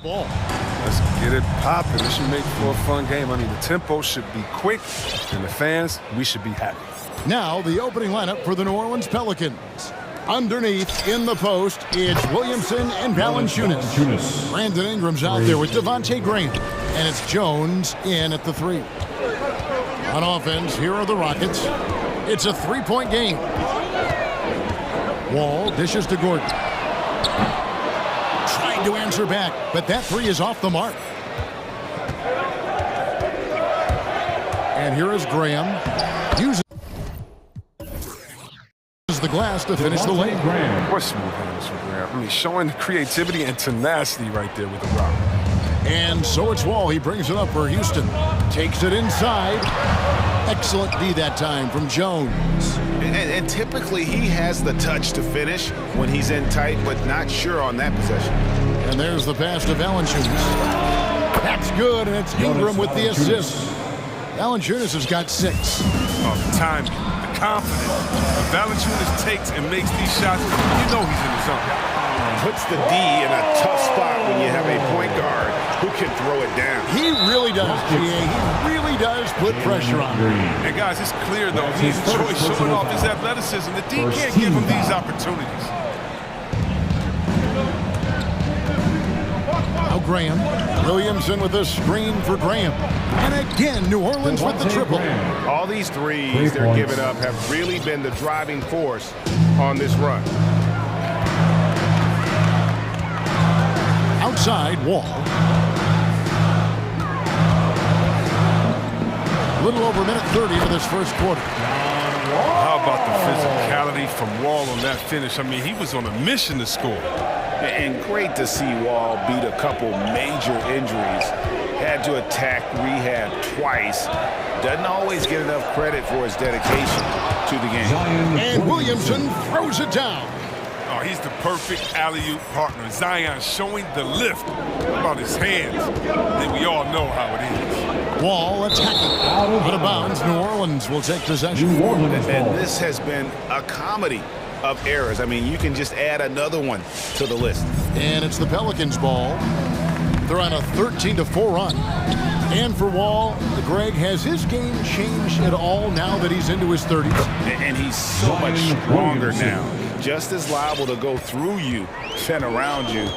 Ball. Let's get it popping. This should make for a fun game. I mean, the tempo should be quick, and the fans, we should be happy. Now the opening lineup for the New Orleans Pelicans. Underneath, in the post, it's Williamson and Valanciunas. Brandon Ingram's out there with Devontae Graham. And it's Jones in at the 3. On offense, here are the Rockets. It's a 3-point game. Wall dishes to Gordon. Trying to answer back, but that 3 is off the mark. And here is Graham. Uses the glass to finish the lane. What smooth hands from Graham. I mean, showing creativity and tenacity right there with the rock. And so it's Wall. He brings it up for Houston. Takes it inside. Excellent D that time from Jones. And typically he has the touch to finish when he's in tight, but not sure on that possession. And there's the pass to Valanciunas. That's good, and it's Ingram with the assist. Valanciunas has got 6. Oh, the timing, the confidence. When Valanciunas takes and makes these shots, you know he's in the zone. Puts the D in a tough spot when you have a point guard who can throw it down. He really does, GA. He really does put pressure on him. And guys, it's clear, though, he's a choice showing off his athleticism. The D can't give him these opportunities. Now Graham. Williamson with a screen for Graham. And again, New Orleans with the triple. All these threes they're giving up have really been the driving force on this run. Outside, Wall. A little over a minute 30 for this first quarter. How about the physicality from Wall on that finish? I mean, he was on a mission to score. And great to see Wall beat a couple major injuries. Had to attack rehab twice. Doesn't always get enough credit for his dedication to the game. And Williamson throws it down. Oh, he's the perfect alley-oop partner. Zion showing the lift. What about his hands? Then we all know how it is. Wall attacking. Out of bounds, New Orleans will take possession. And this has been a comedy of errors. I mean, you can just add another one to the list. And it's the Pelicans' ball. They're on a 13-4 run. And for Wall, Greg, has his game changed at all now that he's into his 30s? And he's so much stronger now. Just as liable to go through you than around you.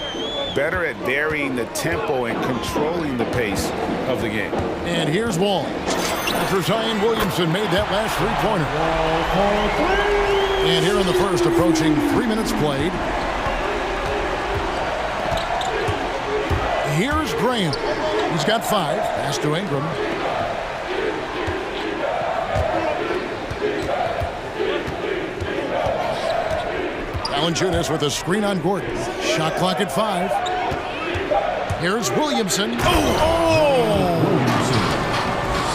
Better at varying the tempo and controlling the pace of the game. And here's Wall. After Zion Williamson made that last three-pointer. And here in the first, approaching 3 minutes played. Here's Graham. He's got 5. Pass to Ingram. Valanciunas with a screen on Gordon. Shot clock at 5. Here's Williamson.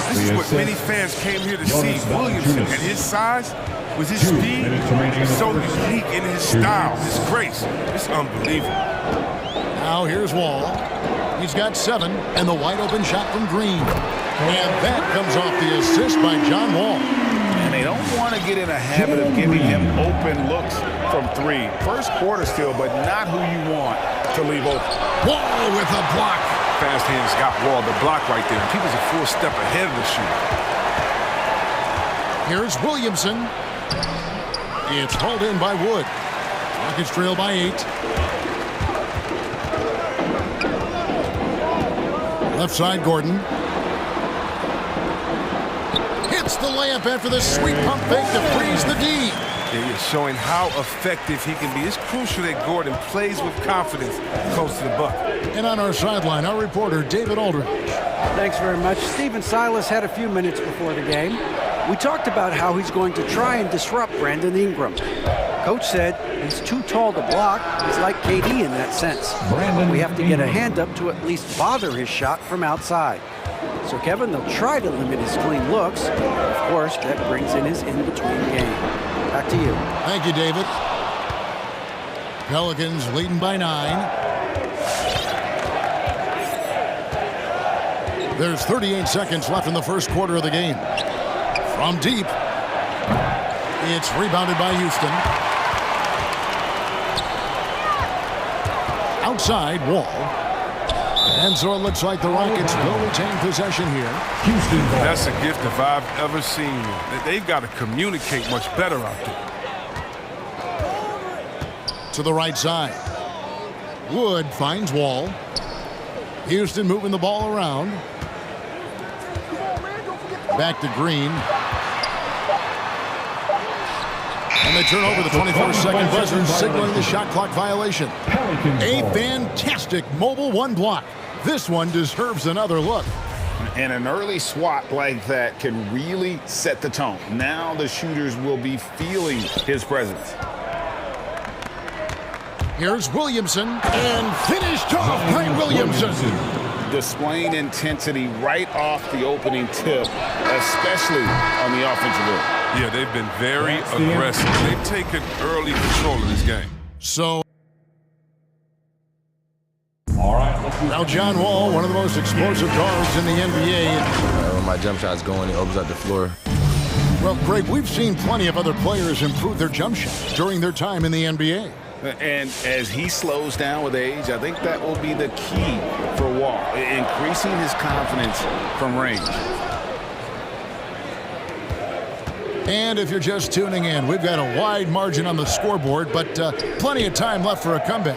This is what many fans came here to see. Williamson and his size, with his speed, so unique in his style, his grace. It's unbelievable. Now here's Wall. He's got 7, and the wide-open shot from Green. And that comes off the assist by John Wall. And they don't want to get in a habit of giving him open looks from 3. First quarter still, but not who you want to leave open. Wall with a block. Fast hands got Wall the block right there. He was a full step ahead of the shooter. Here's Williamson. It's hauled in by Wood. Rockets trail by 8. Left side, Gordon. Hits the layup after the sweet pump fake to freeze the D. Yeah, showing how effective he can be. It's crucial that Gordon plays with confidence close to the bucket. And on our sideline, our reporter, David Aldridge. Thanks very much. Stephen Silas had a few minutes before the game. We talked about how he's going to try and disrupt Brandon Ingram. Coach said he's too tall to block. He's like KD in that sense. We have to get a hand up to at least bother his shot from outside. So, Kevin, they'll try to limit his clean looks. Of course, that brings in his in-between game. Back to you. Thank you, David. Pelicans leading by 9. There's 38 seconds left in the first quarter of the game. From deep, it's rebounded by Houston. Outside, Wall. And so it looks like the Rockets will retain possession here. That's a gift if I've ever seen one. They've got to communicate much better out there. To the right side. Wood finds Wall. Houston moving the ball around. Back to Green. And they turn over the 24-second buzzer, signaling the shot clock violation. A fantastic mobile one block. This one deserves another look. And an early swat like that can really set the tone. Now the shooters will be feeling his presence. Here's Williamson, and finished off by Williamson. Displaying intensity right off the opening tip, especially on the offensive end. Yeah, they've been very aggressive. They've taken early control of this game. So, now John Wall, one of the most explosive guards in the NBA. When my jump shot's going, it opens up the floor. Well, Greg, we've seen plenty of other players improve their jump shot during their time in the NBA. And as he slows down with age, I think that will be the key for Wall, increasing his confidence from range. And if you're just tuning in, we've got a wide margin on the scoreboard, but plenty of time left for a comeback.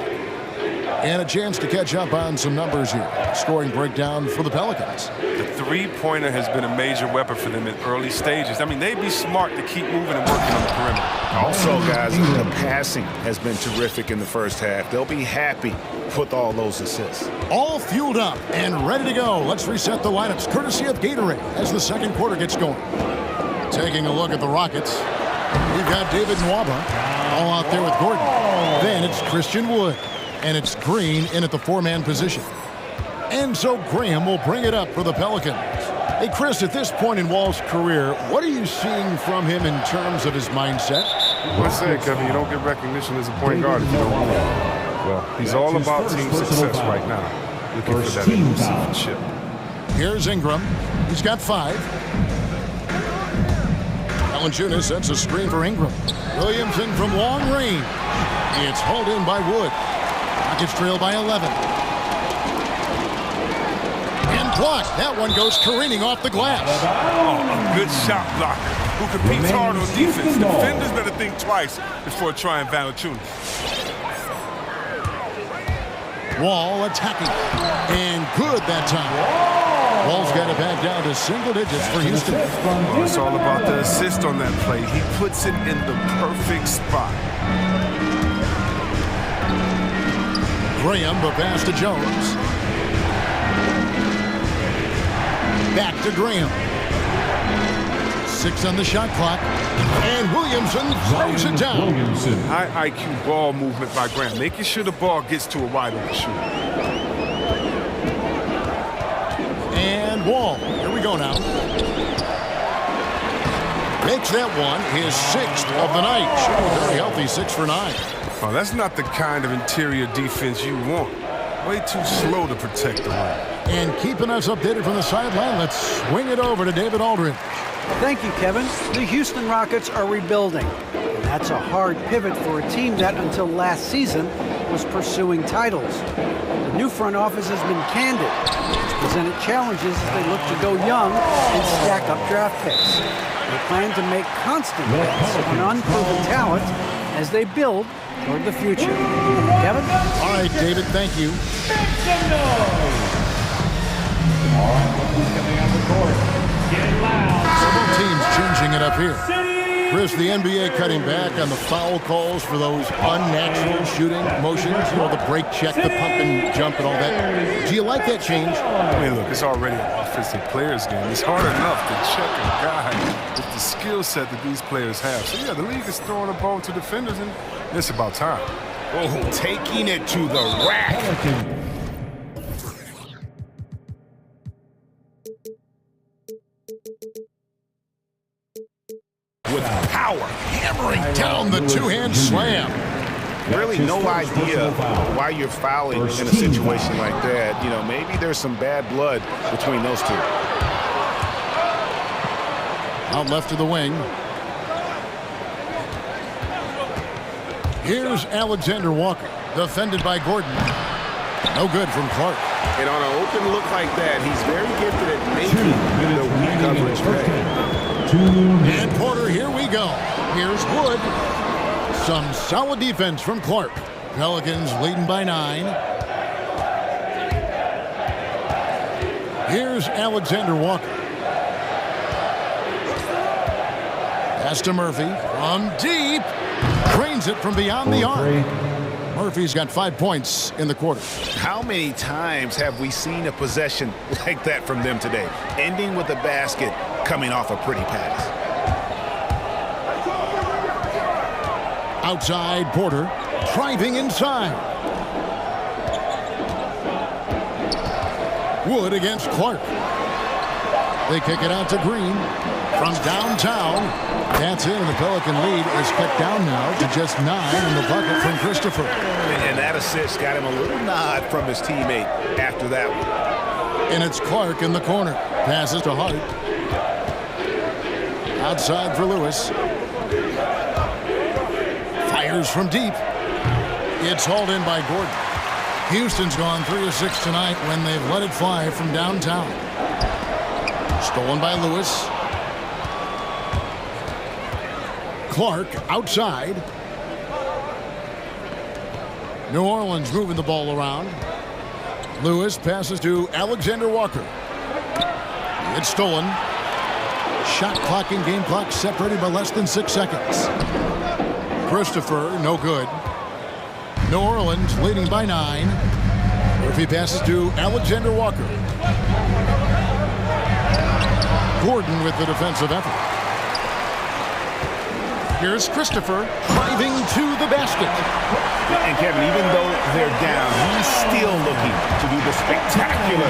And a chance to catch up on some numbers here. Scoring breakdown for the Pelicans. The three-pointer has been a major weapon for them in early stages. I mean, they'd be smart to keep moving and working on the perimeter. Also, guys, the passing has been terrific in the first half. They'll be happy with all those assists. All fueled up and ready to go. Let's reset the lineups courtesy of Gatorade as the second quarter gets going. Taking a look at the Rockets, we've got David Nwaba all out there with Gordon. Then it's Christian Wood. And it's Green in at the four-man position. And so Graham will bring it up for the Pelicans. Hey, Chris, at this point in Wall's career, what are you seeing from him in terms of his mindset? What's that, Kevin? You don't get recognition as a point guard if you don't win. Well, he's all about team success right now. Looking for that elusive chip. Here's Ingram. He's got 5. Valanciunas sets a screen for Ingram. Williamson from long range. It's hauled in by Wood. Rockets trail by 11. And blocked. That one goes careening off the glass. Oh, a good shot blocker who competes hard on defense. Defenders better think twice before trying Valanciunas. Wall attacking. And good that time. Wall's got it back down to single digits for Houston. Well, it's all about the assist on that play. He puts it in the perfect spot. Graham, but pass to Jones. Back to Graham. 6 on the shot clock. And Williamson throws it down. High IQ ball movement by Graham, making sure the ball gets to a wide open shooter. And Wall. Here we go now. Makes that one his 6th of the night. Shooting a very healthy 6 for 9. Oh, that's not the kind of interior defense you want. Way too slow to protect the rim. And keeping us updated from the sideline, let's swing it over to David Aldridge. Thank you, Kevin. The Houston Rockets are rebuilding. And that's a hard pivot for a team that, until last season, was pursuing titles. The new front office has been candid. It's presented challenges as they look to go young and stack up draft picks. They plan to make constant bets on unproven talent as they build toward the future. Kevin? All right, David, thank you. Several teams changing it up here. Chris, the NBA cutting back on the foul calls for those unnatural shooting motions. You know, the break check, the pump and jump and all that. Do you like that change? I mean, look, it's already an offensive player's game. It's hard enough to check a guy with the skill set that these players have. So, yeah, the league is throwing a ball to defenders, and it's about time. Oh, taking it to the rack. With power, hammering Down the two-hand slam. Really no idea why you're fouling in a situation like that. You know, maybe there's some bad blood between those two. Out left to the wing. Here's Alexander Walker, defended by Gordon. No good from Clark. And on an open look like that, he's very gifted at making the weak coverage pay. And Porter, here we go. Here's Wood. Some solid defense from Clark. Pelicans leading by 9. Here's Alexander Walker. Pass to Murphy from deep. Drains it from beyond the arc. Murphy's got 5 points in the quarter. How many times have we seen a possession like that from them today? Ending with a basket, coming off a pretty pass. Outside, Porter. Driving inside. Wood against Clark. They kick it out to Green. From downtown. That's it, and the Pelican lead is cut down now to just 9 in the bucket from Christopher. And that assist got him a little nod from his teammate after that one. And it's Clark in the corner. Passes to Hart. Outside for Lewis. Fires from deep. It's hauled in by Gordon. Houston's gone 3 of 6 tonight when they've let it fly from downtown. Stolen by Lewis. Clark outside. New Orleans moving the ball around. Lewis passes to Alexander Walker. It's stolen. Shot clock and game clock separated by less than 6 seconds. Christopher, no good. New Orleans leading by 9. Murphy passes to Alexander Walker. Gordon with the defensive effort. Here's Christopher driving to the basket. And Kevin, even though they're down, he's still looking to do the spectacular,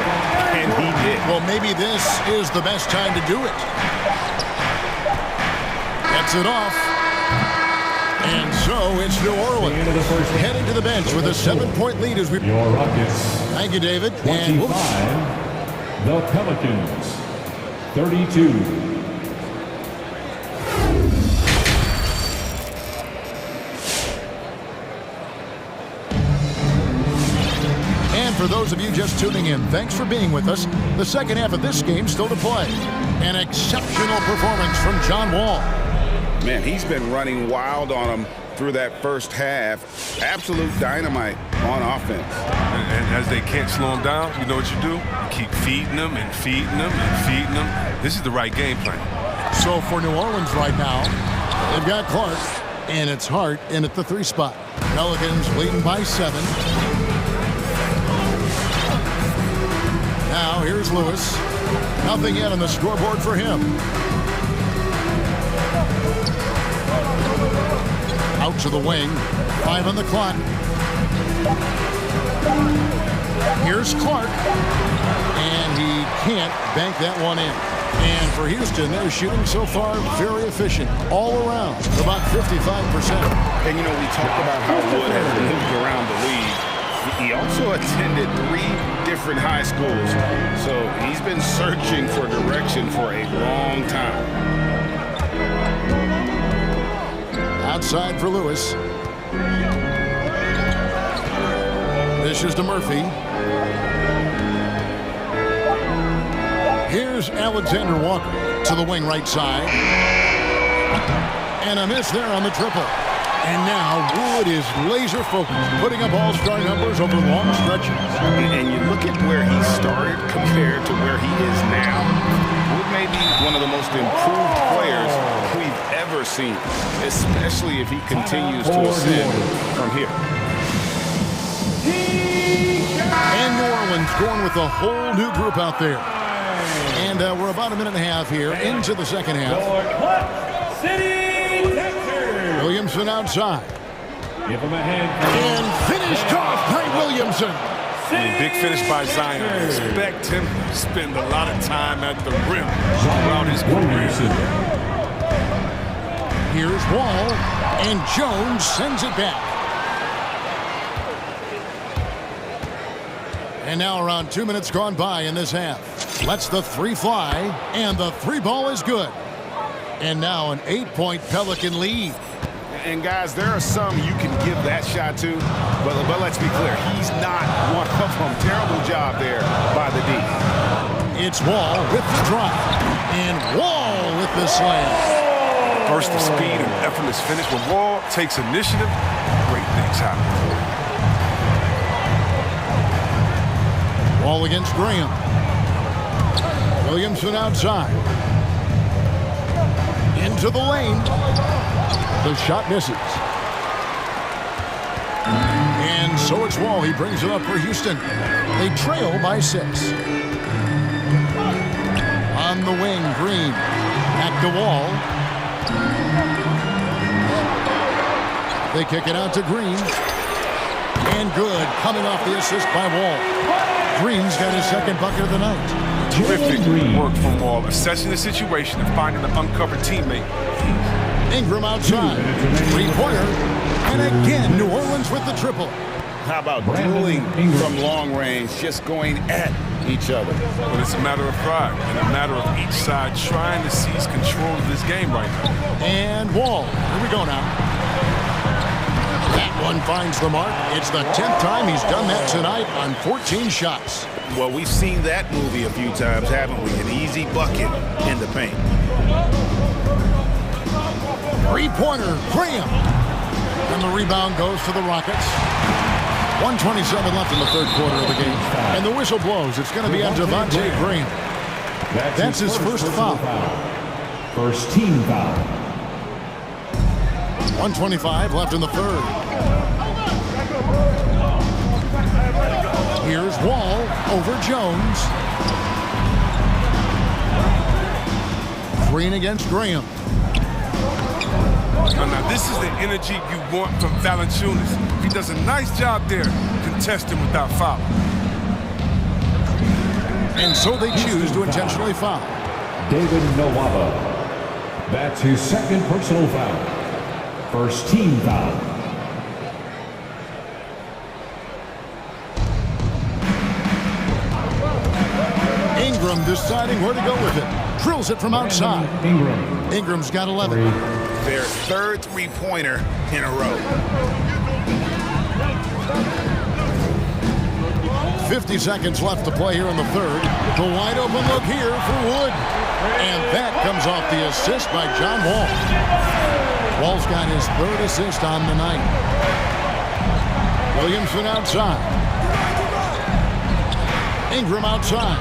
and he did. Well, maybe this is the best time to do it. Gets it off. And so it's New Orleans heading to the bench with a 7-point lead as we... Your Rockets. Thank you, David. 25. The Pelicans. 32. For those of you just tuning in, thanks for being with us. The second half of this game still to play. An exceptional performance from John Wall. Man, he's been running wild on him through that first half. Absolute dynamite on offense. And as they can't slow him down, you know what you do? You keep feeding them and feeding them and feeding them. This is the right game plan. So for New Orleans right now, they've got Clark, and it's Hart in at the 3 spot. Pelicans leading by 7. Now, here's Lewis. Nothing yet on the scoreboard for him. Out to the wing. 5 on the clock. Here's Clark. And he can't bank that one in. And for Houston, they're shooting so far very efficient all around, about 55%. And, you know, we talked about how Wood has moved around the league. He also attended 3 different high schools, so he's been searching for direction for a long time. Outside for Lewis. Dishes to Murphy. Here's Alexander Walker to the wing right side. And a miss there on the triple. And now Wood is laser focused, putting up all-star numbers over long stretches. And you look at where he started compared to where he is now. Wood may be one of the most improved players we've ever seen, especially if he continues to ascend from here. And New Orleans going with a whole new group out there. And we're about a minute and a half here into the second half. Williamson outside. Give him a hand. And finished off by Williamson. Big finish by Zion. Expect him to spend a lot of time at the rim throughout his career. Here's Wall, and Jones sends it back. And now around 2 minutes gone by in this half. Lets the 3 fly, and the 3 ball is good. And now an 8-point Pelican lead. And guys, there are some you can give that shot to, but let's be clear, he's not one of them. Terrible job there by the D. It's Wall with the drive, and Wall with the slam. Burst of speed and effortless finish. When Wall takes initiative, great things happen. Wall against Graham. Williamson outside. Into the lane. The shot misses. And so it's Wall. He brings it up for Houston. They trail by 6. On the wing, Green. Back to Wall. They kick it out to Green. And good. Coming off the assist by Wall. Green's got his second bucket of the night. Terrific work from Wall, assessing the situation and finding an uncovered teammate. Ingram outside. Three-pointer. And again, New Orleans with the triple. How about dueling from long range, just going at each other? But it's a matter of pride and a matter of each side trying to seize control of this game right now. And Wall. Here we go now. That one finds the mark. It's the 10th time he's done that tonight on 14 shots. Well, we've seen that movie a few times, haven't we? An easy bucket in the paint. Three-pointer, Graham. And the rebound goes to the Rockets. 1:27 left in the third quarter of the game. And the whistle blows. It's going to be on Devontae Graham. That's his first foul. First team foul. 1:25 left in the third. Here's Wall over Jones. Green against Graham. Now this is the energy you want from Valanciunas. He does a nice job there contesting without fouling. And so they choose to intentionally foul. David Nwaba. That's his second personal foul. First team foul. Ingram deciding where to go with it. Drills it from outside. Ingram's got 11. Their third three-pointer in a row. 50 seconds left to play here in the third. The wide open look here for Wood. And that comes off the assist by John Wall. Wall's got his third assist on the night. Williamson outside. Ingram outside.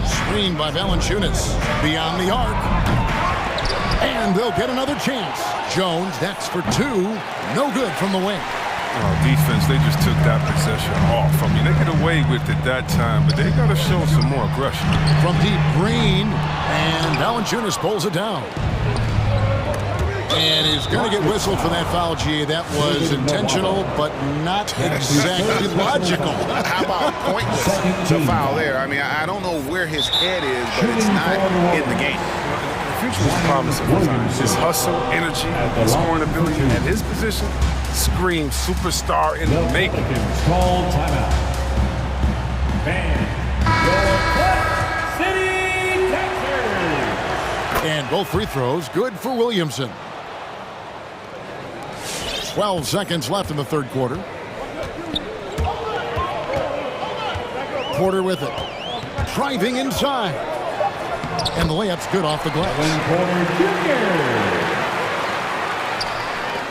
Screen by Valanciunas. Beyond the arc. And they'll get another chance. Jones, that's for 2. No good from the wing. Defense, they just took that possession off. I mean, they get away with it that time, but they got to show some more aggression. From deep, Green. And Valanciunas pulls it down. And he's going to get whistled for that foul, G. That was intentional, but not exactly logical. How about pointless to foul there? I mean, I don't know where his head is, but it's not in the game. The future was promising for time. His hustle, energy, scoring ability at his position screams superstar in the making. Call timeout. City, Texas. And both free throws good for Williamson. 12 seconds left in the third quarter. Porter with it. Driving inside. And the layup's good off the glass.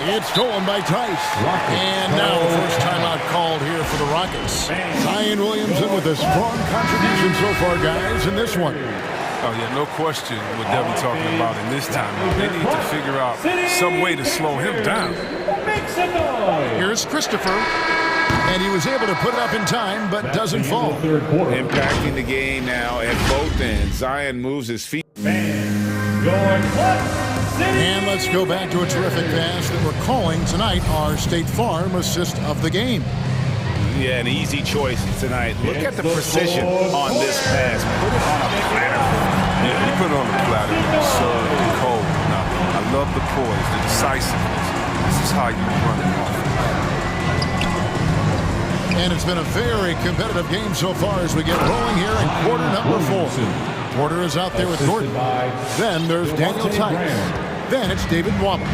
It's stolen by Tice. And now first timeout called here for the Rockets. Zion Williamson with a strong contribution so far, guys, in this one. Oh, yeah, no question what they'll be talking about in this time. They need to figure out some way to slow him down. Here's Christopher. And he was able to put it up in time, but doesn't fall. Impacting the game now at both ends. Zion moves his feet. And let's go back to a terrific pass that we're calling tonight our State Farm assist of the game. Yeah, an easy choice tonight. Look at the precision on this pass. Put it on a platter. Yeah, he put it on the platter. Served and cold. Now, I love the poise, the decisiveness. This is how you run it off. And it's been a very competitive game so far as we get rolling here in quarter number 4. Porter is out there with Gordon. Then there's Daniel Tice. Then it's David Nwaba.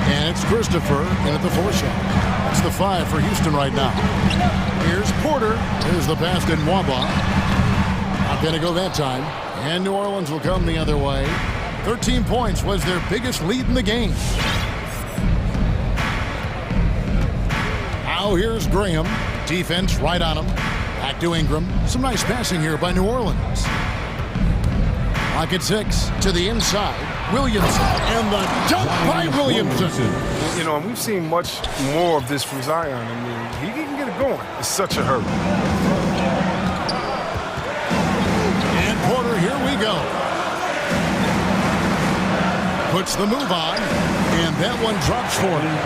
And it's Christopher in at the 4 shot. That's the 5 for Houston right now. Here's Porter. Here's the pass to Nwaba. Not going to go that time. And New Orleans will come the other way. 13 points was their biggest lead in the game. Now here's Graham. Defense right on him. Back to Ingram. Some nice passing here by New Orleans. Clock at 6 to the inside. Williamson. And the dunk by Williamson. You know, we've seen much more of this from Zion. I mean, he can get it going. It's such a hurt. And Porter, here we go. Puts the move on, and that one drops for him.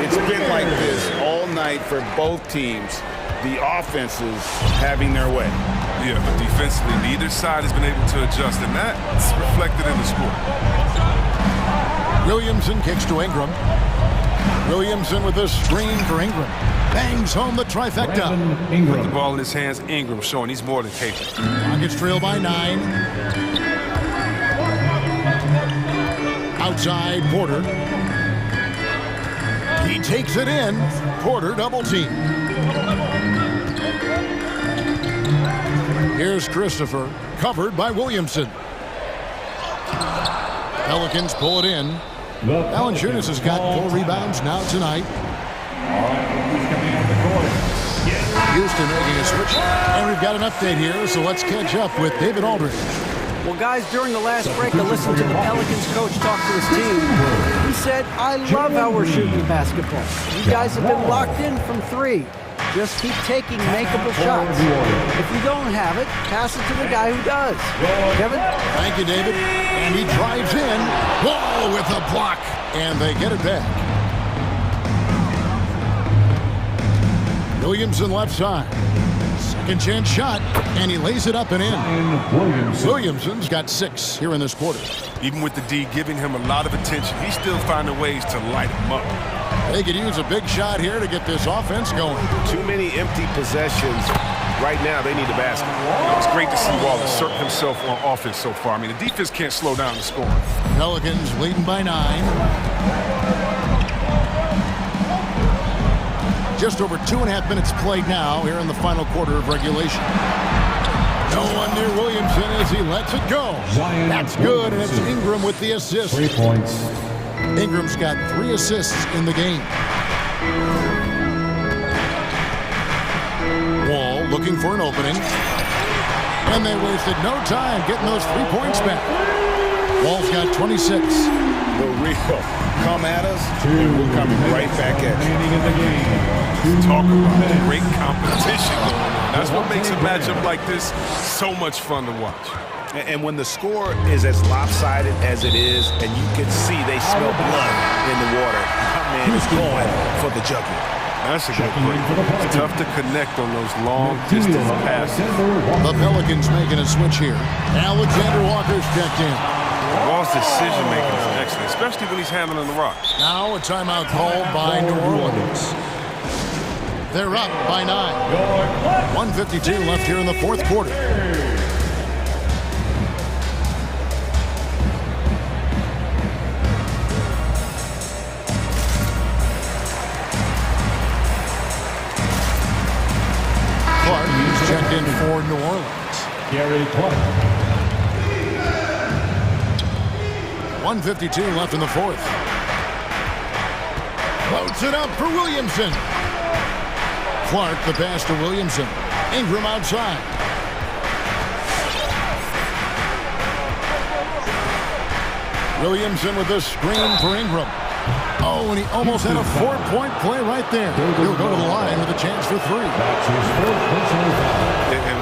It's been like this all night for both teams. The offenses having their way. Yeah, but defensively, neither side has been able to adjust, and that's reflected in the score. Williamson kicks to Ingram. Williamson with a screen for Ingram. Bangs home the trifecta. Put the ball in his hands. Ingram showing he's more than capable. Rockets trail by 9. Outside, Porter. He takes it in. Porter double team. Here's Christopher, covered by Williamson. Pelicans pull it in. Valanciunas has got 4 rebounds now tonight. Houston making a switch. And we've got an update here, so let's catch up with David Aldridge. Well, guys, during the last break, I listened to the Pelicans coach talk to his team. He said, I love how we're shooting basketball. You guys have been locked in from 3. Just keep taking makeable shots. If you don't have it, pass it to the guy who does. Kevin? Thank you, David. And he drives in. Whoa, with a block. And they get it back. Williamson left side. Second chance shot. And he lays it up and in. Williamson's got 6 here in this quarter. Even with the D giving him a lot of attention, he's still finding ways to light him up. They could use a big shot here to get this offense going. Too many empty possessions. Right now, they need a basket. It's great to see Wall assert himself on offense so far. I mean, the defense can't slow down the scoring. Pelicans leading by 9. Just over 2.5 minutes played now here in the final quarter of regulation. No one near Williamson as he lets it go. That's good, and it's Ingram with the assist. 3 points. Ingram's got 3 assists in the game. Wall looking for an opening. And they wasted no time getting those 3 points back. Wall's got 26. The real come at us, and we're coming right back at you. Talk about great competition going on. That's what makes a matchup like this so much fun to watch. And when the score is as lopsided as it is, and you can see they smell blood in the water, my man is going for the jugular. That's a good play. It's tough to connect on those long-distance passes. The Pelicans making a switch here. Alexander Walker's checked in. Wall's decision-making is excellent, especially when he's handling the rock. Now a timeout called by New Orleans. They're up by 9. 1:52 left here in the 4th quarter. Clark is checked in for New Orleans. Gary Clark. 1:52 left in the 4th. Floats it up for Williamson. Clark the pass to Williamson. Ingram outside. Williamson with the screen for Ingram. Oh, and he almost had a 4-point play right there. He'll go to the line with a chance for 3. And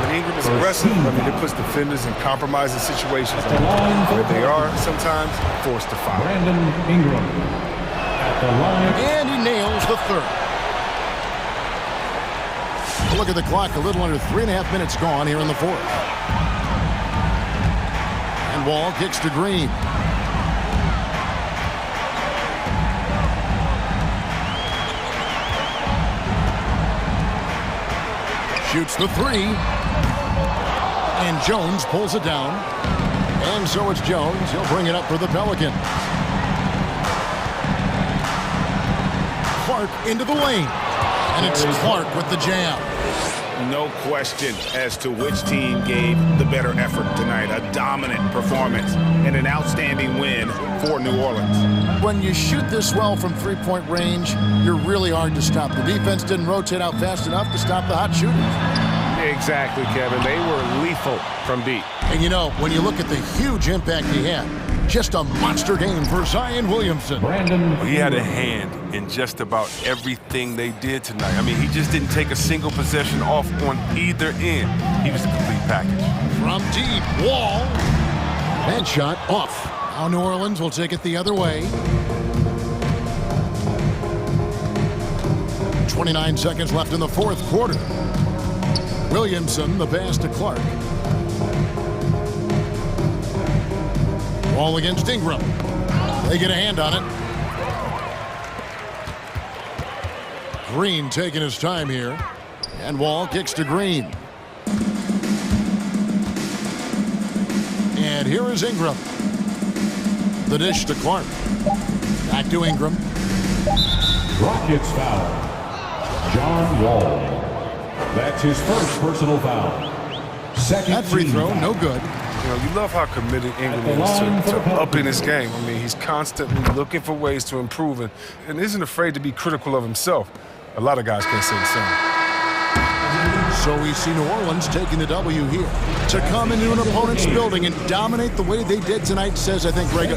when Ingram is aggressive, I mean, it puts defenders in compromising situations. Where they are sometimes forced to foul. Brandon Ingram at the line. And he nails the 3rd. Look at the clock, a little under 3.5 minutes gone here in the 4th. And Wall kicks to Green. Shoots the 3. And Jones pulls it down. And so it's Jones. He'll bring it up for the Pelicans. Clark into the lane. And it's Clark with the jam. No question as to which team gave the better effort tonight. A dominant performance and an outstanding win for New Orleans. When you shoot this well from three-point range, you're really hard to stop. The defense didn't rotate out fast enough to stop the hot shooters. Exactly, Kevin. They were lethal from deep. And you know, when you look at the huge impact he had, just a monster game for Zion Williamson. He had a hand in just about everything they did tonight. I mean, he just didn't take a single possession off on either end. He was a complete package. From deep, Wall. And shot off. Now New Orleans will take it the other way. 29 seconds left in the fourth quarter. Williamson, the pass to Clark. Wall against Ingram. They get a hand on it. Green taking his time here. And Wall kicks to Green. And here is Ingram. The dish to Clark. Back to Ingram. Rockets foul. John Wall. That's his first personal foul. Second that free throw, foul. no good. You know, you love how committed Ingram is to upping his game. I mean, he's constantly looking for ways to improve and isn't afraid to be critical of himself. A lot of guys can't say the same. So we see New Orleans taking the W here. To come into an opponent's building and dominate the way they did tonight says, I think, Greg,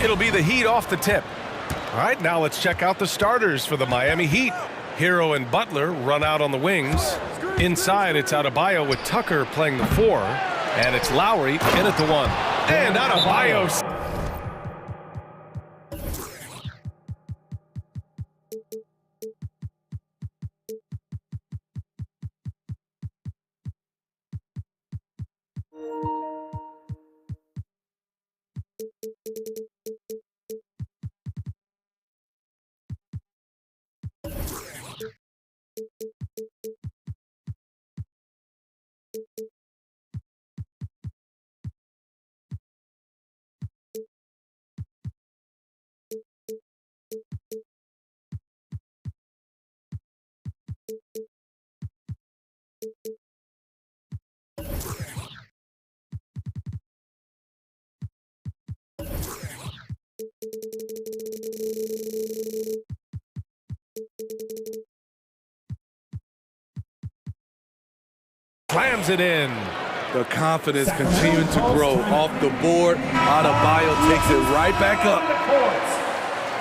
It'll be the Heat off the tip. All right, now let's check out the starters for the Miami Heat. Hero and Butler run out on the wings. Inside, it's Adebayo with Tucker playing the 4. And it's Lowry in at the 1. And Adebayo. Slams it in. The confidence continuing to grow off the board. Adebayo takes it right back up.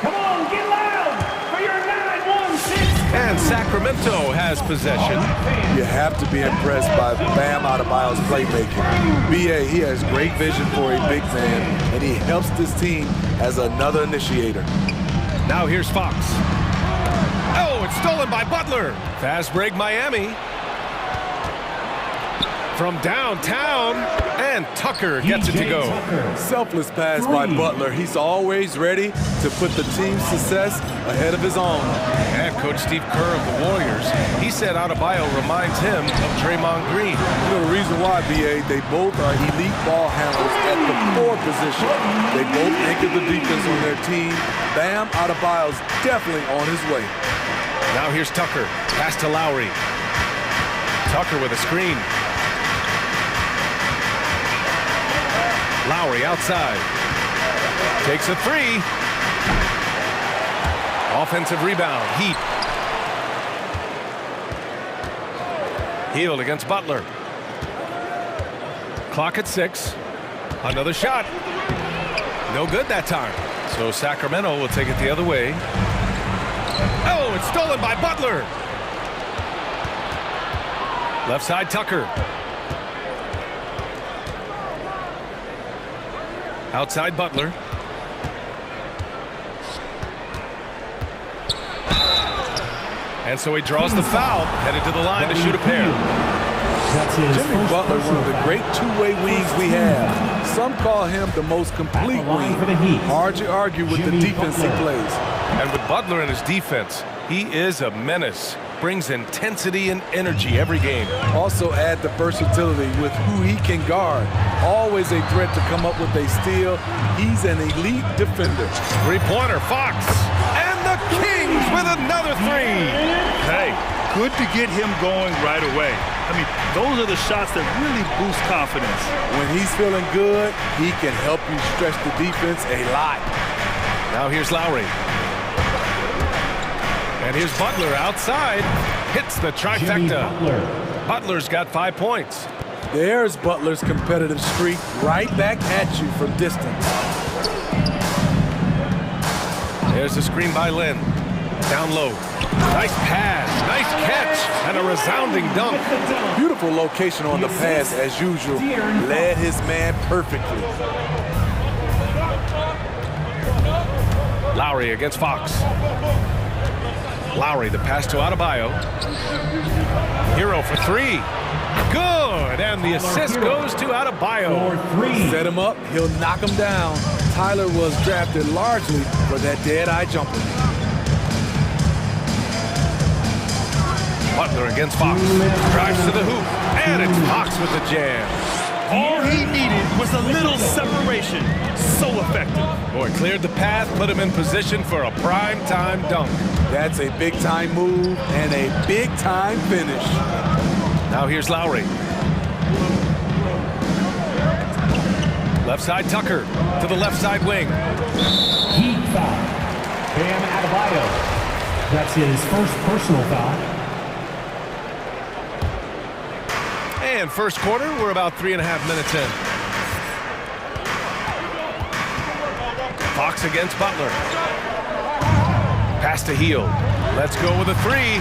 Come on, get loud for your 9-1-6. And Sacramento has possession. You have to be impressed by Bam Adebayo's playmaking. B.A., he has great vision for a big man, and he helps this team as another initiator. Now here's Fox. Oh, it's stolen by Butler. Fast break Miami. From downtown, and Tucker gets it to go. Selfless pass by Butler. He's always ready to put the team's success ahead of his own. And Coach Steve Kerr of the Warriors, he said Adebayo reminds him of Draymond Green. You know the reason why, B.A., they both are elite ball handlers at the 4 position. They both anchor the defense on their team. Bam Adebayo's definitely on his way. Now here's Tucker. Pass to Lowry. Tucker with a screen. Lowry outside. Takes a 3. Offensive rebound. Heat. Healed against Butler. Clock at 6. Another shot. No good that time. So Sacramento will take it the other way. Oh, it's stolen by Butler. Left side, Tucker. Outside Butler. And so he draws the foul, headed to the line to shoot a pair. Jimmy Butler, one of the great two-way wings we have. Some call him the most complete wing. Hard to argue with the defense he plays. And with Butler and his defense, he is a menace. Brings intensity and energy every game. Also add the versatility with who he can guard. Always a threat to come up with a steal. He's an elite defender. Three-pointer, Fox. And the Kings with another 3. Hey, good to get him going right away. I mean, those are the shots that really boost confidence. When he's feeling good, he can help you stretch the defense a lot. Now here's Lowry. And here's Butler outside. Hits the trifecta. Butler's got 5 points. There's Butler's competitive streak right back at you from distance. There's a screen by Lynn. Down low. Nice pass. Nice catch. And a resounding dunk. Beautiful location on the pass as usual. Led his man perfectly. Lowry against Fox. Lowry, the pass to Adebayo. Hero for 3. Good, and the assist goes to Adebayo. Set him up, he'll knock him down. Tyler was drafted largely for that dead-eye jumper. Butler against Fox. Drives to the hoop, and it's Fox with the jam. All he needed was a little separation. So effective. Boy, cleared the path, put him in position for a prime-time dunk. That's a big-time move and a big-time finish. Now here's Lowry. Left side Tucker to the left side wing. Heat foul. Bam Adebayo. That's his first personal foul. And first quarter, we're about 3.5 minutes in. Fox against Butler. Pass to Hield. Let's go with a three.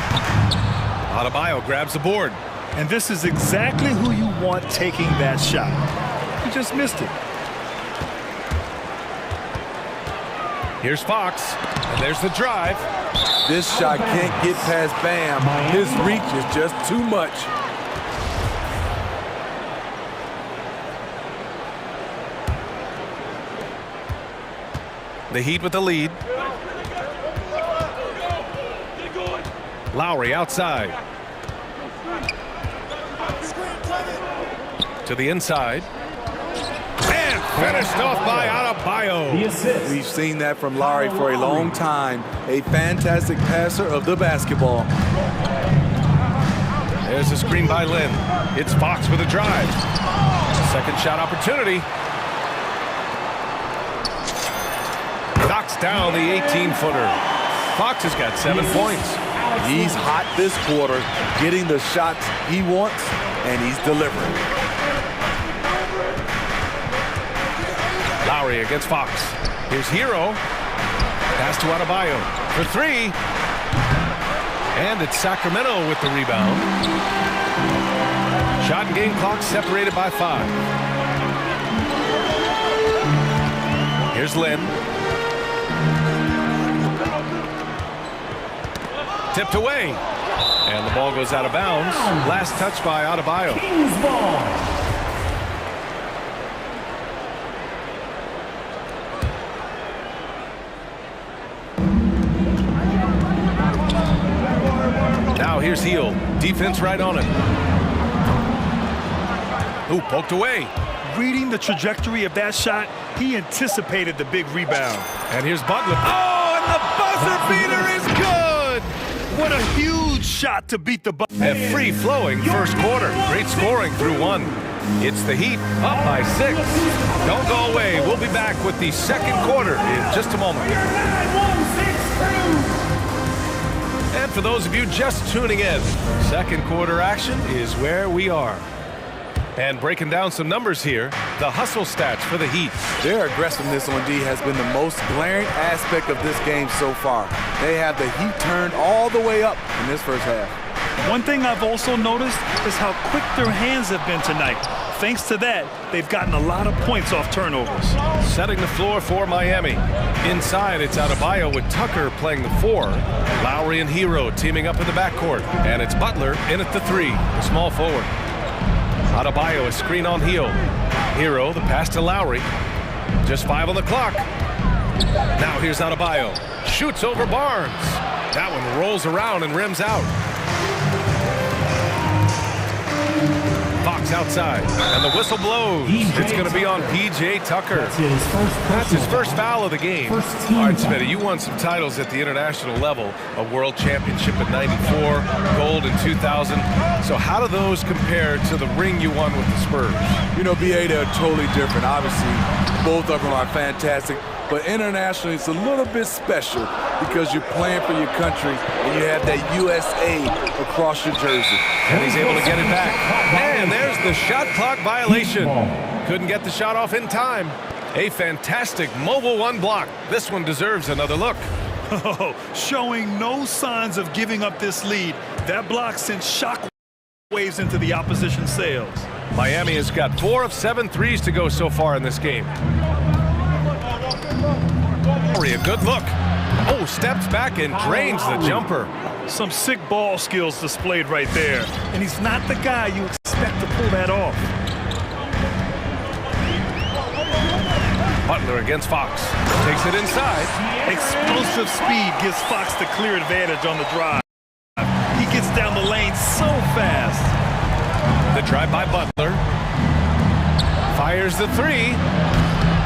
Adebayo grabs the board. And this is exactly who you want taking that shot. He just missed it. Here's Fox, and there's the drive. This shot can't get past Bam. His reach is just too much. The Heat with the lead. Lowry outside. To the inside. And finished off by Adebayo. We've seen that from Lowry for a long time. A fantastic passer of the basketball. There's a screen by Lynn. It's Fox with a drive. Second shot opportunity. Knocks down the 18-footer. Fox has got 7 points. He's hot this quarter, getting the shots he wants, and he's delivering. Lowry against Fox. Here's Hero. Pass to Adebayo for three. And it's Sacramento with the rebound. Shot and game clock separated by 5. Here's Lynn. Tipped away. And the ball goes out of bounds. Last touch by Adebayo. Now here's Hield. Defense right on him. Ooh, poked away. Reading the trajectory of that shot, he anticipated the big rebound. And here's Butler. Oh, and the buzzer beater is good! What a huge shot to beat the buzzer. A free-flowing first quarter. Great scoring through 1. It's the Heat up by 6. Don't go away. We'll be back with the second quarter in just a moment. And for those of you just tuning in, second quarter action is where we are. And breaking down some numbers here, the hustle stats for the Heat. Their aggressiveness on D has been the most glaring aspect of this game so far. They have the Heat turned all the way up in this first half. One thing I've also noticed is how quick their hands have been tonight. Thanks to that, they've gotten a lot of points off turnovers. Setting the floor for Miami. Inside, it's Adebayo with Tucker playing the 4. Lowry and Hero teaming up in the backcourt. And it's Butler in at the 3, the small forward. Adebayo, a screen on Hield. Hero, the pass to Lowry. Just 5 on the clock. Now here's Adebayo. Shoots over Barnes. That one rolls around and rims out. Fox outside, and the whistle blows. It's going to be on P.J. Tucker. That's his first foul of the game. All right, Smitty, you won some titles at the international level. A world championship in '94, gold in 2000. So how do those compare to the ring you won with the Spurs? You know, BA, they're totally different. Obviously, both of them are fantastic. But internationally, it's a little bit special because you're playing for your country and you have that USA across your jersey. And he's able to get it back. And there's the shot clock violation. Couldn't get the shot off in time. A fantastic mobile 1 block. This one deserves another look. Oh, showing no signs of giving up this lead. That block sent shock waves into the opposition sails. Miami has got 4 of 7 threes to go so far in this game. A good look. Oh, steps back and drains the jumper. Some sick ball skills displayed right there. And he's not the guy you expect to pull that off. Butler against Fox. Takes it inside. Explosive speed gives Fox the clear advantage on the drive. He gets down the lane so fast. The drive by Butler. Fires the 3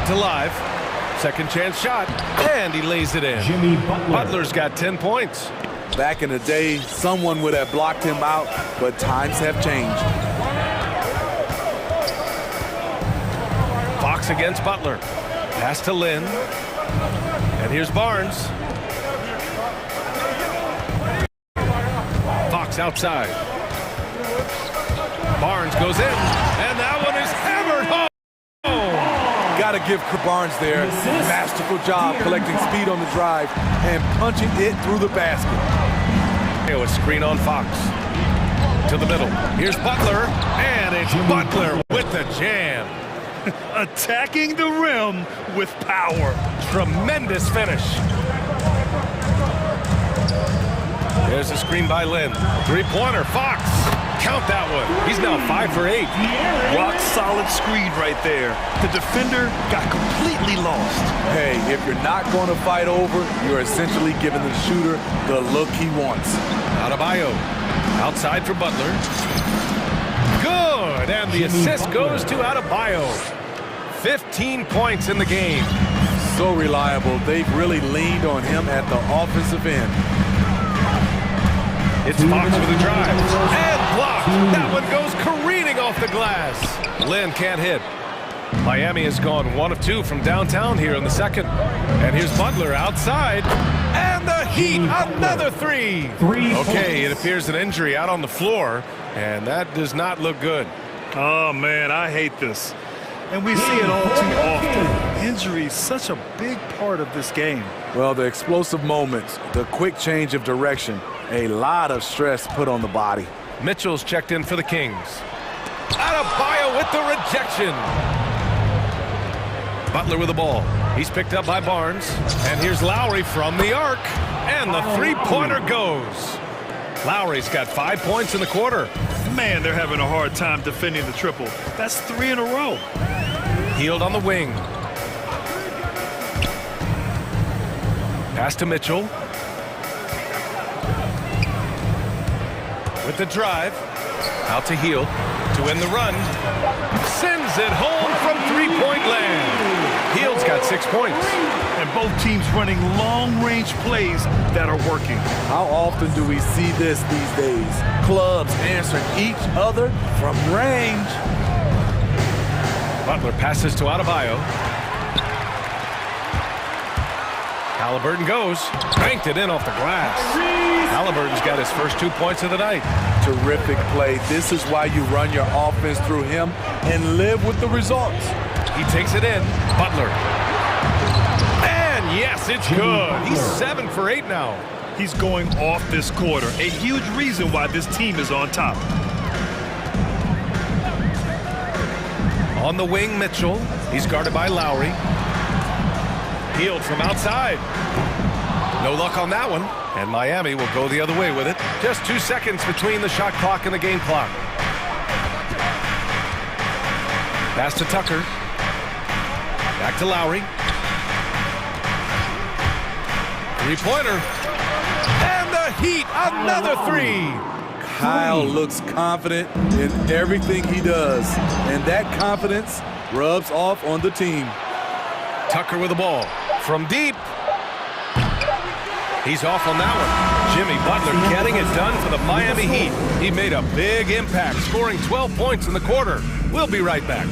to Live. Second chance shot, and he lays it in. Butler's got 10 points. Back in the day, someone would have blocked him out, but times have changed. Fox against Butler. Pass to Lynn. And here's Barnes. Fox outside. Barnes goes in, and that one is hammered home. got to give Barnes there a masterful job collecting speed on the drive and punching it through the basket. A screen on Fox. To the middle. Here's Butler, and it's Butler with the jam. Attacking the rim with power. Tremendous finish. There's a screen by Lynn. Three-pointer, Fox. Count that one. He's now 5 for 8. Rock solid screen right there. The defender got completely lost. Hey, if you're not going to fight over, you're essentially giving the shooter the look he wants. Adebayo. Outside for Butler. Good, and the assist goes to Adebayo. 15 points in the game. So reliable. They've really leaned on him at the offensive end. It's Fox with a drive. And blocked. That one goes careening off the glass. Lynn can't hit. Miami has gone 1 of 2 from downtown here in the second. And here's Butler outside. And the Heat, another three. Okay, it appears an injury out on the floor. And that does not look good. Oh, man, I hate this. And we see it all too often. Injury is such a big part of this game. Well, the explosive moments, the quick change of direction, a lot of stress put on the body. Mitchell's checked in for the Kings. Adebayo with the rejection. Butler with the ball. He's picked up by Barnes. And here's Lowry from the arc. And the three-pointer goes. Lowry's got 5 points in the quarter. Man, they're having a hard time defending the triple. That's 3 in a row. Healed on the wing. Pass to Mitchell. With the drive. Out to Heal. To win the run. Sends it home from three-point land. Heald's got 6 points. And both teams running long-range plays that are working. How often do we see this these days? Clubs answering each other from range. Butler passes to Adebayo. Halliburton goes. Banked it in off the glass. Halliburton's got his first 2 points of the night. Terrific play. This is why you run your offense through him and live with the results. He takes it in. Butler. And yes, it's good. He's 7 for 8 now. He's going off this quarter. A huge reason why this team is on top. On the wing, Mitchell. He's guarded by Lowry. Healed from outside. No luck on that one. And Miami will go the other way with it. Just 2 seconds between the shot clock and the game clock. Pass to Tucker. Back to Lowry. Three-pointer. And the Heat, another three. Kyle looks confident in everything he does. And that confidence rubs off on the team. Tucker with the ball. From deep. He's off on that one. Jimmy Butler getting it done for the Miami Heat. He made a big impact, scoring 12 points in the quarter. We'll be right back.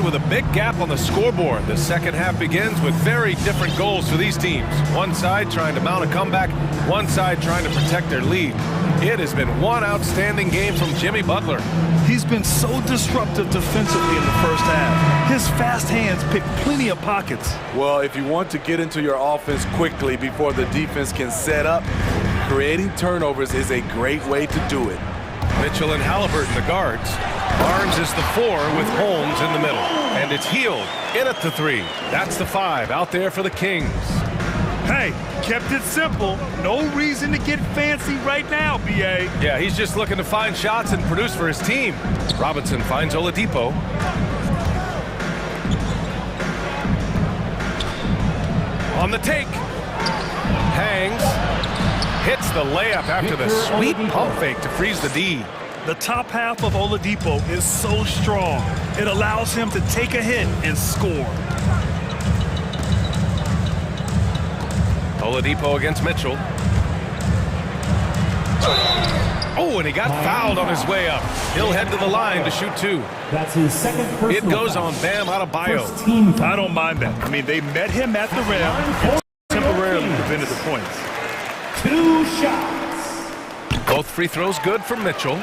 With a big gap on the scoreboard, the second half begins with very different goals for these teams. One side trying to mount a comeback, one side trying to protect their lead. It has been one outstanding game from Jimmy Butler. He's been so disruptive defensively in the first half. His fast hands pick plenty of pockets. Well, if you want to get into your offense quickly before the defense can set up, creating turnovers is a great way to do it. Mitchell and Halliburton, the guards. Barnes is the 4 with Holmes in the middle. And it's Healed in at the 3. That's the 5 out there for the Kings. Hey, kept it simple. No reason to get fancy right now, B.A. Yeah, he's just looking to find shots and produce for his team. Robinson finds Oladipo. On the take. Hangs. Hits the layup after the sweet pump fake to freeze the D. The top half of Oladipo is so strong. It allows him to take a hit and score. Oladipo against Mitchell. Oh, and he got fouled on his way up. He'll head to the line to shoot 2. That's his second personal It goes foul. on Bam Adebayo. First team foul. I don't mind that. I mean, they met him at the rim and temporarily prevented the points. 2 shots. Both free throws good for Mitchell.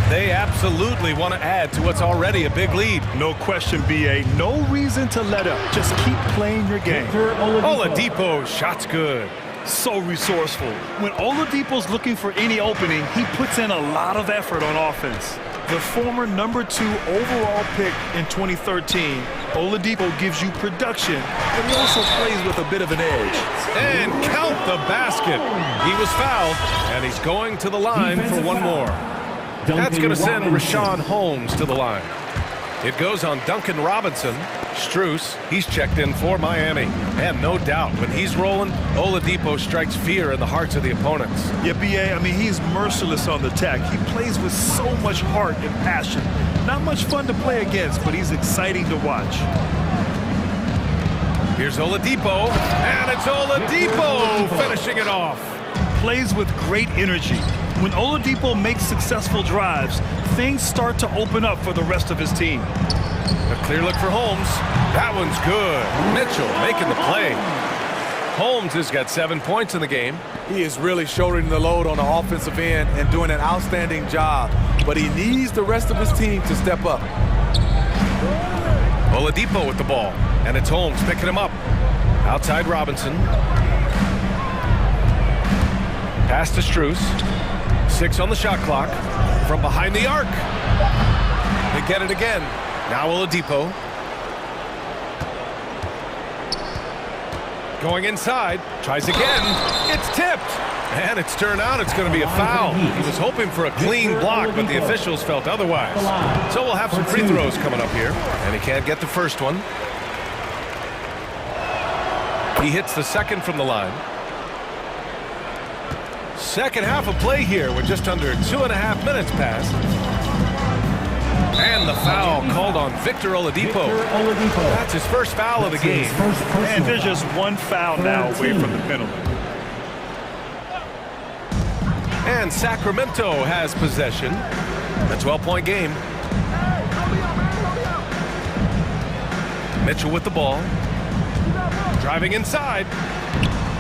They absolutely want to add to what's already a big lead. No question, B.A. No reason to let up. Just keep playing your game. Oladipo, shot's good. So resourceful. When Oladipo's looking for any opening, he puts in a lot of effort on offense. The former #2 overall pick in 2013, Oladipo gives you production, but he also plays with a bit of an edge. And count the basket. He was fouled, and he's going to the line for one more. That's going to send Rashawn Holmes to the line. It goes on Duncan Robinson. Strus, he's checked in for Miami. And no doubt, when he's rolling, Oladipo strikes fear in the hearts of the opponents. Yeah, B.A., I mean, he's merciless on the attack. He plays with so much heart and passion. Not much fun to play against, but he's exciting to watch. Here's Oladipo, and it's Oladipo finishing it off. Plays with great energy. When Oladipo makes successful drives, things start to open up for the rest of his team. A clear look for Holmes. That one's good. Mitchell making the play. Holmes has got 7 points in the game. He is really shouldering the load on the offensive end and doing an outstanding job. But he needs the rest of his team to step up. Oladipo with the ball. And it's Holmes picking him up. Outside Robinson. Pass to Strus. 6 on the shot clock. From behind the arc. They get it again. Now Oladipo. Going inside. Tries again. It's tipped. And it's turned out it's going to be a foul. He was hoping for a clean block, but the officials felt otherwise. So we'll have some free throws coming up here. And he can't get the first one. He hits the second from the line. Second half of play here with just under 2.5 minutes passed. And the foul called on Victor Oladipo. That's his first foul of the game. And there's just one foul now away from the penalty. And Sacramento has possession. A 12-point game. Mitchell with the ball. Driving inside.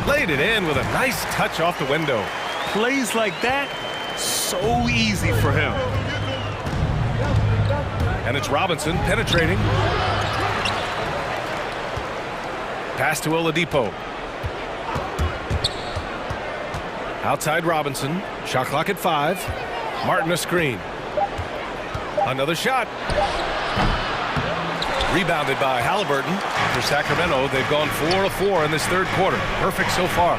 Laid it in with a nice touch off the window. Plays like that, so easy for him. And it's Robinson penetrating. Pass to Oladipo. Outside Robinson. Shot clock at 5. Martin a screen. Another shot. Rebounded by Halliburton. For Sacramento, they've gone 4 of 4 in this third quarter. Perfect so far.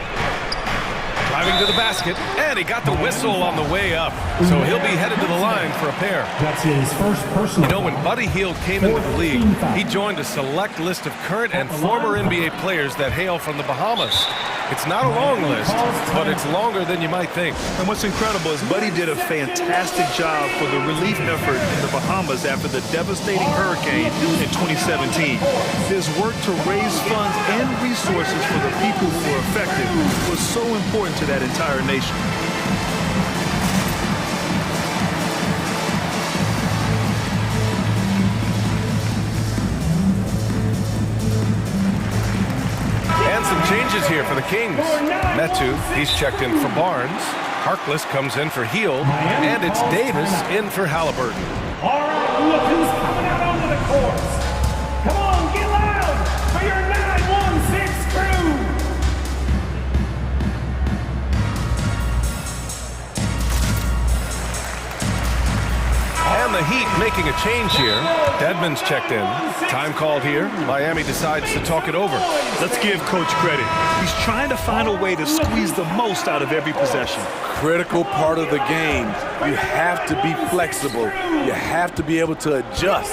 Driving to the basket, and he got the whistle on the way up. So he'll be headed to the line for a pair. That's his first personal. You know, when Buddy Hield came into the league, he joined a select list of current and former NBA players that hail from the Bahamas. It's not a long list, but it's longer than you might think. And what's incredible is Buddy did a fantastic job for the relief effort in the Bahamas after the devastating hurricane in 2017. His work to raise funds and resources for the people who were affected was so important to that entire nation. And some changes here for the Kings. Metu, he's checked in for Barnes. Harkless comes in for Hield. And it's Davis in for Halliburton. All right, look who's coming out onto the course. Come on, get loud for your 916 crew. And the Heat making a change here. Dedmon's checked in. Time called here. Miami decides to talk it over. Let's give Coach credit. He's trying to find a way to squeeze the most out of every possession. Critical part of the game. You have to be flexible. You have to be able to adjust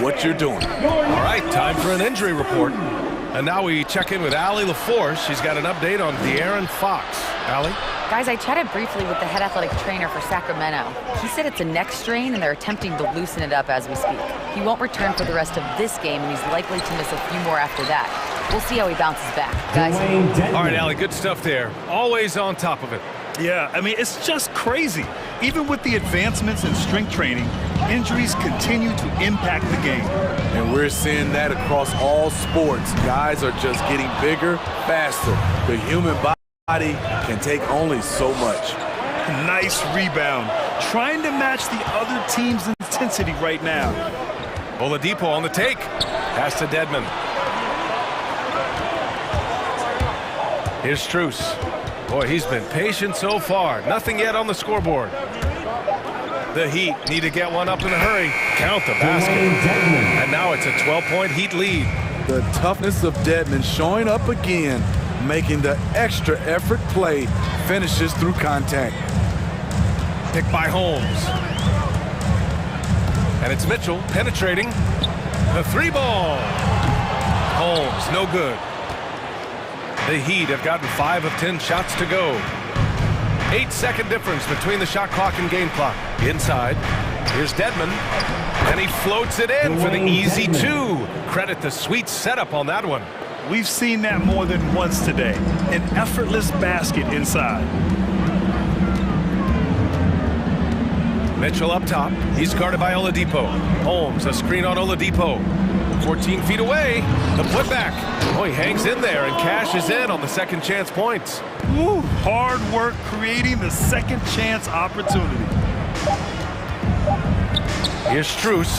what you're doing. All right, time for an injury report. And now we check in with Allie LaForce. She's got an update on De'Aaron Fox. Allie? Guys, I chatted briefly with the head athletic trainer for Sacramento. He said it's a neck strain and they're attempting to loosen it up as we speak. He won't return for the rest of this game and he's likely to miss a few more after that. We'll see how he bounces back. Guys? All right, Allie, good stuff there. Always on top of it. Yeah, I mean, it's just crazy. Even with the advancements in strength training, injuries continue to impact the game. And we're seeing that across all sports. Guys are just getting bigger, faster. The human body can take only so much. Nice rebound. Trying to match the other team's intensity right now. Oladipo on the take. Pass to Dedmon. Here's Strus. Boy, he's been patient so far. Nothing yet on the scoreboard. The Heat need to get one up in a hurry. Count the basket. And now it's a 12-point Heat lead. The toughness of Dedmon showing up again, making the extra effort play, finishes through contact. Picked by Holmes. And it's Mitchell penetrating. The three ball. Holmes, no good. The Heat have gotten 5 of 10 shots to go. 8-second difference between the shot clock and game clock. Inside, here's Dedmon, and he floats it in for the easy 2. Credit the sweet setup on that one. We've seen that more than once today. An effortless basket inside. Mitchell up top. He's guarded by Oladipo. Holmes, a screen on Oladipo. 14 feet away. The putback. Oh, he hangs in there and cashes in on the second chance points. Woo, hard work creating the second chance opportunity. Here's Strus.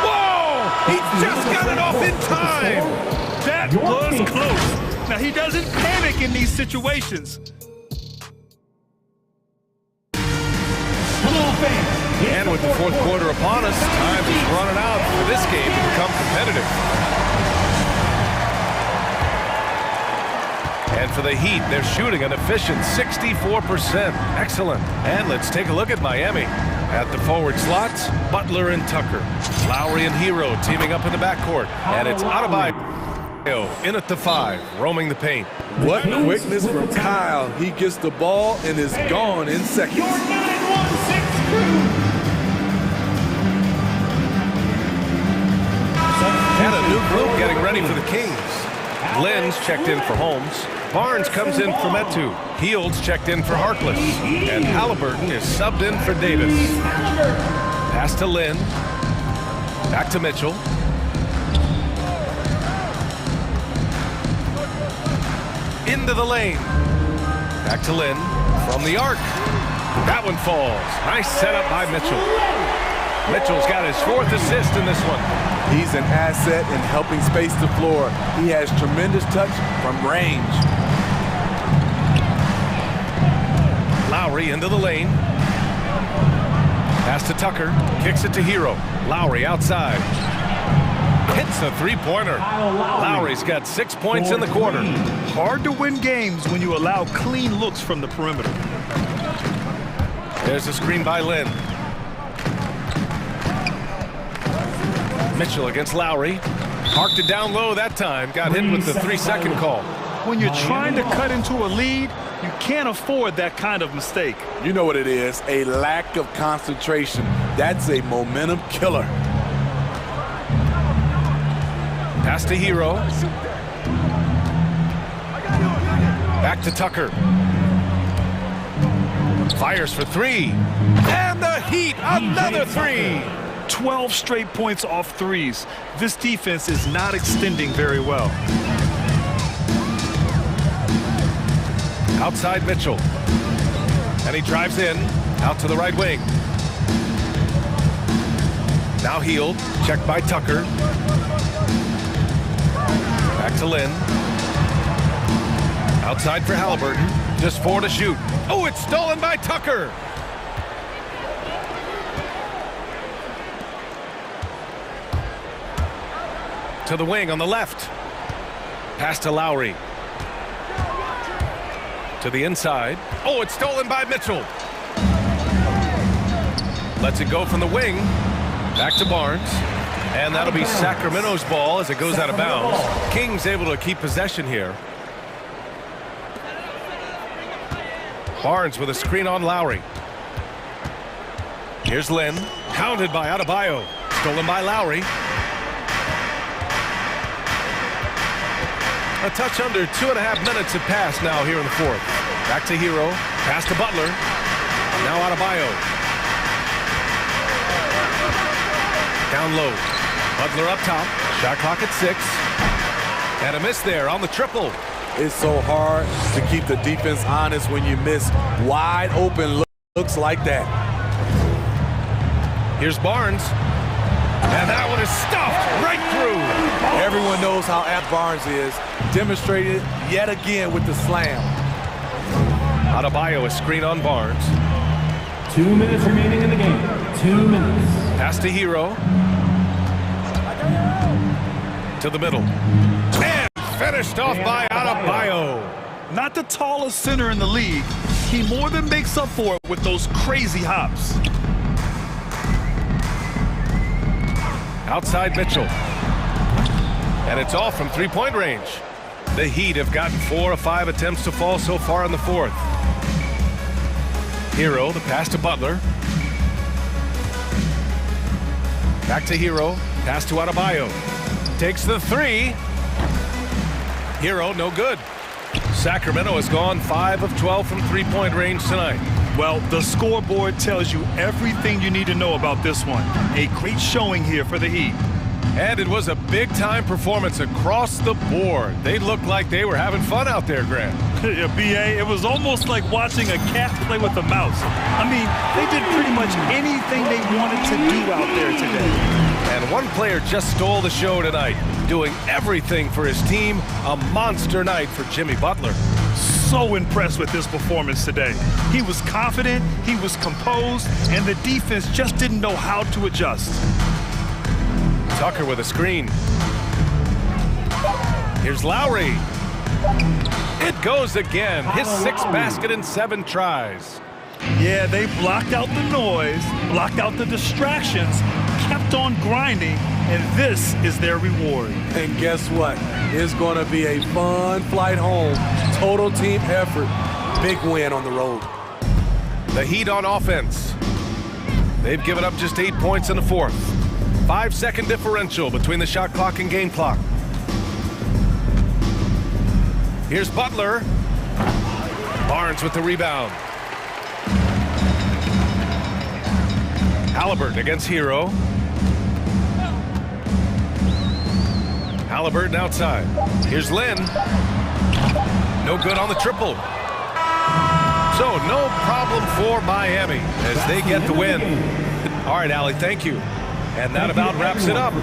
Whoa! He just got it off in time. That was close. Now, he doesn't panic in these situations. And with the fourth quarter upon us, time is running out for this game to become competitive. And for the Heat, they're shooting an efficient 64%. Excellent. And let's take a look at Miami. At the forward slots, Butler and Tucker. Lowry and Hero teaming up in the backcourt. And it's Adebayo in at the 5, roaming the paint. What quickness from Kyle. He gets the ball and is gone in seconds. Your 9-1-6 crew. And a new group getting ready for the Kings. Lynn's checked in for Holmes. Barnes comes in for Metu. Heald's checked in for Harkless. And Halliburton is subbed in for Davis. Pass to Lynn. Back to Mitchell. Into the lane. Back to Lynn. From the arc. That one falls. Nice setup by Mitchell. Mitchell's got his 4th assist in this one. He's an asset in helping space the floor. He has tremendous touch from range. Lowry into the lane. Pass to Tucker. Kicks it to Hero. Lowry outside. Hits a three-pointer. Lowry's got 6 points in the quarter. Hard to win games when you allow clean looks from the perimeter. There's a screen by Lynn. Mitchell against Lowry. Parked it down low that time. Got hit with the 3-second call. When you're trying to cut into a lead, you can't afford that kind of mistake. You know what it is, a lack of concentration. That's a momentum killer. Pass to Hero. Back to Tucker. Fires for 3. And the Heat, another 3. 12 straight points off threes. This defense is not extending very well. Outside Mitchell. And he drives in, out to the right wing. Now Hield, checked by Tucker. Back to Lynn. Outside for Halliburton. Just 4 to shoot. Oh, it's stolen by Tucker. To the wing on the left. Pass to Lowry. To the inside. Oh, it's stolen by Mitchell. Lets it go from the wing. Back to Barnes. And that'll be Sacramento's ball as it goes out of bounds. Kings able to keep possession here. Barnes with a screen on Lowry. Here's Lynn. Hounded by Adebayo. Stolen by Lowry. A touch under 2.5 minutes have passed now here in the fourth. Back to Hero. Pass to Butler. Now Adebayo. Down low. Butler up top. Shot clock at 6. And a miss there on the triple. It's so hard to keep the defense honest when you miss wide open looks like that. Here's Barnes. And that one is stuffed right through. Everyone knows how apt Barnes is. Demonstrated yet again with the slam. Adebayo, a screen on Barnes. 2 minutes remaining in the game. 2 minutes. Pass to Hero. To the middle. And finished off by Adebayo. Not the tallest center in the league. He more than makes up for it with those crazy hops. Outside Mitchell. And it's off from three-point range. The Heat have gotten 4 of 5 attempts to fall so far in the fourth. Hero, the pass to Butler. Back to Hero. Pass to Adebayo. Takes the three. Hero, no good. Sacramento has gone 5 of 12 from three-point range tonight. Well, the scoreboard tells you everything you need to know about this one. A great showing here for the Heat. And it was a big-time performance across the board. They looked like they were having fun out there, Grant. Yeah, B.A., it was almost like watching a cat play with a mouse. I mean, they did pretty much anything they wanted to do out there today. And one player just stole the show tonight, doing everything for his team. A monster night for Jimmy Butler. So impressed with his performance today. He was confident, he was composed, and the defense just didn't know how to adjust. Tucker with a screen. Here's Lowry. It goes again. His 6th basket in 7 tries. Yeah, they blocked out the noise, blocked out the distractions, kept on grinding, and this is their reward. And guess what? It's going to be a fun flight home. Total team effort. Big win on the road. The Heat on offense. They've given up just 8 points in the fourth. 5-second differential between the shot clock and game clock. Here's Butler. Barnes with the rebound. Halliburton against Hero. Halliburton outside. Here's Lynn. No good on the triple. So no problem for Miami as they get the win. All right, Allie, thank you. And that about wraps it up.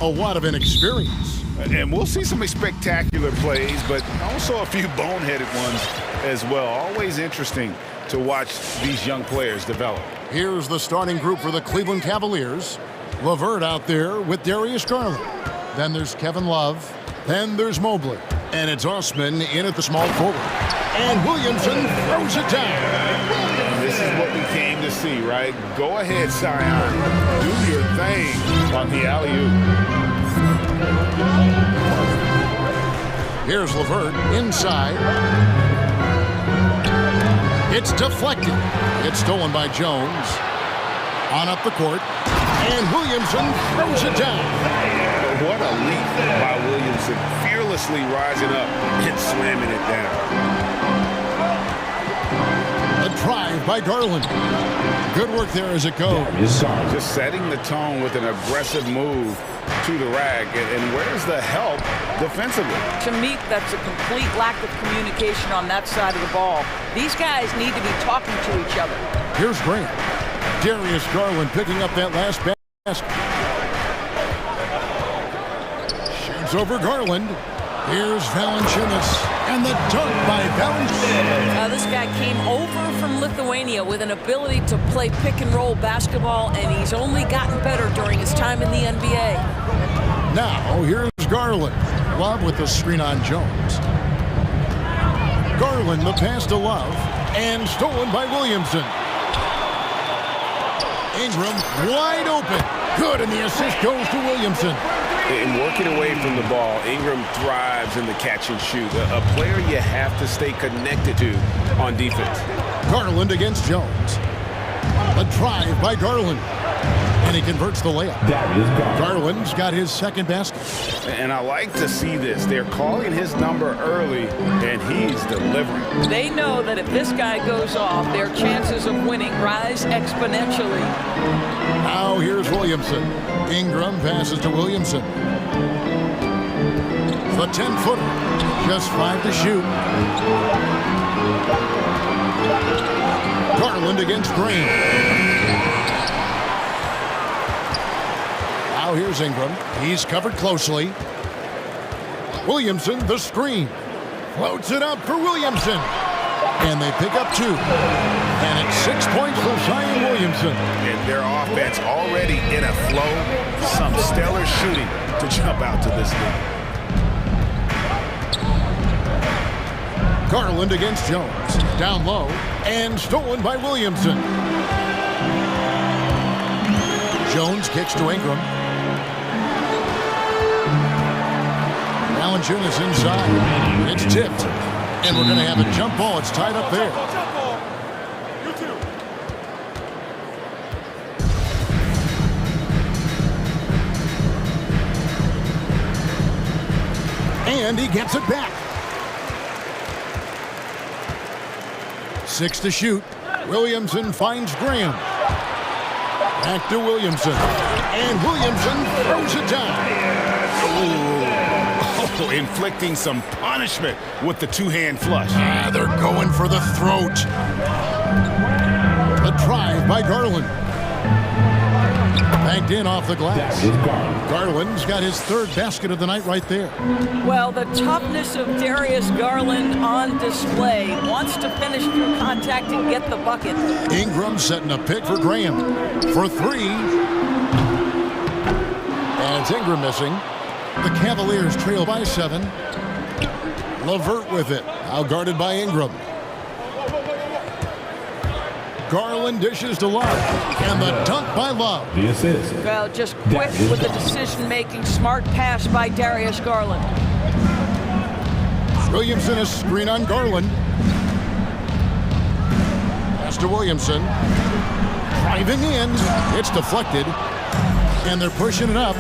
a lot of inexperience. And we'll see some spectacular plays, but also a few boneheaded ones as well. Always interesting to watch these young players develop. Here's the starting group for the Cleveland Cavaliers. LeVert out there with Darius Garland. Then there's Kevin Love. Then there's Mobley. And it's Osman in at the small forward. And Williamson throws it down. This is what we came to see, right? Go ahead, Zion. Do your thing on the alley-oop. Here's LeVert inside. It's deflected. It's stolen by Jones. On up the court. And Williamson throws it down. What a leap by Williamson. Fearlessly rising up and slamming it down. A drive by Garland. Good work there as it goes. Just setting the tone with an aggressive move to the rag. And where's the help defensively? To me, that's a complete lack of communication on that side of the ball. These guys need to be talking to each other. Here's Grant. Darius Garland picking up that last basket. Shoots over Garland. Here's Valanciunas. And the dunk by Valanciunas. This guy came over from Lithuania with an ability to play pick-and-roll basketball, and he's only gotten better during his time in the NBA. Now, here's Garland. Love with the screen on Jones. Garland, the pass to Love. And stolen by Williamson. Ingram wide open. Good, and the assist goes to Williamson. In working away from the ball, Ingram thrives in the catch and shoot. A player you have to stay connected to on defense. Garland against Jones. A drive by Garland. And he converts the layup. Garland's got his second basket. And I like to see this. They're calling his number early, and he's delivering. They know that if this guy goes off, their chances of winning rise exponentially. Now here's Williamson. Ingram passes to Williamson. The 10-footer. Just 5 to shoot. Garland against Green. Now here's Ingram. He's covered closely. Williamson, the screen. Floats it up for Williamson. And they pick up 2. And it's 6 points for Zion Williamson. And their offense already in a flow. Some stellar shooting to jump out to this lead. Garland against Jones. Down low. And stolen by Williamson. Jones kicks to Ingram. Valanciunas inside. It's tipped. And we're going to have a jump ball. It's tied up there. And he gets it back. 6 to shoot. Williamson finds Graham. Back to Williamson. And Williamson throws it down. Oh, inflicting some punishment with the two-hand flush. They're going for the throat. A drive by Garland. Banked in off the glass. Garland's got his 3rd basket of the night right there. Well, the toughness of Darius Garland on display. Wants to finish through contact and get the bucket. Ingram setting a pick for Graham. For 3. And it's Ingram missing. The Cavaliers trail by 7. LeVert with it. Now guarded by Ingram. Garland dishes to Love. And the dunk by Love. The assist. Well, just quick with the decision-making. Smart pass by Darius Garland. Williamson, a screen on Garland. Pass to Williamson. Driving in. It's deflected. And they're pushing it up.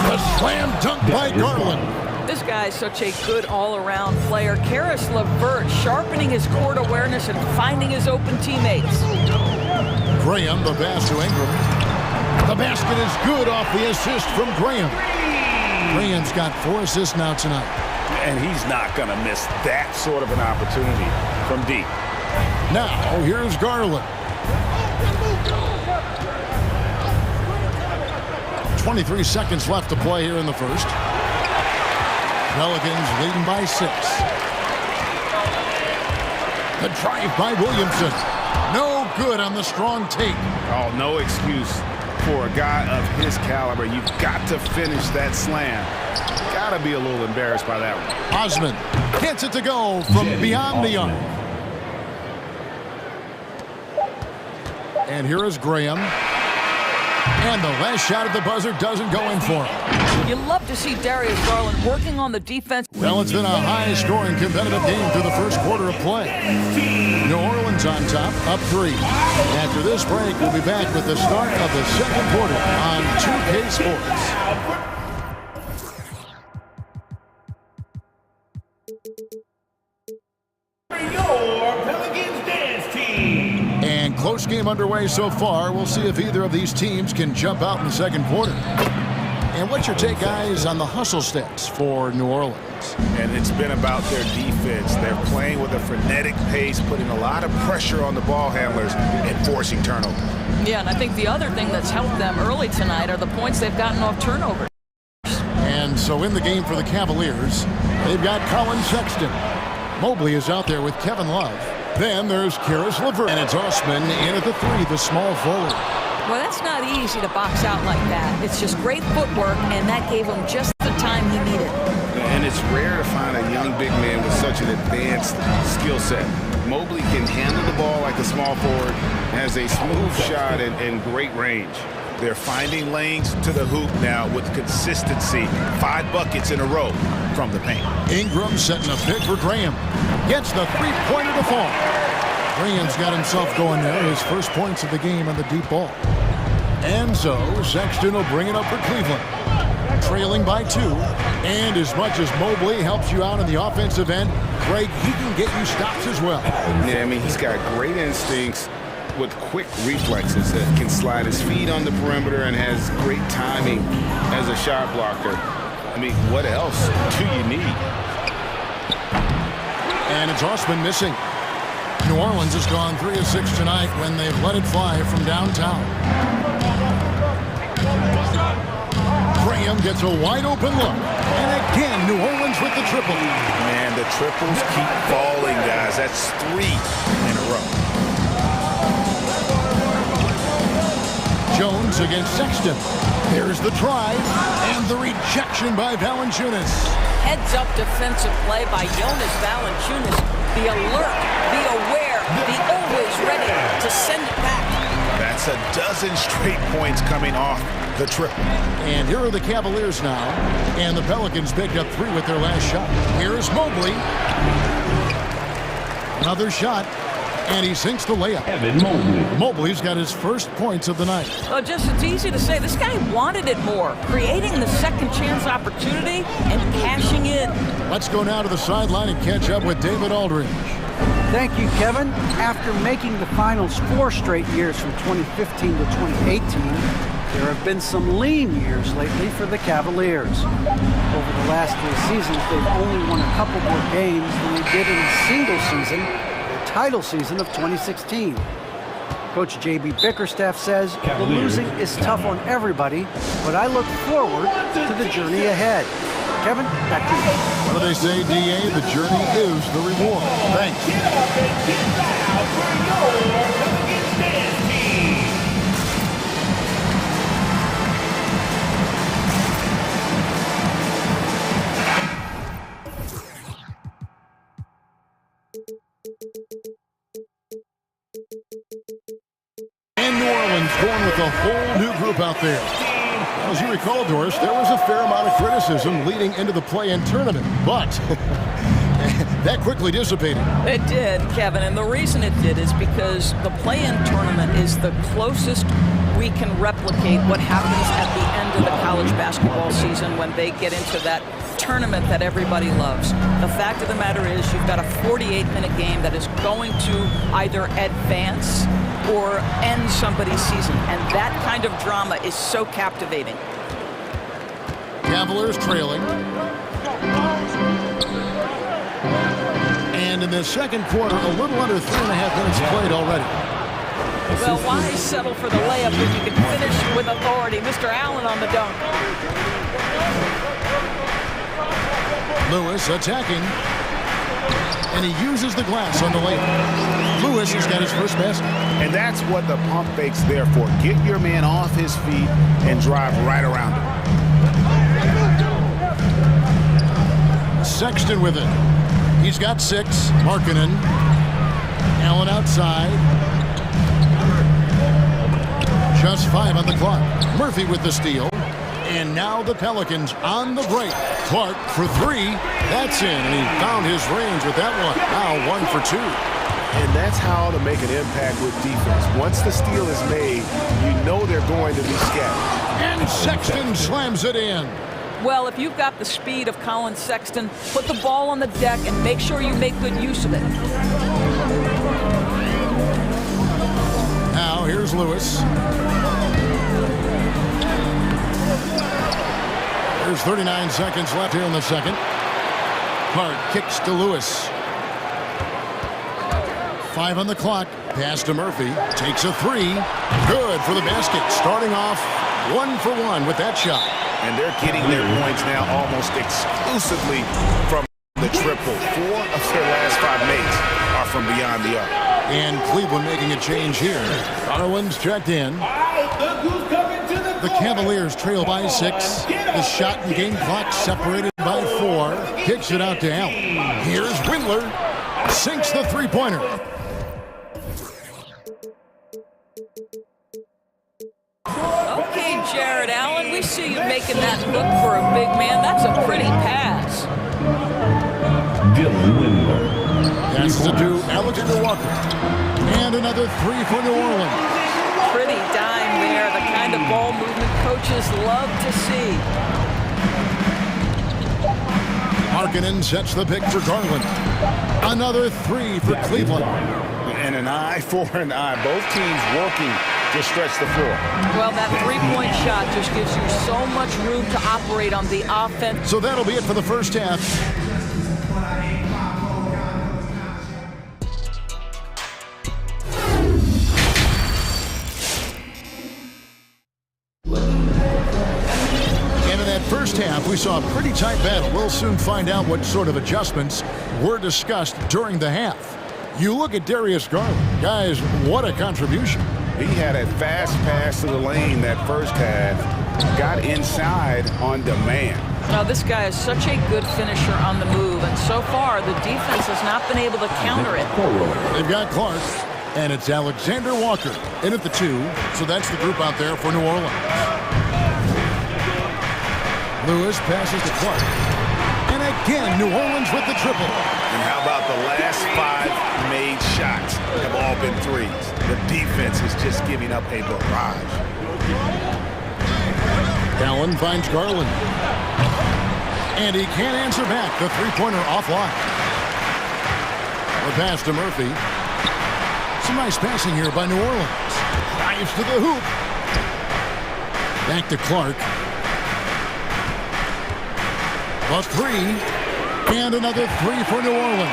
A slam dunk by Garland. This guy's such a good all-around player. Karis LeVert sharpening his court awareness and finding his open teammates. Graham, the pass to Ingram. The basket is good off the assist from Graham. Graham's got 4 assists now tonight. And he's not going to miss that sort of an opportunity from deep. Now, here's Garland. 23 seconds left to play here in the first. Pelicans leading by 6. The drive by Williamson. No good on the strong take. Oh, no excuse for a guy of his caliber. You've got to finish that slam. Got to be a little embarrassed by that one. Osman gets it to go from beyond the arc. And here is Graham. And the last shot at the buzzer doesn't go in for him. You love to see Darius Garland working on the defense. Well, it's been a high-scoring competitive game through the first quarter of play. New Orleans on top, up 3. After this break, we'll be back with the start of the second quarter on 2K Sports. And close game underway so far. We'll see if either of these teams can jump out in the second quarter. And what's your take, guys, on the hustle stats for New Orleans? And it's been about their defense. They're playing with a frenetic pace, putting a lot of pressure on the ball handlers and forcing turnovers. Yeah, and I think the other thing that's helped them early tonight are the points they've gotten off turnovers. And so in the game for the Cavaliers, they've got Colin Sexton. Mobley is out there with Kevin Love. Then there's Karis LeVert. And it's Osman in at the 3, the small forward. Well, that's not easy to box out like that. It's just great footwork, and that gave him just the time he needed. And it's rare to find a young big man with such an advanced skill set. Mobley can handle the ball like a small forward, has a smooth shot and great range. They're finding lanes to the hoop now with consistency. 5 buckets in a row from the paint. Ingram setting a pick for Graham. Gets the three-pointer to fall. Graham's got himself going there. His first points of the game on the deep ball. And so Sexton will bring it up for Cleveland. Trailing by 2. And as much as Mobley helps you out on the offensive end, Greg, he can get you stops as well. Yeah, I mean, he's got great instincts with quick reflexes that can slide his feet on the perimeter and has great timing as a shot blocker. I mean, what else do you need? And it's Osman missing. New Orleans has gone 3 of 6 tonight when they've let it fly from downtown. Graham gets a wide-open look. And again, New Orleans with the triple. Man, the triples keep falling, guys. That's 3 in a row. Jones against Sexton. There's the drive and the rejection by Valanciunas. Heads-up defensive play by Jonas Valanciunas. Be alert, be aware, be always ready to send it back. That's a dozen straight points coming off the triple. And here are the Cavaliers now. And the Pelicans picked up 3 with their last shot. Here's Mobley. Another shot. And he sinks the layup. Evan Mobley. Mobley's got his first points of the night. Well, it's easy to say. This guy wanted it more. Creating the second chance opportunity and cashing in. Let's go now to the sideline and catch up with David Aldridge. Thank you, Kevin. After making the finals 4 straight years from 2015 to 2018, there have been some lean years lately for the Cavaliers. Over the last 3 seasons, they've only won a couple more games than they did in a single season, the title season of 2016. Coach J.B. Bickerstaff says the losing is tough on everybody, but I look forward to the journey ahead. Kevin, back to you. What do they say, D.A.? The journey is the reward. Thanks. Get up and get loud for your Pelicans dance team. And New Orleans going with a whole new group out there. As you recall, Doris, there was a fair amount of criticism leading into the play-in tournament, but that quickly dissipated. It did, Kevin, and the reason it did is because the play-in tournament is the closest we can replicate what happens at the end of the college basketball season when they get into that tournament that everybody loves. The fact of the matter is you've got a 48-minute game that is going to either advance or end somebody's season, and that kind of drama is so captivating. Cavaliers trailing. And in the second quarter, a little under 3.5 minutes played already. Well, why settle for the layup when you can finish with authority? Mr. Allen on the dunk. Lewis attacking. And he uses the glass on the layup. Lewis has got his first basket. And that's what the pump fake's there for. Get your man off his feet and drive right around him. Sexton with it. He's got 6. Markkanen. Allen outside. Just 5 on the clock. Murphy with the steal. And now the Pelicans on the break. Clark for 3. That's in. And he found his range with that one. Now 1 for 2. And that's how to make an impact with defense. Once the steal is made, you know they're going to be scattered. And Sexton slams it in. Well, if you've got the speed of Colin Sexton, put the ball on the deck and make sure you make good use of it. Now here's Lewis. There's 39 seconds left here in the second. Clark kicks to Lewis. 5 on the clock. Pass to Murphy. Takes a 3. Good for the basket. Starting off 1 for 1 with that shot. And they're getting their points now almost exclusively from the triple. 4 of their last 5 makes are from beyond the arc. And Cleveland making a change here. Garland's checked in. The Cavaliers trail by 6. The shot and game clock separated by 4. Kicks it out to Allen. Here's Windler. Sinks the three-pointer. Okay, Jared Allen, we see you making that look for a big man. That's a pretty pass. Passes it to Alexander Walker. And another 3 for New Orleans. Pretty dime there, the kind of ball movement coaches love to see. Markkanen sets the pick for Garland. Another 3 for Cleveland. And an eye for an eye. Both teams working to stretch the floor. Well, that three-point shot just gives you so much room to operate on the offense. So that'll be it for the first half. First half, we saw a pretty tight battle. We'll soon find out what sort of adjustments were discussed during the half. You look at Darius Garland. Guys, what a contribution. He had a fast pass to the lane that first half. Got inside on demand. Now, this guy is such a good finisher on the move, and so far, the defense has not been able to counter it. They've got Clark, and it's Alexander Walker in at the 2. So that's the group out there for New Orleans. Lewis passes to Clark. And again, New Orleans with the triple. And how about the last 5 made shots have all been threes? The defense is just giving up a barrage. Allen finds Garland. And he can't answer back. The three-pointer offline. The pass to Murphy. Some nice passing here by New Orleans. Dives to the hoop. Back to Clark. Plus 3, and another 3 for New Orleans.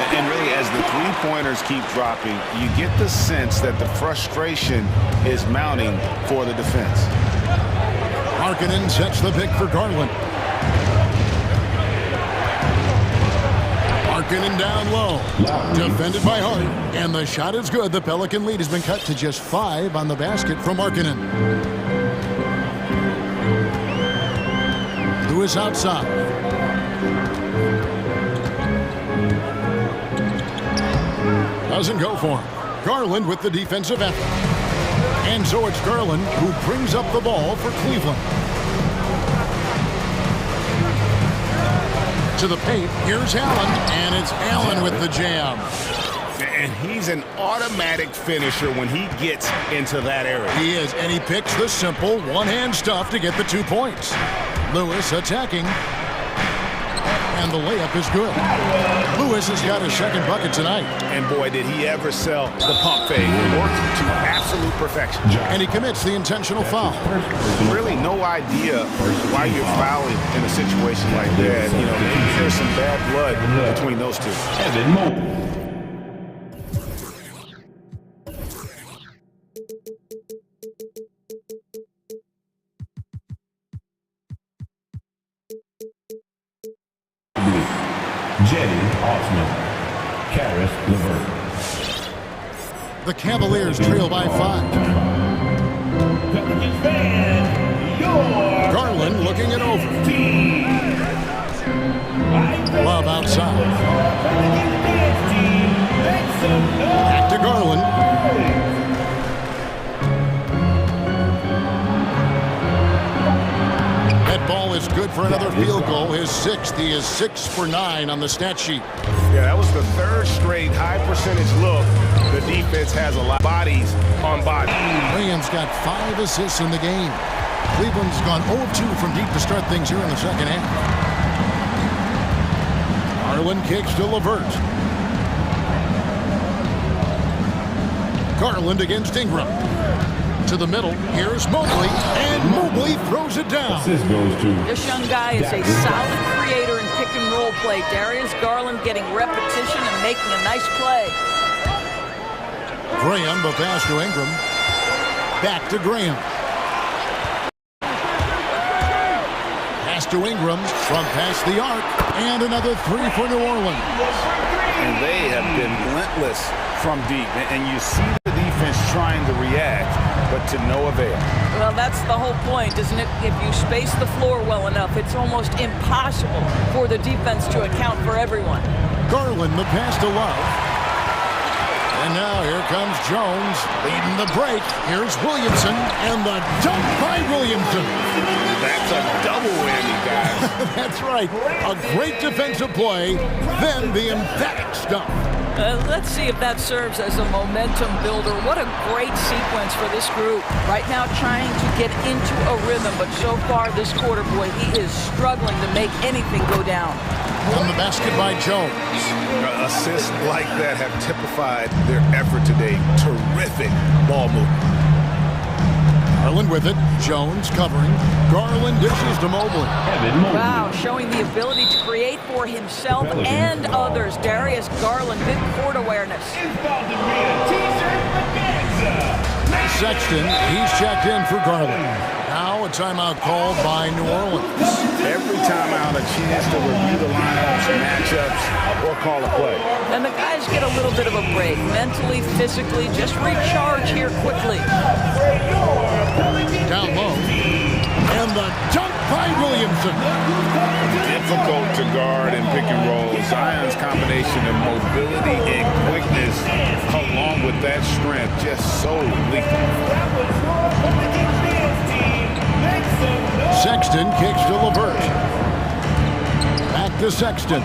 And really, as the three-pointers keep dropping, you get the sense that the frustration is mounting for the defense. Markkanen sets the pick for Garland. Markkanen down low. Defended by Hart, and the shot is good. The Pelican lead has been cut to just 5 on the basket from Markkanen. Lewis outside. Doesn't go for him. Garland with the defensive effort. And so it's Garland who brings up the ball for Cleveland. To the paint, here's Allen, and it's Allen with the jam. And he's an automatic finisher when he gets into that area. He is, and he picks the simple one-hand stuff to get the 2 points. Lewis attacking, and the layup is good. Lewis has got his second bucket tonight. And boy, did he ever sell the pump fake. It worked to absolute perfection. And he commits the intentional foul. Really no idea why you're fouling in a situation like that. You know, maybe there's some bad blood between those two. The Cavaliers trail by 5. Garland looking it over. Love outside. Back to Garland. That ball is good for another field goal. His 6th. He is 6 for 9 on the stat sheet. Yeah, that was the 3rd straight high percentage look. The defense has a lot of bodies on body. Williams got 5 assists in the game. Cleveland's gone 0-2 from deep to start things here in the second half. Garland kicks to LeVert. Garland against Ingram. To the middle. Here's Mobley. And Mobley throws it down. This young guy is a solid creator in pick-and-roll play. Darius Garland getting repetition and making a nice play. Graham, the pass to Ingram. Back to Graham. Pass to Ingram from past the arc. And another 3 for New Orleans. And they have been relentless from deep. And you see the defense trying to react, but to no avail. Well, that's the whole point, isn't it? If you space the floor well enough, it's almost impossible for the defense to account for everyone. Garland, the pass to Love. And now here comes Jones leading the break. Here's Williamson and the dunk by Williamson. That's a double whammy, guys. That's right. A great defensive play, then the emphatic stuff. Let's see if that serves as a momentum builder. What a great sequence for this group. Right now trying to get into a rhythm, but so far this quarter, boy, he is struggling to make anything go down. On the basket by Jones. Assists like that have typified their effort today. Terrific ball movement. Garland with it. Jones covering. Garland dishes to Mobley. Wow, showing the ability to create for himself and others. Darius Garland, good court awareness. Sexton, he's checked in for Garland. Now a timeout called by New Orleans. Every timeout a chance to review the lineups, matchups, or call a play. And the guys get a little bit of a break, mentally, physically, just recharge here quickly. Down low. And the dunk by Williamson. Difficult to guard and pick and roll. Zion's combination of mobility and quickness along with that strength just so lethal. Sexton kicks to LeVert. Back to Sexton.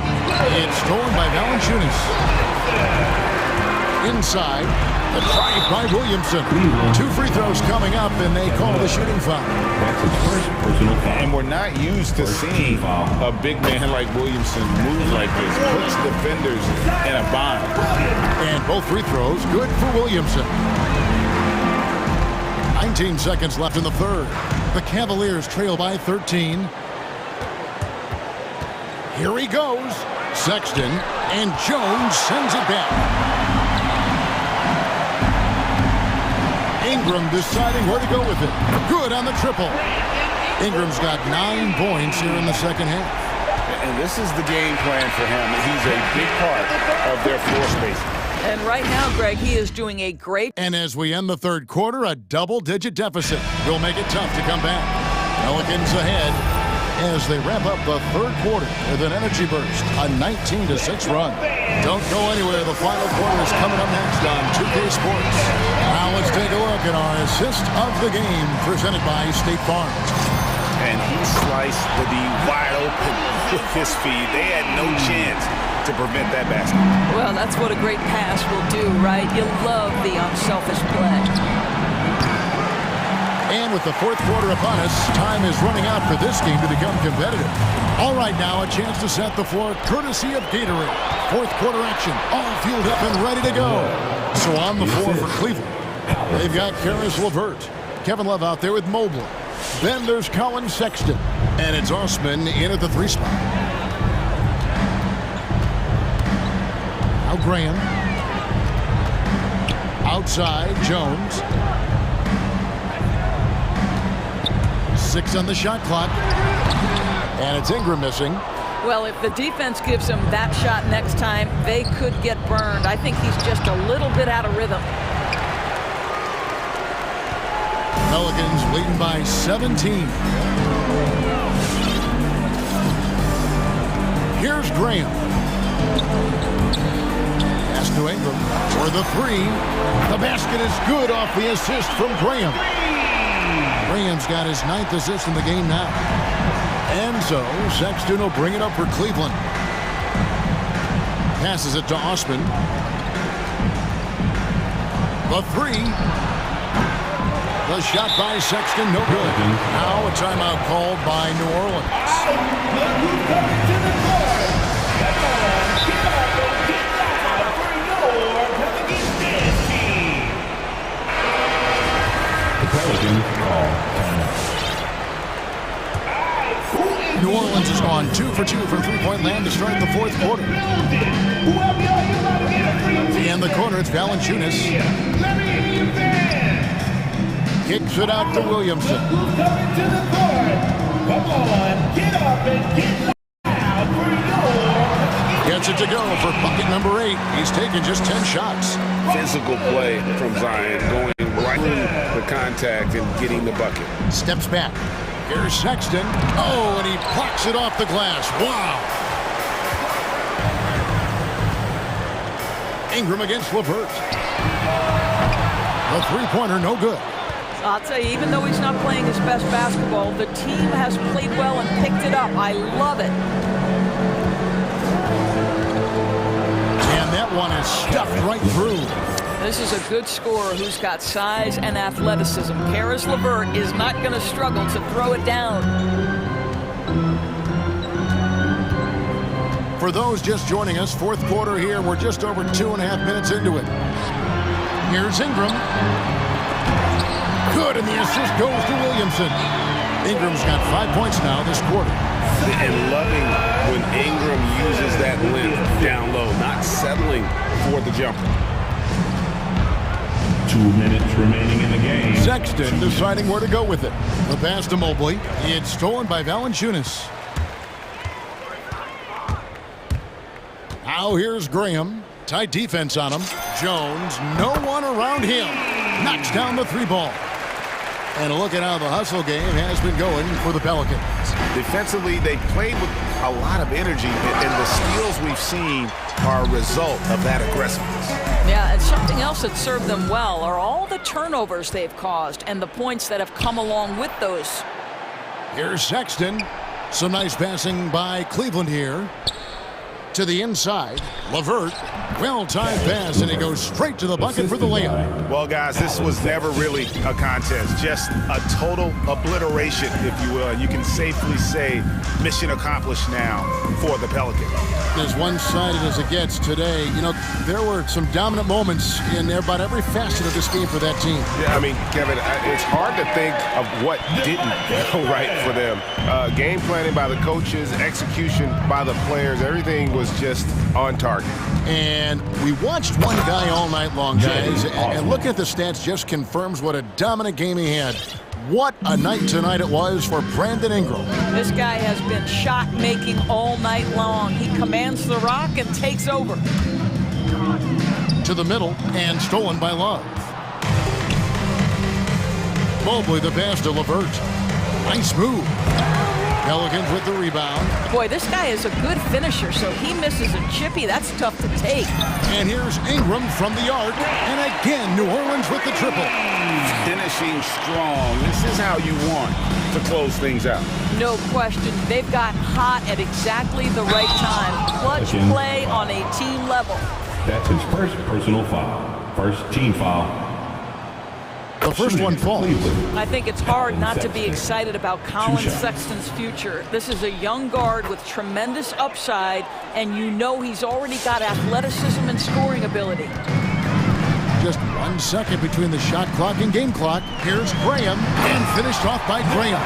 It's stolen by Valanciunas. Inside. The drive by Williamson. 2 free throws coming up, and they call the shooting foul. That's his first personal foul. And we're not used to seeing a big man like Williamson move like this. Puts defenders in a bind. And both free throws good for Williamson. 19 seconds left in the third. The Cavaliers trail by 13. Here he goes. Sexton, and Jones sends it back. Ingram deciding where to go with it. Good on the triple. Ingram's got 9 points here in the second half. And this is the game plan for him. He's a big part of their floor space. And right now, Greg, he is doing a great... And as we end the third quarter, a double-digit deficit will make it tough to come back. Pelicans ahead as they wrap up the third quarter with an energy burst, a 19-6 run. Don't go anywhere. The final quarter is coming up next on 2K Sports. Now let's take a look at our assist of the game presented by State Farm. And he sliced the D wide open with his feet. They had no chance to prevent that basket. Well, that's what a great pass will do, right? You love the unselfish play. And with the fourth quarter upon us, time is running out for this game to become competitive. All right, now a chance to set the floor courtesy of Gatorade. Fourth quarter action, all fueled up and ready to go. So on the floor for Cleveland, they've got Karis LeVert, Kevin Love out there with Mobley. Then there's Colin Sexton, and it's Osman in at the 3 spot. Now Graham. Outside, Jones. 6 on the shot clock. And it's Ingram missing. Well, if the defense gives him that shot next time, they could get burned. I think he's just a little bit out of rhythm. Pelicans leading by 17. Here's Graham. Pass to Ingram for the three. The basket is good off the assist from Graham. Graham's got his 9th assist in the game now. And so Sexton will bring it up for Cleveland. Passes it to Osman. The three. The shot by Sexton, no good. Now a timeout called by New Orleans. New Orleans has gone 2 for 2 from three-point land to start the fourth quarter. In the corner, it's Valanciunas. Kicks it out to Williamson. Gets it to go for bucket number 8. He's taken just 10 shots. Physical play from Zion, going right through the contact and getting the bucket. Steps back. Here's Sexton. Oh, and he blocks it off the glass. Wow. Ingram against LeVert. The three-pointer, no good. I'll tell you, even though he's not playing his best basketball, the team has played well and picked it up. I love it. And that one is stuffed right through. This is a good scorer who's got size and athleticism. Karis LeVert is not going to struggle to throw it down. For those just joining us, fourth quarter here. We're just over 2.5 minutes into it. Here's Ingram. Good, and the assist goes to Williamson. Ingram's got 5 points now this quarter. And loving when Ingram uses that length down low, not settling for the jumper. 2 minutes remaining in the game. Sexton deciding where to go with it. The pass to Mobley. It's stolen by Valanciunas. Now here's Graham. Tight defense on him. Jones, no one around him. Knocks down the three ball. And look at how the hustle game has been going for the Pelicans. Defensively, they played with a lot of energy, and the steals we've seen are a result of that aggressiveness. Yeah, and something else that served them well are all the turnovers they've caused and the points that have come along with those. Here's Sexton. Some nice passing by Cleveland here. To the inside, LeVert, well-timed pass, and he goes straight to the bucket for the layup. Well, guys, this was never really a contest, just a total obliteration, if you will. You can safely say mission accomplished now for the Pelicans. As one-sided as it gets today, you know, there were some dominant moments in about every facet of this game for that team. Yeah, I mean, Kevin, it's hard to think of what didn't go right for them. Game planning by the coaches, execution by the players, everything was just on target. And we watched one guy all night long, guys, and looking at the stats just confirms what a dominant game he had. What a night tonight it was for Brandon Ingram. This guy has been shot-making all night long. He commands the rock and takes over. To the middle, and stolen by Love. Mobley the pass to LeVert. Nice move. Pelicans with the rebound. Boy, this guy is a good finisher, so he misses a chippy. That's tough to take. And here's Ingram from the arc. And again, New Orleans with the triple. Finishing strong. This is how you want to close things out. No question. They've got hot at exactly the right time. Clutch play on a team level. That's his first personal foul. First team foul. The first one falls. I think it's hard not to be excited about Colin Sexton's future. This is a young guard with tremendous upside, and you know he's already got athleticism and scoring ability. Just 1 second between the shot clock and game clock. Here's Graham, and finished off by Graham.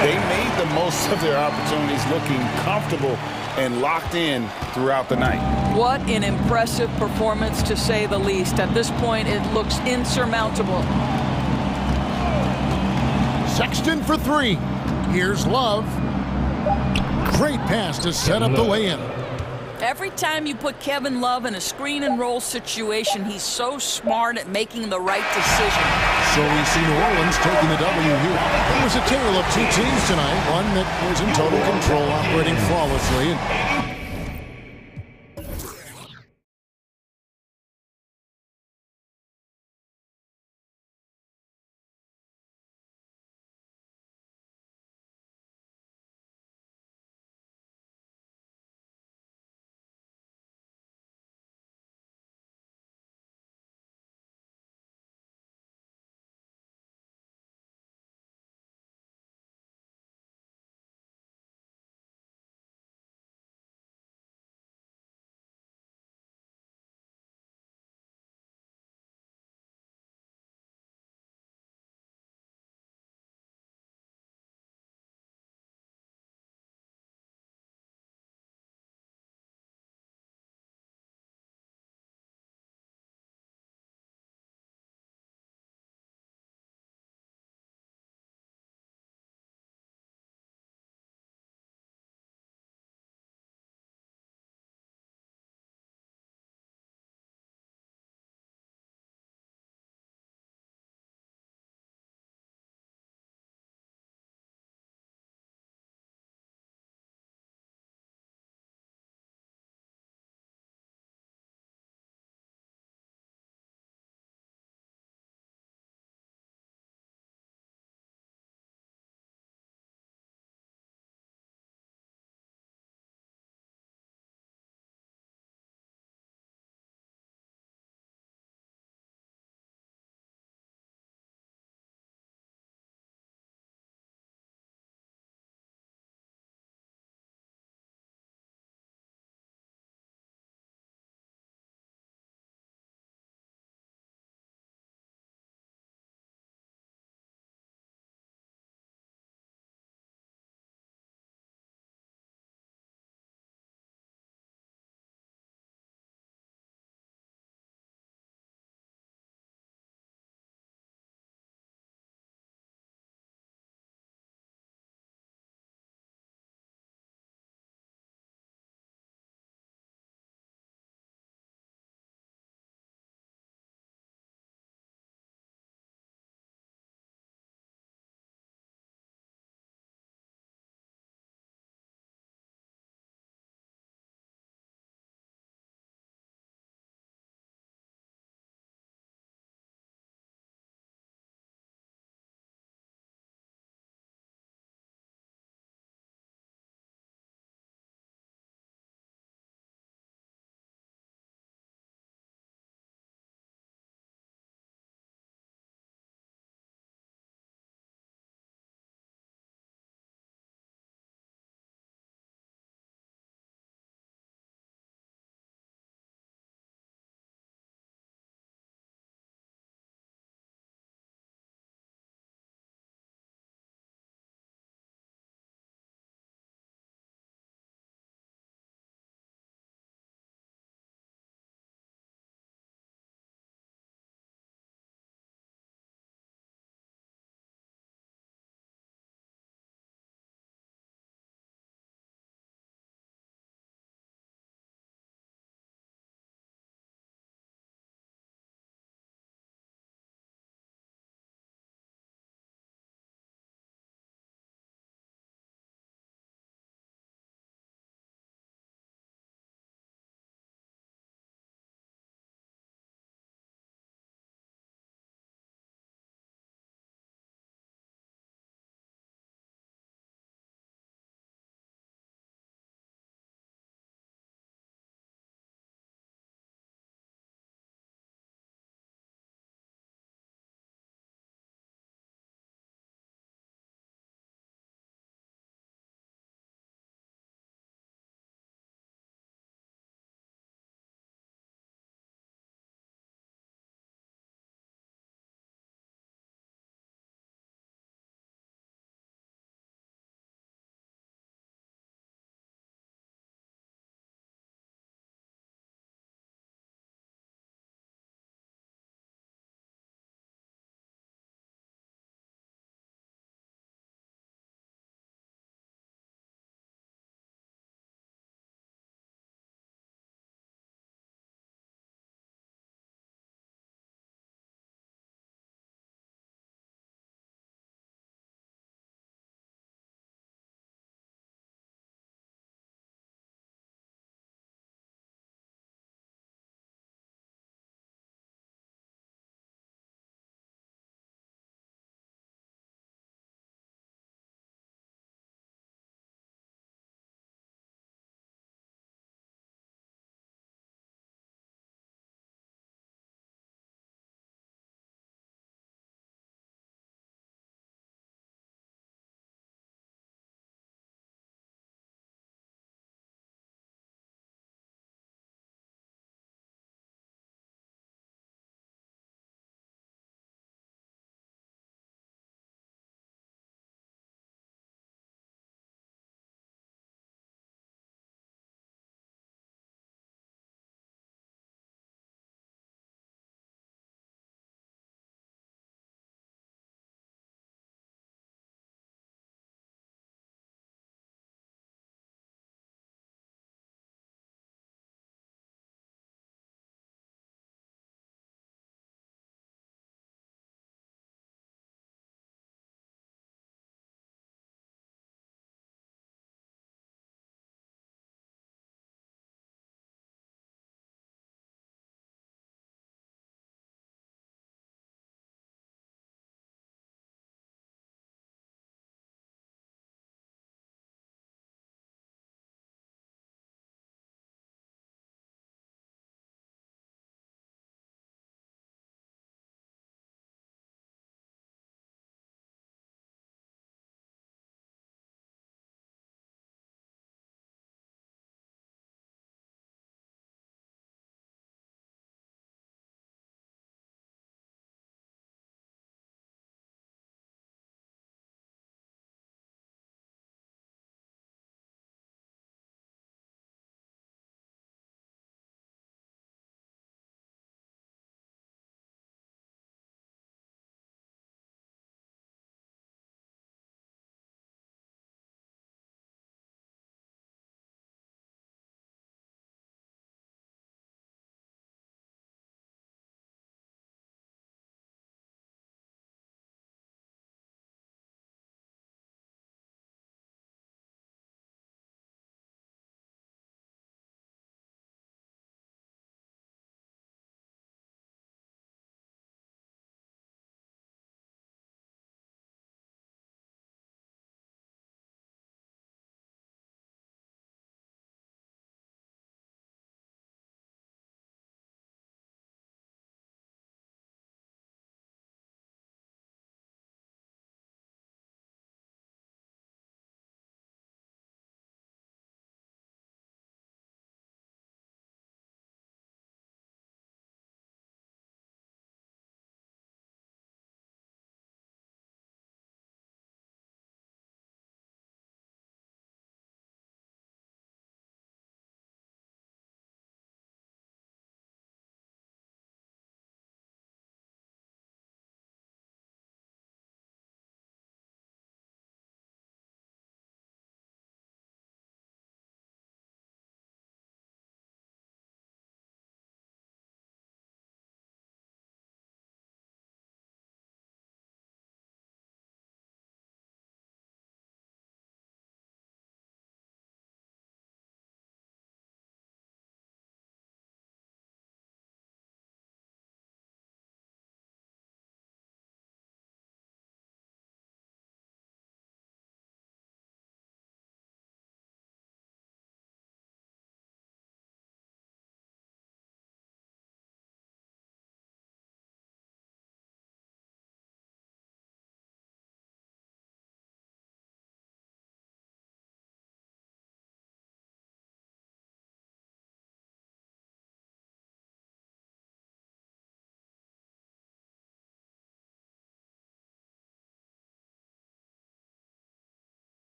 They made the most of their opportunities, looking comfortable and locked in throughout the night. What an impressive performance, to say the least. At this point, it looks insurmountable. Sexton for three. Here's Love. Great pass to set up the lay-in. Every time you put Kevin Love in a screen and roll situation, he's so smart at making the right decision. So we see New Orleans taking the W here. It was a tale of two teams tonight, one that was in total control, operating flawlessly.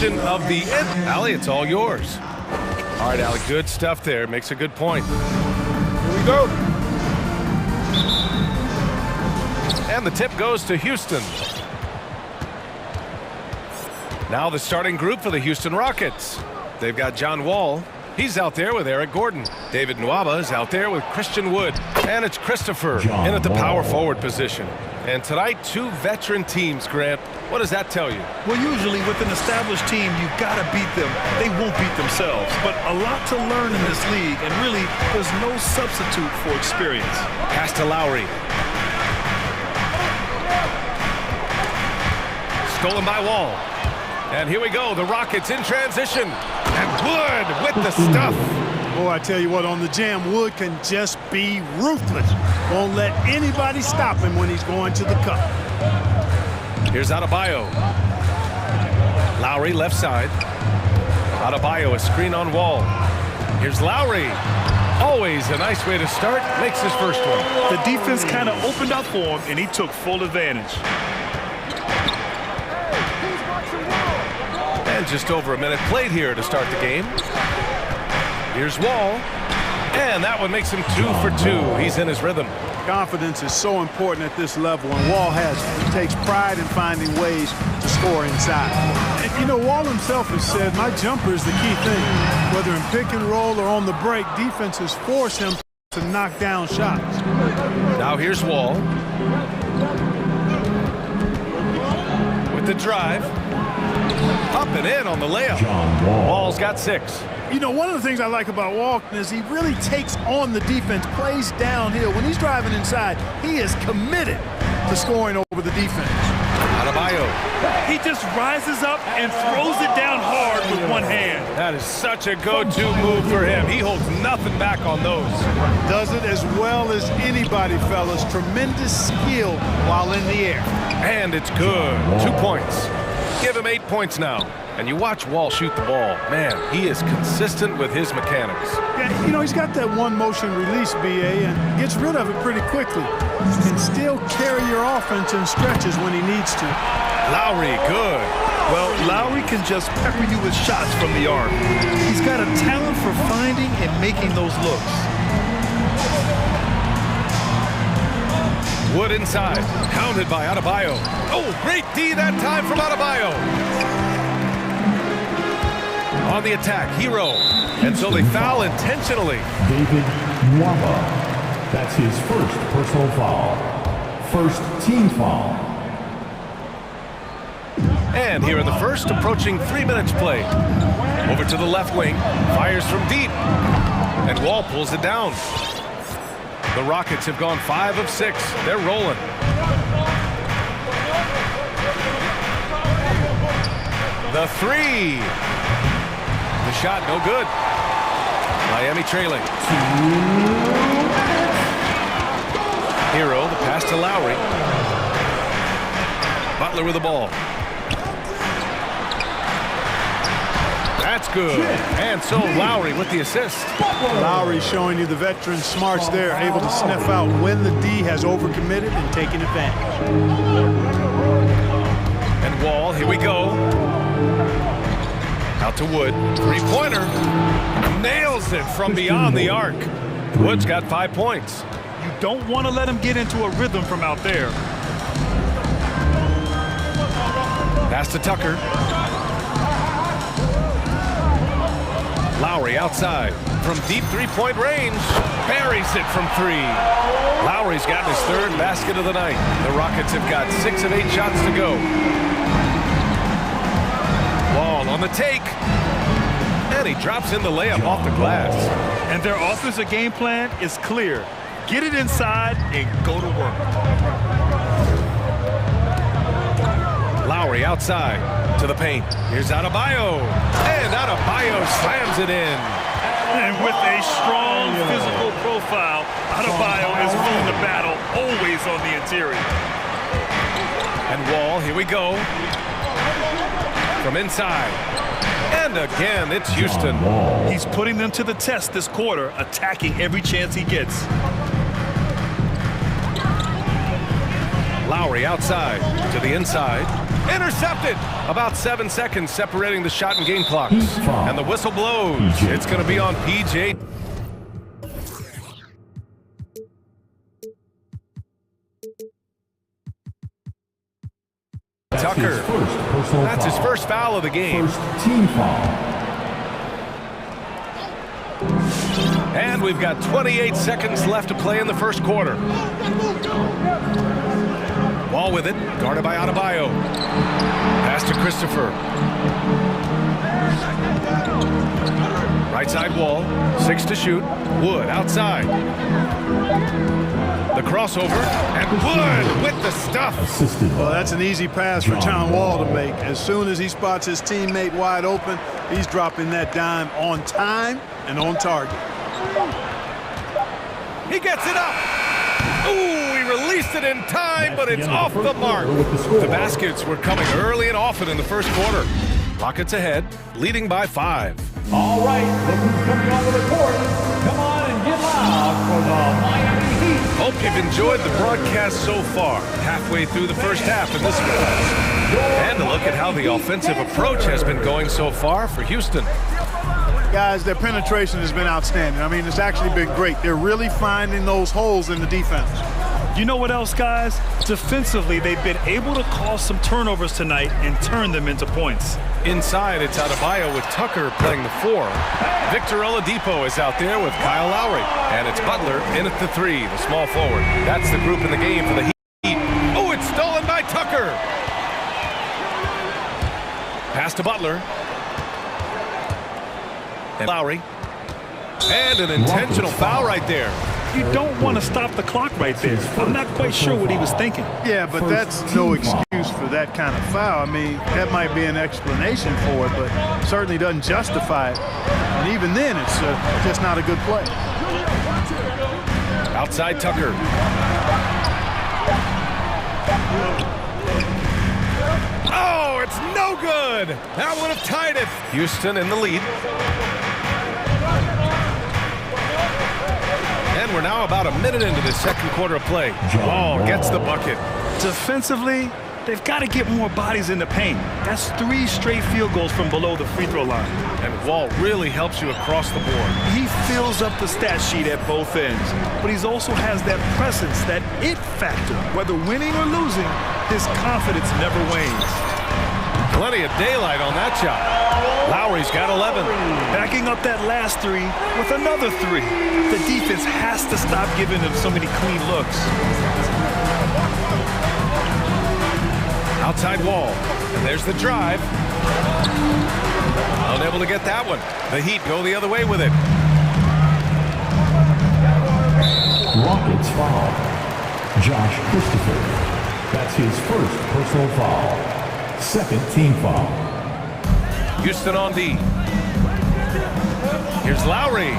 Of the end. Allie, it's all yours. All right, Allie, good stuff there. Makes a good point. Here we go. And the tip goes to Houston. Now the starting group for the Houston Rockets. They've got John Wall. He's out there with Eric Gordon. David Nwaba is out there with Christian Wood. And it's Christopher in at the power forward position. And tonight, 2 veteran teams, Grant. What does that tell you? Well, usually with an established team, you've got to beat them. They won't beat themselves. But a lot to learn in this league, and really, there's no substitute for experience. Pass to Lowry. Stolen by Wall. And here we go, the Rockets in transition. And Wood with the stuff. Boy, I tell you what, on the jam, Wood can just be ruthless. Won't let anybody stop him when he's going to the cup. Here's Adebayo. Lowry left side. Adebayo, a screen on Wall. Here's Lowry. Always a nice way to start. Makes his first one. The defense kind of opened up for him, and he took full advantage. And just over a minute played here to start the game. Here's Wall. And that one makes him 2 for 2. He's in his rhythm. Confidence is so important at this level, and Wall takes pride in finding ways to score inside. And, you know, Wall himself has said, my jumper is the key thing. Whether in pick and roll or on the break, defenses force him to knock down shots. Now here's Wall. With the drive. Up and in on the layup. Wall's got 6. You know, one of the things I like about Wall is he really takes on the defense, plays downhill. When he's driving inside, he is committed to scoring over the defense. Adebayo. He just rises up and throws it down hard with one hand. That is such a go-to move for him. He holds nothing back on those. Does it as well as anybody, fellas. Tremendous skill while in the air. And it's good. 2 points. Give him 8 points now. And you watch Wall shoot the ball. Man, he is consistent with his mechanics. Yeah, you know, he's got that one motion release, BA, and gets rid of it pretty quickly. Can still carry your offense in stretches when he needs to. Lowry, good. Well, Lowry can just pepper you with shots from the arc. He's got a talent for finding and making those looks. Wood inside, counted by Adebayo. Oh, great D that time from Adebayo. On the attack, Hero. And so they foul intentionally. David Nwaba. That's his first personal foul. First team foul. And here in the first, approaching 3 minutes played. Over to the left wing, fires from deep. And Wall pulls it down. The Rockets have gone 5 of 6. They're rolling. The 3. The shot, no good. Miami trailing. Hero, the pass to Lowry. Butler with the ball. That's good. And so Lowry with the assist. Lowry showing you the veteran smarts there, able to sniff out when the D has overcommitted and taking advantage. And Wall, here we go. Out to Wood. Three-pointer. Nails it from beyond the arc. Wood's got 5 points. You don't want to let him get into a rhythm from out there. Pass to Tucker. Lowry outside. From deep three-point range. Buries it from 3. Lowry's gotten his 3rd basket of the night. The Rockets have got 6 of 8 shots to go. Wall on the take. And he drops in the layup off the glass. And their offensive game plan is clear. Get it inside and go to work. Lowry outside to the paint. Here's Adebayo. And Adebayo slams it in. And with a strong physical profile, Adebayo is willing to battle, always on the interior. And Wall, here we go. From inside. And again, it's Houston. He's putting them to the test this quarter, attacking every chance he gets. Lowry outside to the inside. Intercepted. About 7 seconds separating the shot and game clocks. And the whistle blows. It's going to be on PJ. Tucker. That's his first foul of the game. First team foul. And we've got 28 seconds left to play in the first quarter. Wall with it, guarded by Adebayo. Pass to Christopher. Right side Wall, 6 to shoot. Wood outside. The crossover, and Wood with the stuff. Well, that's an easy pass for John Wall to make. As soon as he spots his teammate wide open, he's dropping that dime on time and on target. He gets it up. Ooh, he released it in time, but it's off the mark. The baskets were coming early and often in the first quarter. Rockets ahead, leading by 5. All right, look who's coming onto the court. Come on and get loud for the Miami Heat. Hope you've enjoyed the broadcast so far. Halfway through the first half in this one. And a look at how the offensive approach has been going so far for Houston. Guys, their penetration has been outstanding. I mean, it's actually been great. They're really finding those holes in the defense. You know what else, guys? Defensively, they've been able to cause some turnovers tonight and turn them into points. Inside, it's Adebayo with Tucker playing the 4. Victor Oladipo is out there with Kyle Lowry. And it's Butler in at the 3, the small forward. That's the group in the game for the Heat. Oh, it's stolen by Tucker. Pass to Butler. And Lowry. And an intentional foul right there. You don't want to stop the clock right there. I'm not quite sure what he was thinking. Yeah, but that's no excuse for that kind of foul. I mean, that might be an explanation for it, but certainly doesn't justify it. And even then, it's just not a good play. Outside Tucker. Oh, it's no good. That would have tied it. Houston in the lead. And we're now about a minute into the second quarter of play. Wall gets the bucket. Defensively, they've got to get more bodies in the paint. That's 3 straight field goals from below the free throw line. And Wall really helps you across the board. He fills up the stat sheet at both ends, but he also has that presence, that it factor. Whether winning or losing, his confidence never wanes. Plenty of daylight on that shot. Lowry's got 11. Backing up that last 3 with another 3. The defense has to stop giving them so many clean looks. Outside Wall. And there's the drive. Unable to get that one. The Heat go the other way with it. Rockets foul. Josh Christopher. That's his first personal foul. Second team foul. Houston on D. Here's Lowry.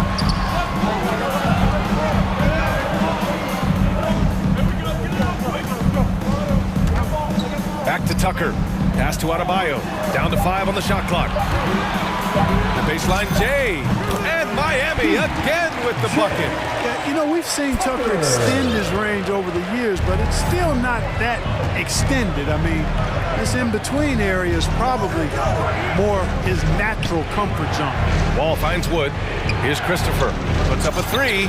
Back to Tucker. Pass to Adebayo. Down to 5 on the shot clock. The baseline J. And Miami again with the bucket. Yeah, you know, we've seen Tucker extend his range over the years, but it's still not that extended. I mean, this in-between area is probably more his natural comfort zone. Wall finds Wood. Here's Christopher. Puts up a 3.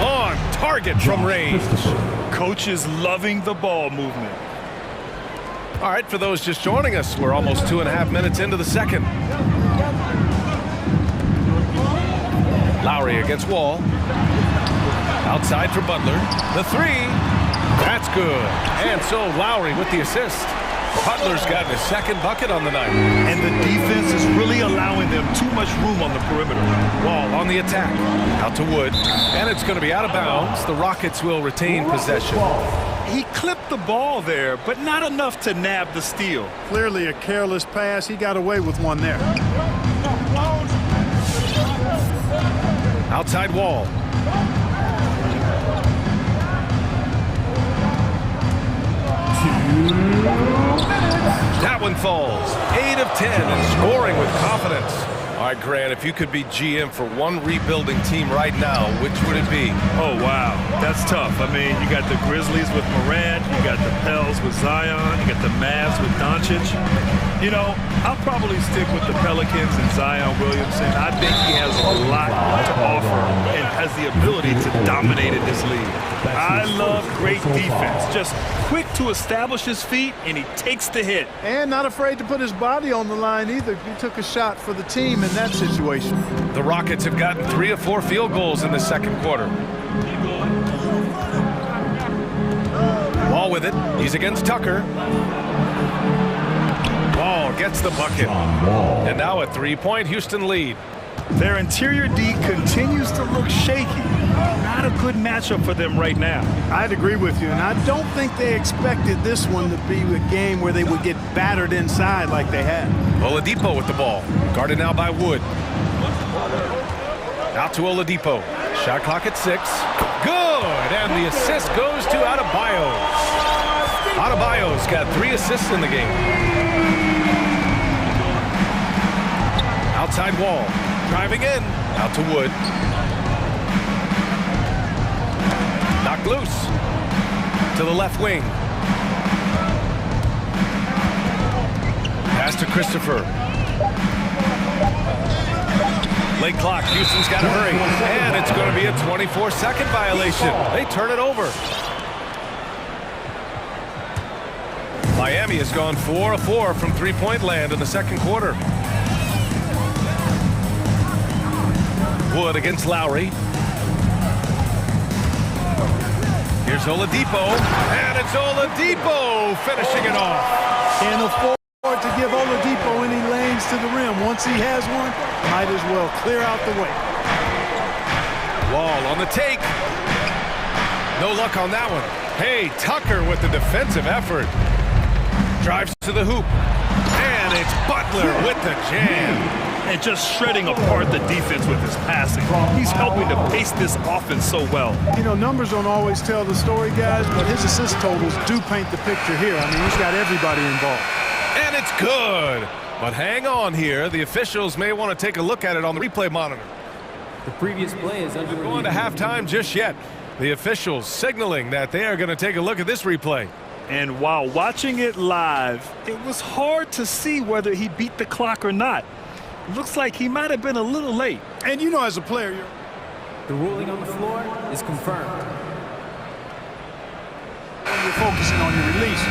On target from range. Coach is loving the ball movement. All right, for those just joining us, we're almost 2.5 minutes into the second. Lowry against Wall. Outside for Butler. The 3. That's good. And so Lowry with the assist. Butler's got his second bucket on the night. And the defense is really allowing them too much room on the perimeter. Wall on the attack. Out to Wood. And it's going to be out of bounds. The Rockets will retain possession. He clipped the ball there, but not enough to nab the steal. Clearly a careless pass. He got away with one there. Outside Wall. That one falls. 8 of 10 and scoring with confidence. All right, Grant, if you could be GM for one rebuilding team right now, which would it be? Oh, wow. That's tough. I mean, you got the Grizzlies with Morant, you got the Pels with Zion, you got the Mavs with Doncic. You know, I'll probably stick with the Pelicans and Zion Williamson. I think he has a lot to offer and has the ability to dominate in this league. I love great defense. Just quick to establish his feet, and he takes the hit. And not afraid to put his body on the line either. He took a shot for the team in that situation. The Rockets have gotten 3 of 4 field goals in the second quarter. Wall with it. He's against Tucker. Wall gets the bucket. And now a 3-point Houston lead. Their interior D continues to look shaky. Not a good matchup for them right now. I'd agree with you, and I don't think they expected this one to be a game where they would get battered inside like they had. Oladipo with the ball. Guarded now by Wood. Out to Oladipo. Shot clock at 6. Good! And the assist goes to Adebayo. Adebayo's got 3 assists in the game. Outside Wall. Driving in. Out to Wood. Knocked loose. To the left wing. Pass to Christopher. Late clock. Houston's got to hurry. And it's going to be a 24-second violation. They turn it over. Miami has gone 4 of 4 from three-point land in the second quarter. Wood against Lowry. Here's Oladipo, and it's Oladipo finishing it off. Can't afford to give Oladipo any lanes to the rim. Once he has one, might as well clear out the way. Wall on the take. No luck on that one. Hey, Tucker with the defensive effort. Drives to the hoop. And it's Butler with the jam. And just shredding apart the defense with his passing. He's helping to pace this offense so well. You know, numbers don't always tell the story, guys, but his assist totals do paint the picture here. I mean, he's got everybody involved. And it's good. But hang on here. The officials may want to take a look at it on the replay monitor. The previous play is under going to halftime just yet. The officials signaling that they are going to take a look at this replay. And while watching it live, it was hard to see whether he beat the clock or not. Looks like he might have been a little late. And you know, as a player, the ruling on the floor is confirmed. You're focusing on your release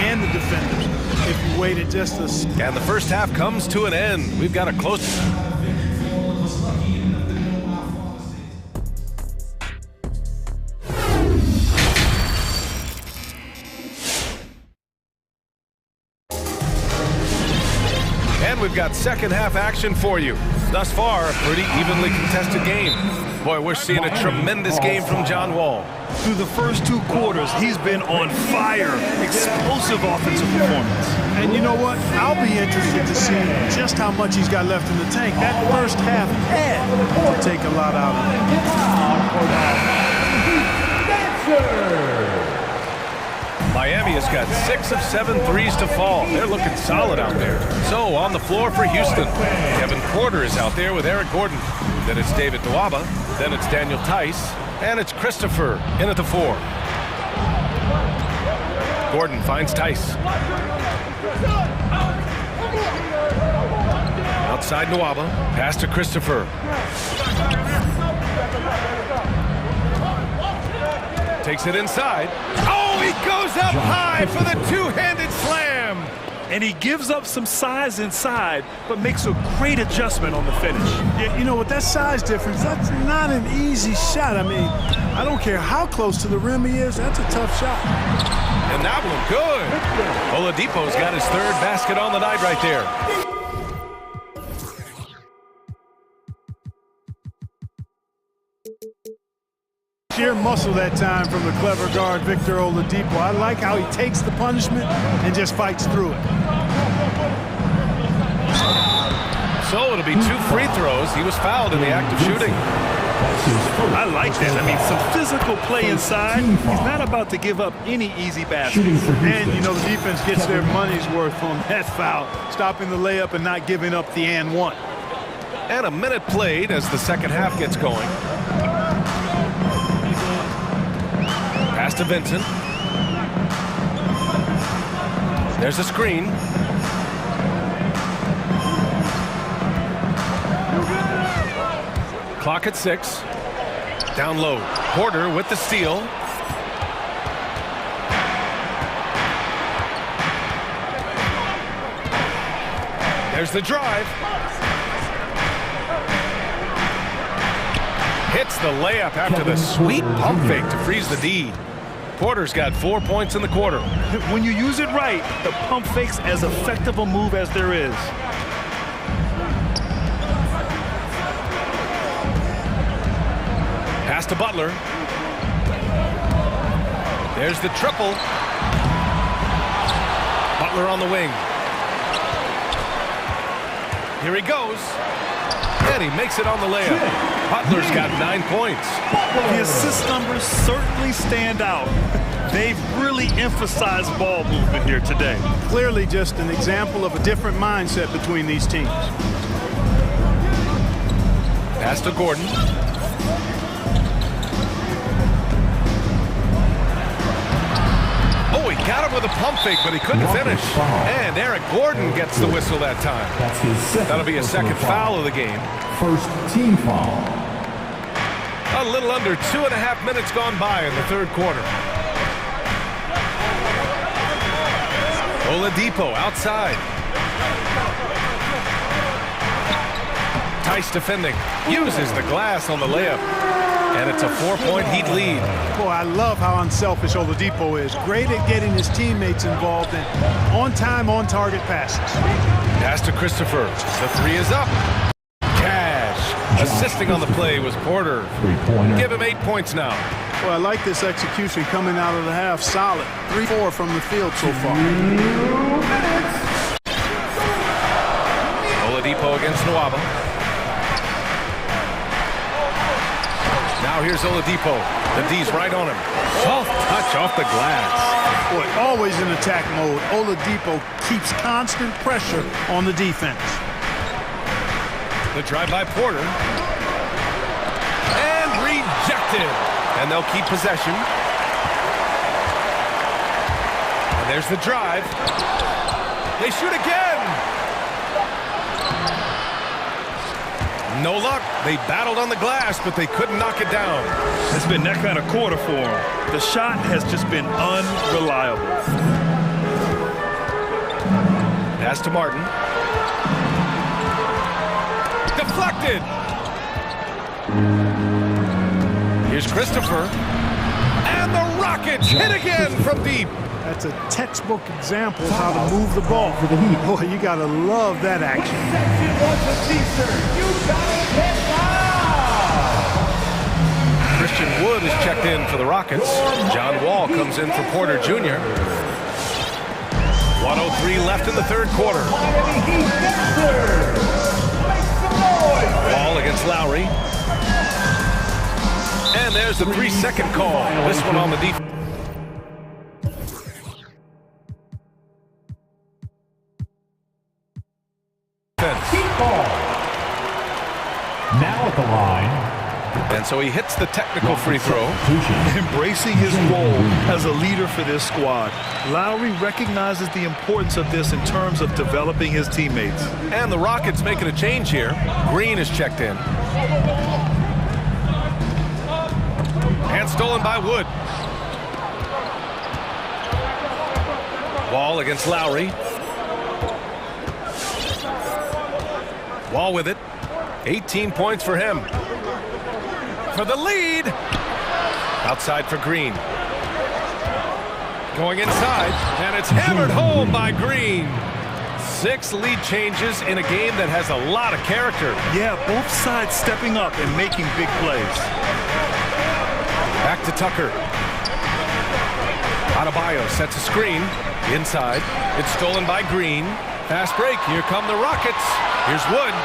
and the defenders. If you waited just a... And the first half comes to an end. We've got a close... And we've got second half action for you. Thus far, a pretty evenly contested game. Boy, we're seeing a tremendous game from John Wall. Through the first 2 quarters, he's been on fire. Explosive offensive performance. And you know what? I'll be interested to see just how much he's got left in the tank. That first half had to take a lot out of it. Miami has got 6 of 7 threes to fall. They're looking solid out there. So on the floor for Houston, Kevin Porter is out there with Eric Gordon. Then it's David Nwaba. Then it's Daniel Tice. And it's Christopher in at the 4. Gordon finds Tice. Outside Nwaba. Pass to Christopher. Takes it inside. Oh, he goes up high for the two-handed slam. And he gives up some size inside, but makes a great adjustment on the finish. Yeah, you know, with that size difference, that's not an easy shot. I mean, I don't care how close to the rim he is, that's a tough shot. And that one good. Oladipo's got his 3rd basket on the night right there. Sheer muscle that time from the clever guard Victor Oladipo. I like how he takes the punishment and just fights through it. So it'll be 2 free throws. He was fouled in the act of shooting. I like that. I mean, some physical play inside. He's not about to give up any easy baskets. And, you know, the defense gets their money's worth on that foul, stopping the layup and not giving up the and one. And a minute played as the second half gets going. Pass to Vincent. There's a screen. Clock at 6. Down low. Porter with the steal. There's the drive. Hits the layup after the sweet pump fake to freeze the D. Porter's got 4 points in the quarter. When you use it right, the pump fake's as effective a move as there is. Pass to Butler. There's the triple. Butler on the wing. Here he goes. And he makes it on the layup. Butler's got 9 points. The assist numbers certainly stand out. They've really emphasized ball movement here today. Clearly just an example of a different mindset between these teams. Pass to Gordon. Oh, he got him with a pump fake, but he couldn't finish. And Eric Gordon gets the whistle that time. That'll be a second foul of the game. First team foul. A little under 2.5 minutes gone by in the third quarter. Oladipo outside. Tice defending. Uses the glass on the layup. And it's a 4-point Heat lead. Boy, I love how unselfish Oladipo is. Great at getting his teammates involved in on-time, on-target passes. Pass to Christopher. The three is up. Cash. Assisting on the play was Porter. Give him 8 points now. Well, I like this execution coming out of the half. Solid. 3-4 from the field so far. Oladipo against Nwaba. Now here's Oladipo. The D's right on him. Soft touch off the glass. Boy, always in attack mode. Oladipo keeps constant pressure on the defense. The drive by Porter. And rejected. And they'll keep possession. And there's the drive. They shoot again. No luck. They battled on the glass, but they couldn't knock it down. It's been that kind of quarter for them. The shot has just been unreliable. Pass to Martin. Deflected. Here's Christopher. And the Rockets hit again from deep. That's a textbook example of how to move the ball. Boy, you got to love that action. Christian Wood is checked in for the Rockets. John Wall comes in for Porter Jr. 1:03 left in the third quarter. Wall against Lowry. And there's the 3-second call. This one on the defense. Now at the line. And so he hits the technical free throw. Embracing his role as a leader for this squad. Lowry recognizes the importance of this in terms of developing his teammates. And the Rockets making a change here. Green is checked in. And stolen by Wood. Wall against Lowry. Wall with it. 18 points for him. For the lead. Outside for Green. Going inside, and it's hammered home by Green. 6 lead changes in a game that has a lot of character. Yeah, both sides stepping up and making big plays. Back to Tucker. Adebayo sets a screen. Inside. It's stolen by Green. Fast break. Here come the Rockets. Here's Wood.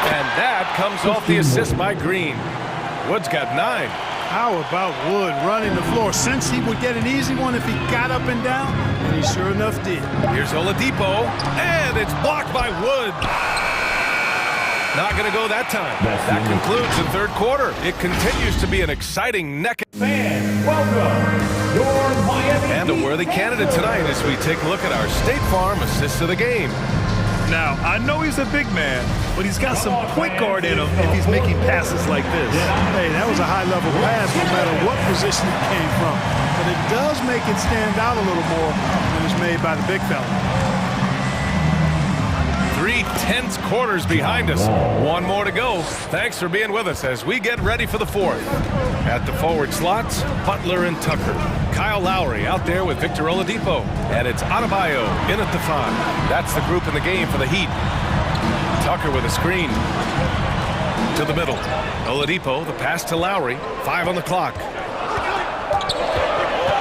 And that comes off the assist by Green. Wood's got 9. How about Wood running the floor? Since he would get an easy one if he got up and down, and he sure enough did. Here's Oladipo, and it's blocked by Wood. Not going to go that time. That concludes the third quarter. It continues to be an exciting neck. Fans, welcome your Miami And a worthy candidate tonight as we take a look at our State Farm assist of the game. Now, I know he's a big man, but he's got some point guard in him if he's making passes like this. Hey, that was a high-level pass no matter what position it came from. But it does make it stand out a little more when it's made by the big fella. 3 tense quarters behind us. One more to go. Thanks for being with us as we get ready for the fourth. At the forward slots, Butler and Tucker. Kyle Lowry out there with Victor Oladipo. And it's Adebayo in at the 5. That's the group in the game for the Heat. Tucker with a screen. To the middle. Oladipo, the pass to Lowry. 5 on the clock.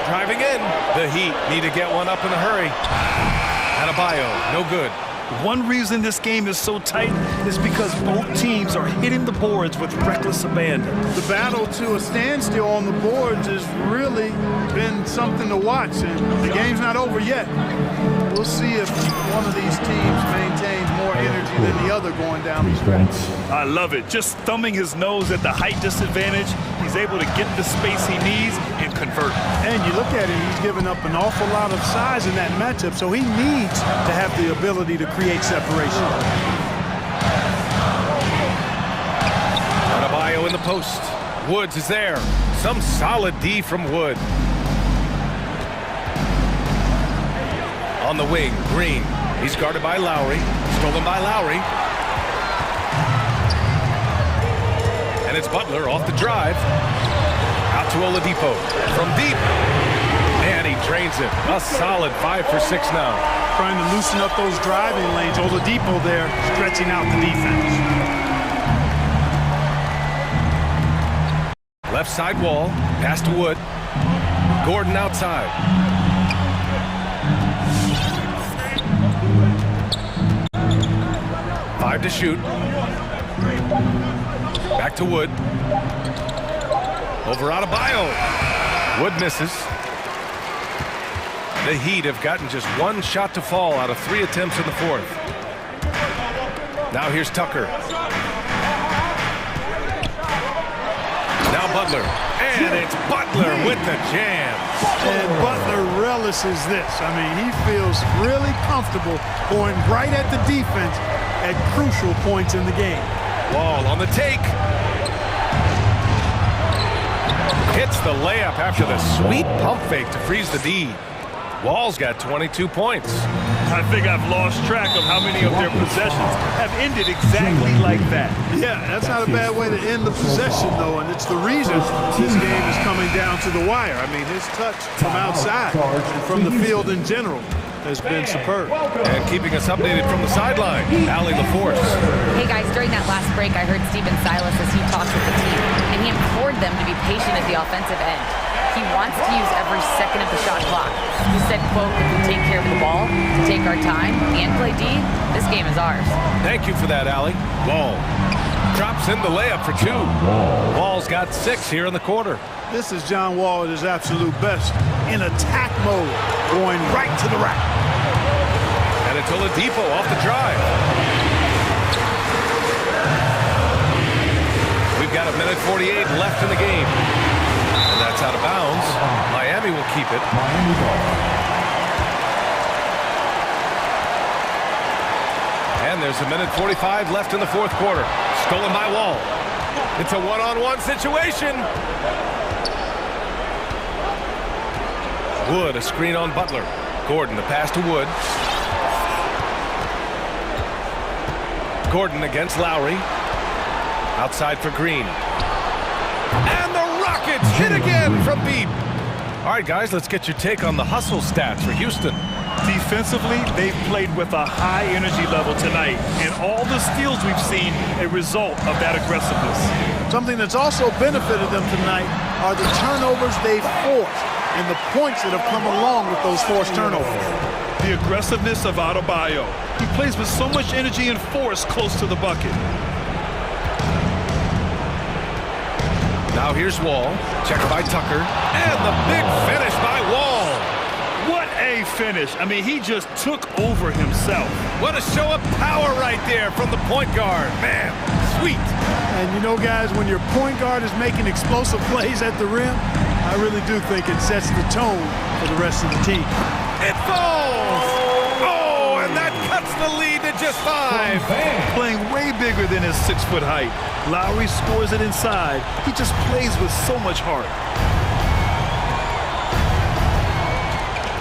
Driving in. The Heat need to get one up in a hurry. Adebayo, no good. One reason this game is so tight is because both teams are hitting the boards with reckless abandon. The battle to a standstill on the boards has really been something to watch, and the game's not over yet. We'll see if one of these teams maintains more energy than the other going down the stretch. I love it. Just thumbing his nose at the height disadvantage, he's able to get the space he needs and convert. And you look at it, he's given up an awful lot of size in that matchup, so he needs to have the ability to create separation. Adebayo in the post. Woods is there. Some solid D from Wood. On the wing, Green. He's guarded by Lowry. Stolen by Lowry. And it's Butler off the drive. Out to Oladipo. From deep. And he drains it. A solid 5 for 6 now. Trying to loosen up those driving lanes. Oladipo there stretching out the defense. Left side wall. Pass to Wood. Gordon outside. Five to shoot. Back to Wood. Over Adebayo. Wood misses. The Heat have gotten just one shot to fall out of 3 attempts in the fourth. Now here's Tucker. Now Butler. And it's Butler with the jam. And Butler relishes this. I mean, he feels really comfortable going right at the defense at crucial points in the game. Wall on the take. Hits the layup after the sweet pump fake to freeze the D. Wall's got 22 points. I think I've lost track of how many of their possessions have ended exactly like that. Yeah, that's not a bad way to end the possession, though, and it's the reason this game is coming down to the wire. I mean, his touch from outside and from the field in general has been superb. And keeping us updated from the sideline, Allie LaForce. Hey guys, during that last break, I heard Stephen Silas as he talked with the team, and he implored them to be patient at the offensive end. He wants to use every second of the shot clock. He said, quote, if we take care of the ball, to take our time, and play D, this game is ours. Thank you for that, Allie. Wall drops in the layup for 2. Wall's got 6 here in the quarter. This is John Wall at his absolute best in attack mode, going right to the rack. And it's Oladipo off the drive. We've got 1:48 left in the game. And that's out of bounds. Miami will keep it. And there's 1:45 left in the fourth quarter. Stolen by Wall. It's a one-on-one situation. Wood, a screen on Butler. Gordon, the pass to Wood. Gordon against Lowry. Outside for Green. And the Rockets hit again from deep. All right, guys, let's get your take on the hustle stats for Houston. Defensively, they've played with a high energy level tonight, and all the steals we've seen a result of that aggressiveness. Something that's also benefited them tonight are the turnovers they've forced and the points that have come along with those forced turnovers. The aggressiveness of Adebayo. He plays with so much energy and force close to the bucket. Now here's Wall. Checked by Tucker. And the big finish by Wall. What a finish. I mean, he just took over himself. What a show of power right there from the point guard. Man, sweet. And you know, guys, when your point guard is making explosive plays at the rim, I really do think it sets the tone for the rest of the team. It falls! Oh, and that cuts the lead to just 5. Playing way bigger than his 6-foot height. Lowry scores it inside. He just plays with so much heart.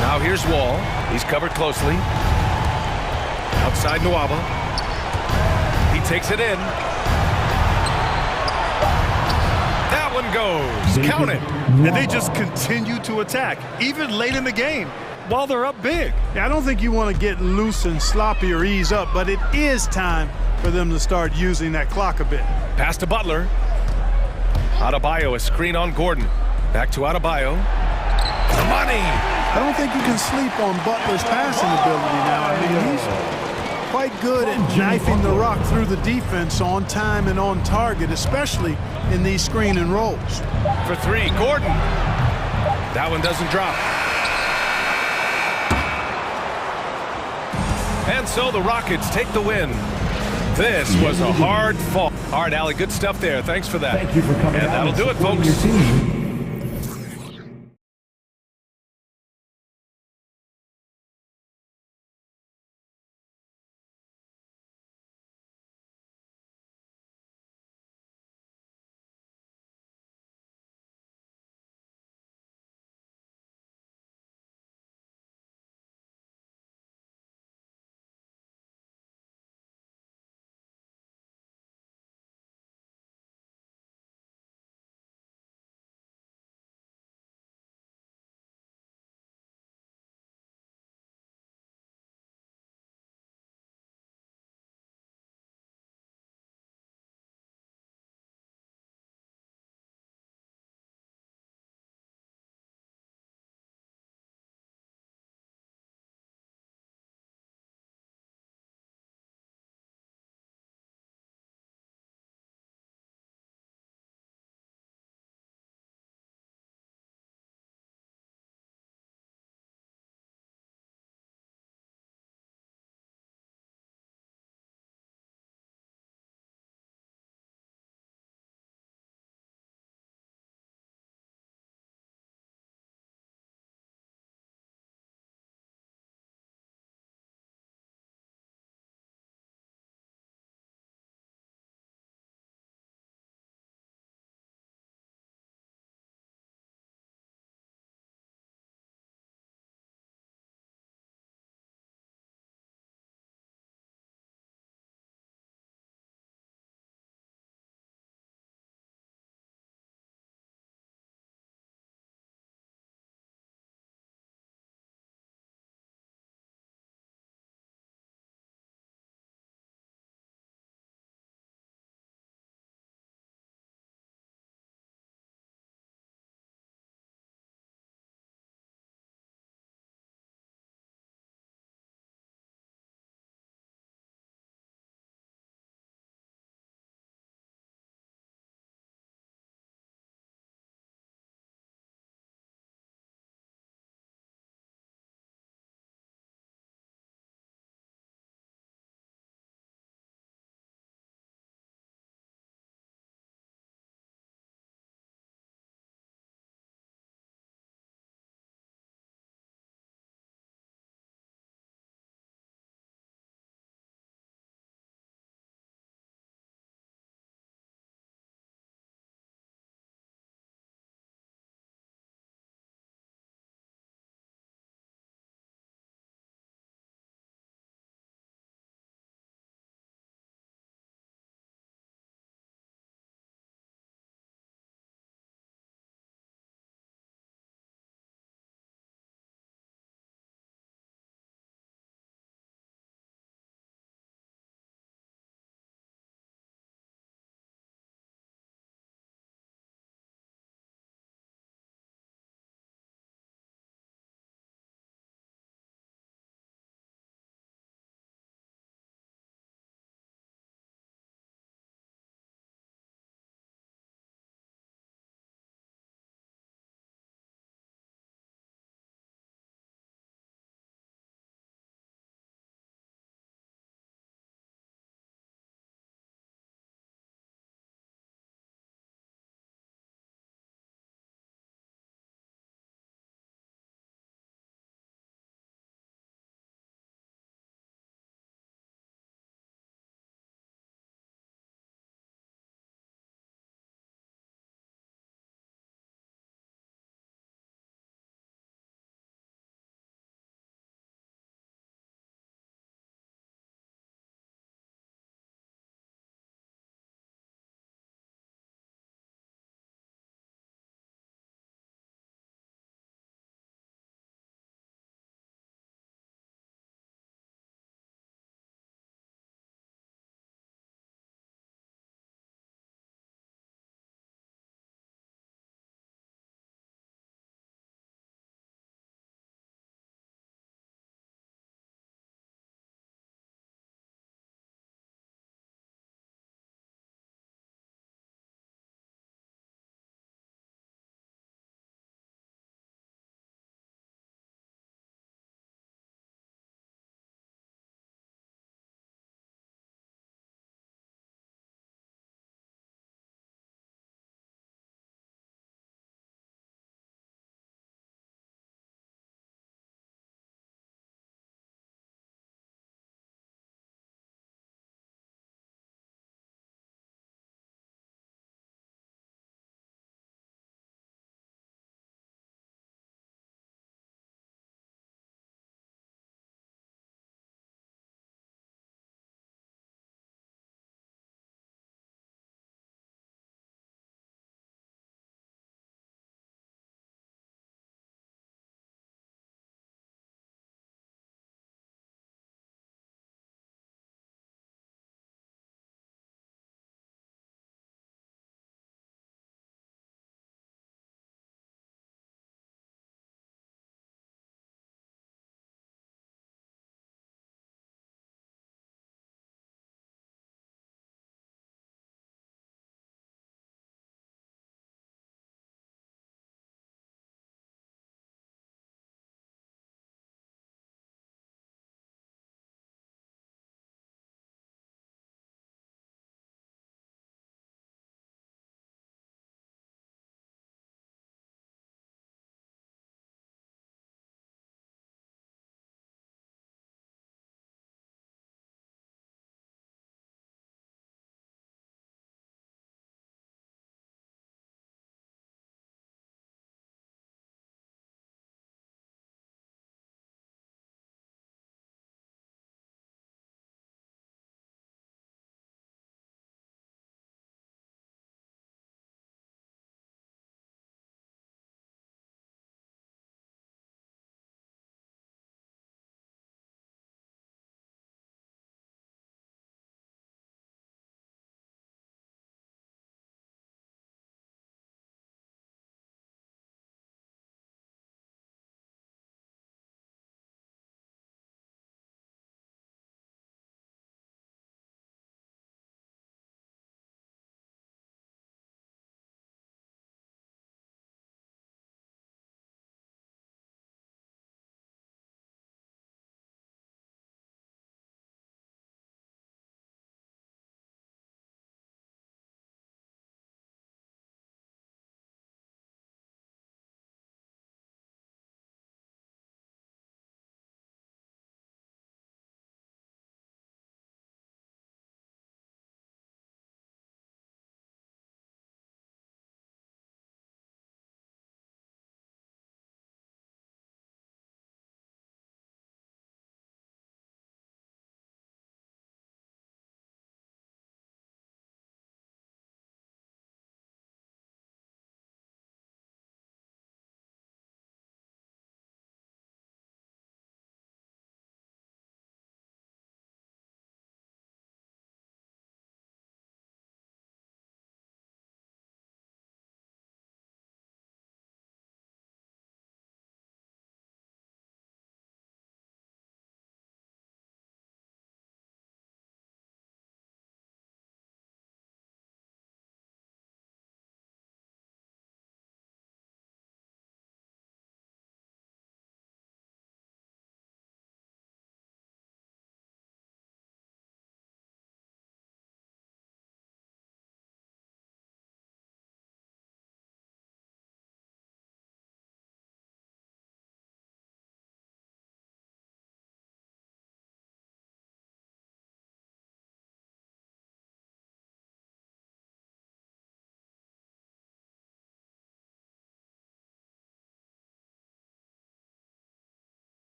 Now here's Wall. He's covered closely. Outside Nwaba. He takes it in. That one goes. Count it. And they just continue to attack, even late in the game, while they're up big. Yeah, I don't think you want to get loose and sloppy or ease up, but it is time for them to start using that clock a bit. Pass to Butler. Adebayo, a screen on Gordon. Back to Adebayo. The money. I don't think you can sleep on Butler's passing ability now. I mean, he's quite good at knifing the rock through the defense on time and on target, especially in these screen and rolls. For 3, Gordon. That one doesn't drop. And so the Rockets take the win. This was a hard fought. All right, Allie, good stuff there. Thanks for that. Thank you for coming and out that'll do it, supporting folks. your team.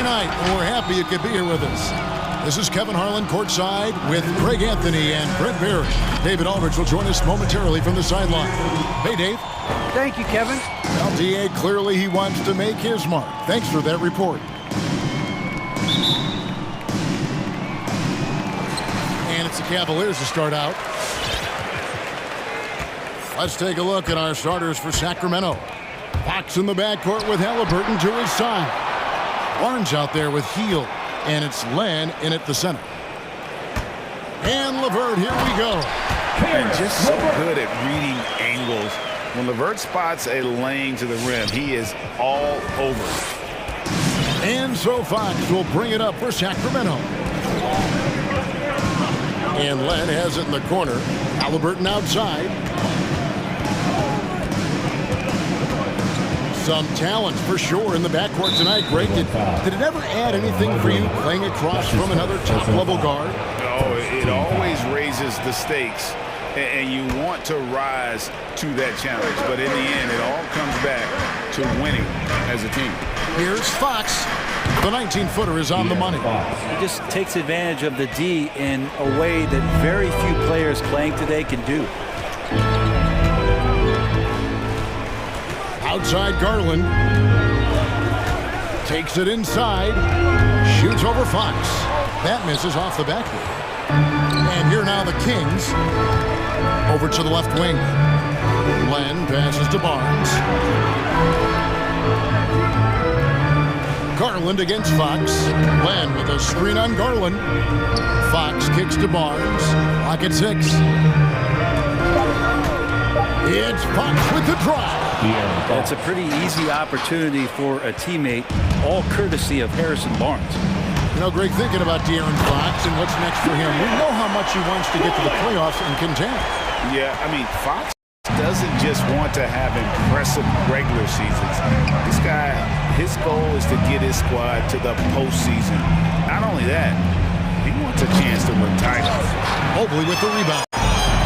night, and we're happy you could be here with us. This is Kevin Harlan courtside with Greg Anthony and Brent Barry. David Aldridge will join us momentarily from the sideline. Hey, Dave. Thank you, Kevin. Well, D.A., clearly he wants to make his mark. Thanks for that report. And it's the Cavaliers to start out. Let's take a look at our starters for Sacramento. Fox in the backcourt with Halliburton to his side. Barnes out there with Heel. And it's Len in at the center. And LeVert, here we go. And just so good at reading angles. When LeVert spots a lane to the rim, he is all over it. And so Fox will bring it up for Sacramento. And Len has it in the corner. Halliburton outside. Some talent for sure in the backcourt tonight. Greg, did it ever add anything for you playing across from another top-level guard? Oh, it always raises the stakes, and you want to rise to that challenge. But in the end, it all comes back to winning as a team. Here's Fox. The 19-footer is on the money. He just takes advantage of the D in a way that very few players playing today can do. Outside Garland. Takes it inside. Shoots over Fox. That misses off the backboard. And here now the Kings. Over to the left wing. Len passes to Barnes. Garland against Fox. Len with a screen on Garland. Fox kicks to Barnes. Clock at 6. It's Fox with the drive. That's a pretty easy opportunity for a teammate, all courtesy of Harrison Barnes. You know, Greg, thinking about De'Aaron Fox and what's next for him, we know how much he wants to get to the playoffs and contend. Yeah, I mean, Fox doesn't just want to have impressive regular seasons. This guy, his goal is to get his squad to the postseason. Not only that, he wants a chance to win titles. Mobley with the rebound.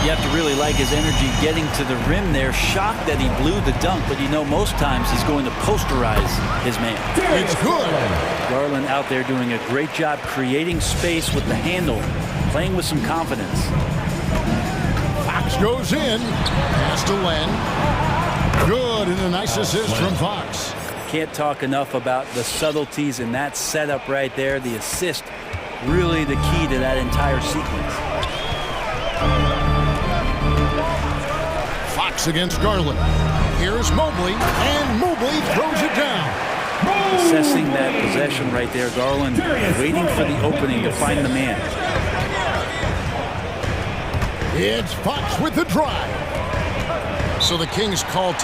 You have to really like his energy getting to the rim there. Shocked that he blew the dunk, but you know most times he's going to posterize his man. It's good. Garland out there doing a great job creating space with the handle, playing with some confidence. Fox goes in. Pass to Len. Good, and a nice assist from Fox. Can't talk enough about the subtleties in that setup right there. The assist, really the key to that entire sequence. Fox against Garland. Here's Mobley, and Mobley throws it down. Assessing that possession right there, Garland waiting for the opening to find the man. It's Fox with the drive. So the Kings call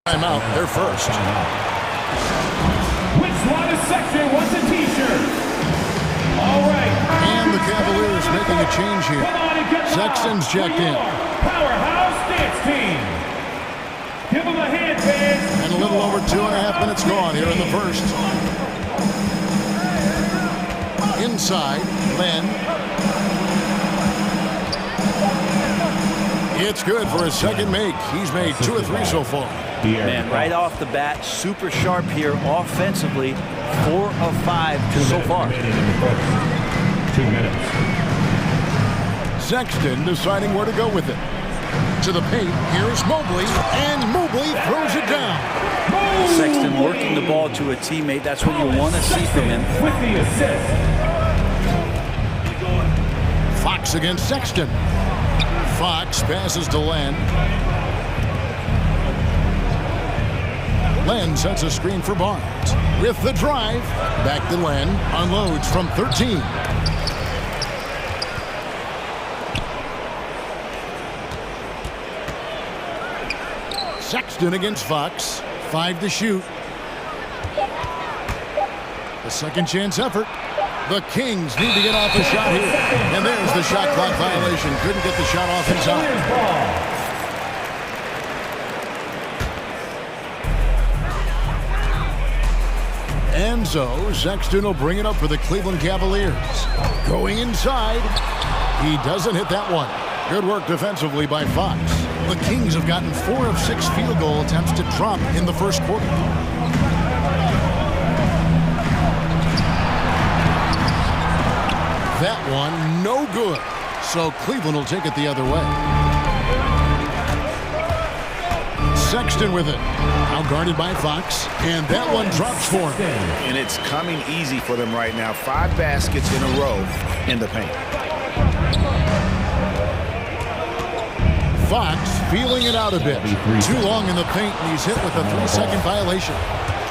timeout. They're first. Section wants a t-shirt. All right. And the Cavaliers making a change here. Sexton's checked in. Powerhouse dance team. Give them a hand, fans. And a little over 2.5 minutes gone here in the first. Inside, Len. It's good for his second make. He's made 2 of 3 so far. Man, right off the bat, super sharp here offensively. 4 of 5 so far. 2 minutes. Sexton deciding where to go with it. To the paint, here's Mobley, and Mobley throws it down. Sexton working the ball to a teammate. That's what you want to see from him. With the assist. Fox against Sexton. Fox passes to Len. Len sets a screen for Barnes. With the drive, back to Len. Unloads from 13. Sexton against Fox. 5 to shoot. The second chance effort. The Kings need to get off a shot here. And there's the shot clock violation. Couldn't get the shot off in time. And so Sexton will bring it up for the Cleveland Cavaliers. Going inside. He doesn't hit that one. Good work defensively by Fox. The Kings have gotten 4 of 6 field goal attempts to drop in the first quarter. That one, no good. So Cleveland will take it the other way. Sexton with it. Now guarded by Fox. And that one drops for him. And it's coming easy for them right now. 5 baskets in a row in the paint. Fox feeling it out a bit. Too long in the paint, and he's hit with a 3-second violation.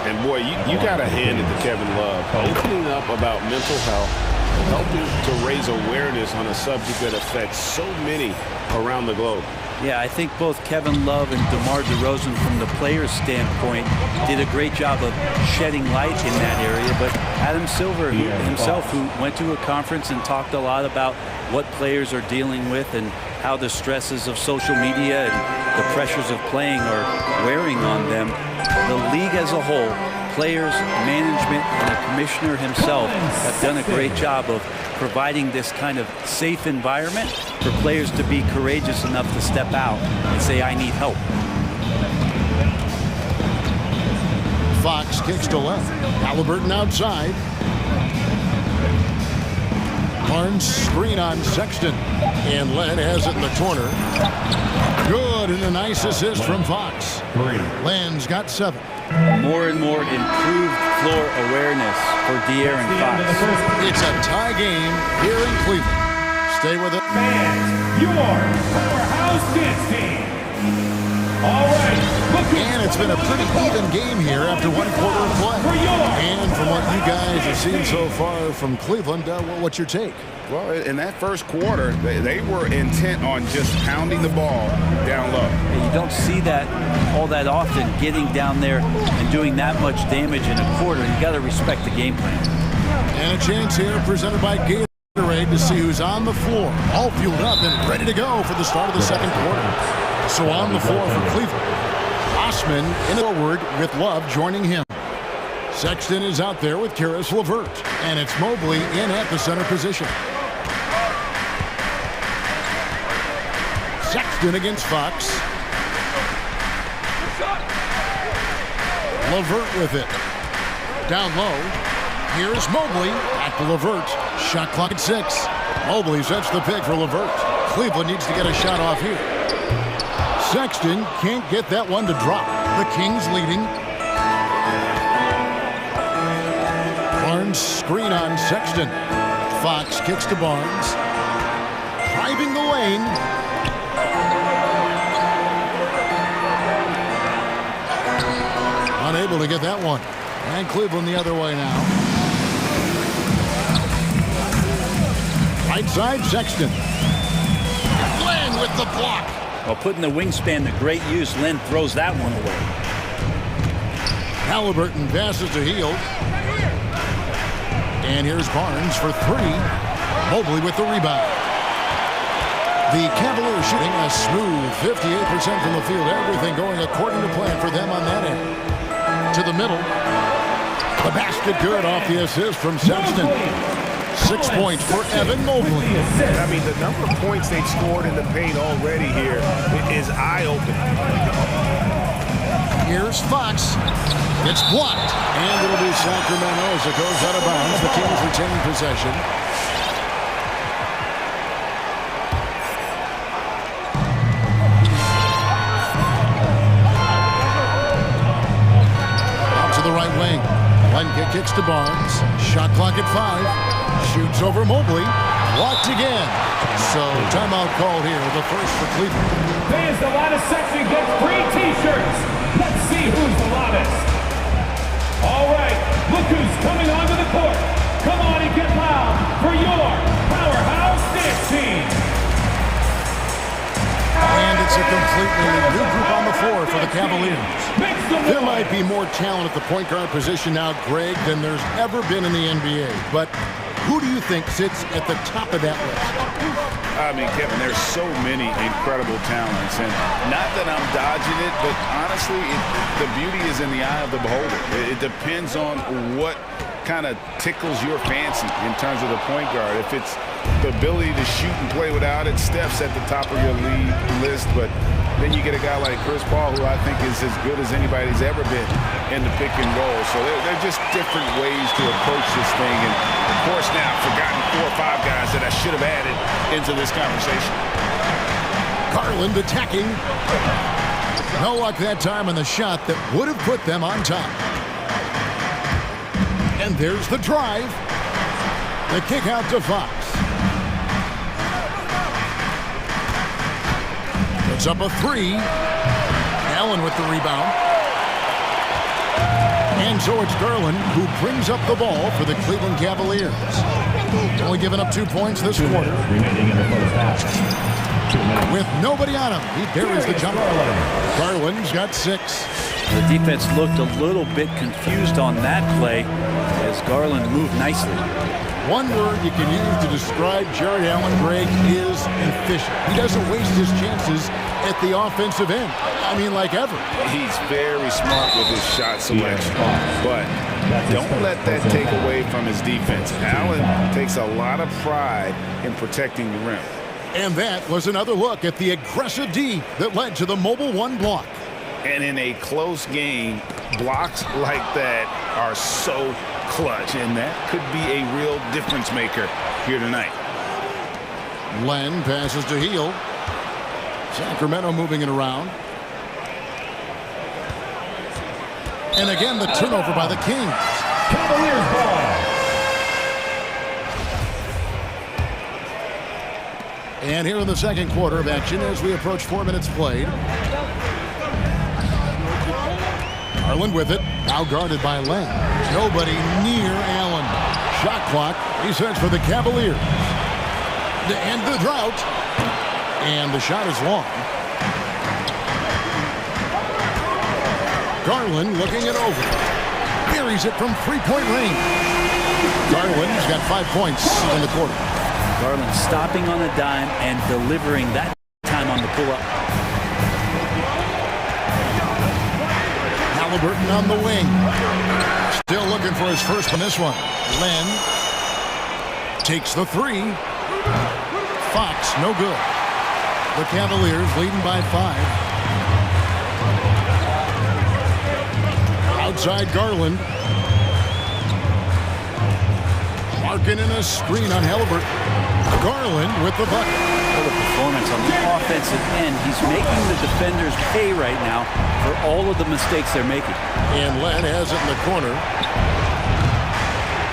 And boy, you got to hand it to Kevin Love. Opening up about mental health, helping to raise awareness on a subject that affects so many around the globe. Yeah, I think both Kevin Love and DeMar DeRozan, from the player's standpoint, did a great job of shedding light in that area. But Adam Silver himself, who went to a conference and talked a lot about what players are dealing with and how the stresses of social media and the pressures of playing are wearing on them, the league as a whole, players, management, and the commissioner himself have done a great job of providing this kind of safe environment for players to be courageous enough to step out and say, I need help. Fox kicks to left. Halliburton outside. Barnes screen on Sexton. And Len has it in the corner. Good, and a nice assist from Fox. Len's got 7. More and more improved floor awareness for De'Aaron Fox. It's a tie game here in Cleveland. Stay with it. Fans, your powerhouse dance team. All right. And it's been a pretty even game here after 1 quarter of play. And from what you guys have seen so far from Cleveland, what's your take? Well, in that first quarter, they were intent on just pounding the ball down low. And you don't see that all that often, getting down there and doing that much damage in a quarter. You got to respect the game plan. And a chance here presented by Gatorade to see who's on the floor, all fueled up and ready to go for the start of the second quarter. So on the floor for Cleveland, Osman in forward with Love joining him. Sexton is out there with Karis LeVert, and it's Mobley in at the center position. Sexton against Fox. LeVert with it. Down low. Here's Mobley. Back to LeVert. Shot clock at 6. Mobley sets the pick for LeVert. Cleveland needs to get a shot off here. Sexton can't get that one to drop. The Kings leading. Barnes screen on Sexton. Fox kicks to Barnes. Driving the lane. Unable to get that one. And Cleveland the other way now. Right side, Sexton. Len with the block. Well, putting the wingspan to great use, Len throws that one away. Halliburton passes to Hield. And here's Barnes for 3. Mobley with the rebound. The Cavaliers shooting a smooth 58% from the field. Everything going according to plan for them on that end. To the middle. The basket good off the assist from Sexton. 6 points for Evan Mobley. I mean, the number of points they've scored in the paint already here is eye-opening. Here's Fox. It's blocked. And it'll be Sacramento as it goes out of bounds. The Kings retain possession. Out to the right wing. Lenka kicks to Barnes. Shot clock at 5. Shoots over Mobley. Blocked again. So timeout called here. The first for Cleveland. Fans, the loudest section gets free T-shirts. Let's see who's the loudest. All right, look who's coming onto the court. Come on and get loud for your powerhouse dance team. And it's a completely new group on the floor for the Cavaliers. There might be more talent at the point guard position now, Greg, than there's ever been in the NBA. But who do you think sits at the top of that list? I mean, Kevin, there's so many incredible talents. And not that I'm dodging it, but honestly, the beauty is in the eye of the beholder. It depends on what kind of tickles your fancy in terms of the point guard. If it's the ability to shoot and play without it, Steph's at the top of your league list, but then you get a guy like Chris Paul, who I think is as good as anybody's ever been in the pick and roll. So they're just different ways to approach this thing. And, of course, now I've forgotten 4 or 5 guys that I should have added into this conversation. Garland attacking. No luck that time on the shot that would have put them on top. And there's the drive. The kick out to Fox. It's up a 3. Allen with the rebound. And so it's Garland who brings up the ball for the Cleveland Cavaliers. Only giving up 2 points this quarter. Remaining in the first half. With nobody on him, he buries the jumper. Garland's got 6. The defense looked a little bit confused on that play as Garland moved nicely. One word you can use to describe Jared Allen, Greg, is efficient. He doesn't waste his chances at the offensive end. I mean, like ever. He's very smart with his shot selection, but don't let that take away from his defense. Allen takes a lot of pride in protecting the rim. And that was another look at the aggressive D that led to the Mobile 1 block. And in a close game, blocks like that are so clutch, and that could be a real difference maker here tonight. Len passes to Heel. Sacramento moving it around. And again, the turnover by the Kings. Cavaliers ball. And here in the second quarter of action as we approach 4 minutes played. Garland with it. Now guarded by Len. Nobody near Allen. Shot clock. He sends for the Cavaliers. To end the drought. And the shot is long. Garland looking it over. Buries it from 3-point range. Garland's got 5 points in the quarter. Garland stopping on a dime and delivering that time on the pull-up. Halliburton on the wing. Still looking for his first on this one. Len takes the 3. Fox, no good. The Cavaliers leading by 5. Outside Garland. Marking in a screen on Halliburton. Garland with the bucket. What a performance on the offensive end. He's making the defenders pay right now for all of the mistakes they're making. And Len has it in the corner.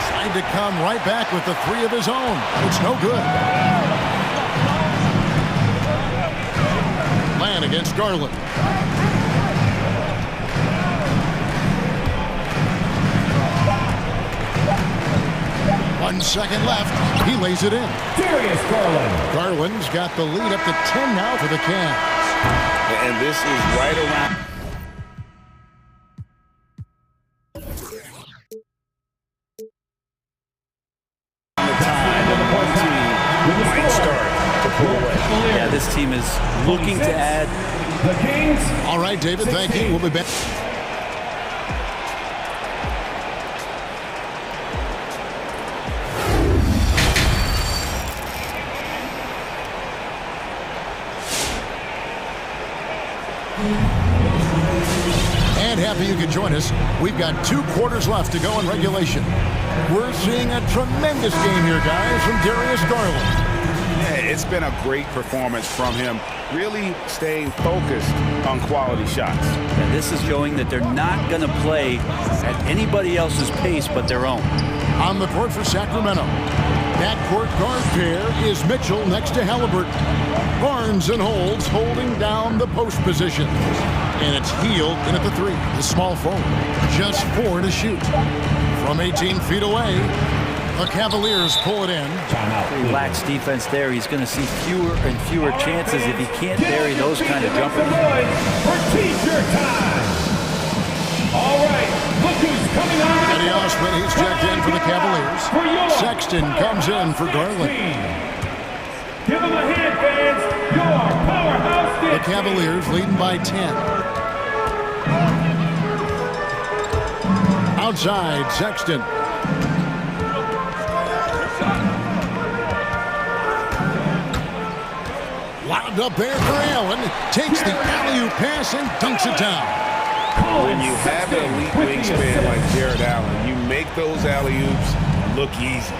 Trying to come right back with the 3 of his own. It's no good. Len against Garland. 1 second left. He lays it in. Darius Garland. Garland's got the lead up to 10 now for the Cavs. And this is right around the time when the point team might start to pull away. Yeah, this team is looking to add. The Kings. All right, David, thank you. We'll be back. And happy you could join us. We've got 2 quarters left to go in regulation. We're seeing a tremendous game here, guys, from Darius Garland. Yeah, it's been a great performance from him, really staying focused on quality shots. And this is showing that they're not going to play at anybody else's pace but their own. On the court for Sacramento. Backcourt guard pair is Mitchell next to Halliburton. Barnes and Holds holding down the post position. And it's Heel in at the 3, the small forward. Just 4 to shoot. From 18 feet away, the Cavaliers pull it in. Relaxed defense there. He's going to see fewer and fewer chances if he can't bury those kind of jumpers. For t-shirt time. All right, look who's coming on. Eddie Osman, he's checked in for the Cavaliers. Sexton comes in for Garland. Give him a hand, fans. Your powerhouse team. The Cavaliers leading by 10. Outside, Sexton. Lobbed up there for Allen. Takes the alley-oop pass and dunks it down. When you have an elite wingspan like Jared Allen, you make those alley-oops look easy.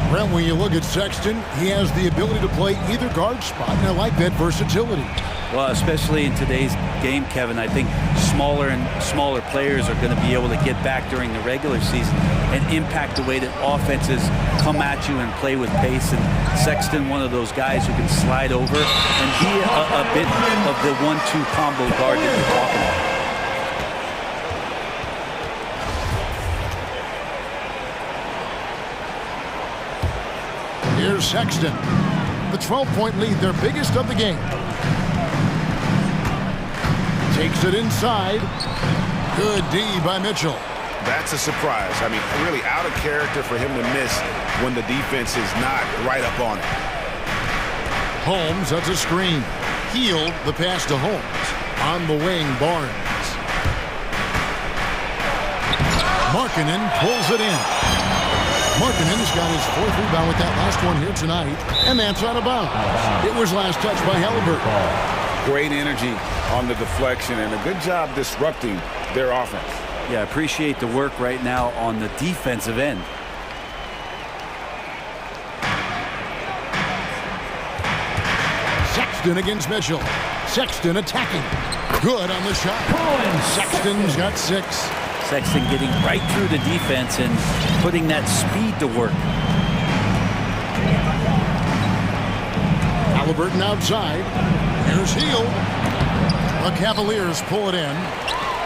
Brent, when you look at Sexton, he has the ability to play either guard spot, and I like that versatility. Well, especially in today's game, Kevin, I think smaller and smaller players are going to be able to get back during the regular season and impact the way that offenses come at you and play with pace. And Sexton, one of those guys who can slide over and be a bit of the 1-2 combo guard that you're talking about. Here's Sexton. The 12-point lead, their biggest of the game. Takes it inside. Good D by Mitchell. That's a surprise. I mean, really out of character for him to miss when the defense is not right up on it. Holmes, that's a screen. Healed the pass to Holmes. On the wing, Barnes. Markkanen pulls it in. Markkanen's got his 4th rebound with that last one here tonight, and that's out of bounds. It was last touched by Halliburton. Great energy on the deflection and a good job disrupting their offense. Yeah, appreciate the work right now on the defensive end. Sexton against Mitchell. Sexton attacking. Good on the shot. Sexton's got 6. Sexton getting right through the defense and putting that speed to work. Halliburton outside. Here's Hield. The Cavaliers pull it in.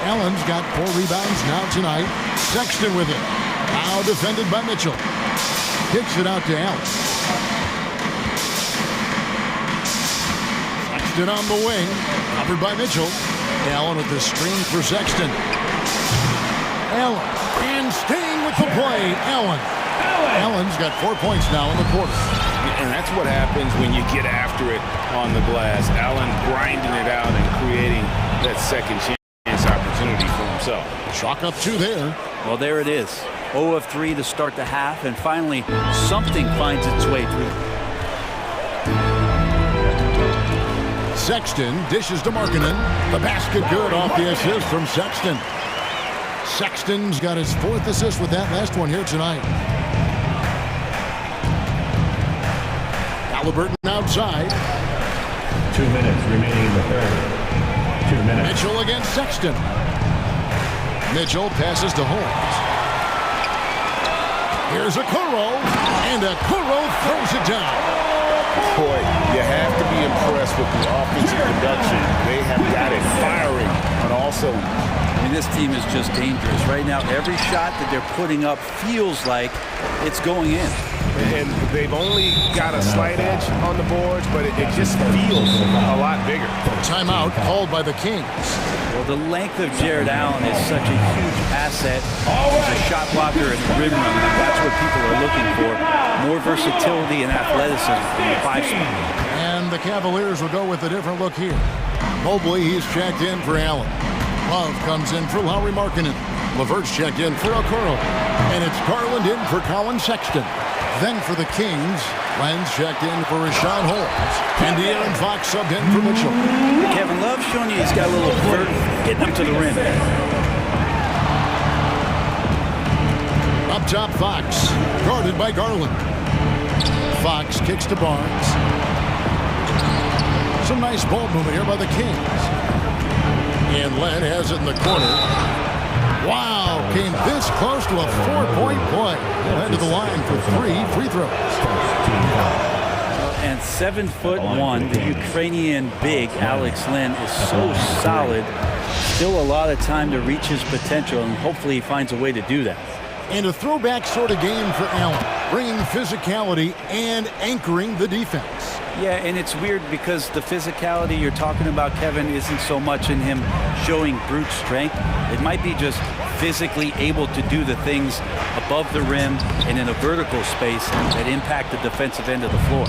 Allen's got 4 rebounds now tonight. Sexton with it. Now defended by Mitchell. Kicks it out to Allen. Sexton on the wing. Covered by Mitchell. Allen with the screen for Sexton. Allen. And staying with the play. Allen. Allen's got 4 points now in the quarter. And that's what happens when you get after it on the glass. Allen grinding it out and creating that second chance opportunity for himself. Chalk up 2 there. Well, there it is. 0 of 3 to start the half, and finally something finds its way through. Sexton dishes to Markkanen. The basket good off the assist from Sexton. Sexton's got his 4th assist with that last one here tonight. Halliburton outside. 2 minutes remaining in the third. 2 minutes. Mitchell against Sexton. Mitchell passes to Holmes. Here's Okoro, and Okoro throws it down. Boy, you have to be impressed with the offensive production. They have got it firing on all cylinders. I mean, this team is just dangerous. Right now, every shot that they're putting up feels like it's going in. And they've only got a slight edge on the boards, but it just feels a lot bigger. Timeout called by the Kings. Well, the length of Jared Allen is such a huge asset as a shot blocker and a rim runner. That's what people are looking for. More versatility and athleticism in the 5 spot. And the Cavaliers will go with a different look here. Mobley, he's checked in for Allen. Love comes in for Lauri Markkanen. LeVert's checked in for Okoro. And it's Garland in for Colin Sexton. Then for the Kings, Len's checked in for Rashawn Holmes. And De'Aaron Fox subbed in for Mitchell. Kevin Love showing you he's got a little vert getting up to the rim. Up top, Fox. Guarded by Garland. Fox kicks to Barnes. Some nice ball movement here by the Kings. And Len has it in the corner. Wow, came this close to a 4-point play. He'll head to the line for 3 free throws. And 7'1", the Ukrainian big Alex Len is so solid. Still a lot of time to reach his potential, and hopefully he finds a way to do that. And a throwback sort of game for Allen, bringing physicality and anchoring the defense. Yeah, and it's weird because the physicality you're talking about, Kevin, isn't so much in him showing brute strength. It might be just physically able to do the things above the rim and in a vertical space that impact the defensive end of the floor.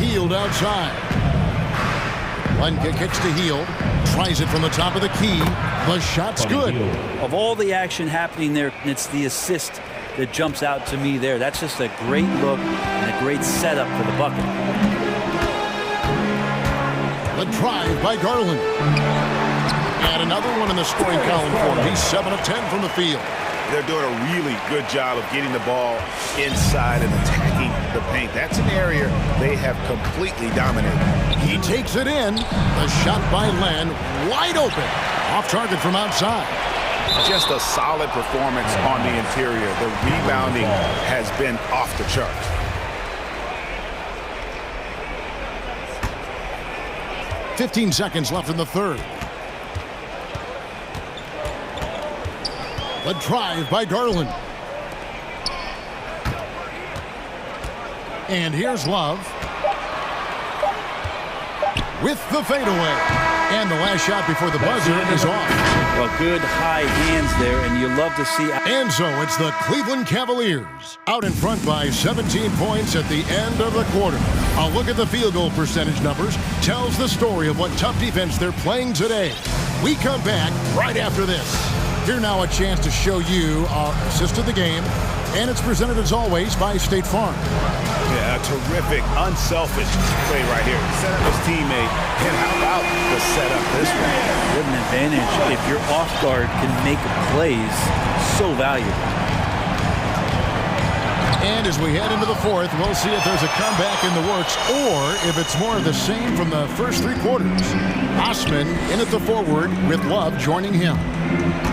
Hield outside. Len kicks to Hield. Tries it from the top of the key. The shot's good. Of all the action happening there, it's the assist that jumps out to me there. That's just a great look and a great setup for the bucket. The drive by Garland. And another one in the scoring column for him. He's 7 of 10 from the field. They're doing a really good job of getting the ball inside and attacking the paint. That's an area they have completely dominated. He takes it in. The shot by Len, wide open. Off target from outside. Just a solid performance on the interior. The rebounding has been off the charts. .15 seconds left in the third. The drive by Garland. And here's Love. With the fadeaway. And the last shot before the buzzer is off. Well, good high hands there, and you love to see. And so it's the Cleveland Cavaliers out in front by 17 points at the end of the quarter. A look at the field goal percentage numbers tells the story of what tough defense they're playing today. We come back right after this. Here now a chance to show you our assist of the game, and it's presented as always by State Farm. Yeah, a terrific, unselfish play right here. Set up his teammate, and how about the setup this way? What an advantage if your off guard can make plays so valuable. And as we head into the fourth, we'll see if there's a comeback in the works or if it's more of the same from the first three quarters. Osman in at the forward with Love joining him.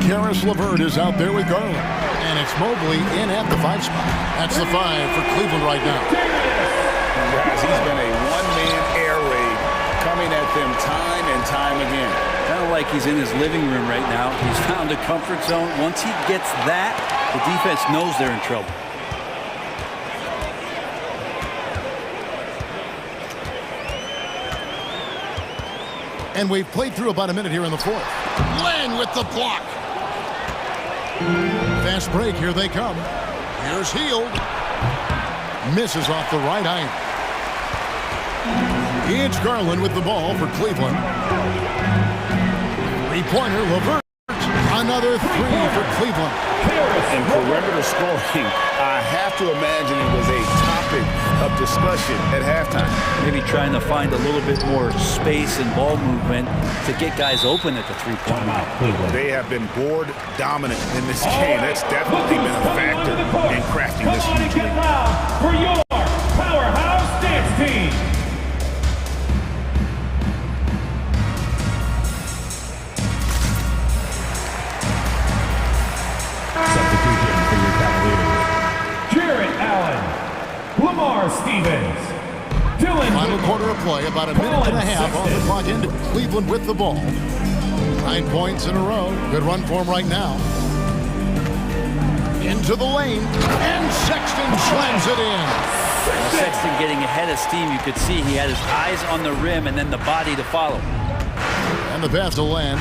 Karis LeVert is out there with Garland. And it's Mobley in at the 5 spot. That's the 5 for Cleveland right now. Guys, he's been a one-man air raid coming at them time and time again. Kind of like he's in his living room right now. He's found a comfort zone. Once he gets that, the defense knows they're in trouble. And we've played through about a minute here in the fourth. Len with the block. Fast break, here they come. Here's Hield. Misses off the right iron. It's Garland with the ball for Cleveland. Three-pointer, LeVert. Another 3 for Cleveland. And perimeter scoring, I have to imagine it was a topic of discussion at halftime. Maybe trying to find a little bit more space and ball movement to get guys open at the three-point line. They have been board dominant in this game. That's definitely been a factor in crafting this huge lead. For your powerhouse dance team. Stevens. Final quarter of play, about a minute and a half on the clock into Cleveland with the ball. 9 points in a row. Good run for him right now. Into the lane, and Sexton slams it in. Well, Sexton getting ahead of steam. You could see he had his eyes on the rim and then the body to follow. And the pass to Len.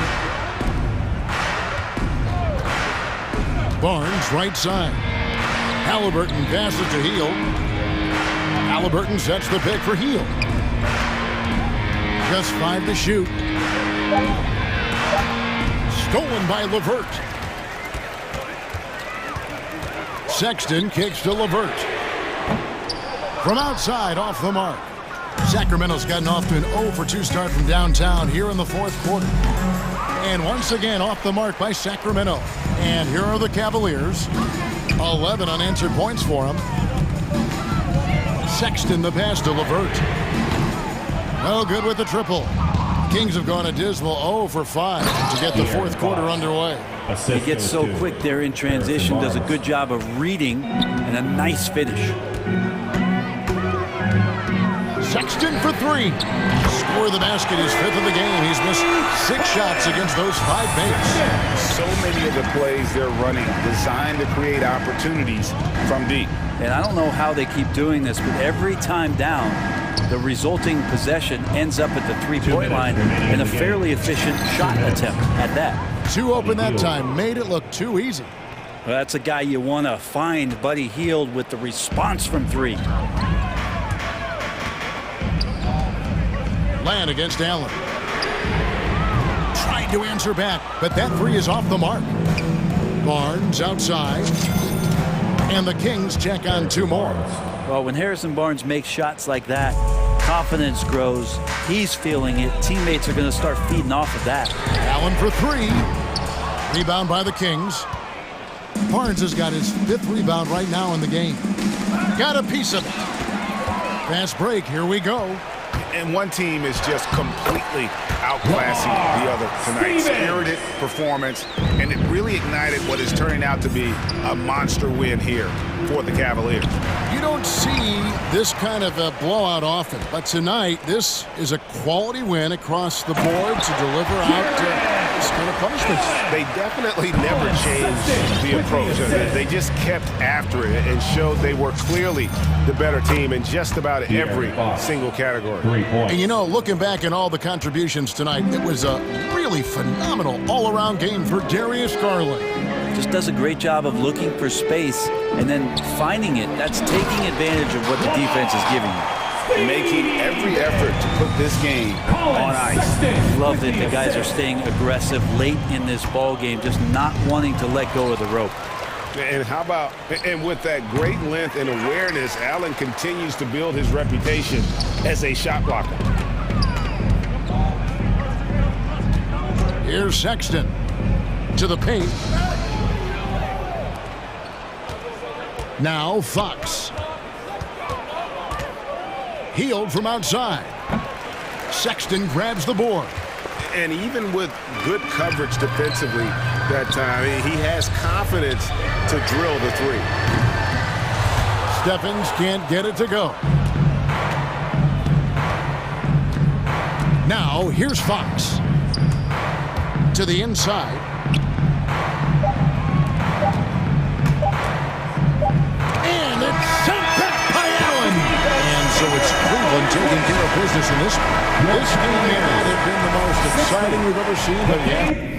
Barnes, right side. Halliburton passes to Hield. Halliburton sets the pick for Hield. Just 5 to shoot. Stolen by LeVert. Sexton kicks to LeVert. From outside, off the mark. Sacramento's gotten off to an 0 for 2 start from downtown here in the fourth quarter. And once again, off the mark by Sacramento. And here are the Cavaliers. 11 unanswered points for them. Sexton the pass to LeVert. Well, good with the triple. Kings have gone a dismal 0 for 5 to get the fourth quarter underway. He gets so quick there in transition, does a good job of reading, and a nice finish. Sexton for 3. Score the basket, he's 5th of the game. He's missed 6 shots against those 5 mates. So many of the plays they're running designed to create opportunities from deep. And I don't know how they keep doing this, but every time down, the resulting possession ends up at the three-point line in a fairly efficient shot attempt at that. 2 open that time, made it look too easy. Well, that's a guy you want to find, Buddy Hield, with the response from 3. Land against Allen. Tried to answer back, but that three is off the mark. Barnes outside. And the Kings check on two more. Well, when Harrison Barnes makes shots like that, confidence grows. He's feeling it. Teammates are going to start feeding off of that. Allen for three. Rebound by the Kings. Barnes has got his 5th rebound right now in the game. Got a piece of it. Fast break. Here we go. And one team is just completely outclassing the other tonight. Spirited performance, and it really ignited what is turning out to be a monster win here for the Cavaliers. You don't see this kind of a blowout often, but tonight this is a quality win across the board to deliver out this kind of punishments. They definitely never changed the approach. They just kept after it and showed they were clearly the better team in just about every single category. And you know, looking back at all the contributions tonight, it was a really phenomenal all-around game for Darius Garland. Just does a great job of looking for space and then finding it. That's taking advantage of what the defense is giving you. Making every effort to put this game on ice. Love that the guys are staying aggressive late in this ball game, just not wanting to let go of the rope. And how about, and with that great length and awareness, Allen continues to build his reputation as a shot blocker. Here's Sexton to the paint. Now Fox. Healed from outside. Sexton grabs the board. And even with good coverage defensively that time, he has confidence to drill the three. Stephens can't get it to go. Now here's Fox. To the inside. And it's sent back by Allen. And so it's Cleveland taking care of business in this. This game may not have been the most exciting we've ever seen, but yeah.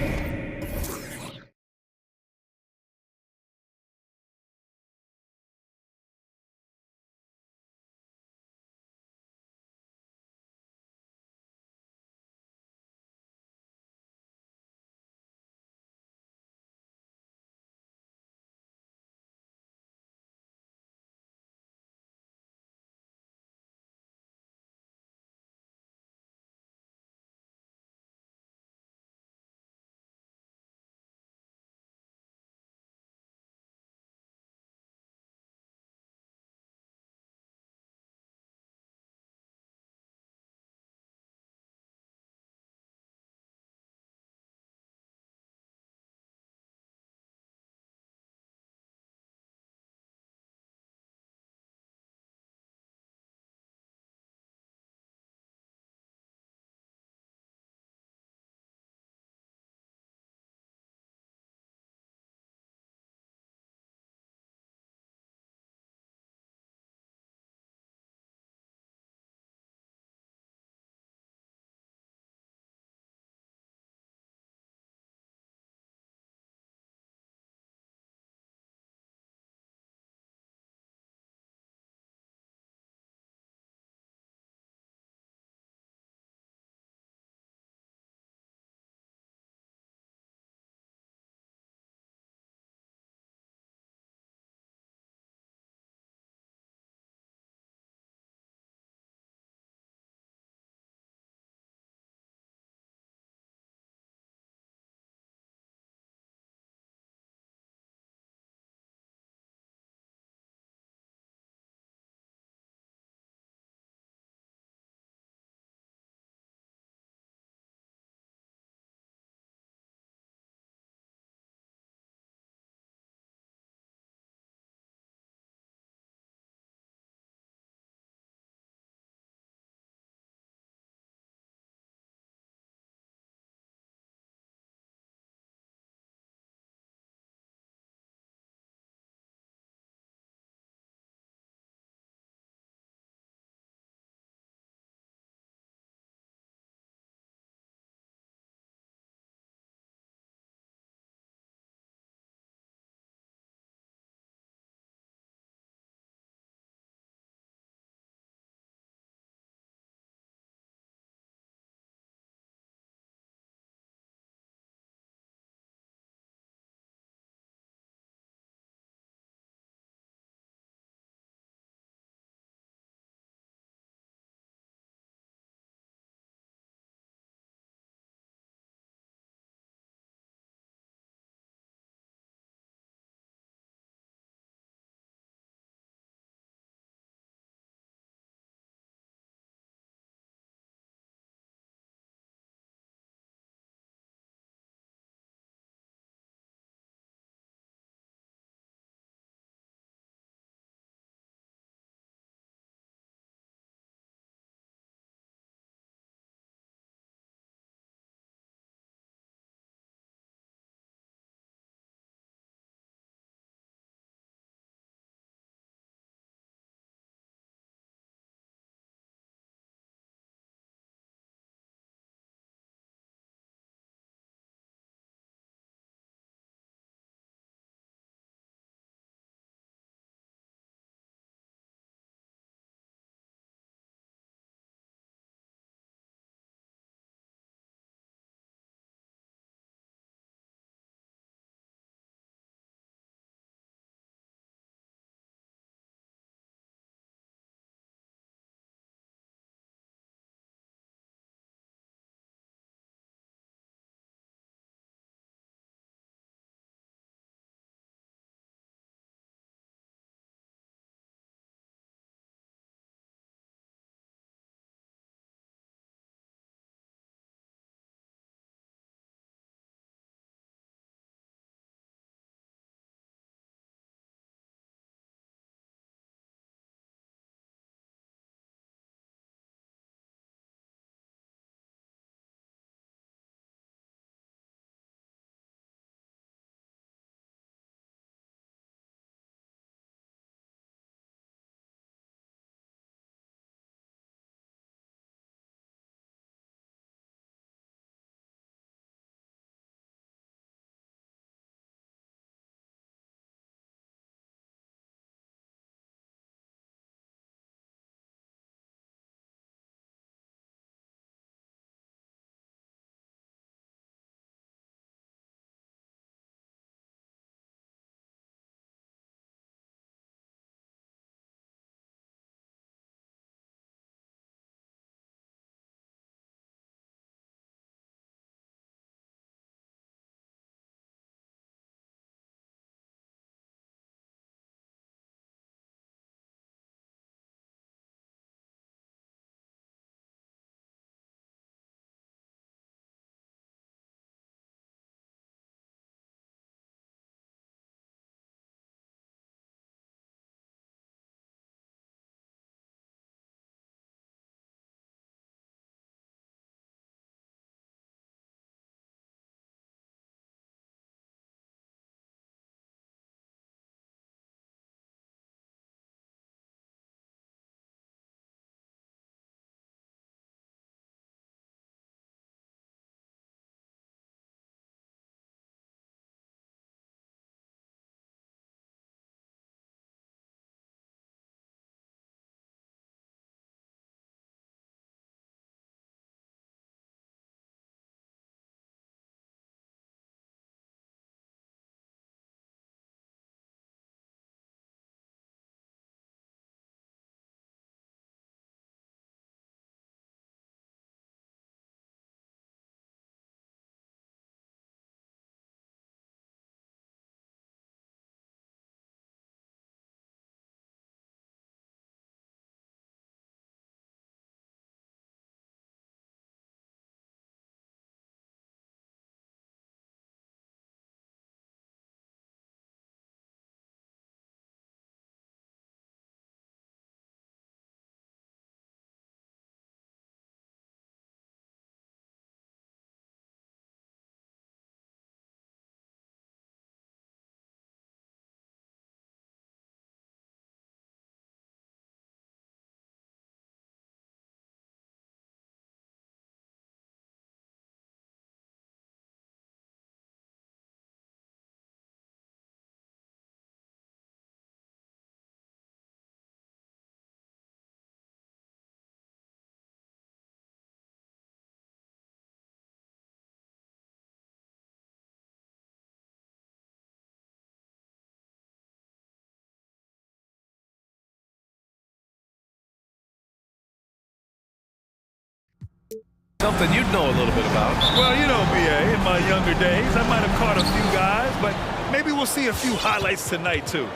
Something you'd know a little bit about. Well, you know, BA, in my younger days, I might have caught a few guys, but maybe we'll see a few highlights tonight, too.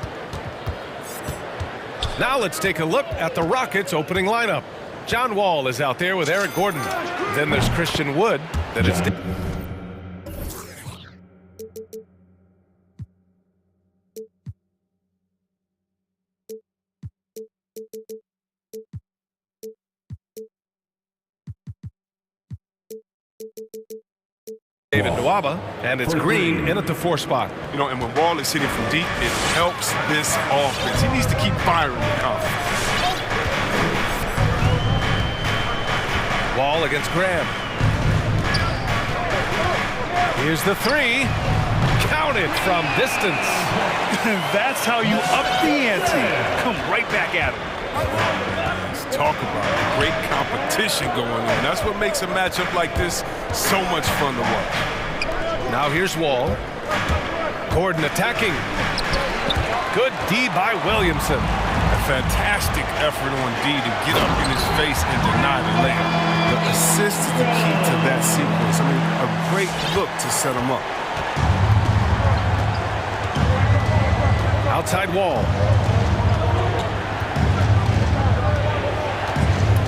Now let's take a look at the Rockets' opening lineup. John Wall is out there with Eric Gordon. Then there's Christian Wood. That is David Nwaba, and it's Green in at the 4 spot. You know, and when Wall is hitting from deep, it helps this offense. He needs to keep firing with confidence. Wall against Graham. Here's the 3. Counted from distance. That's how you up the ante. Come right back at him. Let's talk about great competition going on. That's what makes a matchup like this so much fun to watch. Now here's Wall. Gordon attacking. Good D by Williamson. A fantastic effort on D to get up in his face and deny the layup. The assist is the key to that sequence. I mean, a great look to set him up. Outside Wall.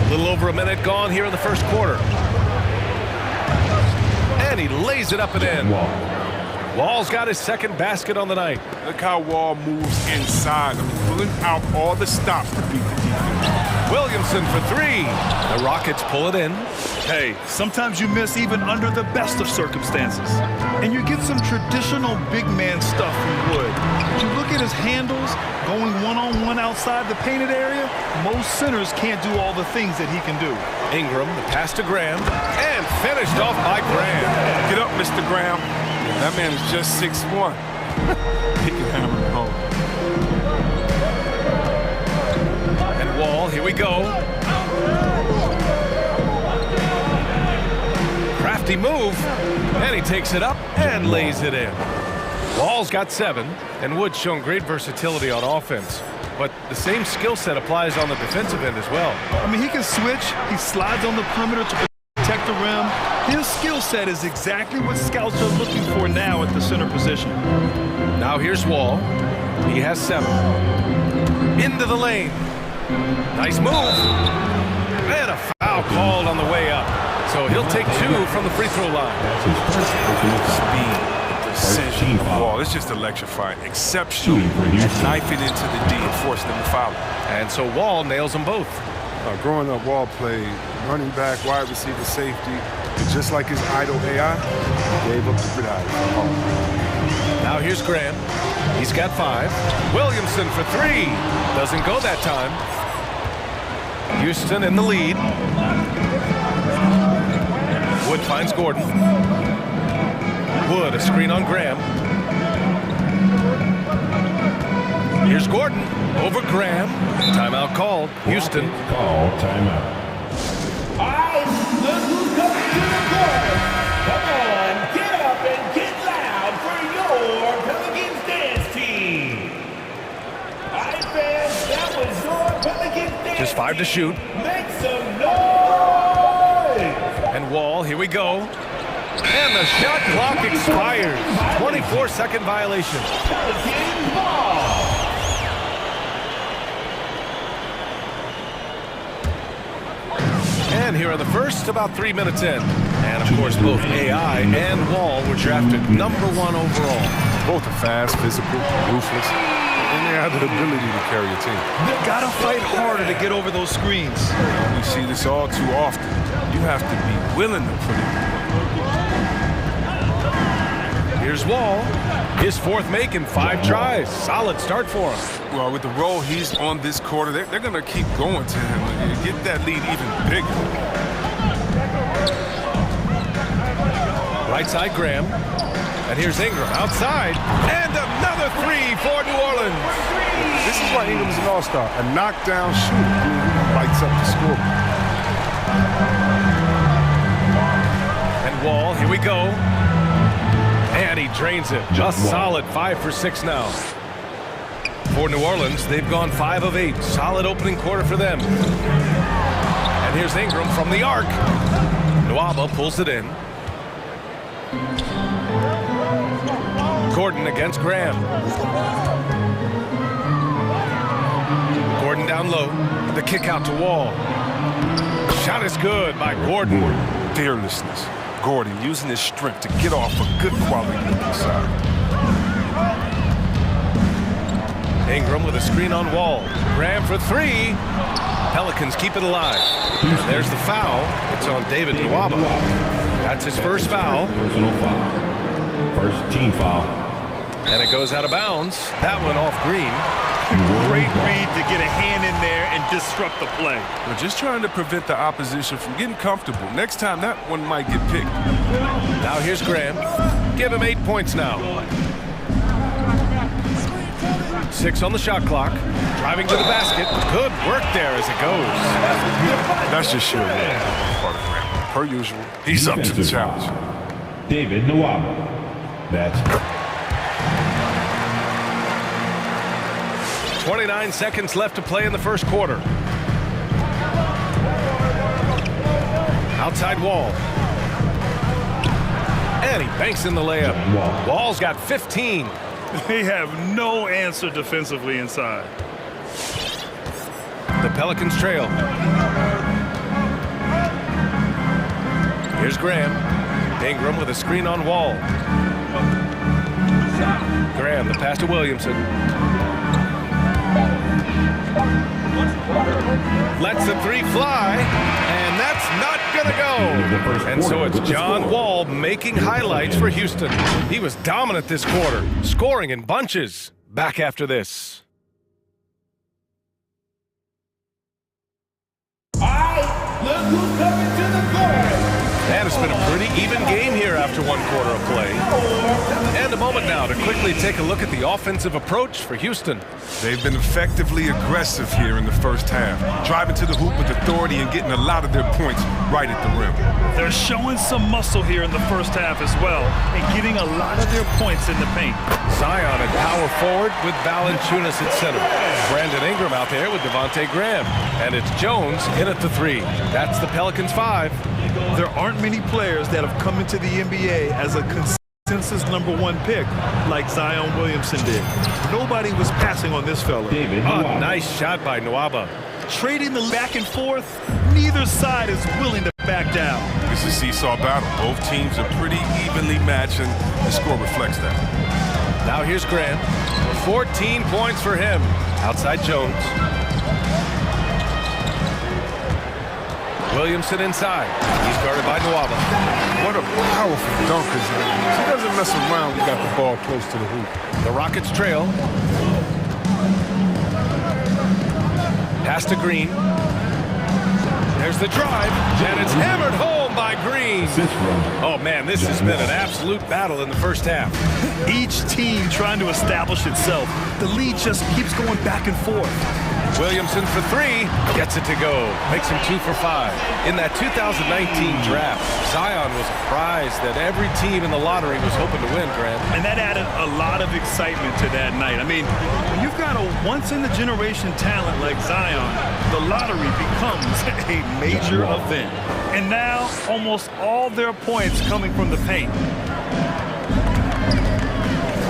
A little over a minute gone here in the first quarter. And he lays it up and in. Wall's got his second basket on the night. Look how Wall moves inside. I mean, pulling out all the stops to beat the defense. Williamson for 3. The Rockets pull it in. Hey, sometimes you miss even under the best of circumstances. And you get some traditional big man stuff from Wood. You look at his handles, going one-on-one outside the painted area, most centers can't do all the things that he can do. Ingram, the pass to Graham, and finished off by Graham. Get up, Mr. Graham. That man is just 6'1". He can hammer it home. And Wall, here we go. Crafty move, and he takes it up and lays it in. Wall's got 7, and Wood's shown great versatility on offense. But the same skill set applies on the defensive end as well. I mean, he can switch. He slides on the perimeter to protect the rim. His skill set is exactly what scouts are looking for now at the center position. Now here's Wall. He has 7. Into the lane. Nice move. And a foul called on the way up. So he'll take 2 from the free throw line. Speed, precision of Wall. It's just electrifying. Exceptional. And knifing into the D and forcing them to foul. And so Wall nails them both. Growing up, Wall played running back, wide receiver, safety. And just like his idol AI, he gave up the gridiron. Now here's Graham. He's got 5. Williamson for 3. Doesn't go that time. Houston in the lead. Wood finds Gordon. Wood, a screen on Graham. Here's Gordon over Graham. Timeout called. Houston. Call timeout. All right, look who's coming to the court. Come on, get up and get loud for your Pelicans dance team. All right, fans, that was your Pelicans dance team. Just 5 to shoot. Make some noise. And Wall, here we go. And the shot clock expires. 24-second violation. Pelicans ball. And here are the first, about 3 minutes in. And, of course, both AI and Wall were drafted #1 overall. Both are fast, physical, ruthless, and they have the ability to carry a team. You gotta fight harder to get over those screens. We see this all too often. You have to be willing to put it. Here's Wall. His 4th make in 5 tries. Solid start for him. Well, with the role he's on this quarter, they're going to keep going to him and get that lead even bigger. Right side, Graham. And here's Ingram outside. And another 3 for New Orleans. This is why Ingram's an all-star. A knockdown shooter who lights up the score. And Wall, here we go. And he drains it. A solid 5 for 6 now. For New Orleans, they've gone 5 of 8. Solid opening quarter for them. And here's Ingram from the arc. Nwaba pulls it in. Gordon against Graham. Gordon down low. The kick out to Wall. Shot is good by Gordon. Fearlessness. Gordon using his strength to get off a good quality look inside. Ingram with a screen on Wall. Graham for three. Pelicans keep it alive. And there's the foul. It's on David Nwaba. That's his first foul. Personal foul. First team foul. And it goes out of bounds. That one off Green. Great read to get a hand in there and disrupt the play. We're just trying to prevent the opposition from getting comfortable. Next time, that one might get picked. Now here's Graham. Give him 8 points now. 6 on the shot clock. Driving to the basket. Good work there as it goes. That's just sure. Per usual, he's up to the challenge. David Nwaba. That's 29 seconds left to play in the first quarter. Outside Wall. And he banks in the layup. Wall's got 15. They have no answer defensively inside. The Pelicans trail. Here's Graham. Ingram with a screen on Wall. Graham, the pass to Williamson. Lets the three fly, and that's not gonna go. And so it's John Wall making highlights for Houston. He was dominant this quarter, scoring in bunches. Back after this. all right. Look who's coming to the court. And it's been a pretty even game here after one quarter of play. And a moment now to quickly take a look at the offensive approach for Houston. They've been effectively aggressive here in the first half, driving to the hoop with authority and getting a lot of their points right at the rim. They're showing some muscle here in the first half as well and getting a lot of their points in the paint. Zion at power forward with Valanciunas at center. Brandon Ingram out there with Devontae Graham. And it's Jones in at the three. That's the Pelicans 5. There aren't many players that have come into the NBA as a consensus #1 pick like Zion Williamson did. Nobody was passing on this fella. Oh, nice shot by Nwaba. Trading the back and forth, neither side is willing to back down. This is a seesaw battle. Both teams are pretty evenly matched, and the score reflects that. Now here's Grant. 14 points for him. Outside Jones. Williamson inside. He's guarded by Nwaba. What a powerful dunker. He doesn't mess around. He got the ball close to the hoop. The Rockets trail. Pass to Green. There's the drive, and it's hammered home by Green. Oh, man, this has been an absolute battle in the first half. Each team trying to establish itself. The lead just keeps going back and forth. Williamson for three, gets it to go, makes him 2 for 5. In that 2019 draft, Zion was a prize that every team in the lottery was hoping to win, Grant. And that added a lot of excitement to that night. I mean, when you've got a once-in-a-generation talent like Zion, the lottery becomes a major event. And now, almost all their points coming from the paint.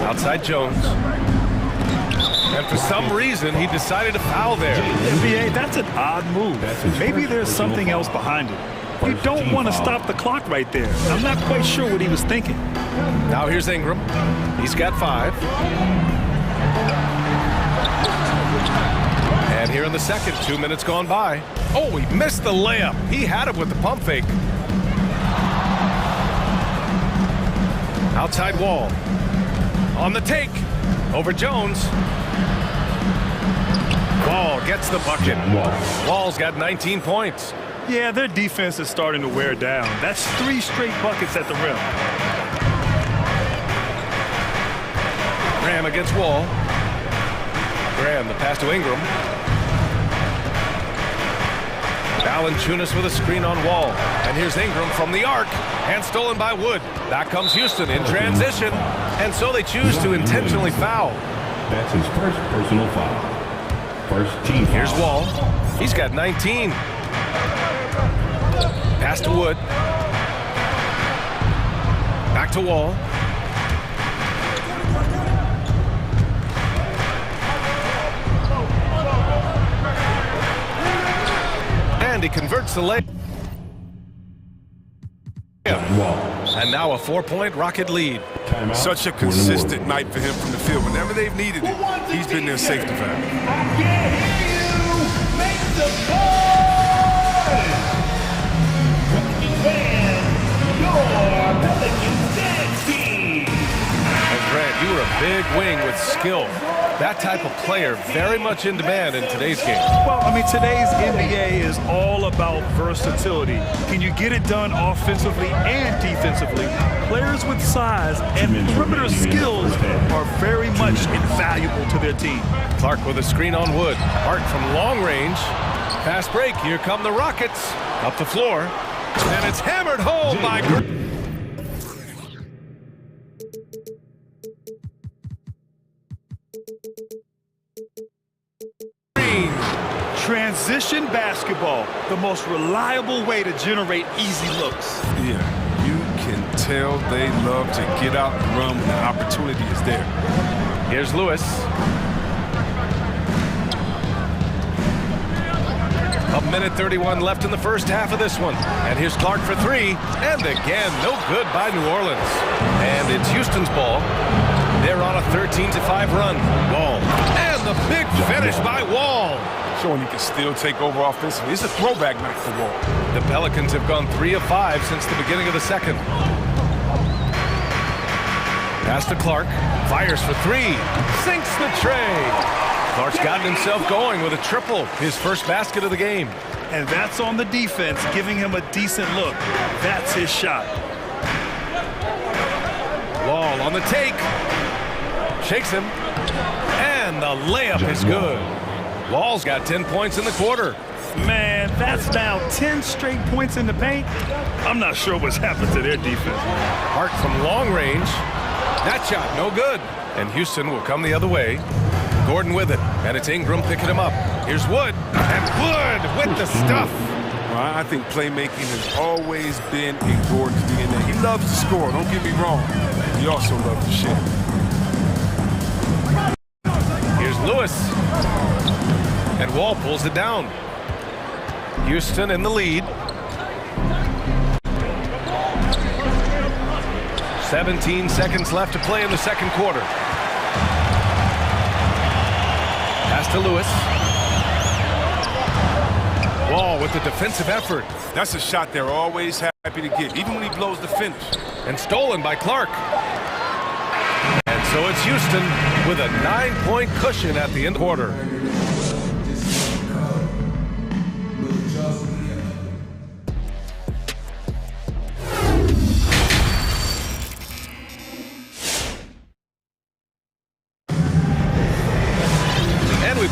Outside Jones. And for some reason, he decided to foul there. NBA, that's an odd move. Maybe there's something else behind it. You don't want to stop the clock right there. I'm not quite sure what he was thinking. Now here's Ingram. He's got 5. And here in the second, 2 minutes gone by. Oh, he missed the layup. He had it with the pump fake. Outside Wall. On the take. Over Jones. Wall gets the bucket. Wall's got 19 points. Yeah, their defense is starting to wear down. That's 3 straight buckets at the rim. Graham against Wall. Graham, the pass to Ingram. Valanciunas with a screen on Wall. And here's Ingram from the arc. And stolen by Wood. Back comes Houston in transition. And so they choose to intentionally foul. That's his first personal foul. First team foul. Here's Wall. He's got 19. Pass to Wood. Back to Wall. And he converts the lay. And now a 4-point Rocket lead. Such a consistent night for him from the field. Whenever they've needed it, he's been their safety valve. Grant, you were a big wing with skill. That type of player very much in demand in today's game. Well, I mean, today's NBA is all about versatility. Can you get it done offensively and defensively? Players with size and perimeter skills are very much invaluable to their team. Clark with a screen on Wood. Hart from long range. Fast break. Here come the Rockets. Up the floor. And it's hammered home by Transition basketball, the most reliable way to generate easy looks. Yeah, you can tell they love to get out and run when the opportunity is there. Here's Lewis. A minute 31 left in the first half of this one. And here's Clark for three. And again, no good by New Orleans. And it's Houston's ball. They're on a 13-5 run. Wall. And the big finish by Wall. Showing you can still take over offensively. It's a throwback night for Wall. The Pelicans have gone 3 of 5 since the beginning of the second. Pass to Clark. Fires for three. Sinks the tray. Clark's gotten himself going with a triple. His first basket of the game. And that's on the defense, giving him a decent look. That's his shot. Wall on the take. Shakes him. And the layup is good. Wall's got 10 points in the quarter. Man, that's now 10 straight points in the paint. I'm not sure what's happened to their defense. Hart from long range. That shot, no good. And Houston will come the other way. Gordon with it. And it's Ingram picking him up. Here's Wood. And Wood with the stuff. Well, I think playmaking has always been in Gordon's DNA. He loves to score, don't get me wrong. He also loves to shoot. Here's Lewis. And Wall pulls it down. Houston in the lead. 17 seconds left to play in the second quarter. Pass to Lewis. Wall with the defensive effort. That's a shot they're always happy to get, even when he blows the finish. And stolen by Clark. And so it's Houston with a 9-point cushion at the end of the quarter.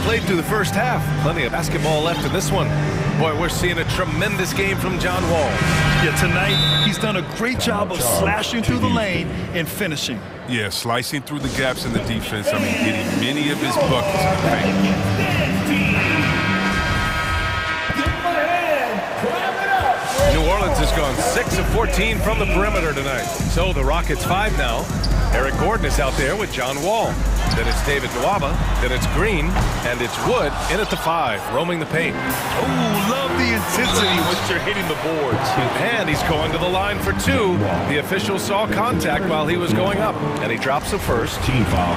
Played through the first half. Plenty of basketball left in this one. Boy, we're seeing a tremendous game from John Wall. Yeah, tonight he's done a great job of slashing through the lane and finishing. Yeah, slicing through the gaps in the defense. I mean, getting many of his buckets in the paint. New Orleans has gone 6 of 14 from the perimeter tonight. So the Rockets 5 now. Eric Gordon is out there with John Wall. Then it's David Nwaba. Then it's Green. And it's Wood in at the 5, roaming the paint. Oh, love the intensity once you're hitting the boards. And he's going to the line for 2. The official saw contact while he was going up. And he drops the first. Team foul.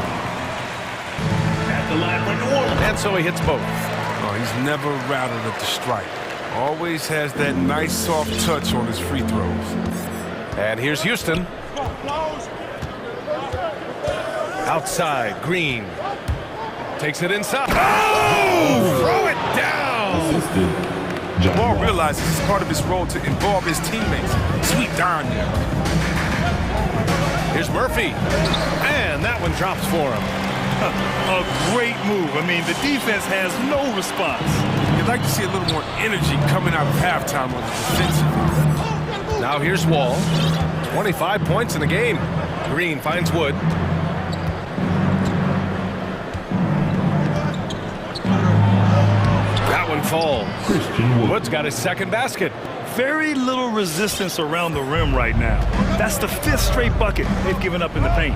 At the line for New Orleans. And so he hits both. Oh, he's never rattled at the strike. Always has that nice soft touch on his free throws. And here's Houston. Outside, Green. Takes it inside. Oh! Throw it down! Ball realizes it's part of his role to involve his teammates. Sweep down there. Here's Murphy. And that one drops for him. A great move. I mean, the defense has no response. You'd like to see a little more energy coming out of halftime on the defensive. Now here's Wall. 25 points in the game. Green finds Wood. That one falls. Wood's got his second basket. Very little resistance around the rim right now. That's the 5th straight bucket they've given up in the paint.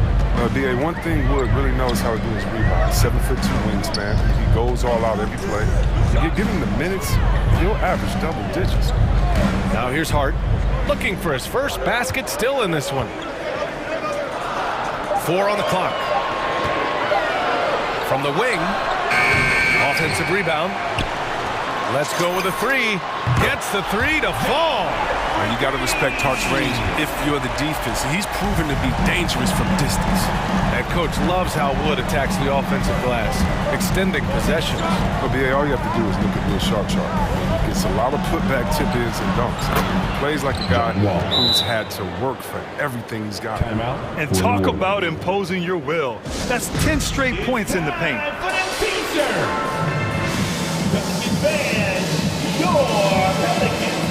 DA, one thing Wood really knows how to do is rebound. 7'2" wingspan. He goes all out every play. You give him the minutes, he'll average double digits. Now here's Hart, looking for his first basket, still in this one. 4 on the clock. From the wing, offensive rebound. Let's go with a 3. Gets the 3 to fall. And you got to respect Hart's range if you're the defense. He's proven to be dangerous from distance. And coach loves how Wood attacks the offensive glass, extending possessions. But BA, all you have to do is look at the shot chart. He gets a lot of putback tip-ins and dunks. He plays like a guy who's had to work for everything he's got. And talk about imposing your will. That's 10 straight points in the paint.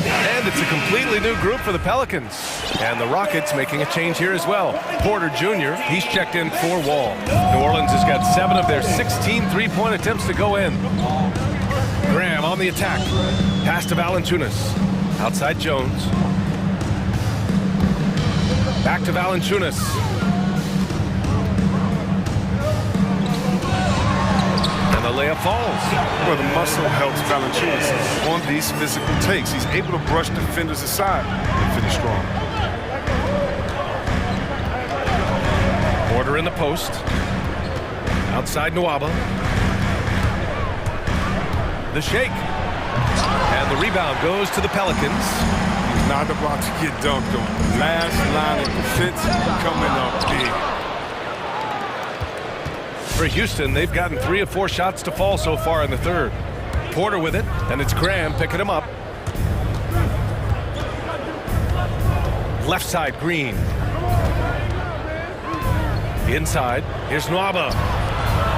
And it's a completely new group for the Pelicans. And the Rockets making a change here as well. Porter Jr., he's checked in for Wall. New Orleans has got 7 of their 16 three-point attempts to go in. Graham on the attack. Pass to Valanciunas. Outside Jones. Back to Valanciunas. The layup falls. Well, the muscle helps Valanciunas on these physical takes. He's able to brush defenders aside and finish strong. Porter in the post. Outside Nwaba. The shake. And the rebound goes to the Pelicans. He's not about to get dunked on. Last line of defense coming up big. For Houston, they've gotten 3 of 4 shots to fall so far in the third. Porter with it, and it's Graham picking him up. Left side, Green. Inside, here's Nwaba.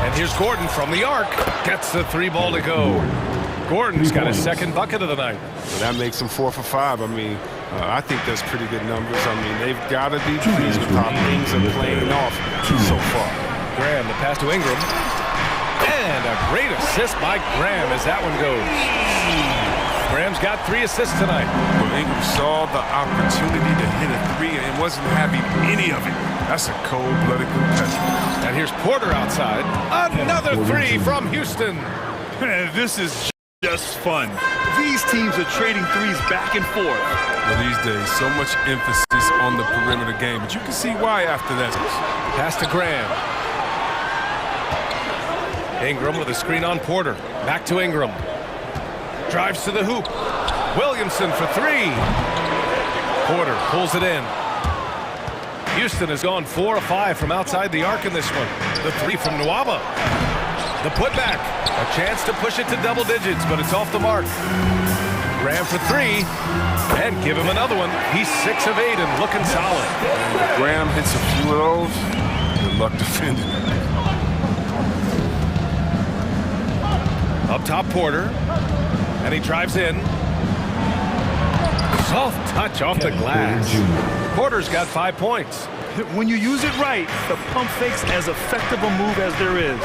And here's Gordon from the arc. Gets the 3 ball to go. Gordon's got his second bucket of the night. Well, that makes him 4 for 5. I mean, I think that's pretty good numbers. I mean, they've got to be pleased with how things are playing off so far. Graham, the pass to Ingram. And a great assist by Graham as that one goes. Graham's got 3 assists tonight. Well, Ingram saw the opportunity to hit a 3 and wasn't having any of it. That's a cold-blooded competitor. And here's Porter outside. Another 3 from Houston. Man, this is just fun. These teams are trading threes back and forth. Well, these days, so much emphasis on the perimeter game, but you can see why after that. Pass to Graham. Ingram with a screen on Porter. Back to Ingram. Drives to the hoop. Williamson for 3. Porter pulls it in. Houston has gone 4 of 5 from outside the arc in this one. The 3 from Nwaba. The putback. A chance to push it to double digits, but it's off the mark. Graham for 3. And give him another one. He's 6 of 8 and looking solid. If Graham hits a few of those, good luck defending. Up top, Porter. And he drives in. Soft touch off the glass. Porter's got 5 points. When you use it right, the pump fake's as effective a move as there is.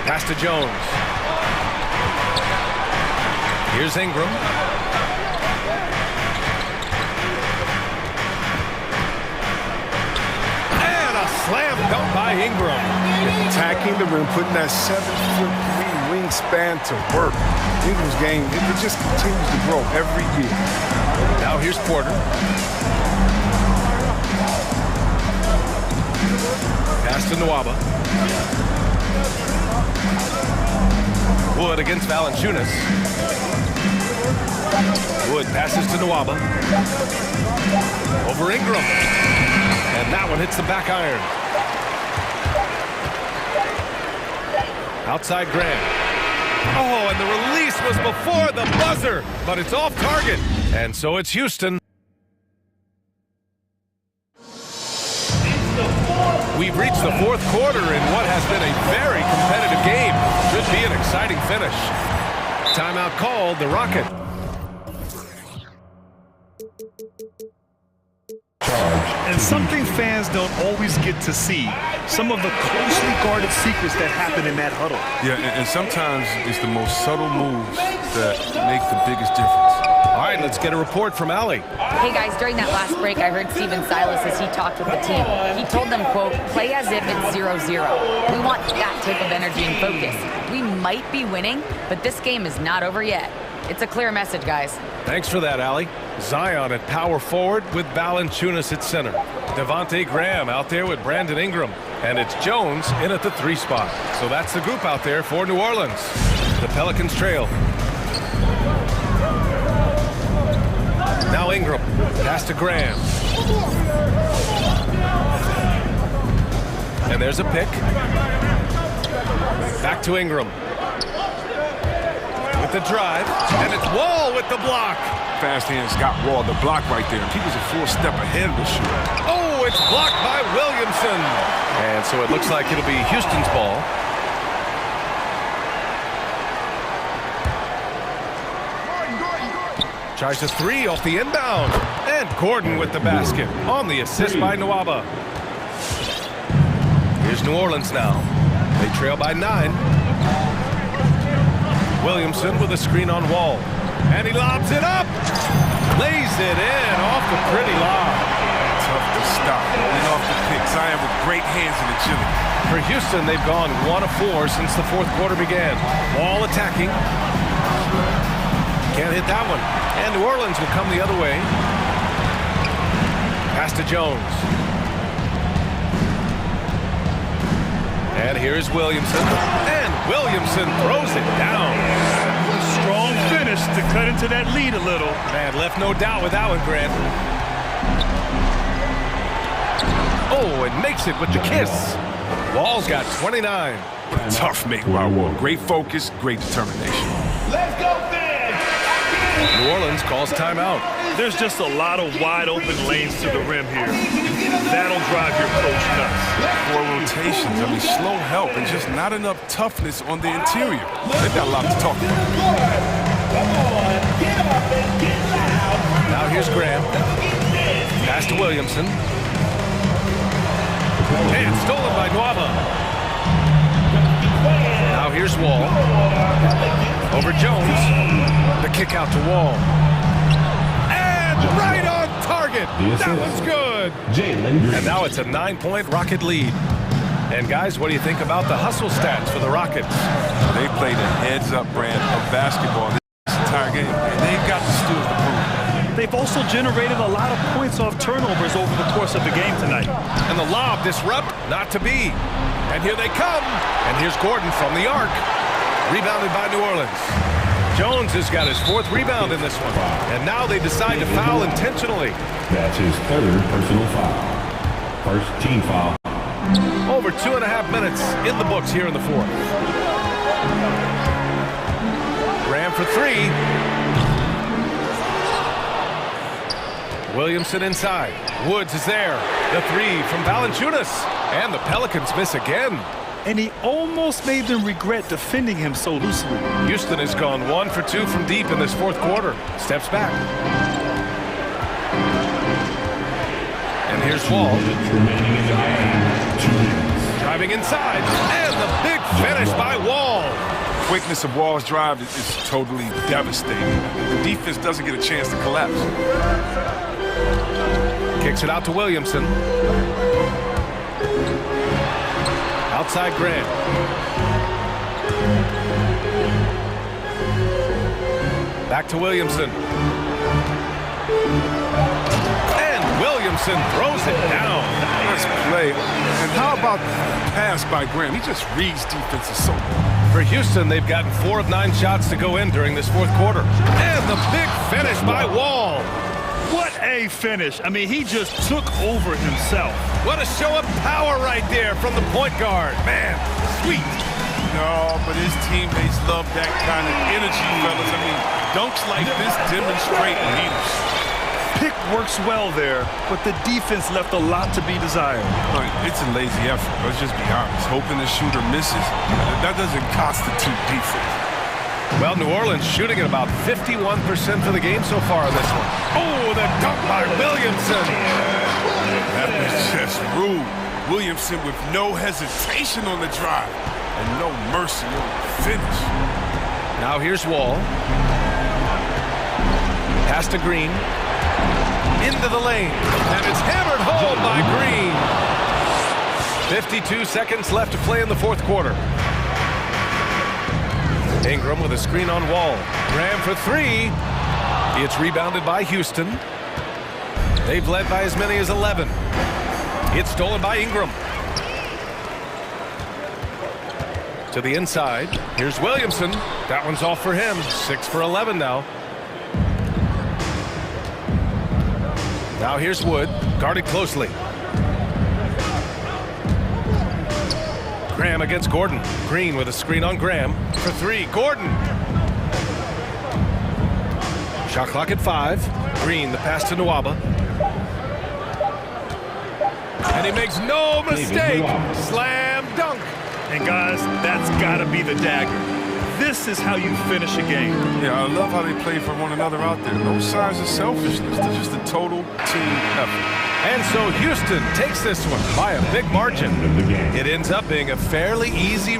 Pass to Jones. Here's Ingram. And a slam dunk by Ingram. Attacking the rim, putting that 7'3" wingspan to work. Ingram's game, it just continues to grow every year. Now here's Porter. Pass to Nwaba. Wood against Valanciunas. Wood passes to Nwaba. Over Ingram. And that one hits the back iron. Outside Graham. Oh, and the release was before the buzzer, but it's off target. And so it's Houston. We've reached the 4th quarter in what has been a very competitive game. Should be an exciting finish. Timeout called, the Rocket. And something fans don't always get to see, some of the closely guarded secrets that happen in that huddle. Yeah, and sometimes it's the most subtle moves that make the biggest difference. All right, let's get a report from Allie. Hey guys, during that last break, I heard Stephen Silas as he talked with the team. He told them, quote, play as if it's 0-0. We want that type of energy and focus. We might be winning, but this game is not over yet. It's a clear message, guys. Thanks for that, Allie. Zion at power forward with Valanciunas at center. Devontae Graham out there with Brandon Ingram. And it's Jones in at the 3 spot. So that's the group out there for New Orleans. The Pelicans trail. Now Ingram. Pass to Graham. And there's a pick. Back to Ingram. With the drive. And it's Wall with the block. Fast hands got Wall the block right there. He was a full step ahead of the shooter. Oh, it's blocked by Williamson. And so it looks like it'll be Houston's ball. Tries a 3 off the inbound. And Gordon with the basket on the assist by Nwaba. Here's New Orleans now. They trail by 9. Williamson with a screen on Wall. And he lobs it up. Lays it in off the pretty lob. Tough to stop. And off the pick. Zion with great hands and agility. For Houston, they've gone 1 of 4 since the 4th quarter began. Wall attacking. Can't hit that one. And New Orleans will come the other way. Pass to Jones. And here's Williamson. And Williamson throws it down. Strong finish to cut into that lead a little. Man, left no doubt with that one, Grant. Oh, and makes it with the kiss. Wall's got 29. Tough make by Wall. Great focus, great determination. Let's go, fans! New Orleans calls timeout. There's just a lot of wide open lanes to the rim here. That'll drive your coach nuts. 4 rotations, I mean, slow help and just not enough toughness on the interior. They've got a lot to talk about. Now here's Graham. Pass to Williamson. And stolen by Nwaba. Now here's Wall. Over Jones. The kick out to Wall. And right on target. That was good. And now it's a 9-point Rocket lead. And guys, what do you think about the hustle stats for the Rockets? They played a heads-up brand of basketball this entire game, and they've got the skills to prove it. They've also generated a lot of points off turnovers over the course of the game tonight. And the lob disrupt, not to be. And here they come. And here's Gordon from the arc. Rebounded by New Orleans. Jones has got his 4th rebound in this one. And now they decide to foul intentionally. That's his 3rd personal foul. First team foul. Over 2.5 minutes in the books here in the 4th. Graham for 3. Williamson inside. Woods is there. The 3 from Valanciunas. And the Pelicans miss again. And he almost made them regret defending him so loosely. Houston has gone 1 for 2 from deep in this 4th quarter. Steps back. And here's Wall. Driving inside. And the big finish by Wall. Quickness of Wall's drive is totally devastating. The defense doesn't get a chance to collapse. Kicks it out to Williamson. Outside Grant. Back to Williamson. And Williamson throws it down. Nice play. And how about the pass by Graham? He just reads defenses so well. For Houston, they've gotten 4 of 9 shots to go in during this 4th quarter. And the big finish by Wall. What a finish. I mean, he just took over himself. What a show of power right there from the point guard. Man, sweet. No, but his teammates love that kind of energy, fellas. I mean, dunks like this demonstrate leadership. Pick works well there, but the defense left a lot to be desired. It's a lazy effort. Let's just be honest. Hoping the shooter misses, that doesn't constitute defense. Well, New Orleans shooting at about 51% for the game so far in this one. Oh, the dunk by Williamson. That was just rude. Williamson with no hesitation on the drive and no mercy on the finish. Now here's Wall. Pass to Green. Into the lane. And it's hammered home by Green. 52 seconds left to play in the fourth quarter. Ingram with a screen on Wall. Graham for three. It's rebounded by Houston. They've led by as many as 11. It's stolen by Ingram. To the inside. Here's Williamson. That one's off for him. 6 for 11 now. Now here's Wood. Guarded closely. Graham against Gordon. Green with a screen on Graham. For three. Gordon. Shot clock at 5. Green, the pass to Nwaba. And he makes no mistake. Slam dunk. And guys, that's got to be the dagger. This is how you finish a game. Yeah, I love how they play for one another out there. No signs of selfishness. They're just a total team effort. And so Houston takes this one by a big margin. It ends up being a fairly easy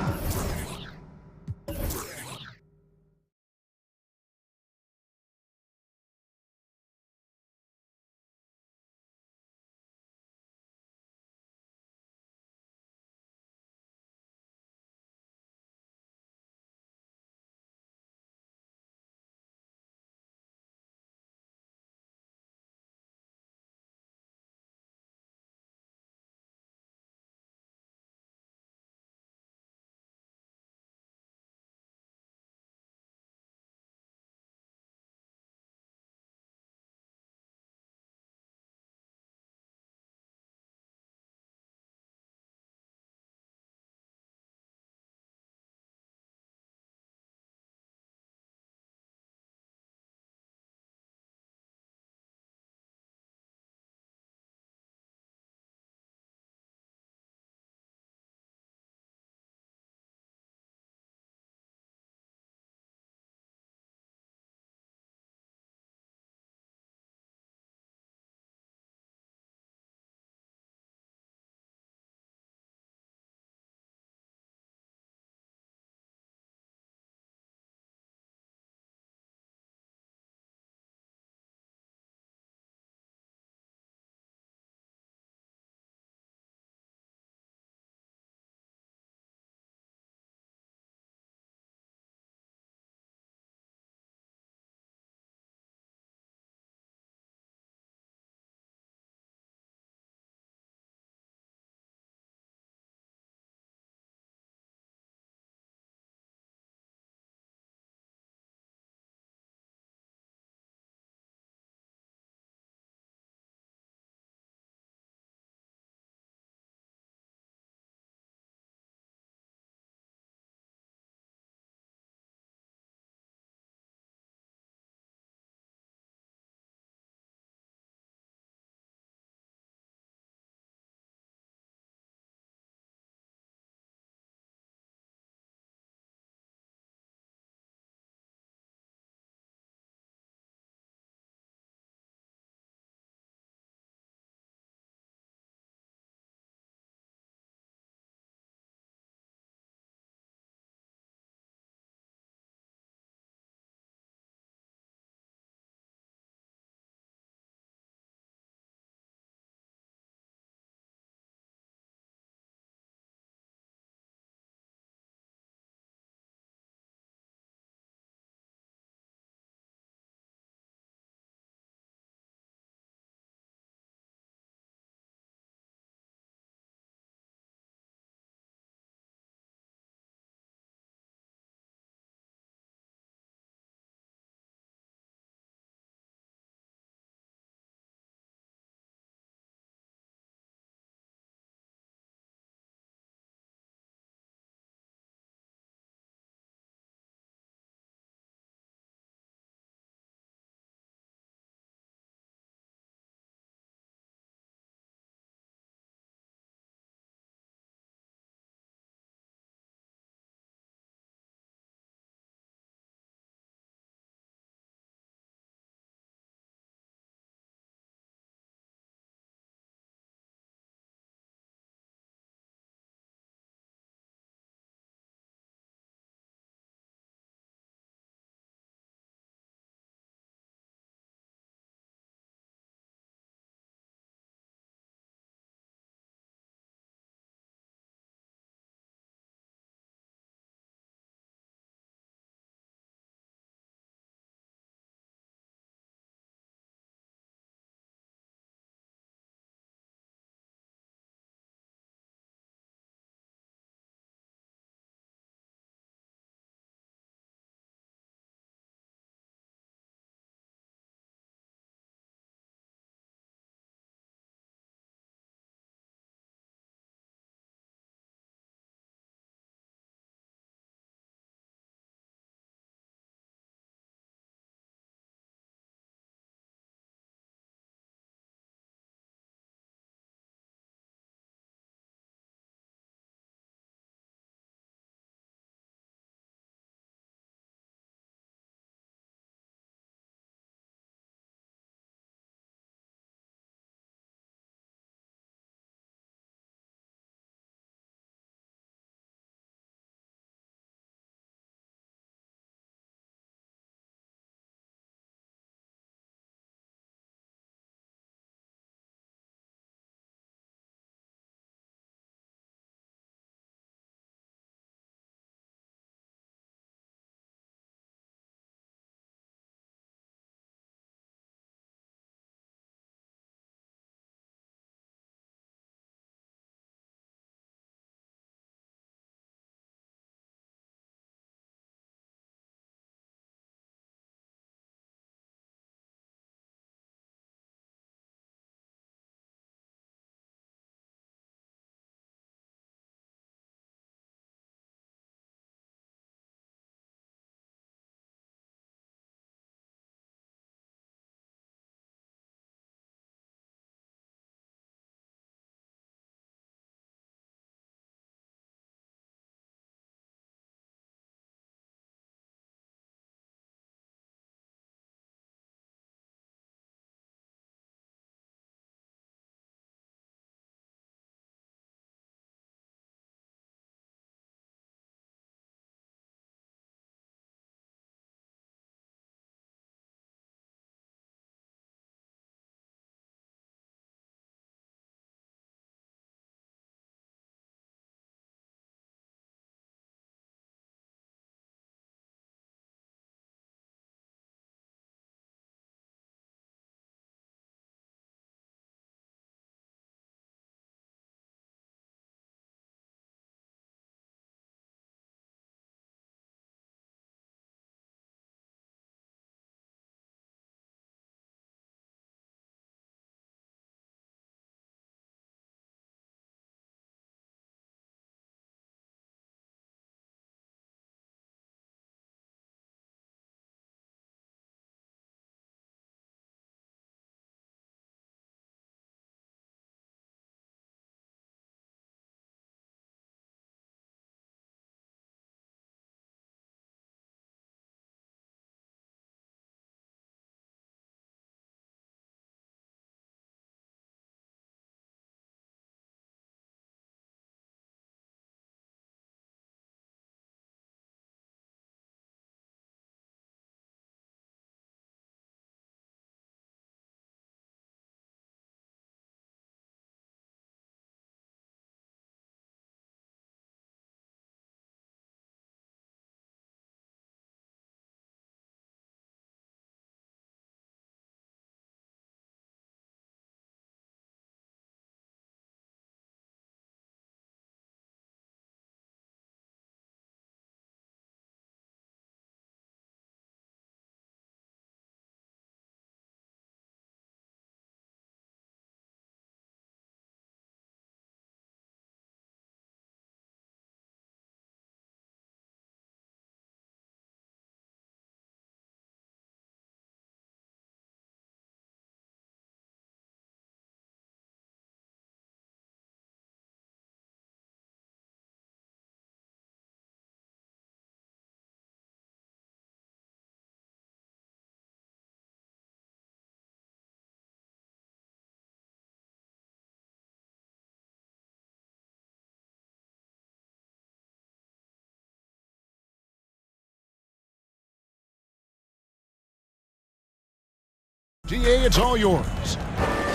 DA, it's all yours.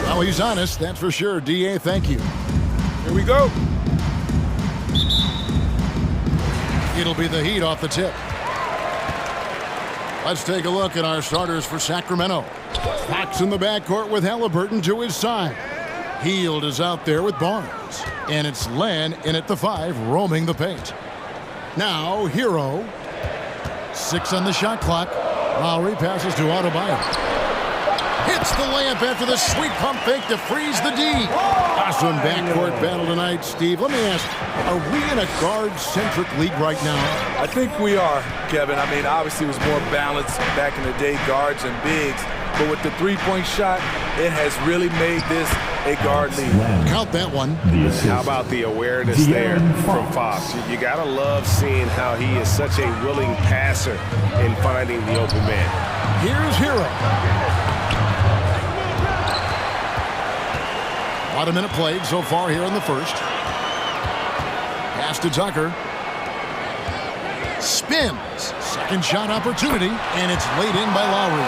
Well, he's honest, that's for sure. DA, thank you. Here we go. It'll be the Heat off the tip. Let's take a look at our starters for Sacramento. Fox in the backcourt with Halliburton to his side. Hield is out there with Barnes. And it's Len in at the 5, roaming the paint. Now, Hero. 6 on the shot clock. Lowry passes to Adebayo. Hits the layup after the sweet pump fake to freeze the D. Awesome backcourt battle tonight, Steve. Let me ask, are we in a guard-centric league right now? I think we are, Kevin. I mean, obviously it was more balanced back in the day, guards and bigs. But with the three-point shot, it has really made this a guard league. Count that one. How about the awareness there from Fox? You got to love seeing how he is such a willing passer in finding the open man. Here's Hero. About a minute played so far here in the first. Pass to Tucker. Spins. Second shot opportunity, and it's laid in by Lowry.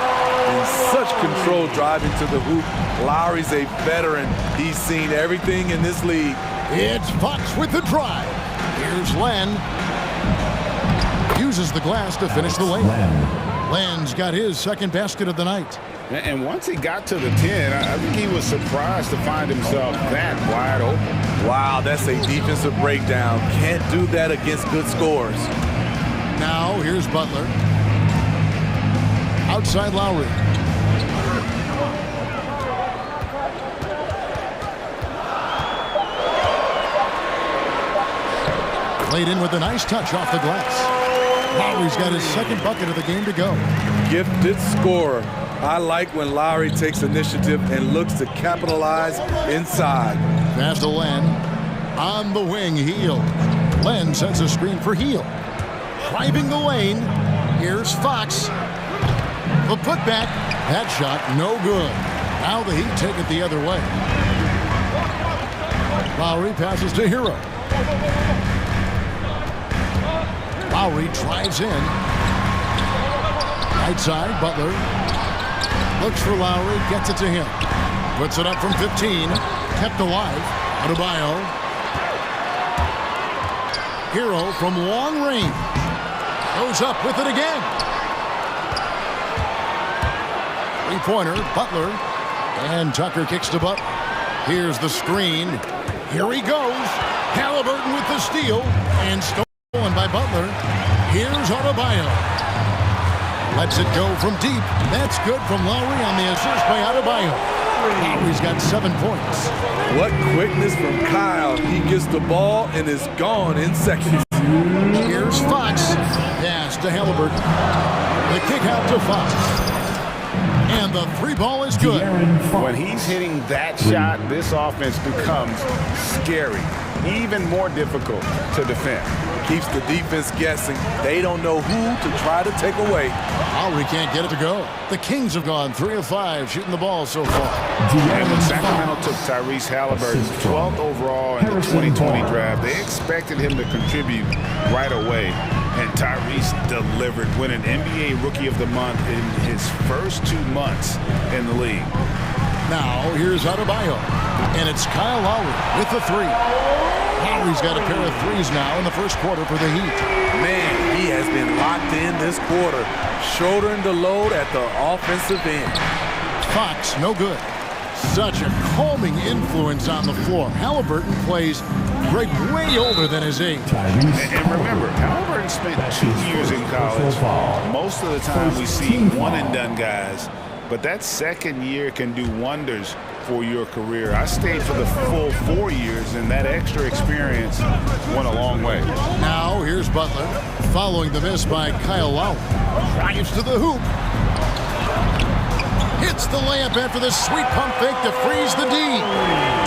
In such control driving to the hoop. Lowry's a veteran. He's seen everything in this league. It's Fox with the drive. Here's Len. Uses the glass to finish the lane. Len's got his second basket of the night. And once he got to the 10, I think he was surprised to find himself that wide open. Wow, that's a defensive breakdown. Can't do that against good scores. Now, here's Butler. Outside Lowry. Laid in with a nice touch off the glass. Lowry's got his second bucket of the game to go. Gifted scorer. I like when Lowry takes initiative and looks to capitalize inside. Pass to Len. On the wing, Hield. Len sets a screen for Hield. Driving the lane. Here's Fox. The putback. That shot, no good. Now the Heat take it the other way. Lowry passes to Hero. Lowry drives in. Right side, Butler. Looks for Lowry, gets it to him. Puts it up from 15. Kept alive. Adebayo. Hero from long range. Goes up with it again. Three-pointer, Butler. And Tucker kicks to Butler. Here's the screen. Here he goes. Halliburton with the steal. And stolen by Butler. Here's Adebayo. Lets it go from deep. That's good from Lowry on the assist by Adebayo. Lowry's got 7 points. What quickness from Kyle. He gets the ball and is gone in seconds. Here's Fox. Pass to Halliburton. The kick out to Fox. And the three ball is good. When he's hitting that shot, this offense becomes scary. Even more difficult to defend. Keeps the defense guessing. They don't know who to try to take away. Lowry can't get it to go. The Kings have gone 3 of 5 shooting the ball so far. And when Sacramento took Tyrese Halliburton 12th overall in the 2020 draft, they expected him to contribute right away. And Tyrese delivered, winning NBA Rookie of the Month in his first 2 months in the league. Now, here's Adebayo. And it's Kyle Lowry with the 3. Lowry's got a pair of threes now in the first quarter for the Heat. Man, he has been locked in this quarter, shouldering the load at the offensive end. Fox, no good. Such a calming influence on the floor. Halliburton plays Greg way older than his age. And remember, Halliburton spent 2 years in college. Most of the time we see one-and-done guys, but that second year can do wonders for your career. I stayed for the full 4 years, and that extra experience went a long way. Now, here's Butler, following the miss by Kyle Lowry. Drives to the hoop. Hits the layup after the sweet pump fake to freeze the D.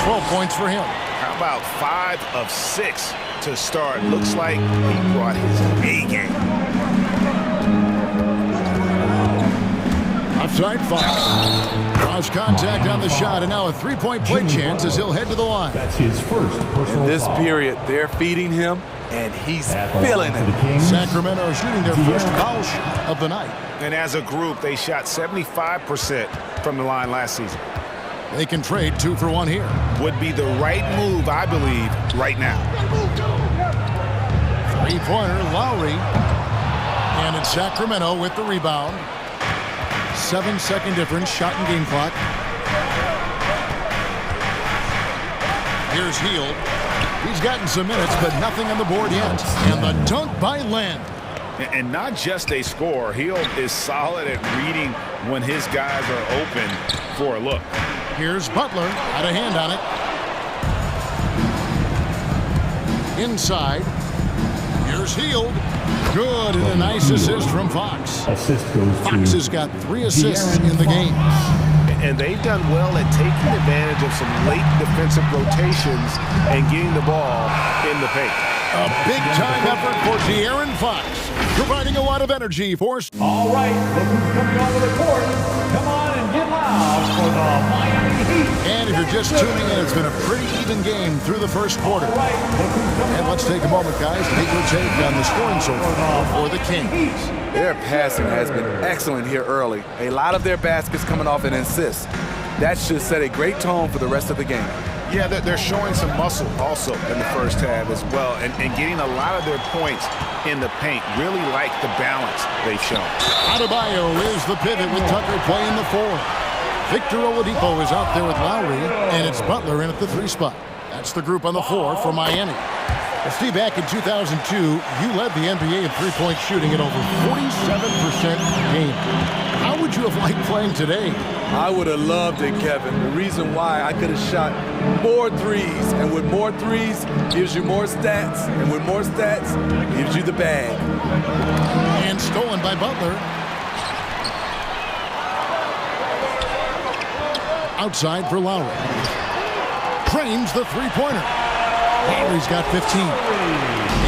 12 points for him. How about 5 of 6 to start? Looks like he brought his A game. Offside Fox. Draws contact on the shot, and now a three-point play chance as he'll head to the line. That's his first personal In this foul. period, they're feeding him. and he's feeling it. Sacramento shooting their first foul shot of the night. And as a group, they shot 75% from the line last season. They can trade 2 for 1 here. Would be the right move, I believe, right now. Three-pointer, Lowry. And it's Sacramento with the rebound. 7-second difference, shot and game clock. Here's Hield. He's gotten some minutes, but nothing on the board yet. And the dunk by Len. And not just a score. Hield is solid at reading when his guys are open for a look. Here's Butler, out of hand on it. Inside. Here's Hield. Good, and a nice assist from Fox. Fox has got 3 assists in the game. And they've done well at taking advantage of some late defensive rotations and getting the ball in the paint. A big-time effort for De'Aaron Fox, providing a lot of energy for... All right, look who's coming onto the court. Come on and get loud for the Miami Heat. And if you're just tuning in, it's been a pretty even game through the first quarter. And let's take a moment, guys, to take your take on the scoring so far for the Kings. Their passing has been excellent here early. A lot of their baskets coming off an assist. That should set a great tone for the rest of the game. Yeah, they're showing some muscle also in the first half as well, and getting a lot of their points in the paint. Really like the balance they've shown. Adebayo is the pivot with Tucker playing the 4. Victor Oladipo is out there with Lowry, and it's Butler in at the 3 spot. That's the group on the 4 for Miami. Steve, back in 2002, you led the NBA in three-point shooting at over 47% per game. How would you have liked playing today? I would have loved it, Kevin. The reason why I could have shot more threes, and with more threes gives you more stats, and with more stats gives you the bag. And stolen by Butler. Outside for Lowry. Trains the three-pointer. Lowry's got 15.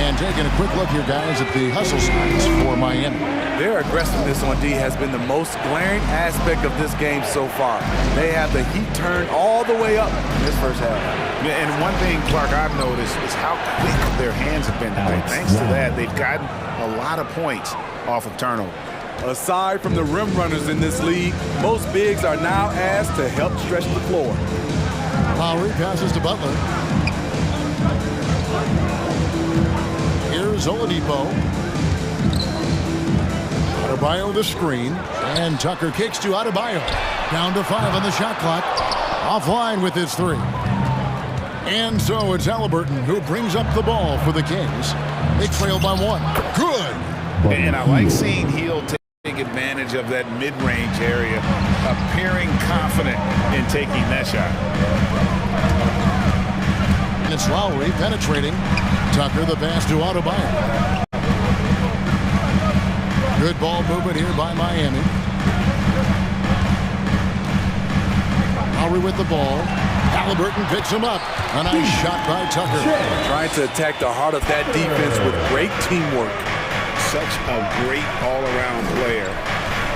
And taking a quick look here, guys, at the hustle signs for Miami. Their aggressiveness on D has been the most glaring aspect of this game so far. They have the heat turned all the way up in this first half. Yeah, and one thing, Clark, I've noticed is how quick their hands have been tonight. Thanks to that, they've gotten a lot of points off of turnover. Aside from the rim runners in this league, most bigs are now asked to help stretch the floor. Lowry passes to Butler. Here's Oladipo. Adebayo the screen. And Tucker kicks to Adebayo. Down to 5 on the shot clock. Offline with his 3. And so it's Halliburton who brings up the ball for the Kings. They trail by 1. Good. And I like seeing Hield take advantage of that mid-range area, appearing confident in taking that shot. And it's Lowry penetrating. Tucker the pass to Adebayo. Good ball movement here by Miami. Lowry with the ball. Halliburton picks him up. A nice shot by Tucker. Trying to attack the heart of that defense with great teamwork. Such a great all-around player,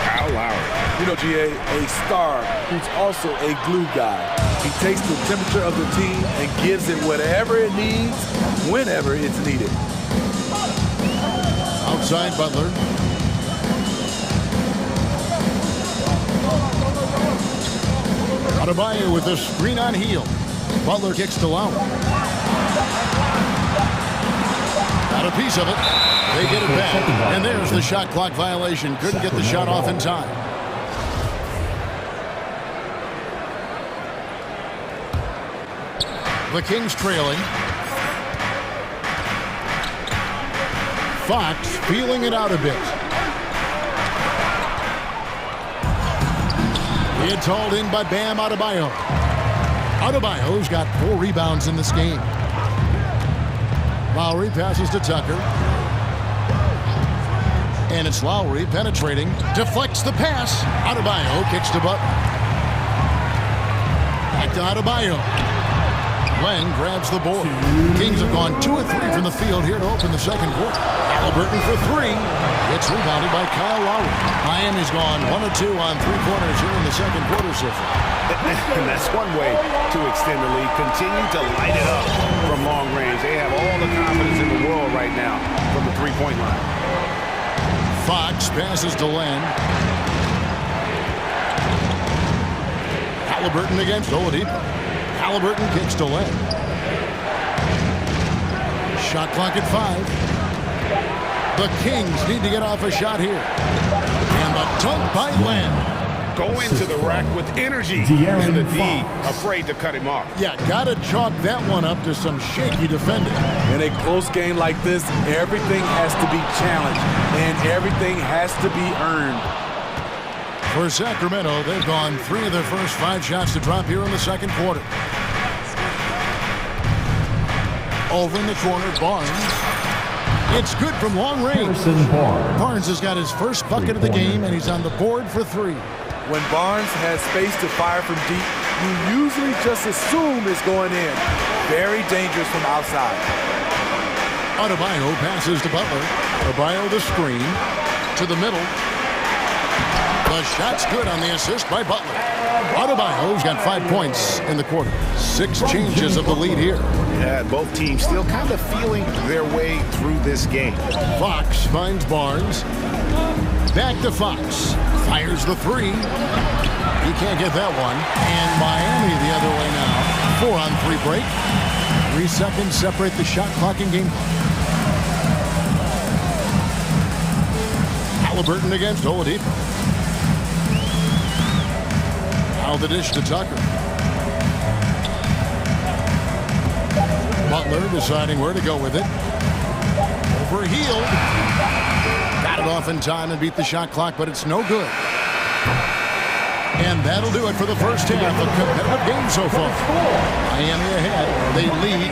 Kyle Lowry. You know, GA, a star who's also a glue guy. He takes the temperature of the team and gives it whatever it needs, whenever it's needed. Outside Butler. Adebayo with the screen on Hield. Butler kicks to Lowry. Got a piece of it. They get it back. And there's the shot clock violation. Couldn't get the shot off in time. The Kings trailing. Fox feeling it out a bit. It's hauled in by Bam Adebayo. Adebayo's got 4 rebounds in this game. Lowry passes to Tucker. And it's Lowry penetrating. Deflects the pass. Adebayo kicks to Butler. Back to Adebayo. Len grabs the board. Kings have gone 2 of 3 from the field here to open the second quarter. Halliburton for 3. It's rebounded by Kyle Lowry. Miami's gone 1 of 2 on 3-pointers here in the second quarter so far. And that's one way to extend the lead. Continue to light it up from long range. They have all the confidence in the world right now from the three-point line. Fox passes to Len. Halliburton against Oladipo. Halliburton kicks to Len. Shot clock at 5. The Kings need to get off a shot here. And the dunk by Len. Go into the rack with energy. And the D afraid to cut him off. Yeah, gotta chalk that one up to some shaky defending. In a close game like this, everything has to be challenged and everything has to be earned. For Sacramento, they've gone 3 of their first 5 shots to drop here in the second quarter. Over in the corner, Barnes. It's good from long range. Barnes has got his first bucket of the game, and he's on the board for 3. When Barnes has space to fire from deep, you usually just assume it's going in. Very dangerous from outside. Adebayo passes to Butler. Adebayo the screen to the middle. The shot's good on the assist by Butler. Adebayo's got 5 points in the quarter. 6 changes of the lead here. Yeah, both teams still kind of feeling their way through this game. Fox finds Barnes. Back to Fox. Fires the 3. He can't get that one. And Miami the other way now. 4 on 3 break. 3 seconds separate the shot clock and game clock. Halliburton against Oladipo. Now the dish to Tucker. Butler deciding where to go with it. Overhealed. Got it off in time and beat the shot clock, but it's no good. And that'll do it for the first half. A competitive game so far. Miami ahead. They lead.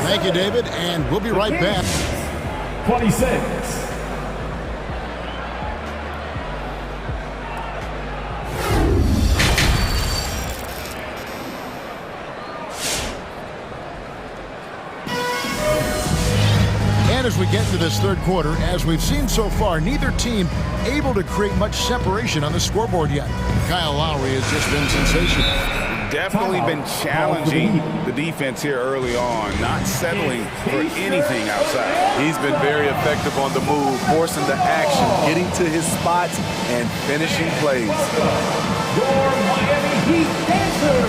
Thank you, David, and we'll be right back. 26. And as we get into this third quarter, as we've seen so far, neither team able to create much separation on the scoreboard yet. Kyle Lowry has just been sensational. Definitely been challenging the defense here early on, not settling for anything outside. He's been very effective on the move, forcing the action, getting to his spots, and finishing plays. Your Miami Heat answer.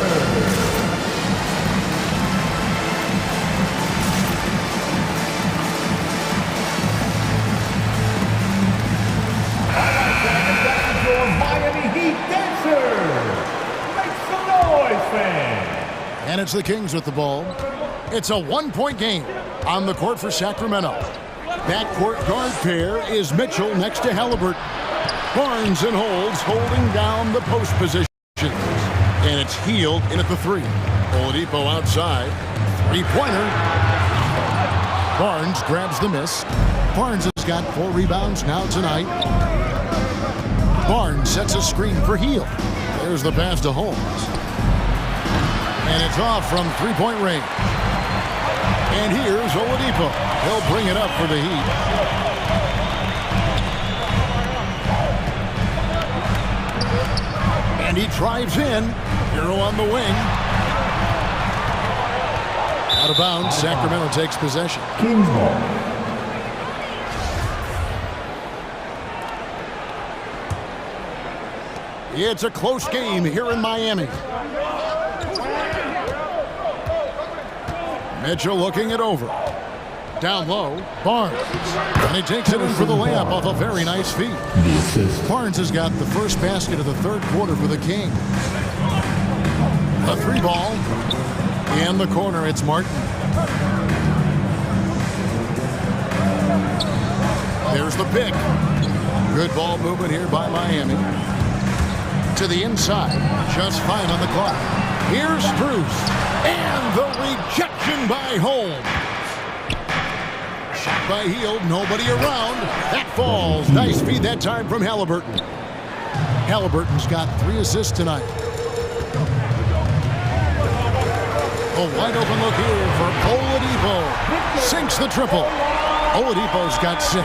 Miami Heat dancer. Make some noise, fans. And it's the Kings with the ball. It's a 1-point game on the court for Sacramento. Backcourt guard pair is Mitchell next to Halliburton. Barnes and holds, holding down the post positions. And it's Healed in at the 3. Oladipo outside. 3-pointer. Barnes grabs the miss. Barnes has got 4 rebounds now tonight. Barnes sets a screen for Heal. There's the pass to Holmes. And it's off from 3-point range. And here's Oladipo. He'll bring it up for the Heat. And he drives in. Hero on the wing. Out of bounds. Sacramento takes possession. Kings ball. It's a close game here in Miami. Mitchell looking it over. Down low, Barnes. And he takes it in for the layup off a very nice feed. Barnes has got the first basket of the third quarter for the Kings. A 3-ball. In the corner, it's Martin. There's the pick. Good ball movement here by Miami. To the inside. Just 5 on the clock. Here's Strus. And the rejection by Holmes. Shot by Heald. Nobody around. That falls. Nice feed that time from Halliburton. Halliburton's got 3 assists tonight. A wide open look here for Oladipo. Sinks the triple. Oladipo's got 6.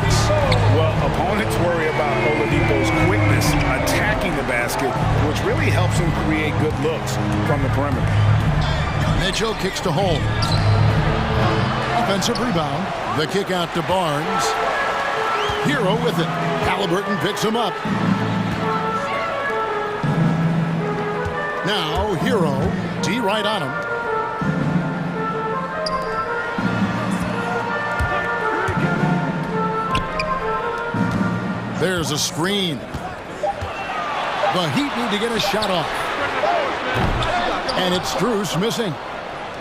Well, opponents worry about Oladipo's quickness attacking the basket, which really helps him create good looks from the perimeter. Mitchell kicks to Holmes. Offensive rebound. The kick out to Barnes. Hero with it. Halliburton picks him up. Now Hero. D right on him. There's a screen. The Heat need to get a shot off. And it's Strus missing.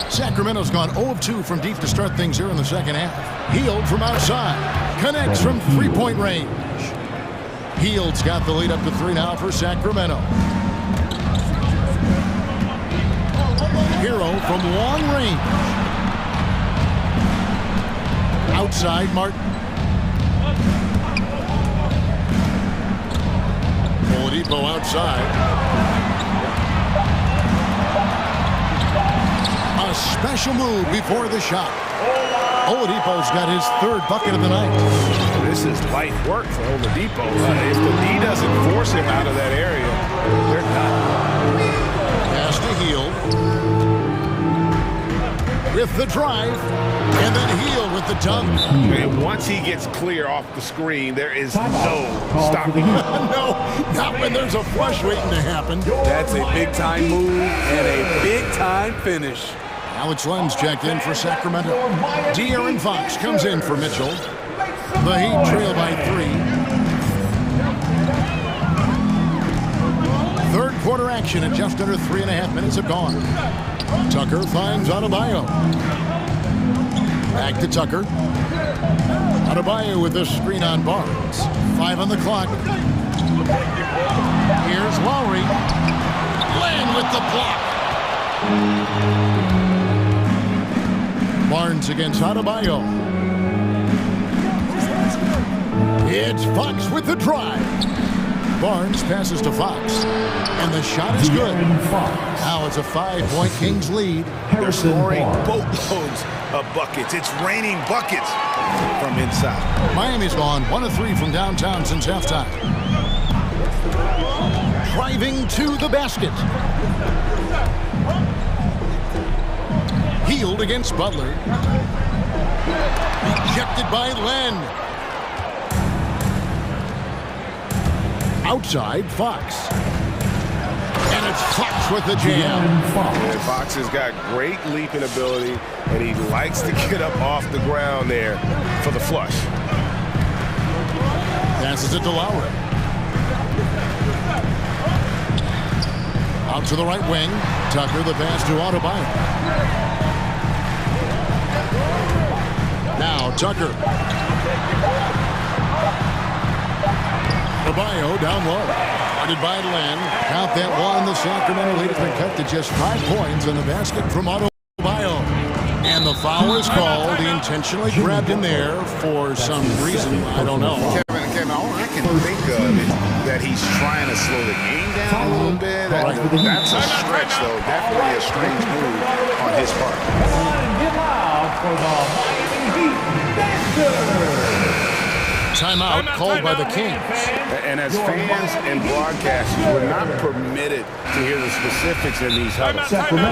Sacramento's gone 0 of 2 from deep to start things here in the second half. Hield from outside. Connects from three-point range. Hield's got the lead up to 3 now for Sacramento. Hero from long range. Outside Martin. Oladipo outside. A special move before the shot. Oladipo's got his 3rd bucket of the night. This is light work for Oladipo. If the D doesn't force him out of that area, they're done. Pass to Hield. With the drive. And then Hield with the dunk. And once he gets clear off the screen, there is no stopping him. No, not when there's a flush waiting to happen. That's a big-time move and a big-time finish. Alex Lenz checked in for Sacramento. De'Aaron Fox comes in for Mitchell. The Heat trail by 3. 3rd quarter action and just under 3.5 minutes have gone. Tucker finds Adebayo. Back to Tucker. Adebayo with a screen on Barnes. 5 on the clock. Here's Lowry. Len with the block. Barnes against Adebayo. It's Fox with the drive. Barnes passes to Fox. And the shot is good. Now it's a 5-point Kings lead. They're scoring boatloads of buckets. It's raining buckets from inside. Miami's gone 1 of 3 from downtown since halftime. Driving to the basket. Hield against Butler. Rejected by Len. Outside, Fox. And it's Fox with the jam. And Fox has got great leaping ability, and he likes to get up off the ground there for the flush. Passes it to Lowry. Out to the right wing. Tucker, the pass to Adebayo. Now Tucker. Adebayo down low. Guarded by Len. Count that one. The Sacramento lead has been cut to just 5 points in the basket from Adebayo. And the foul is called. He intentionally grabbed him there for some reason. I don't know. Kevin, all I can think of is that he's trying to slow the game down a little bit. That's a stretch, though. Definitely a strange move on his part. Timeout called by the Kings. And as fans and broadcasters, we're not permitted to hear the specifics in these huddles.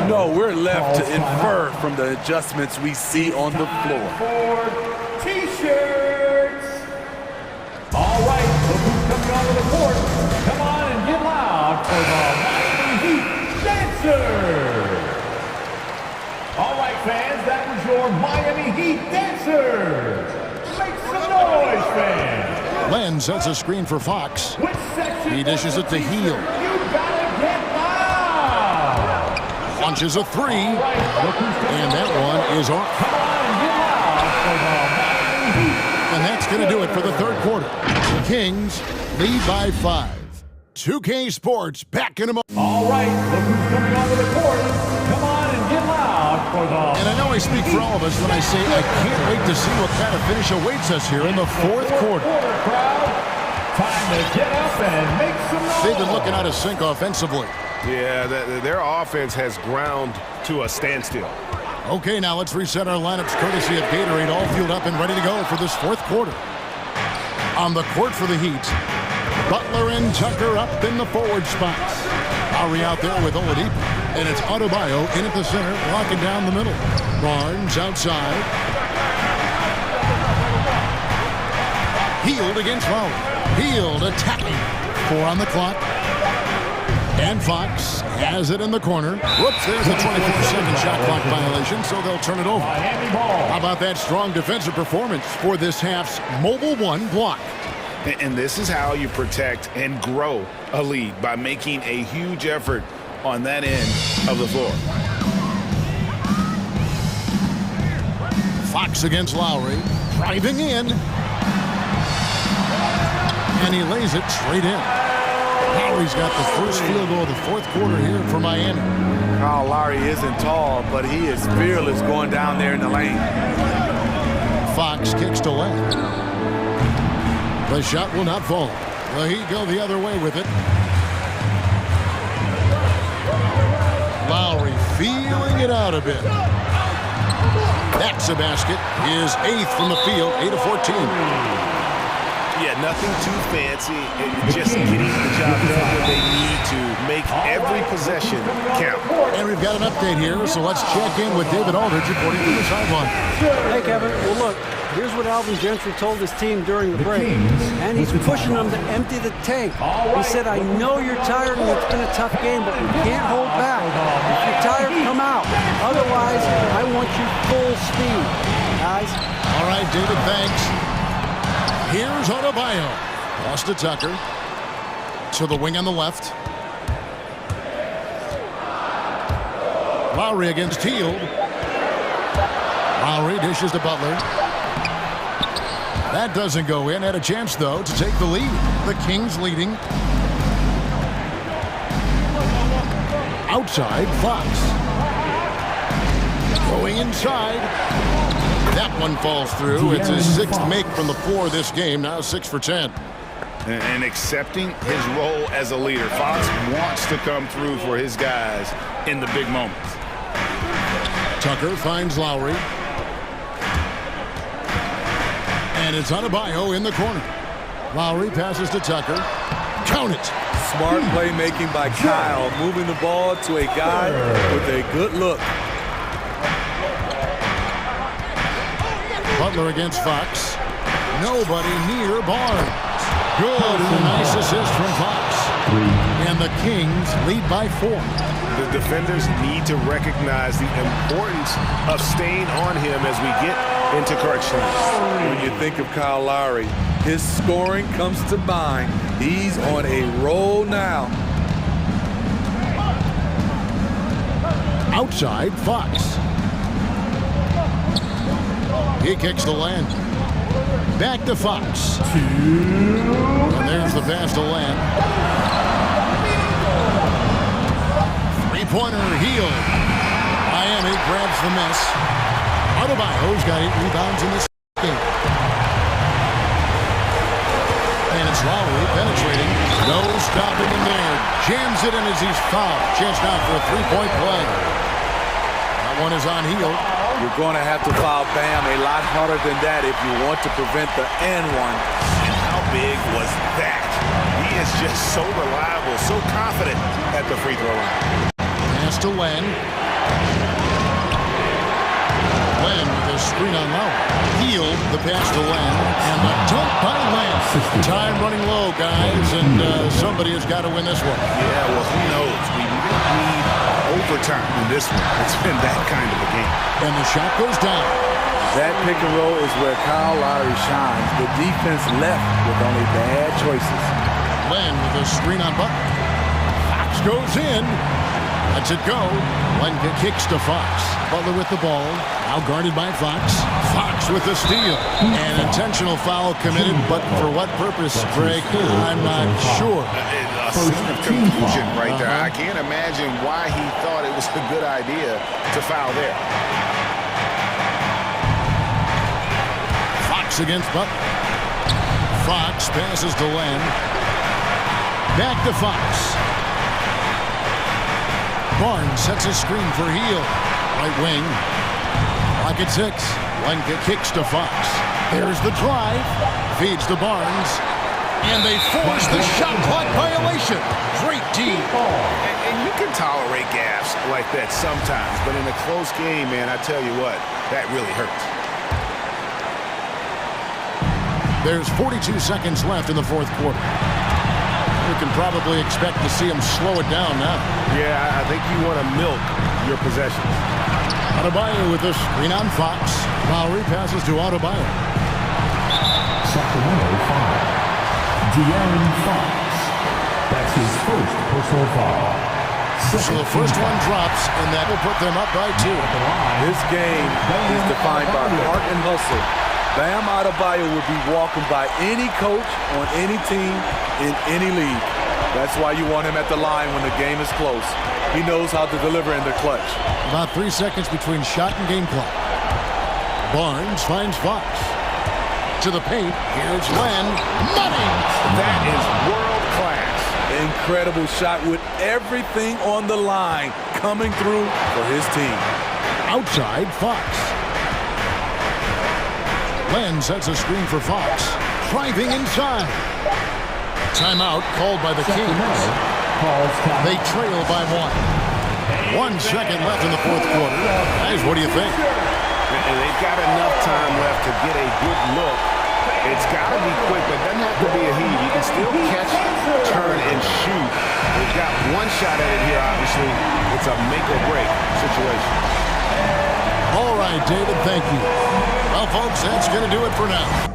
No, we're left to infer from the adjustments we see on the floor. For T-shirts. All right, look who's coming onto the court. Come on and get loud for the Miami Heat Dancers. All right, fans, that was your Miami Heat Dancers. Make some noise, fans. Len sets a screen for Fox. He dishes it to Hield. Launches a 3. And that one is off. And that's going to do it for the 3rd quarter. The Kings lead by 5. 2K Sports back in a moment. All right, look who's coming onto the court. Come on and get loud for the... And I know I speak for all of us when I say I can't wait to see what kind of finish awaits us here in the 4th quarter. Time to get up and make some noise. They've been looking out of sync offensively. Yeah, their offense has ground to a standstill. Okay, now let's reset our lineups courtesy of Gatorade, all fueled up and ready to go for this fourth quarter. On the court for the Heat, Butler and Tucker up in the forward spots. Lowry out there with Oladipo, and it's Adebayo in at the center, locking down the middle. Barnes outside. Hield against Lowry. Hield attacking. 4 on the clock. And Fox has it in the corner. Whoops, there's a 24-second shot clock violation, so they'll turn it over. How about that strong defensive performance for this half's Mobile One block? And this is how you protect and grow a lead, by making a huge effort on that end of the floor. Fox against Lowry, driving in. And he lays it straight in. Lowry's got the first field goal of the fourth quarter here for Miami. Kyle Lowry isn't tall, but he is fearless going down there in the lane. Fox kicks to left. The shot will not fall. The Heat go the other way with it. Lowry feeling it out a bit. That's a basket. His 8th from the field, 8 of 14. Yeah, nothing too fancy. Just getting the job done where they need to. Make every possession count. And we've got an update here, so let's check in with David Aldridge reporting from the sideline. Hey, Kevin. Well, look, here's what Alvin Gentry told his team during the break. And he's pushing them to empty the tank. He said, I know you're tired and it's been a tough game, but we can't hold back. If you're tired, come out. Otherwise, I want you full speed, guys. All right, David, thanks. Here's Adebayo. Lost to Tucker. To the wing on the left. Lowry against Hield. Lowry dishes to Butler. That doesn't go in. Had a chance, though, to take the lead. The Kings leading. Outside, Fox. Going inside. That one falls through. It's his 6th make from the floor this game. Now 6 for 10. And accepting his role as a leader. Fox wants to come through for his guys in the big moments. Tucker finds Lowry. And it's Adebayo in the corner. Lowry passes to Tucker. Count it. Smart playmaking by Kyle, moving the ball to a guy with a good look. Butler against Fox. Nobody near Barnes. Good and a nice assist from Fox. And the Kings lead by 4. The defenders need to recognize the importance of staying on him as we get into crunch time. When you think of Kyle Lowry, his scoring comes to mind. He's on a roll now. Outside, Fox. He kicks to Land. Back to Fox. And there's the pass to Land. Three-pointer, Hield. Miami grabs the miss. Adebayo's got 8 rebounds in this game. And it's Lowry penetrating. No stopping him there. Jams it in as he's fouled. Chance now for a 3-point play. That one is on Hield. You're going to have to foul Bam a lot harder than that if you want to prevent the and one. And how big was that? He is just so reliable, so confident at the free throw line. Pass to Len. Len with a screen on Lowry. Hield the pass to Len. And the dunk by Len. Time running low, guys, and somebody has got to win this one. Yeah, well, who knows? We might need overtime in this one. It's been that kind of a game. And the shot goes down. That pick and roll is where Kyle Lowry shines. The defense left with only bad choices. Len with a screen on Butler. Fox goes in. Lets it go. Len kicks to Fox. Butler with the ball. Now guarded by Fox. Fox with the steal. An intentional foul committed, but for what purpose, Greg? I'm not sure. A scene of confusion right there. I can't imagine why he thought it was a good idea to foul there. Fox against Butler. Fox passes to Len. Back to Fox. Barnes sets a screen for Hield. Right wing. Clock at 6. Lenka kicks to Fox. There's the drive. Feeds to Barnes. And they force the shot clock violation. Great D. And you can tolerate gaffes like that sometimes, but in a close game, man, I tell you what, that really hurts. There's 42 seconds left in the fourth quarter. You can probably expect to see him slow it down now. Yeah, I think you want to milk your possessions. Adebayo with the screen on Fox. Lowry passes to Adebayo. Sacramento foul. De'Aaron Fox. That's his first personal foul. So the first one drops, and that will put them up by 2. This game is defined by heart and hustle. Bam Adebayo would be walking by any coach on any team in any league. That's why you want him at the line when the game is close. He knows how to deliver in the clutch. About 3 seconds between shot and game clock. Barnes finds Fox. To the paint, here's Len. Money! That is world class. Incredible shot with everything on the line coming through for his team. Outside, Fox. Len sets a screen for Fox. Driving inside. Timeout called by the Kings. They trail by 1. 1 second left in the fourth quarter. Guys, what do you think? And they've got enough time left to get a good look. It's got to be quick, but it doesn't have to be a heave. You can still catch, turn, and shoot. They've got one shot at it here, obviously. It's a make-or-break situation. All right, David, thank you. Well, folks, that's going to do it for now.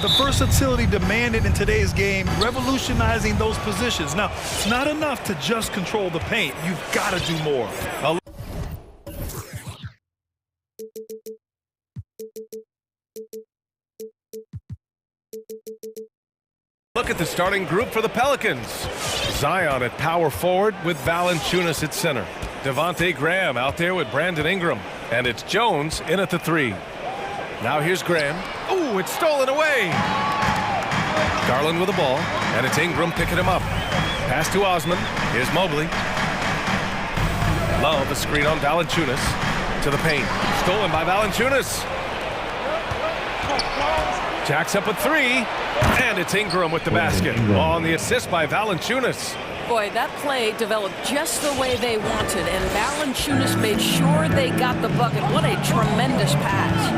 The versatility demanded in today's game, revolutionizing those positions. Now, it's not enough to just control the paint. You've got to do more. Look at the starting group for the Pelicans. Zion at power forward with Valanciunas at center. Devontae Graham out there with Brandon Ingram. And it's Jones in at the 3. Now here's Graham. Ooh, it's stolen away. Garland with the ball, and it's Ingram picking him up. Pass to Osman. Here's Mobley. Love a screen on Valanciunas to the paint. Stolen by Valanciunas. Jacks up a 3, and it's Ingram with the basket. On the assist by Valanciunas. Boy, that play developed just the way they wanted, and Valanciunas made sure they got the bucket. What a tremendous pass.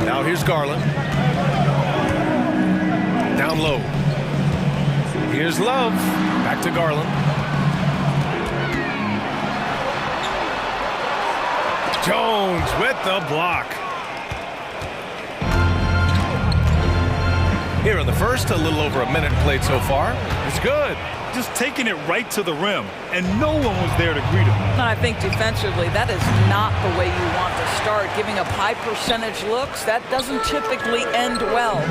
Now here's Garland. Down low. Here's Love. Back to Garland. Jones with the block. Here in the first, a little over a minute played so far. It's good. Just taking it right to the rim, and no one was there to greet him. And I think defensively, that is not the way you want to start. Giving up high percentage looks, that doesn't typically end well.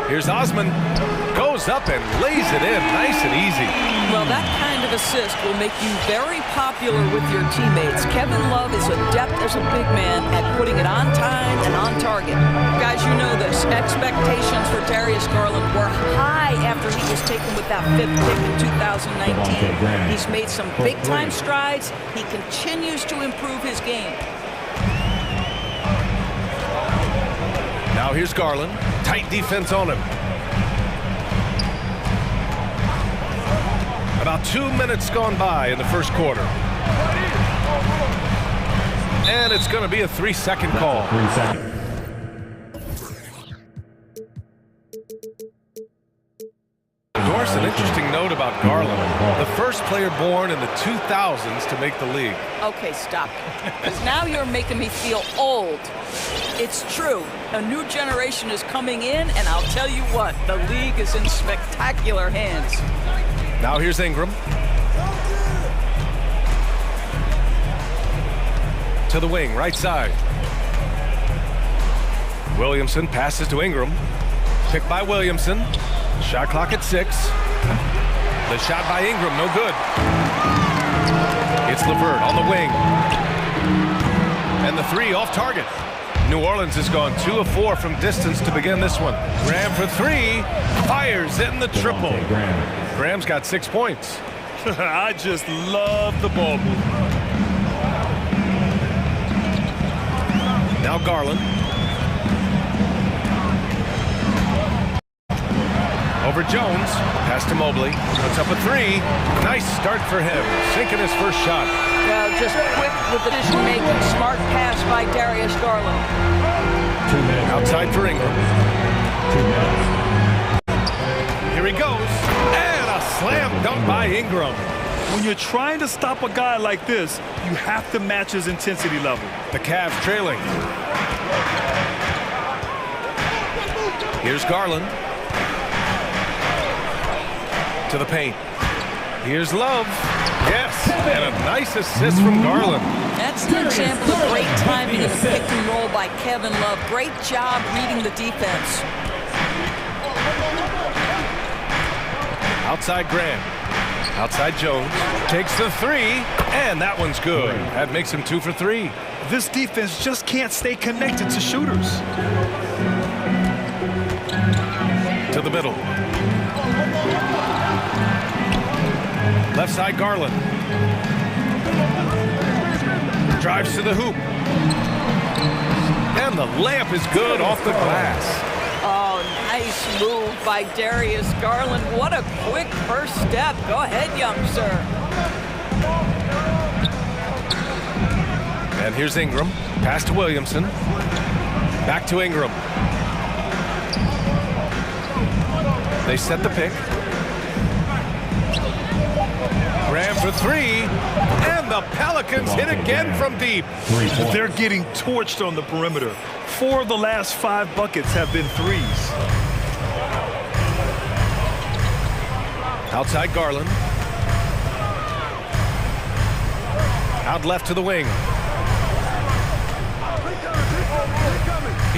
Here's Osman. Goes up and lays it in nice and easy. Well, that kind of assist will make you very popular with your teammates. Kevin Love is adept as a big man at putting it on time and on target. Guys, you know this. Expectations for Darius Garland were high after he was taken with that 5th pick in 2019. He's made some big-time strides. He continues to improve his game. Now here's Garland. Tight defense on him. About 2 minutes gone by in the first quarter. And it's going to be a 3-second call. 3 seconds. Doris, an interesting note about Garland. The first player born in the 2000s to make the league. Okay, stop. Because now you're making me feel old. It's true. A new generation is coming in, and I'll tell you what, the league is in spectacular hands. Now here's Ingram. To the wing, right side. Williamson passes to Ingram. Picked by Williamson. Shot clock at 6. The shot by Ingram, no good. It's LeVert on the wing. And the 3 off target. New Orleans has gone 2 of 4 from distance to begin this one. Graham for 3. Fires in the triple. Graham's got 6 points. I just love the ball movement. Now Garland. Over Jones. Pass to Mobley. Puts up a 3. Nice start for him. Sinking his first shot. Well, just quick with the decision-making. Smart pass by Darius Garland. 2 minutes. Outside for Ingram. 2 minutes. Here he goes. And a slam dunk by Ingram. When you're trying to stop a guy like this, you have to match his intensity level. The Cavs trailing. Here's Garland. To the paint. Here's Love. Yes, and a nice assist from Garland. That's an example of great timing in the pick and roll by Kevin Love. Great job reading the defense. Outside Graham. Outside Jones. Takes the 3, and that one's good. That makes him 2 for 3. This defense just can't stay connected to shooters. To the middle. Left side Garland. Drives to the hoop. And the layup is good off the glass. Oh, nice move by Darius Garland. What a quick first step. Go ahead, young sir. And here's Ingram. Pass to Williamson. Back to Ingram. They set the pick. Graham for three, and the Pelicans hit again from deep. They're getting torched on the perimeter. 4 of the last 5 buckets have been threes. Outside Garland. Out left to the wing.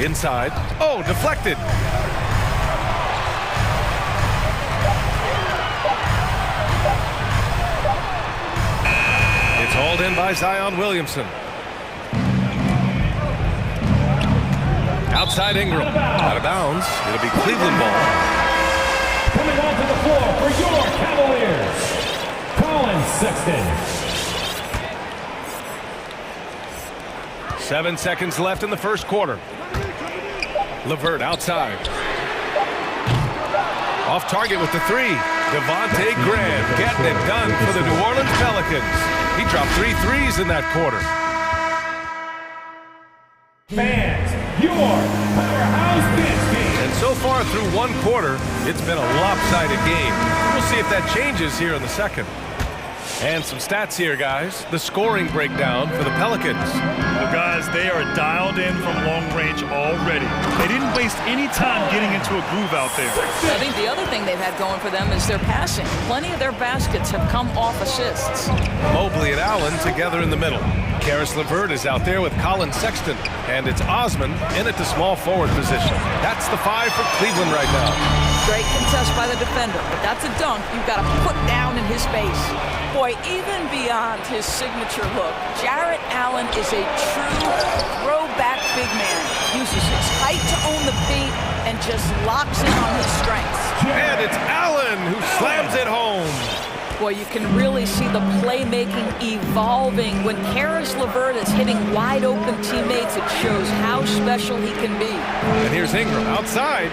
Inside. Oh, deflected. It's hauled in by Zion Williamson. Outside Ingram. Out of bounds. It'll be Cleveland ball. Coming onto the floor for your Cavaliers, Colin Sexton. 7 seconds left in the first quarter. LeVert outside. Off target with the three. Devontae Graham getting it done for the New Orleans Pelicans. He dropped 3 threes in that quarter. Fans, your powerhouse dance team. And so far through one quarter, it's been a lopsided game. We'll see if that changes here in the second. And some stats here, guys. The scoring breakdown for the Pelicans. Well, guys, they are dialed in from long range already. They didn't waste any time getting into a groove out there. I think the other thing they've had going for them is their passing. Plenty of their baskets have come off assists. Mobley and Allen together in the middle. Karis LeVert is out there with Colin Sexton. And it's Osman in at the small forward position. That's the 5 for Cleveland right now. Great contest by the defender, but that's a dunk you've got to put down in his face. Boy, even beyond his signature look, Jarrett Allen is a true throwback big man. Uses his height to own the paint and just locks in on his strengths. And it's Allen who slams it home. Boy, you can really see the playmaking evolving. When Karis LeVert is hitting wide open teammates, it shows how special he can be. And here's Ingram outside.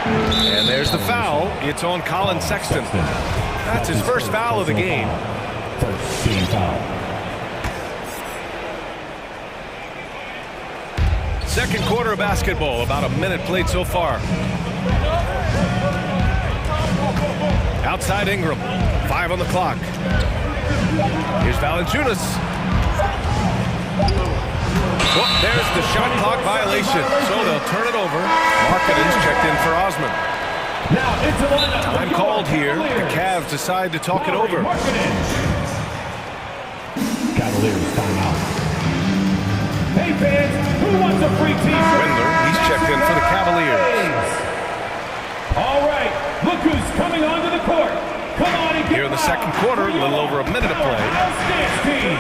And there's the foul. It's on Colin Sexton. That's his first foul of the game. First team foul. Second quarter of basketball. About a minute played so far. Outside Ingram. 5 on the clock. Here's Valanciunas. Oh, there's the shot clock violation. So they'll turn it over. Markkanen's checked in for Osman. Time called here. The Cavs decide to talk it over. Cavaliers timeout. Hey fans, who wants a free t-shirt? Windler, he's checked in for the Cavaliers. All right, look who's coming onto the court. Come on and get here in the second quarter, a little over a minute to play. Dance team.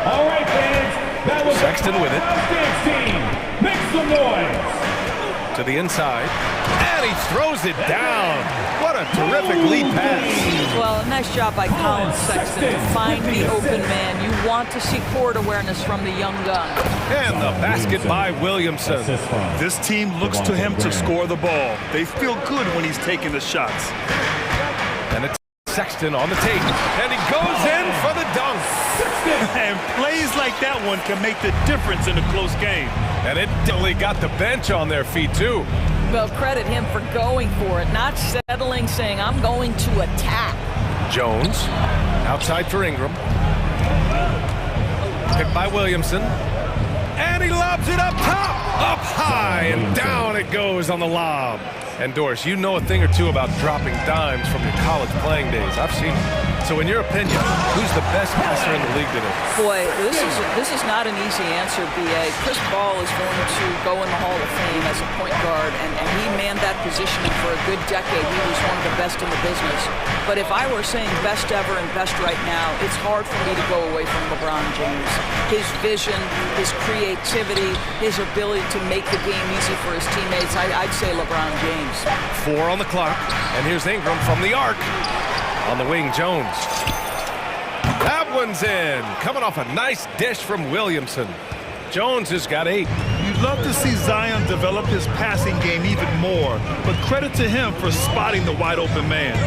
All right, fans. That was Sexton with it. Dance team. Make some noise. To the inside. And he throws it down. What a terrific lead pass. Well, a nice job by Colin Sexton to find the open man. You want to see court awareness from the young gun. And the basket by Williamson. This team looks to him to score the ball. They feel good when he's taking the shots. And it's Sexton on the tape. And he goes in for the dunk. And plays like that one can make the difference in a close game. And it definitely got the bench on their feet, too. Well, credit him for going for it, not settling, saying, I'm going to attack. Jones, outside for Ingram. Picked by Williamson. And he lobs it up top, up high, and down it goes on the lob. And Doris, you know a thing or two about dropping dimes from your college playing days. I've seen it. So in your opinion, who's the best passer in the league today? Boy, this is not an easy answer, B.A. Chris Ball is going to go in the Hall of Fame as a point guard, and he manned that position for a good decade. He was one of the best in the business. But if I were saying best ever and best right now, it's hard for me to go away from LeBron James. His vision, his creativity, his ability to make the game easy for his teammates, I'd say LeBron James. 4 on the clock, and here's Ingram from the arc. On the wing, Jones. That one's in. Coming off a nice dish from Williamson. Jones has got 8. You'd love to see Zion develop his passing game even more, but credit to him for spotting the wide open man.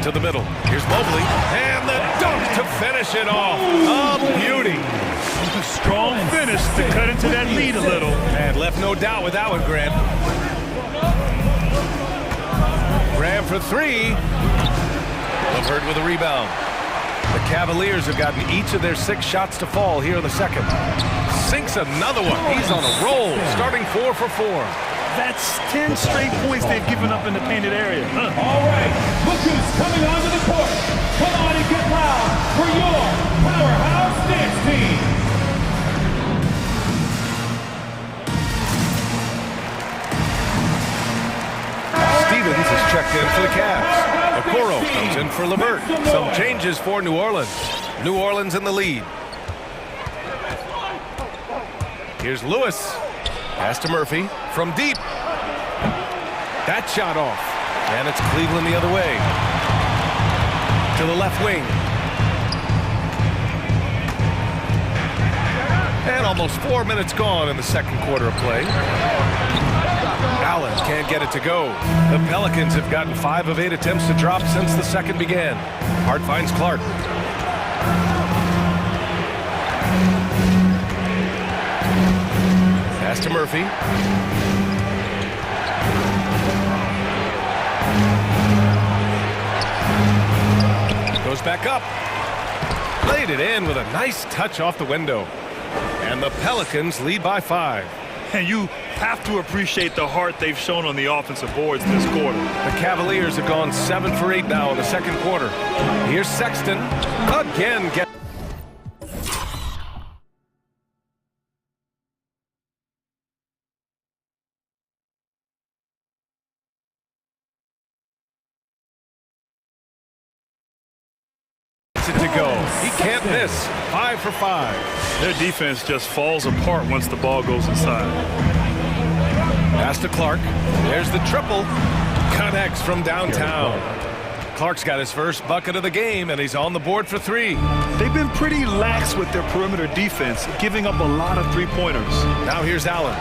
To the middle. Here's Mobley. And the dunk to finish it off. A beauty. A strong finish to cut into that lead a little. And left no doubt with that one, Grant. Graham for 3. Hurd with a rebound. The Cavaliers have gotten each of their 6 shots to fall here in the second. Sinks another one. He's on a roll, starting 4 for 4. That's 10 straight points they've given up in the painted area. All right, look who's coming onto the court. Come on and get loud for your powerhouse dance team. Stevens is checked in for the Cavs. Okoro comes in for Levert. Some changes for New Orleans. New Orleans in the lead. Here's Lewis. Pass to Murphy from deep. That shot off. And it's Cleveland the other way. To the left wing. And almost 4 minutes gone in the second quarter of play. Allen can't get it to go. The Pelicans have gotten 5 of 8 attempts to drop since the second began. Hart finds Clark. Pass to Murphy. Goes back up. Laid it in with a nice touch off the window. And the Pelicans lead by 5. And you have to appreciate the heart they've shown on the offensive boards this quarter. The Cavaliers have gone 7 for 8 now in the second quarter. Here's Sexton. Again. To go. He can't miss. 5 for 5. Their defense just falls apart once the ball goes inside. Pass to Clark. There's the triple. Connects from downtown. Clark's got his first bucket of the game, and he's on the board for 3. They've been pretty lax with their perimeter defense, giving up a lot of three-pointers. Now here's Allen.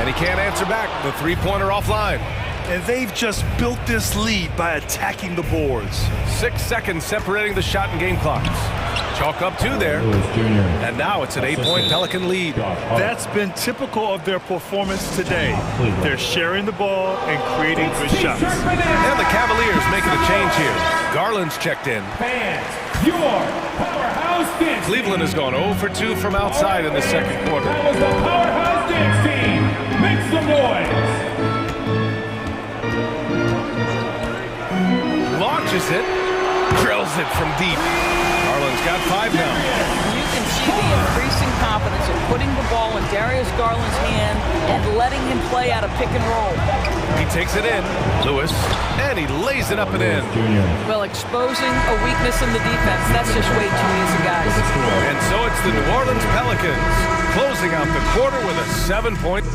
And he can't answer back. The three-pointer offline. And they've just built this lead by attacking the boards. 6 seconds separating the shot and game clocks. Chalk up 2 there. And now it's an 8-point Pelican lead. That's been typical of their performance today. They're sharing the ball and creating good shots. And the Cavaliers making a change here. Garland's checked in. Fans, your powerhouse dance Cleveland has gone 0 for 2 from outside in the second quarter. That was the powerhouse dance team. Make some noise. Launches it, drills it from deep. Garland's got 5 now. You can see the increasing confidence of putting the ball in Darius Garland's hand and letting him play out of pick and roll. He takes it in, Lewis, and he lays it up and in. Well, exposing a weakness in the defense, that's just way too easy, guys. And so it's the New Orleans Pelicans closing out the quarter with a 7-point.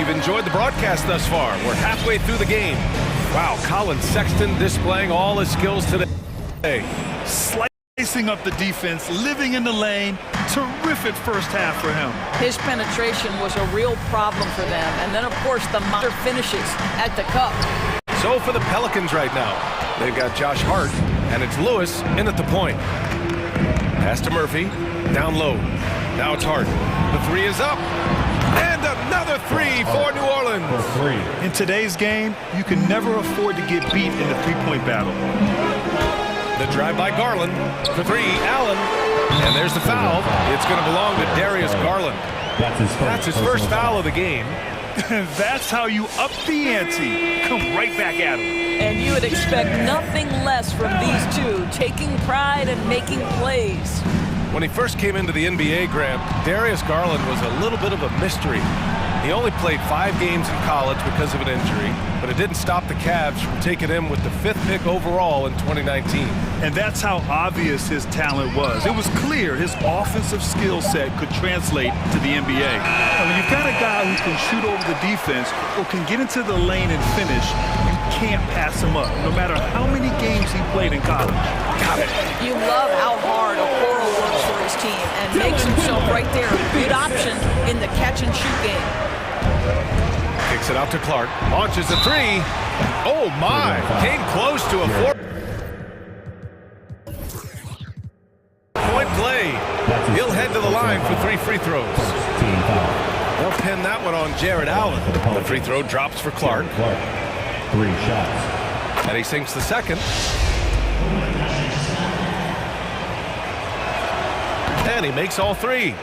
Enjoyed the broadcast thus far. We're halfway through the game. Wow, Colin Sexton displaying all his skills today. Slicing up the defense, living in the lane. Terrific first half for him. His penetration was a real problem for them. And then, of course, the minor finishes at the cup. So for the Pelicans right now, they've got Josh Hart, and it's Lewis in at the point. Pass to Murphy, down low. Now it's Hart. The 3 is up. And another 3 for New Orleans. In today's game, you can never afford to get beat in the three-point battle. The drive by Garland. For 3, Allen. And there's the foul. It's going to belong to Darius Garland. That's his first foul of the game. That's how you up the ante. Come right back at him. And you would expect nothing less from these two, taking pride and making plays. When he first came into the NBA, Grant, Darius Garland was a little bit of a mystery. He only played 5 games in college because of an injury, but it didn't stop the Cavs from taking him with the 5th pick overall in 2019. And that's how obvious his talent was. It was clear his offensive skill set could translate to the NBA. And when you've got a guy who can shoot over the defense or can get into the lane and finish, you can't pass him up, no matter how many games he played in college. Got it. You love how hard Okoro works for his team and makes himself right there a good option in the catch-and-shoot game. Kicks it out to Clark. Launches a 3. Oh, my. Came close to a 4. for 3 free throws. They'll pin that one on Jared Allen. The free throw drops for Clark. 3 shots. And he sinks the second. And he makes all 3.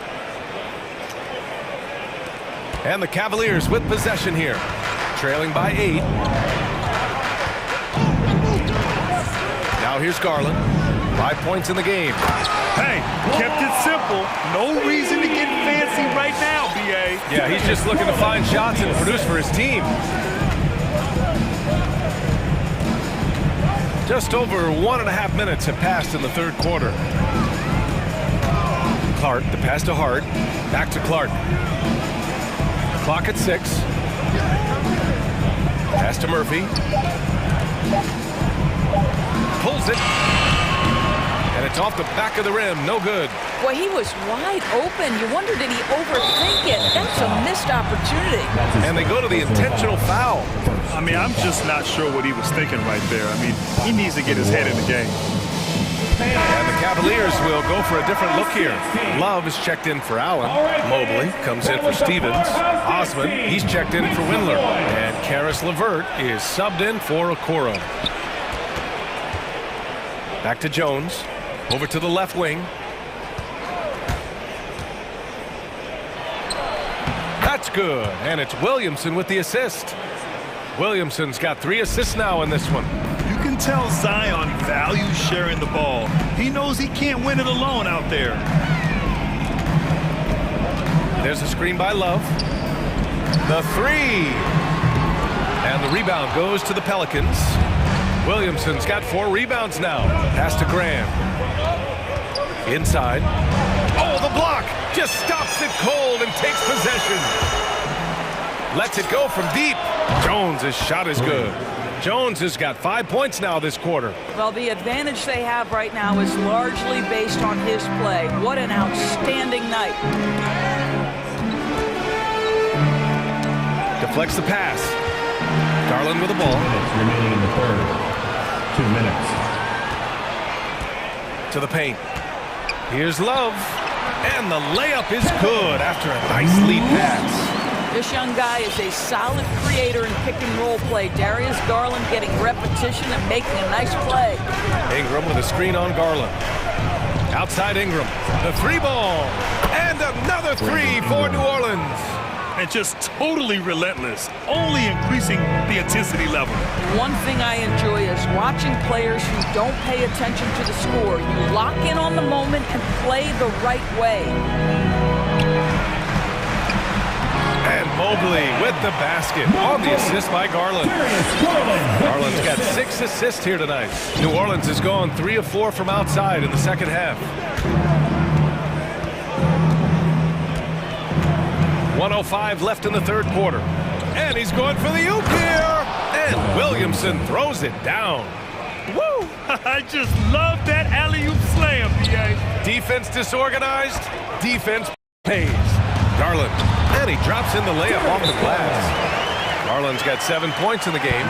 And the Cavaliers with possession here. Trailing by 8. Now here's Garland. 5 points in the game. Hey, kept it simple. No reason to get fancy right now, B.A. Yeah, he's just looking to find shots and produce for his team. Just over 1.5 minutes have passed in the third quarter. Clark, the pass to Hart. Back to Clark. Clock at 6. Pass to Murphy. Pulls it. And it's off the back of the rim. No good. Boy, he was wide open. You wonder, did he overthink it? That's a missed opportunity. And they go to the intentional foul. I mean, I'm just not sure what he was thinking right there. I mean, he needs to get his head in the game. And the Cavaliers will go for a different look here. Love is checked in for Allen. Mobley comes in for Stevens. Osman, he's checked in for Windler. And Karis LeVert is subbed in for Okoro. Back to Jones. Over to the left wing. That's good. And it's Williamson with the assist. Williamson's got 3 assists now in this one. You can tell Zion values sharing the ball. He knows he can't win it alone out there. There's a screen by Love. The 3. And the rebound goes to the Pelicans. Williamson's got 4 rebounds now. Pass to Graham. Inside. Oh, the block! Just stops it cold and takes possession. Lets it go from deep. Jones' shot is good. Jones has got 5 points now this quarter. Well, the advantage they have right now is largely based on his play. What an outstanding night. Deflects the pass. Garland with the ball. Remaining in the third. 2 minutes. To the paint. Here's Love. And the layup is good after a nice lead pass. This young guy is a solid creator in pick and roll play. Darius Garland getting repetition and making a nice play. Ingram with a screen on Garland. Outside Ingram. The 3 ball. And another 3 for New Orleans. And just totally relentless, only increasing the intensity level. One thing I enjoy is watching players who don't pay attention to the score. You lock in on the moment and play the right way. And Mobley with the basket on the assist by Garland. Garland's got 6 assists here tonight. New Orleans has gone 3 of 4 from outside in the second half. 1:05 left in the third quarter. And he's going for the oop here. And Williamson throws it down. Woo! I just love that alley-oop slam, B.A. Defense disorganized. Defense pays. Garland. And he drops in the layup off the glass. Garland's got 7 points in the game.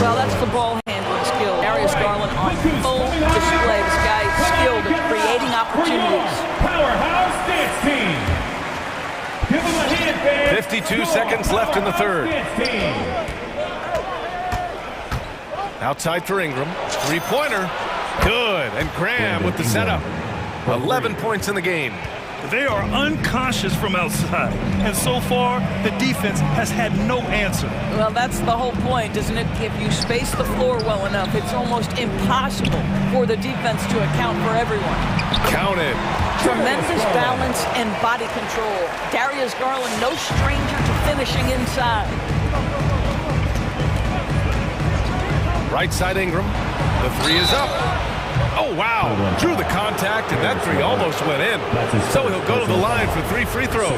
Well, that's the ball handling skill. Darius Garland on full display. This guy is skilled at creating opportunities. Powerhouse dance team. Give him a hand, fans. 52 seconds left in the third. Outside for Ingram. 3-pointer. Good. And Graham with the setup. 11 points in the game. They are unconscious from outside, and so far, the defense has had no answer. Well, that's the whole point, isn't it? If you space the floor well enough, it's almost impossible for the defense to account for everyone. Counted. Tremendous balance and body control. Darius Garland, no stranger to finishing inside. Right side Ingram. The 3 is up. Oh, wow. Drew the contact, and that 3 almost went in. So he'll go to the line for 3 free throws.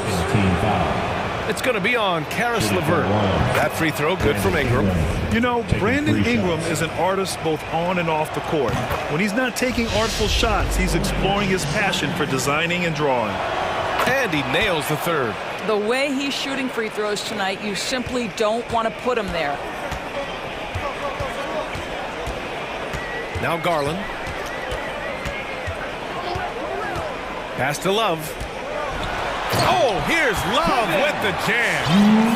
It's going to be on Karis LeVert. That free throw good from Ingram. You know, Brandon Ingram is an artist both on and off the court. When he's not taking artful shots, he's exploring his passion for designing and drawing. And he nails the 3rd. The way he's shooting free throws tonight, you simply don't want to put him there. Now Garland. Pass to Love. Oh, here's Love with the jam.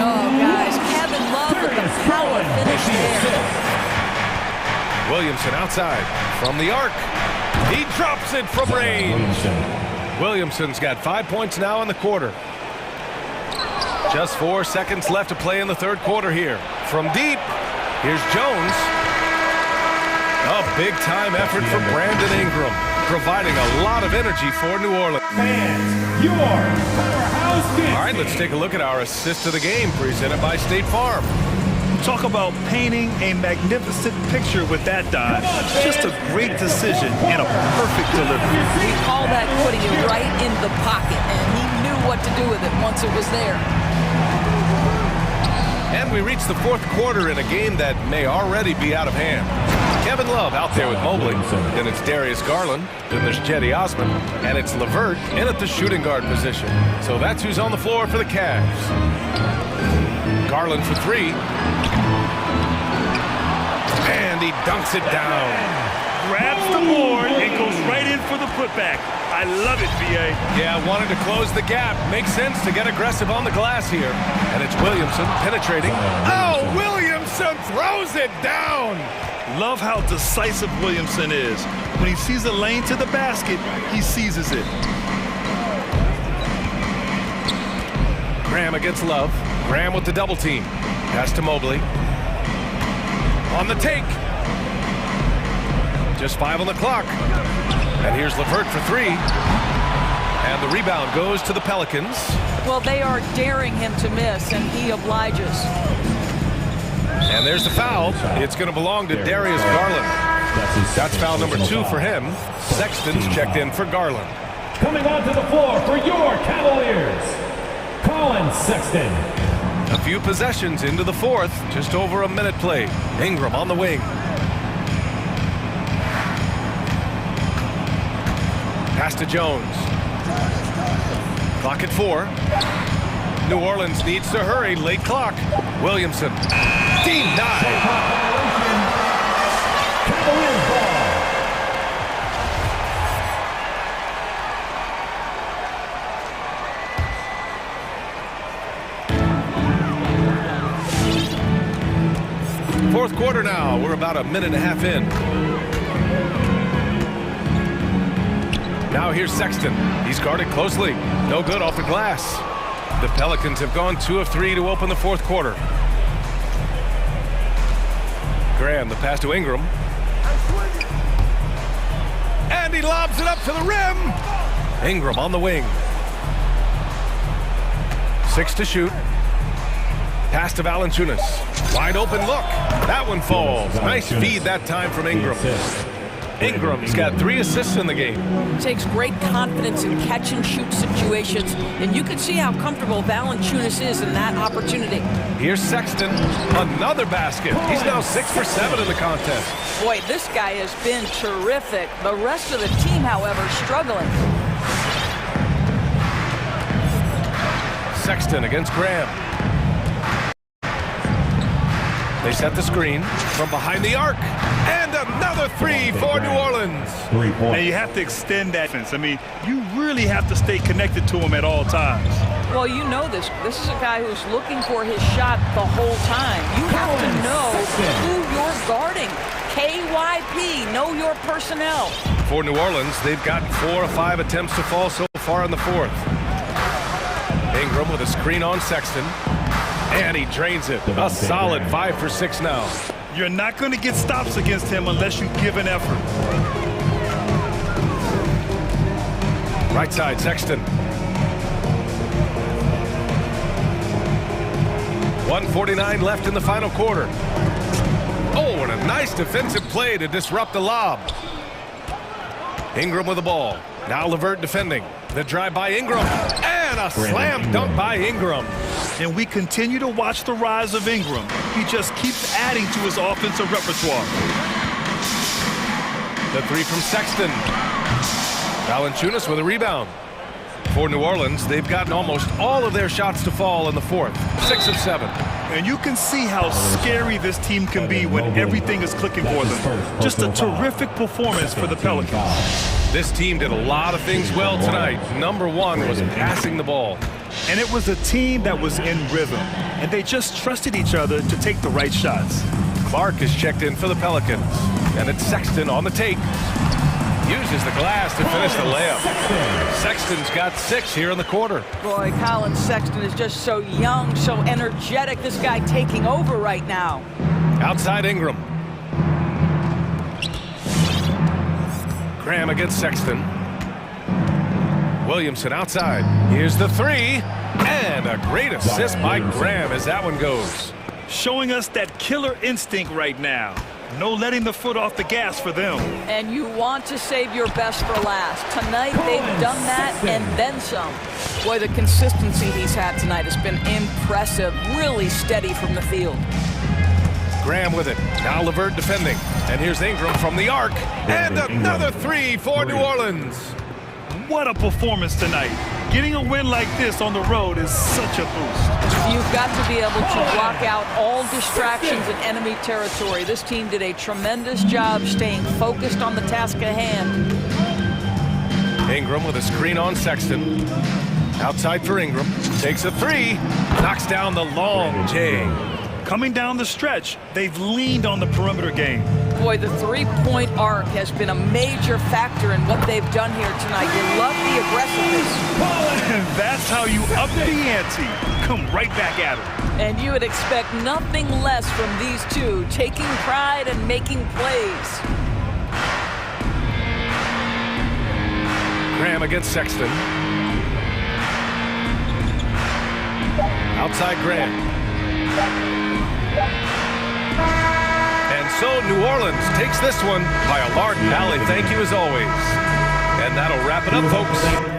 Oh, guys, Kevin Love with the power finish there. Williamson outside from the arc. He drops it from range. Williamson's got 5 points now in the quarter. Just 4 seconds left to play in the third quarter here. From deep, here's Jones. A big-time effort from Brandon Ingram, providing a lot of energy for New Orleans. Fans, your powerhouse All right, let's take a look at our assist of the game presented by State Farm. Talk about painting a magnificent picture with that dive. Just a great decision and a perfect delivery. We call that putting it right in the pocket, and he knew what to do with it once it was there. And we reach the fourth quarter in a game that may already be out of hand. Kevin Love out there with Mobley. Then it's Darius Garland. Then there's Jetty Osman. And it's LeVert in at the shooting guard position. So that's who's on the floor for the Cavs. Garland for 3. And he dunks it down. Grabs the board and goes right in for the putback. I love it, VA. Yeah, wanted to close the gap. Makes sense to get aggressive on the glass here. And it's Williamson penetrating. Oh, Williamson throws it down. Love how decisive Williamson is. When he sees a lane to the basket, he seizes it. Graham against Love. Graham with the double team. Pass to Mobley. On the take. Just 5 on the clock. And here's LeVert for 3. And the rebound goes to the Pelicans. Well, they are daring him to miss, and he obliges. And there's the foul. It's going to belong to Darius Garland. That's foul number 2 for him. Sexton's checked in for Garland. Coming onto the floor for your Cavaliers, Colin Sexton. A few possessions into the fourth. Just over a minute played. Ingram on the wing. Pass to Jones. Clock at 4. New Orleans needs to hurry. Late clock. Williamson. Denied. Cavaliers ball. Fourth quarter now. We're about a minute and a half in. Now here's Sexton. He's guarded closely. No good off the glass. The Pelicans have gone 2 of 3 to open the fourth quarter. Graham, the pass to Ingram. And he lobs it up to the rim. Ingram on the wing. 6 to shoot. Pass to Valanciunas. Wide open look. That one falls. Nice feed that time from Ingram. Ingram's got 3 assists in the game. Takes great confidence in catch-and-shoot situations, and you can see how comfortable Valanciunas is in that opportunity. Here's Sexton. Another basket. He's now 6 for 7 in the contest. Boy, this guy has been terrific. The rest of the team, however, struggling. Sexton against Graham. They set the screen from behind the arc. And another 3 for New Orleans. Now you have to extend that defense. I mean, you really have to stay connected to him at all times. Well, you know this. This is a guy who's looking for his shot the whole time. You have to know who you're guarding. KYP, know your personnel. For New Orleans, they've gotten 4 of 5 attempts to fall so far in the fourth. Ingram with a screen on Sexton. And he drains it. A solid 5 for 6 now. You're not going to get stops against him unless you give an effort. Right side, Sexton. 1:49 left in the final quarter. Oh, and a nice defensive play to disrupt the lob. Ingram with the ball. Now LeVert defending. The drive by Ingram. And a slam dunk by Ingram. And we continue to watch the rise of Ingram. He just keeps adding to his offensive repertoire. The 3 from Sexton. Valanciunas with a rebound. For New Orleans, they've gotten almost all of their shots to fall in the fourth. 6 of 7. And you can see how scary this team can be when everything is clicking for them. Just a terrific performance for the Pelicans. This team did a lot of things well tonight. Number one was passing the ball. And it was a team that was in rhythm, and they just trusted each other to take the right shots. Clark is checked in for the Pelicans, and it's Sexton on the take. Uses the glass to finish the layup. Sexton's got 6 here in the quarter. Boy, Colin Sexton is just so young, so energetic. This guy taking over right now. Outside Ingram. Graham against Sexton. Williamson outside. Here's the 3. And a great assist by Graham as that one goes. Showing us that killer instinct right now. No letting the foot off the gas for them. And you want to save your best for last. Tonight, they've done that and then some. Boy, the consistency he's had tonight has been impressive. Really steady from the field. Graham with it. Now LeVert defending. And here's Ingram from the arc. And another 3 for New Orleans. What a performance tonight. Getting a win like this on the road is such a boost. You've got to be able to block out all distractions in enemy territory. This team did a tremendous job staying focused on the task at hand. Ingram with a screen on Sexton. Outside for Ingram. Takes a 3. Knocks down the long J. Coming down the stretch, they've leaned on the perimeter game. Boy, the three-point arc has been a major factor in what they've done here tonight. You love the aggressiveness. And that's how you up the ante. Come right back at it. And you would expect nothing less from these two, taking pride and making plays. Graham against Sexton. Outside Graham. And so New Orleans takes this one by a large rally. Thank you as always. And that'll wrap it up, folks.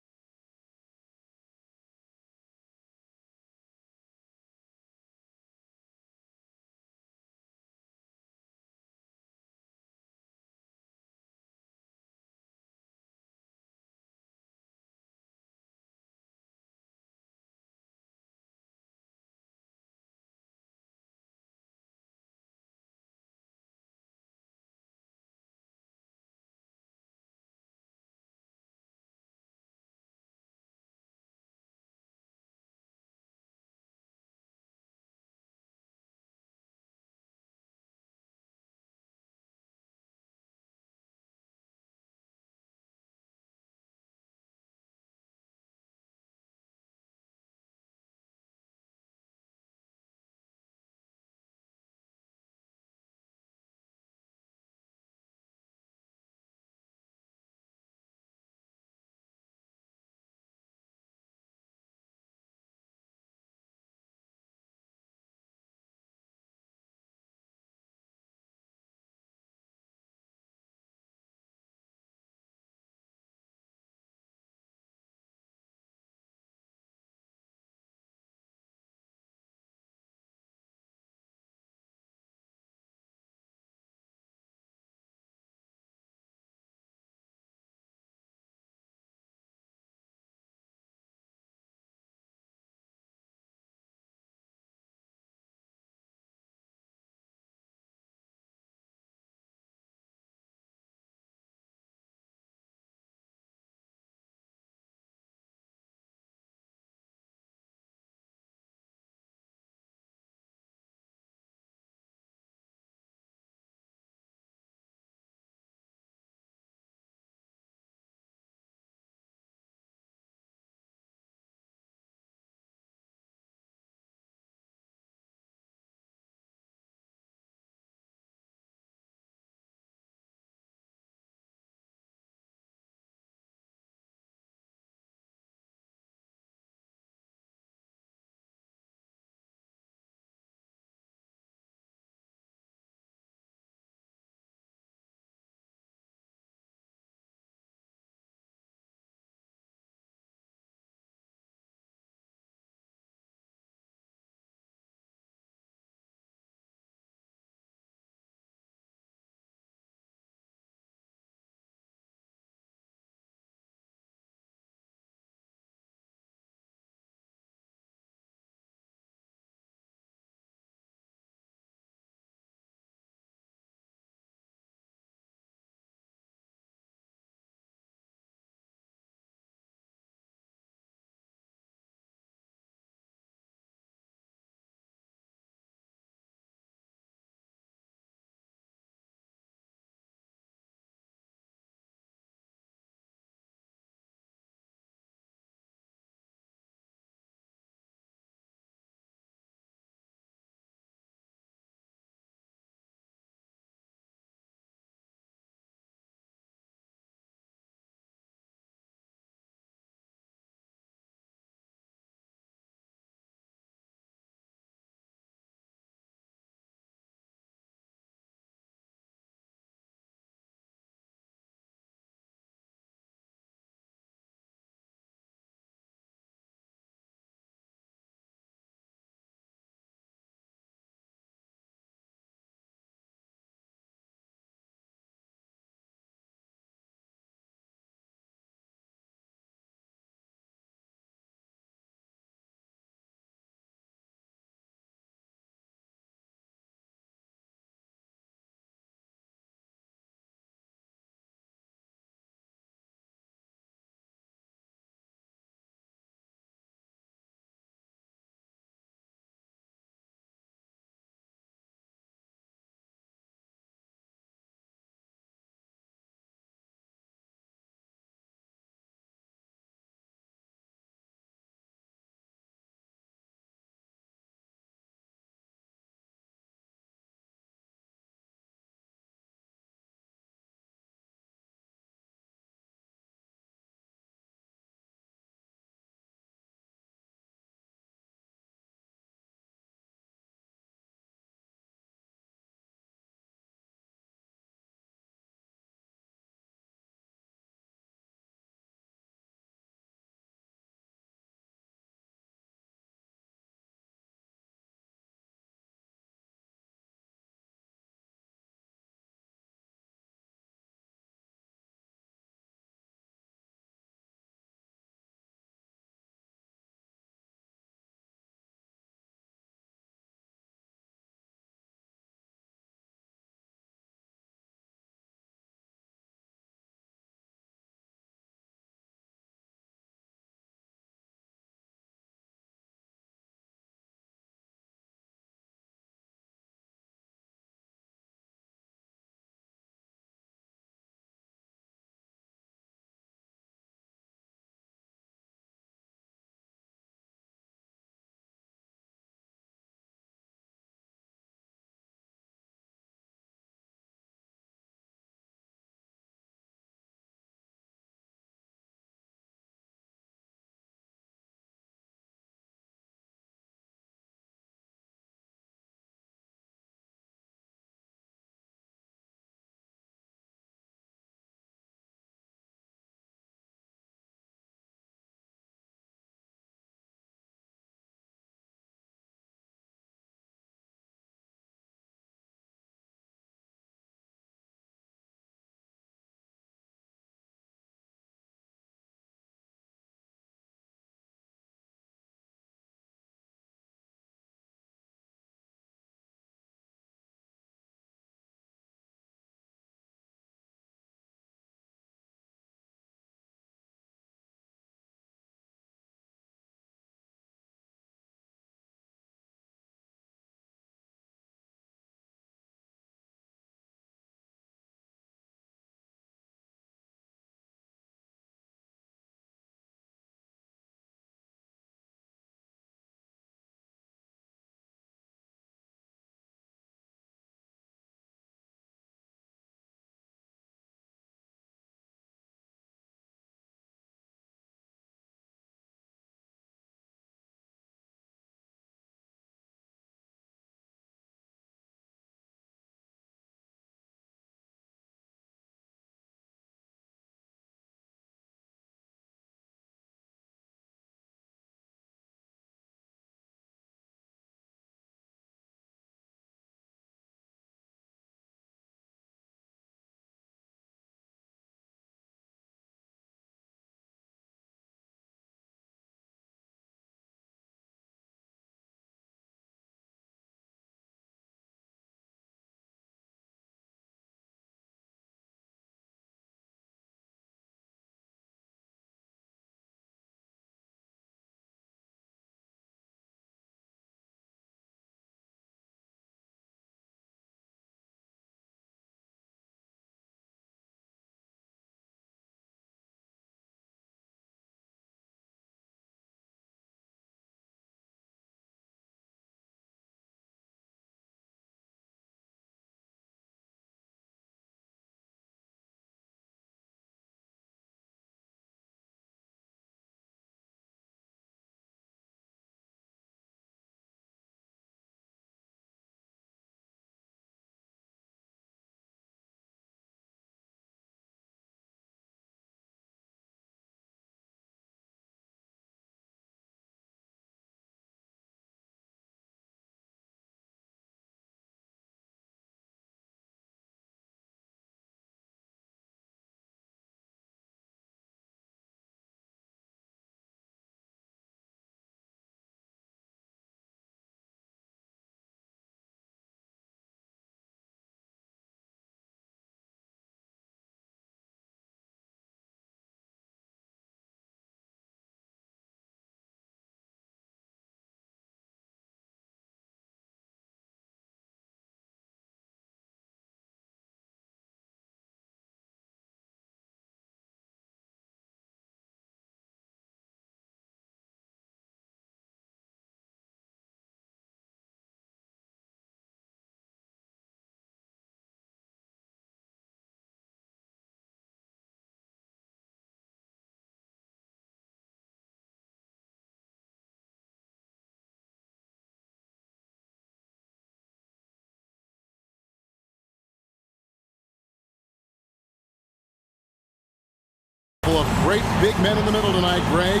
of great big men in the middle tonight, Greg.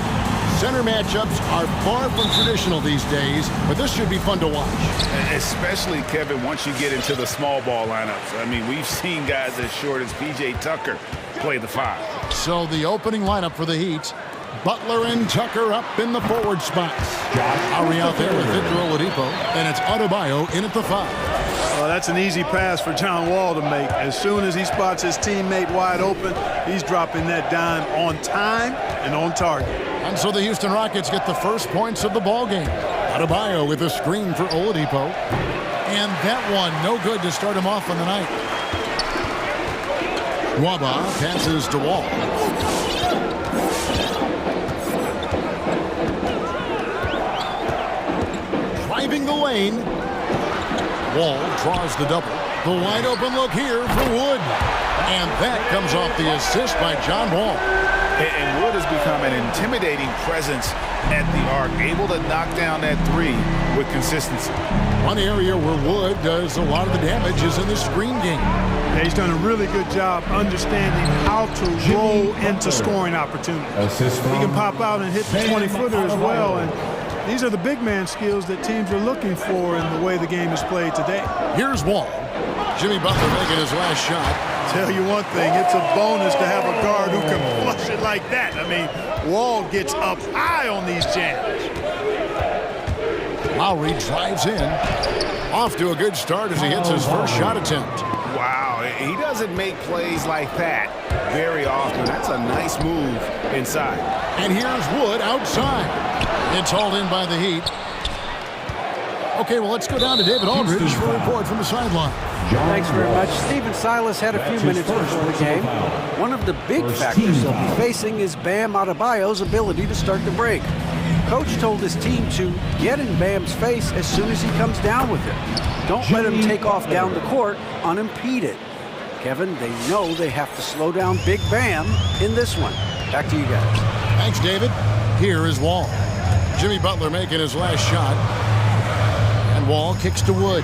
Center matchups are far from traditional these days, but this should be fun to watch. Especially, Kevin, once you get into the small ball lineups. I mean, we've seen guys as short as P.J. Tucker play the 5. So the opening lineup for the Heat. Butler and Tucker up in the forward spots. Lowry out there with Victor Oladipo, and it's Adebayo in at the 5. Well, that's an easy pass for John Wall to make. As soon as he spots his teammate wide open, he's dropping that dime on time and on target. And so the Houston Rockets get the first points of the ball game. Adebayo with a screen for Oladipo. And that one, no good to start him off on the night. Waba passes to Wall. Driving the lane. Wall draws the double. The wide open look here for Wood. And that comes off the assist by John Wall. And Wood has become an intimidating presence at the arc, able to knock down that 3 with consistency. One area where Wood does a lot of the damage is in the screen game. Yeah, he's done a really good job understanding how to roll into scoring opportunities. He can pop out and hit the 20-footer as well. And these are the big man skills that teams are looking for in the way the game is played today. Here's Wall. Jimmy Butler making his last shot. Tell you one thing, it's a bonus to have a guard who can flush it like that. I mean, Wall gets up high on these jams. Lowry drives in. Off to a good start as he hits his first shot attempt. Wow, he doesn't make plays like that very often. That's a nice move inside. And here's Wood outside. It's hauled in by the Heat. Okay, well, let's go down to David Aldridge for a report from the sideline. Thanks very much. Stephen Silas had a few minutes before the game. One of the big factors he'll be facing is Bam Adebayo's ability to start the break. Coach told his team to get in Bam's face as soon as he comes down with it. Don't let him take off down the court unimpeded. Kevin, they know they have to slow down Big Bam in this one. Back to you guys. Thanks, David. Here is Wall. Jimmy Butler making his last shot. And Wall kicks to Wood.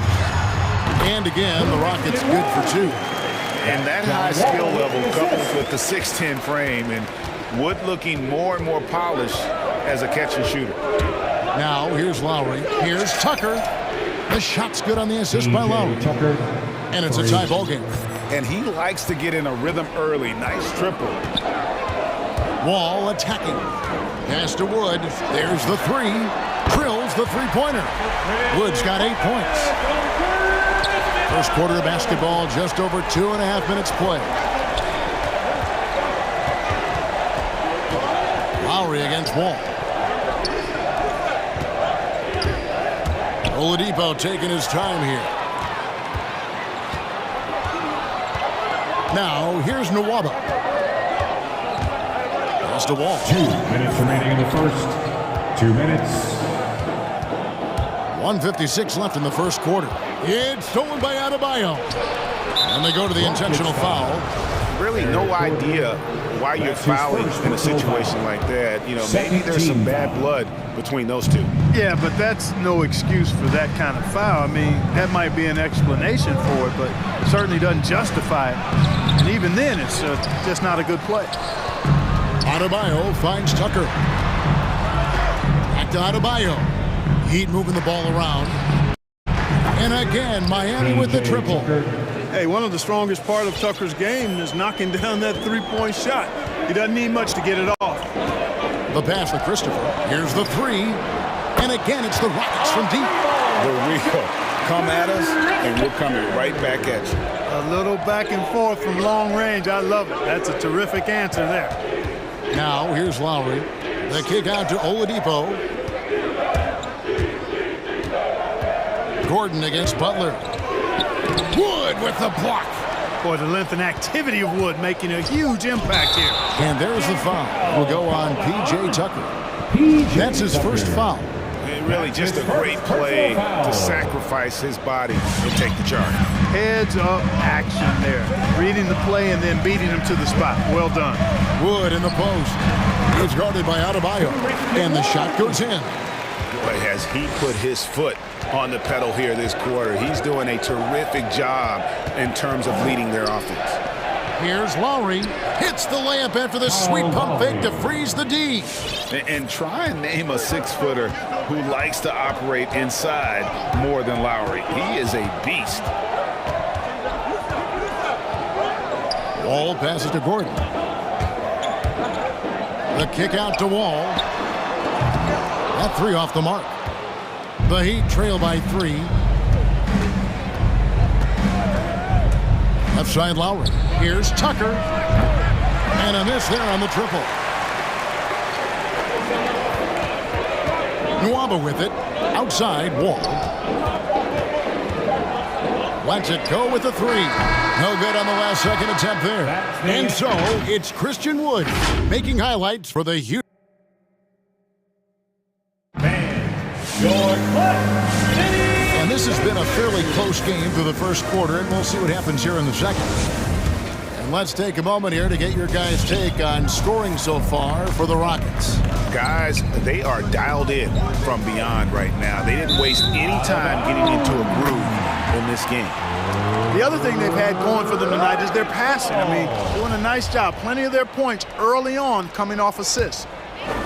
And again, the Rockets good for 2. And that high skill level coupled with the 6'10 frame and Wood looking more and more polished as a catch and shooter. Now, here's Lowry. Here's Tucker. The shot's good on the assist by Lowry. And it's a tie ball game. And he likes to get in a rhythm early. Nice triple. Wall attacking. Pass to Wood. There's the 3. Drills the three-pointer. Wood's got 8 points. First quarter of basketball, just over 2.5 minutes play. Lowry against Wall. Oladipo taking his time here. Now, here's Nwaba. Pass to Wall. 2 minutes remaining in the first. 2 minutes. 1:56 left in the first quarter. It's stolen by Adebayo. And they go to the intentional foul. Really no idea why you're fouling in a situation like that. You know, maybe there's some bad blood between those two. Yeah, but that's no excuse for that kind of foul. I mean, that might be an explanation for it, but it certainly doesn't justify it. And even then, it's just not a good play. Adebayo finds Tucker. Back to Adebayo. Heat moving the ball around. And again, Miami with the triple. Hey, one of the strongest part of Tucker's game is knocking down that three-point shot. He doesn't need much to get it off. The pass for Christopher. Here's the 3. And again, it's the Rockets from deep. The real. Come at us, and we're coming right back at you. A little back and forth from long range. I love it. That's a terrific answer there. Now, here's Lowry. The kick out to Oladipo. Gordon against Butler. Wood with the block. Boy, the length and activity of Wood making a huge impact here. And there's the foul. Will go on P.J. Tucker. That's his first foul. And really just a great play to sacrifice his body and take the charge. Heads up action there. Reading the play and then beating him to the spot. Well done. Wood in the post. It's guarded by Adebayo. And the shot goes in. Boy, has he put his foot on the pedal here this quarter. He's doing a terrific job in terms of leading their offense. Here's Lowry. Hits the layup after the sweet pump fake to freeze the D. And try and name a 6-footer who likes to operate inside more than Lowry. He is a beast. Wall passes to Gordon. The kick out to Wall. That 3 off the mark. The Heat trail by 3. Left side Lowry. Here's Tucker. And a miss there on the triple. Nwaba with it. Outside Wall. Lets it go with the 3. No good on the last second attempt there. And so it's Christian Wood making highlights for the Houston. And this has been a fairly close game through the first quarter, and we'll see what happens here in the second. And let's take a moment here to get your guys' take on scoring so far for the Rockets. Guys, they are dialed in from beyond right now. They didn't waste any time getting into a groove in this game. The other thing they've had going for them tonight is their passing. I mean, doing a nice job. Plenty of their points early on coming off assists.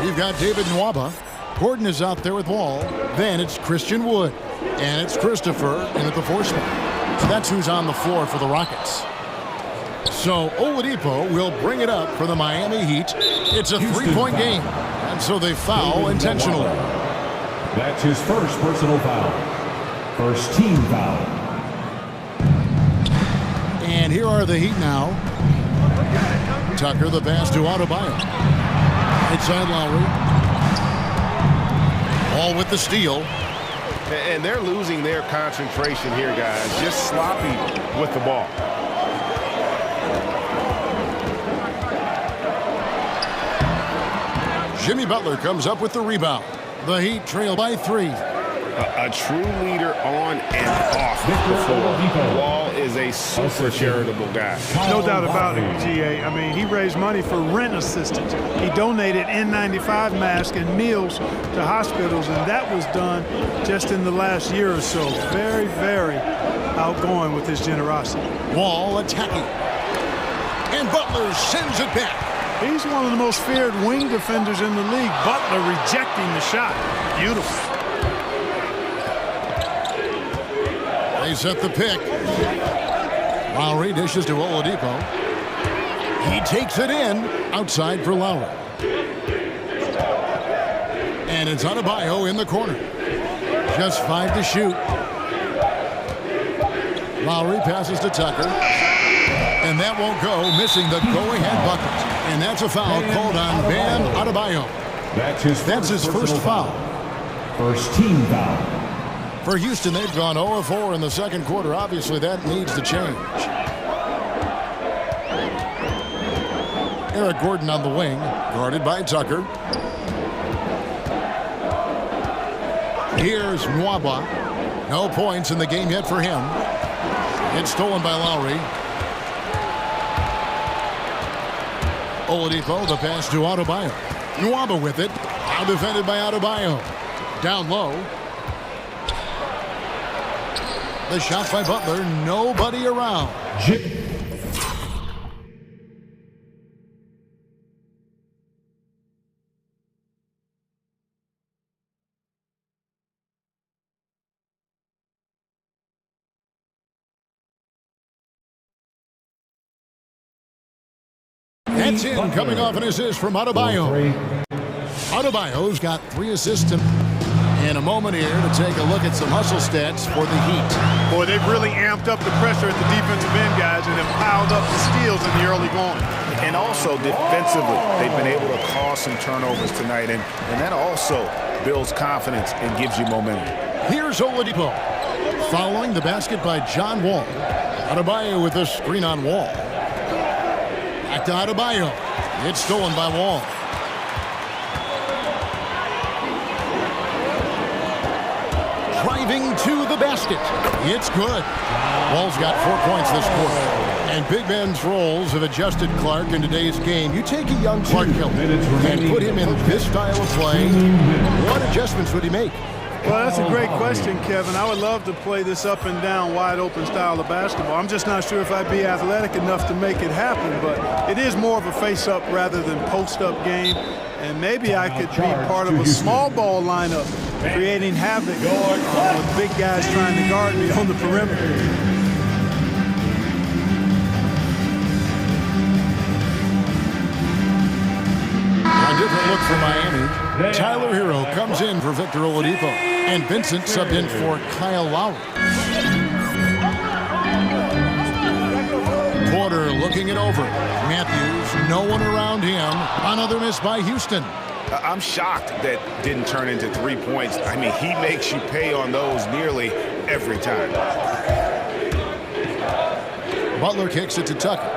You've got David Nwaba. Gordon is out there with Wall. Then it's Christian Wood. And it's Christopher in at the 4 spot. So that's who's on the floor for the Rockets. So Oladipo will bring it up for the Miami Heat. It's a 3-point game. And so they foul intentionally. That's his first personal foul. First team foul. And here are the Heat now. Tucker, the pass to Adebayo. Right side Lowry. All with the steal. And they're losing their concentration here, guys. Just sloppy with the ball. Jimmy Butler comes up with the rebound. The Heat trail by 3. A true leader on and off the floor. Wall is a super charitable guy. No doubt about it, GA. I mean, he raised money for rent assistance. He donated N95 masks and meals to hospitals, and that was done just in the last year or so. Very, very outgoing with his generosity. Wall attacking. And Butler sends it back. He's one of the most feared wing defenders in the league. Butler rejecting the shot. Beautiful. They set the pick. Lowry dishes to Oladipo. He takes it in. Outside for Lowry. And it's Adebayo in the corner. Just 5 to shoot. Lowry passes to Tucker. And that won't go, missing the go-ahead bucket. And that's a foul called on Bam Adebayo. That's his first foul. First team foul. For Houston, they've gone 0-4 in the second quarter. Obviously, that needs to change. Eric Gordon on the wing, guarded by Tucker. Here's Nwaba. No points in the game yet for him. It's stolen by Lowry. Oladipo, the pass to Adebayo. Nwaba with it. Now defended by Adebayo. Down low. The shot by Butler. Nobody around. That's in, coming off an assist from Adebayo. Adebayo's got 3 assists in a moment here to take a look at some hustle stats for the Heat. Boy, they've really amped up the pressure at the defensive end, guys, and have piled up the steals in the early going. And also defensively, they've been able to cause some turnovers tonight, and that also builds confidence and gives you momentum. Here's Oladipo. Following the basket by John Wall. Adebayo with the screen on Wall. Back to Adebayo. It's stolen by Wall. Driving to the basket. It's good. Wall's got 4 points this quarter. And big men's roles have adjusted Clark in today's game. You take a young Clark Hill and put him in this style of play. What adjustments would he make? Well, that's a great question, Kevin. I would love to play this up and down, wide open style of basketball. I'm just not sure if I'd be athletic enough to make it happen, but it is more of a face-up rather than post-up game. And maybe I could be part of a small ball lineup, creating havoc with big guys trying to guard me on the perimeter. A different look for Miami. Tyler Hero comes in for Victor Oladipo, and Vincent subbed in for Kyle Lowry. Porter looking it over. Matthews, no one around him. Another miss by Houston. I'm shocked that didn't turn into 3 points. I mean, he makes you pay on those nearly every time. Butler kicks it to Tucker.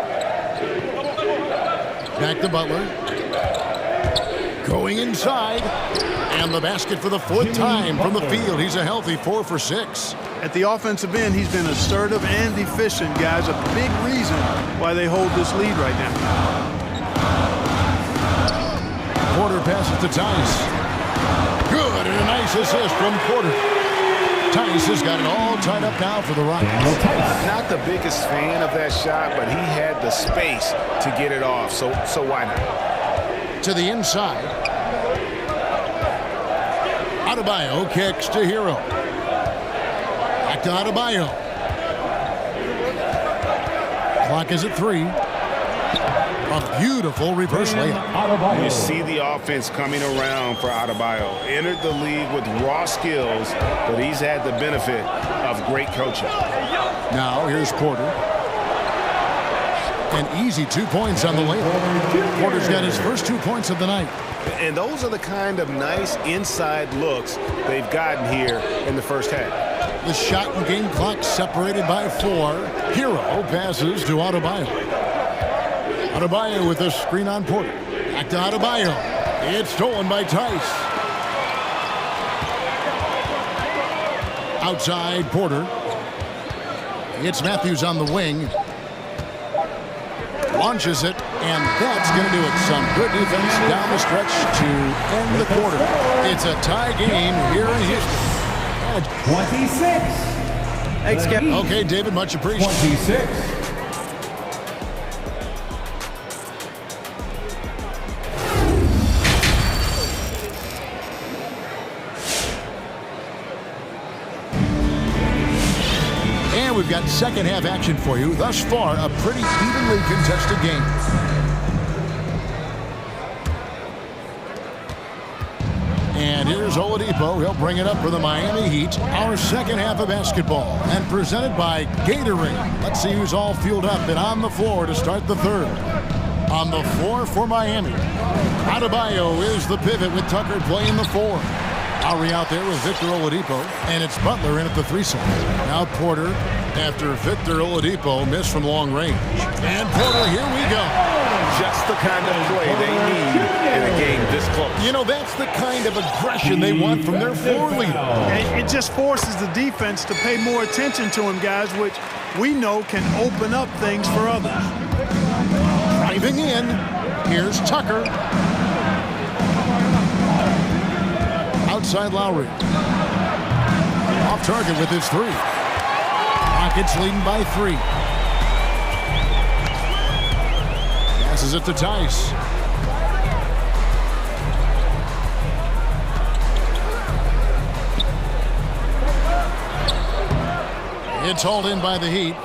Back to Butler. Going inside. And the basket for the fourth time from the field. He's a healthy 4 for 6. At the offensive end, he's been assertive and efficient, guys. A big reason why they hold this lead right now. Porter passes to Tice. Good, and a nice assist from Porter. Tice has got it all tied up now for the Rockets. Not the biggest fan of that shot, but he had the space to get it off, so why not? To the inside. Adebayo kicks to Hero. Back to Adebayo. Clock is at 3. A beautiful reverse layup. You see the offense coming around for Adebayo. Entered the league with raw skills, but he's had the benefit of great coaching. Now here's Porter. An easy 2 points on the layup. Porter's got his first 2 points of the night. And those are the kind of nice inside looks they've gotten here in the first half. The shot and game clock separated by 4. Hero passes to Adebayo. Adebayo with a screen on Porter. Back to Adebayo. It's stolen by Tice. Outside Porter. It's Matthews on the wing. Launches it, and that's going to do it. Some good defense down the stretch to end the quarter. It's a tie game here in Houston. 26. Thanks, Skip. Okay, David, much appreciated. 26. And we've got second half action for you. Thus far, a pretty evenly contested game. And here's Oladipo. He'll bring it up for the Miami Heat. Our second half of basketball. And presented by Gatorade. Let's see who's all fueled up and on the floor to start the third. On the floor for Miami. Adebayo is the pivot with Tucker playing the 4. Lowry out there with Victor Oladipo, and it's Butler in at the 3 side. Now Porter after Victor Oladipo missed from long range. And Porter, here we go. Just the kind of play they need in a game this close. You know, that's the kind of aggression they want from their floor leader. It just forces the defense to pay more attention to him, guys, which we know can open up things for others. Driving in, here's Tucker. Outside Lowry. Off target with his 3. Rockets leading by 3. Passes it to Tice. It's hauled in by the Heat.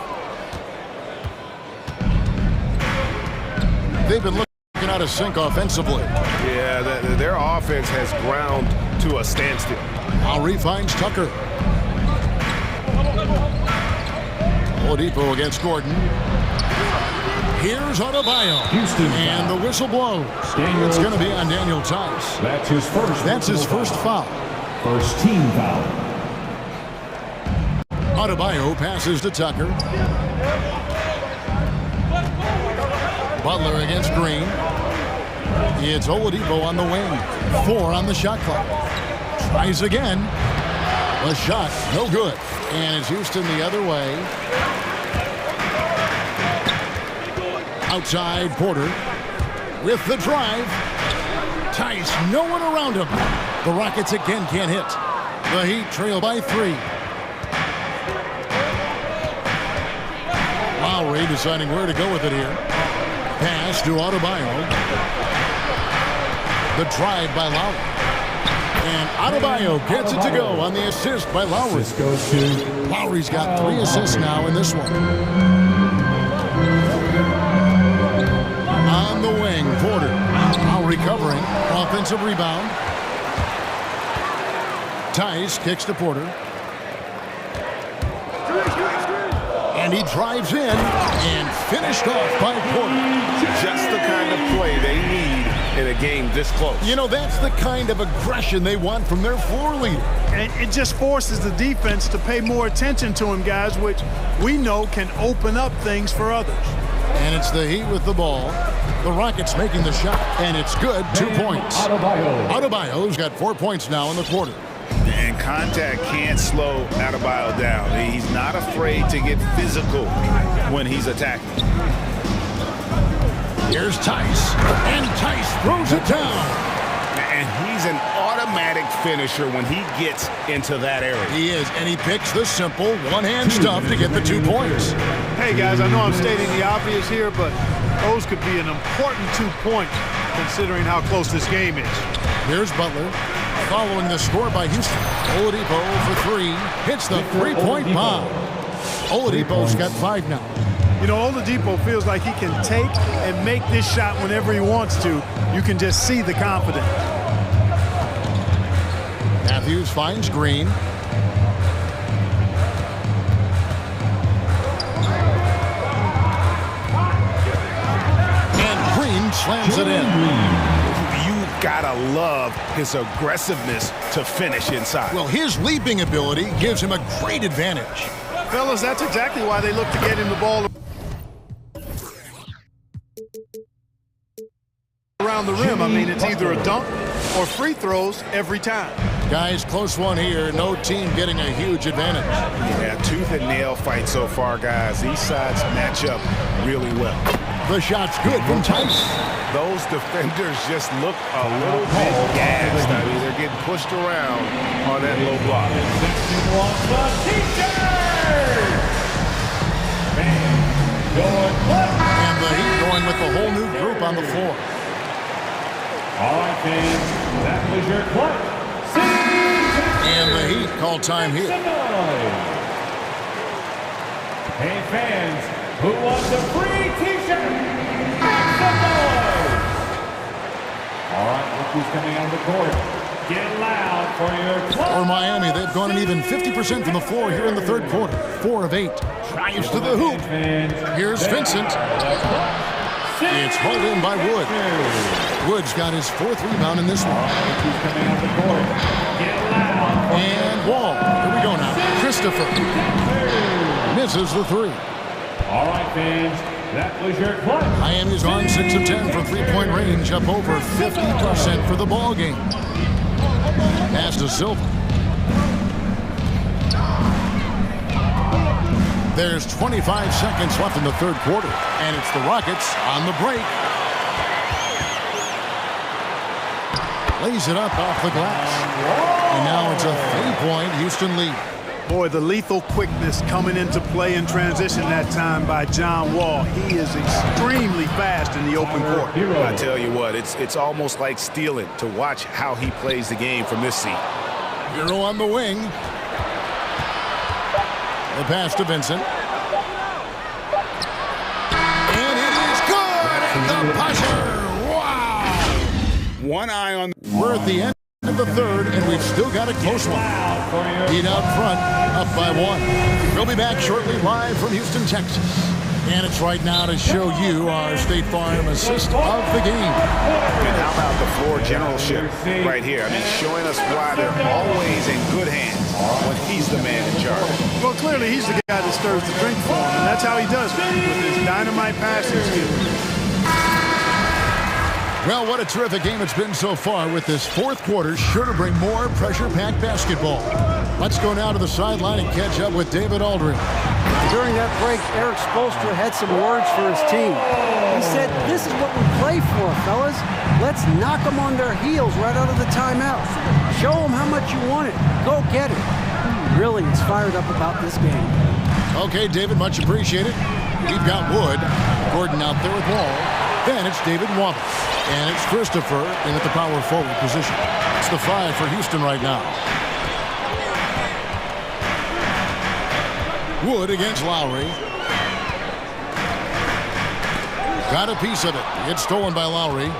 They've been looking out of sync offensively. Yeah, their offense has ground to a standstill. Lowry finds Tucker. Oladipo against Gordon. Here's Adebayo. Houston and the whistle blows. It's going to be on Daniel Tice. That's his first foul. First team foul. Adebayo passes to Tucker. Butler against Green. It's Oladipo on the wing. 4 on the shot clock. Tries again. A shot, no good. And it's Houston the other way. Outside Porter with the drive. Tice, no one around him. The Rockets again can't hit. The Heat trail by 3. Lowry deciding where to go with it here. Pass to Adebayo. The drive by Lowry. And Adebayo gets it to go on the assist by Lowry. This goes to Lowry's got 3 assists now in this one. On the wing, Porter. Lowry covering. Offensive rebound. Tice kicks to Porter. And he drives in and finished off by Porter. Just the kind of play they need in a game this close. You know, that's the kind of aggression they want from their floor leader. And it just forces the defense to pay more attention to him, guys, which we know can open up things for others. And it's the Heat with the ball. The Rockets making the shot, and it's good. 2 points. Adebayo's got 4 points now in the quarter. And contact can't slow Adebayo down. He's not afraid to get physical when he's attacking. Here's Tice, and Tice throws it down. And he's an automatic finisher when he gets into that area. He is, and he picks the simple one-hand stuff to get the 2 points. Hey, guys, I know I'm stating the obvious here, but those could be an important 2 points considering how close this game is. Here's Butler. Following the score by Houston, Oladipo for 3, hits the 3-point bomb. Oladipo's got 5 now. You know, Oladipo feels like he can take and make this shot whenever he wants to. You can just see the confidence. Matthews finds Green. And Green slams it in. Gotta love his aggressiveness to finish inside. Well, his leaping ability gives him a great advantage. Fellas, that's exactly why they look to get him the ball around the rim. I mean, it's either a dunk or free throws every time. Guys, close one here. No team getting a huge advantage. Yeah, tooth and nail fight so far, guys. These sides match up really well. The shot's good from Tice. Those defenders just look a little bit gassed. I mean, they're getting pushed around on that low block. And the Heat going with the whole new group on the floor. All right, fans, that was your clutch. And the Heat call time here. Hey, fans, who wants a free T-shirt? Make some noise! All right, look who's coming on the court. Get loud for your club. For Miami, they've gone an even 50% from the floor here in the third quarter. 4 of 8. Drives to the hoop. Here's Vincent. It's hauled in by Wood. Wood's got his 4th rebound in this one. And Wall. Here we go now. Christopher. Misses the 3. All right, fans. That was your clutch. Miami's on 6 of 10 from 3-point range, up over 50% for the ball game. Pass to Silva. There's 25 seconds left in the third quarter, and it's the Rockets on the break. Lays it up off the glass. And now it's a 3-point Houston lead. Boy, the lethal quickness coming into play in transition that time by John Wall. He is extremely fast in the open court. I tell you what, it's almost like stealing to watch how he plays the game from this seat. Hero on the wing. The pass to Vincent. And it is good! The buzzer! Wow! One eye on... We're at the end of the third, and we've still got a close one. Heat out front, up by 1. We'll be back shortly live from Houston, Texas. And it's right now to show you our State Farm assist of the game. And how about the floor generalship right here? I mean, showing us why they're always in good hands when he's the man in charge. Well, clearly he's the guy that stirs the drink for him, and that's how he does it, with his dynamite passing skills. Well, what a terrific game it's been so far, with this fourth quarter sure to bring more pressure-packed basketball. Let's go now to the sideline and catch up with David Aldridge. During that break, Eric Spoelstra had some words for his team. He said, "This is what we play for, fellas. Let's knock them on their heels right out of the timeout. Show them how much you want it. Go get it. He really is fired up about this game. Okay, David, much appreciated. We've got Wood. Gordon out there with Wall. Then it's David Wamp. And it's Christopher in at the power forward position. It's the 5 for Houston right now. Wood against Lowry. Got a piece of it. It's stolen by Lowry.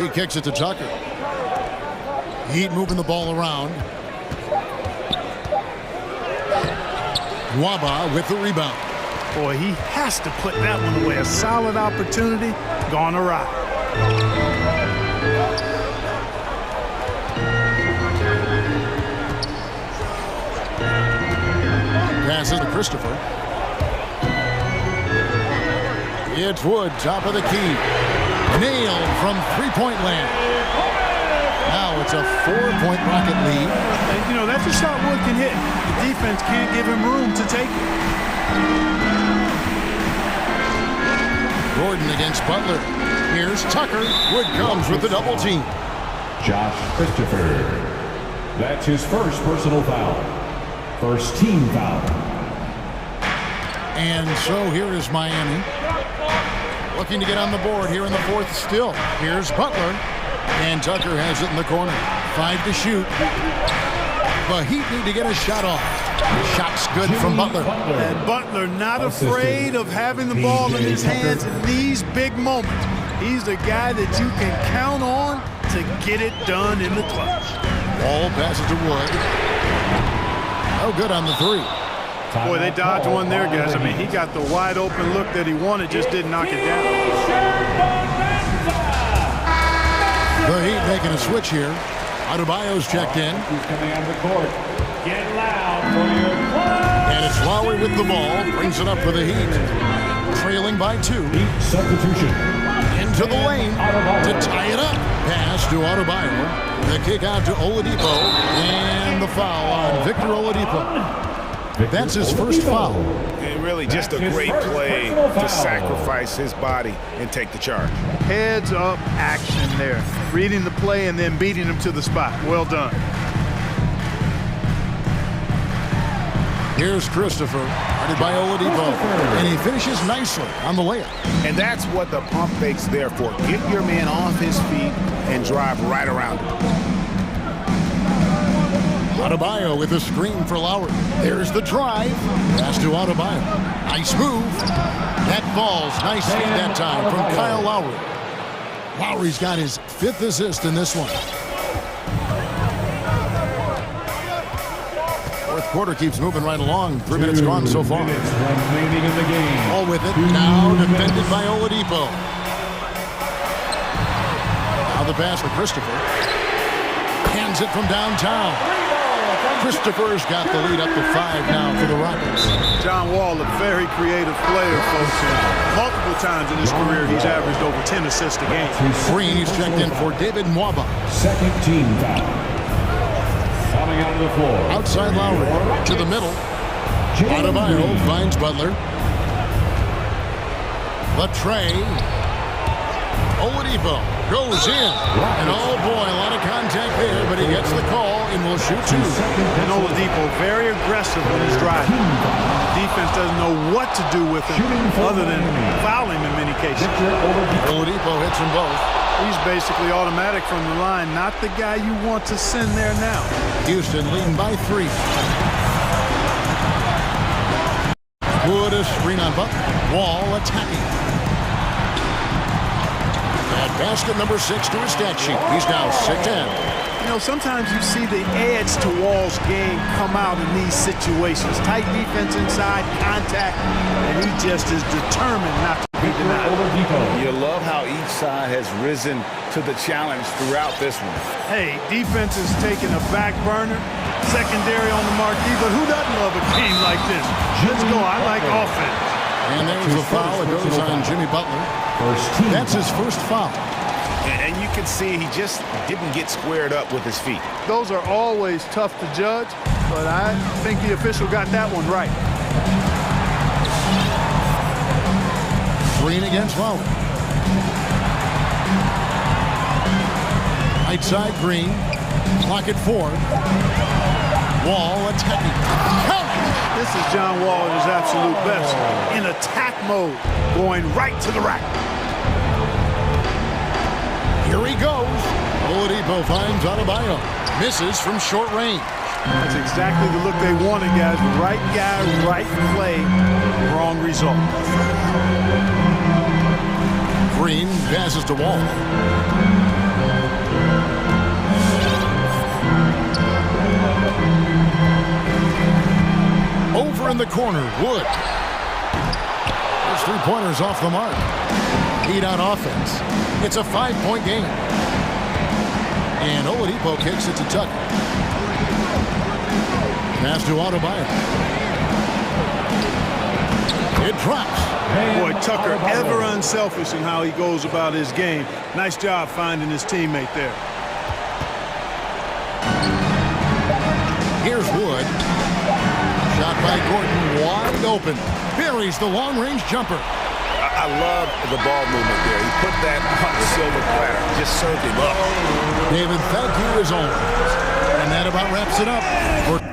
He kicks it to Tucker. Heat moving the ball around. Waba with the rebound. Boy, he has to put that one away. A solid opportunity gone awry. Passes to Christopher. It's Wood, top of the key. Nailed from three-point land. Now it's a 4-point Rocket lead. And, you know, that's a shot Wood can hit. The defense can't give him room to take it. Gordon against Butler. Here's Tucker. Wood comes with the double team. Josh Christopher. That's his first personal foul. First team foul. And so here is Miami. Looking to get on the board here in the fourth still. Here's Butler. And Tucker has it in the corner. 5 to shoot. The Heat need to get a shot off. Shot's good from Butler. And Butler not afraid of having the ball in his hands in these big moments. He's the guy that you can count on to get it done in the clutch. Ball passes to Wood. No good on the 3. Boy, they dodged one there, guys. I mean, he got the wide open look that he wanted, just didn't knock it down. The Heat making a switch here. Adebayo's checked in. He's coming out of the court. Get loud for your play. And it's Lowry with the ball. Brings it up for the Heat. Trailing by 2. Heat substitution. Into the lane to tie it up. Pass to Adebayo. The kick out to Oladipo. And the foul on Victor Oladipo. That's his first foul. And really just a great play to sacrifice his body and take the charge. Heads up action there. Reading the play and then beating him to the spot. Well done. Here's Christopher, guarded by Oladipo, and he finishes nicely on the layup. And that's what the pump fake's there for. Get your man off his feet and drive right around him. Adebayo with a screen for Lowry. There's the drive. Pass to Adebayo. Nice move. That falls. Nice feed that time from Kyle Lowry. Lowry's got his 5th assist in this one. Fourth quarter keeps moving right along. 3 minutes gone so far. Remaining in the game. All with it. Now defended by Oladipo. Now the pass for Christopher. Hands it from downtown. Christopher's got the lead up to 5 now for the Rockets. John Wall, a very creative player, folks. And multiple times in his career, he's averaged over 10 assists a game. Green, he's checked in for David Mwaba. Second team foul. Coming out of the floor. Outside Lowry to the middle. Adebayo finds Butler. The tray. Oladipo goes in. And oh boy, a lot of contact there, but he gets the call and will shoot 2. And Oladipo very aggressive when he's driving. Defense doesn't know what to do with him other than foul him in many cases. Oladipo hits them both. He's basically automatic from the line, not the guy you want to send there now. Houston leading by 3. Wood a screen on Butler. Wall attacking. Basket number 6 to his stat sheet. He's now 6'10". You know, sometimes you see the edge to Wall's game come out in these situations. Tight defense inside, contact, and he just is determined not to be denied. You love how each side has risen to the challenge throughout this one. Hey, defense is taking a back burner, secondary on the marquee, but who doesn't love a game like this? Let's go. I like offense. And there's the foul. It goes on Jimmy Butler. That's his first foul. And you can see he just didn't get squared up with his feet. Those are always tough to judge, but I think the official got that one right. Green against Lowry. Right side, Green. Clock at 4. Wall attacking. Count! This is John Wall at his absolute best. In attack mode, going right to the rack. Here he goes. Oladipo finds Adebayo. Misses from short range. That's exactly the look they wanted, guys. Right guy, right play, wrong result. Green passes to Wall. Over in the corner, Wood. Those 3-pointers off the mark. Heat on offense. It's a 5-point game. And Oladipo kicks it to Tucker. Pass to Adebayo. It drops. Boy, Tucker, ever unselfish in how he goes about his game. Nice job finding his teammate there. Here's Wood. Shot by Gordon, wide open. Buries the long-range jumper. I love the ball movement there. He put that on the silver platter. Just served him up. David, thank you as always. And that about wraps it up for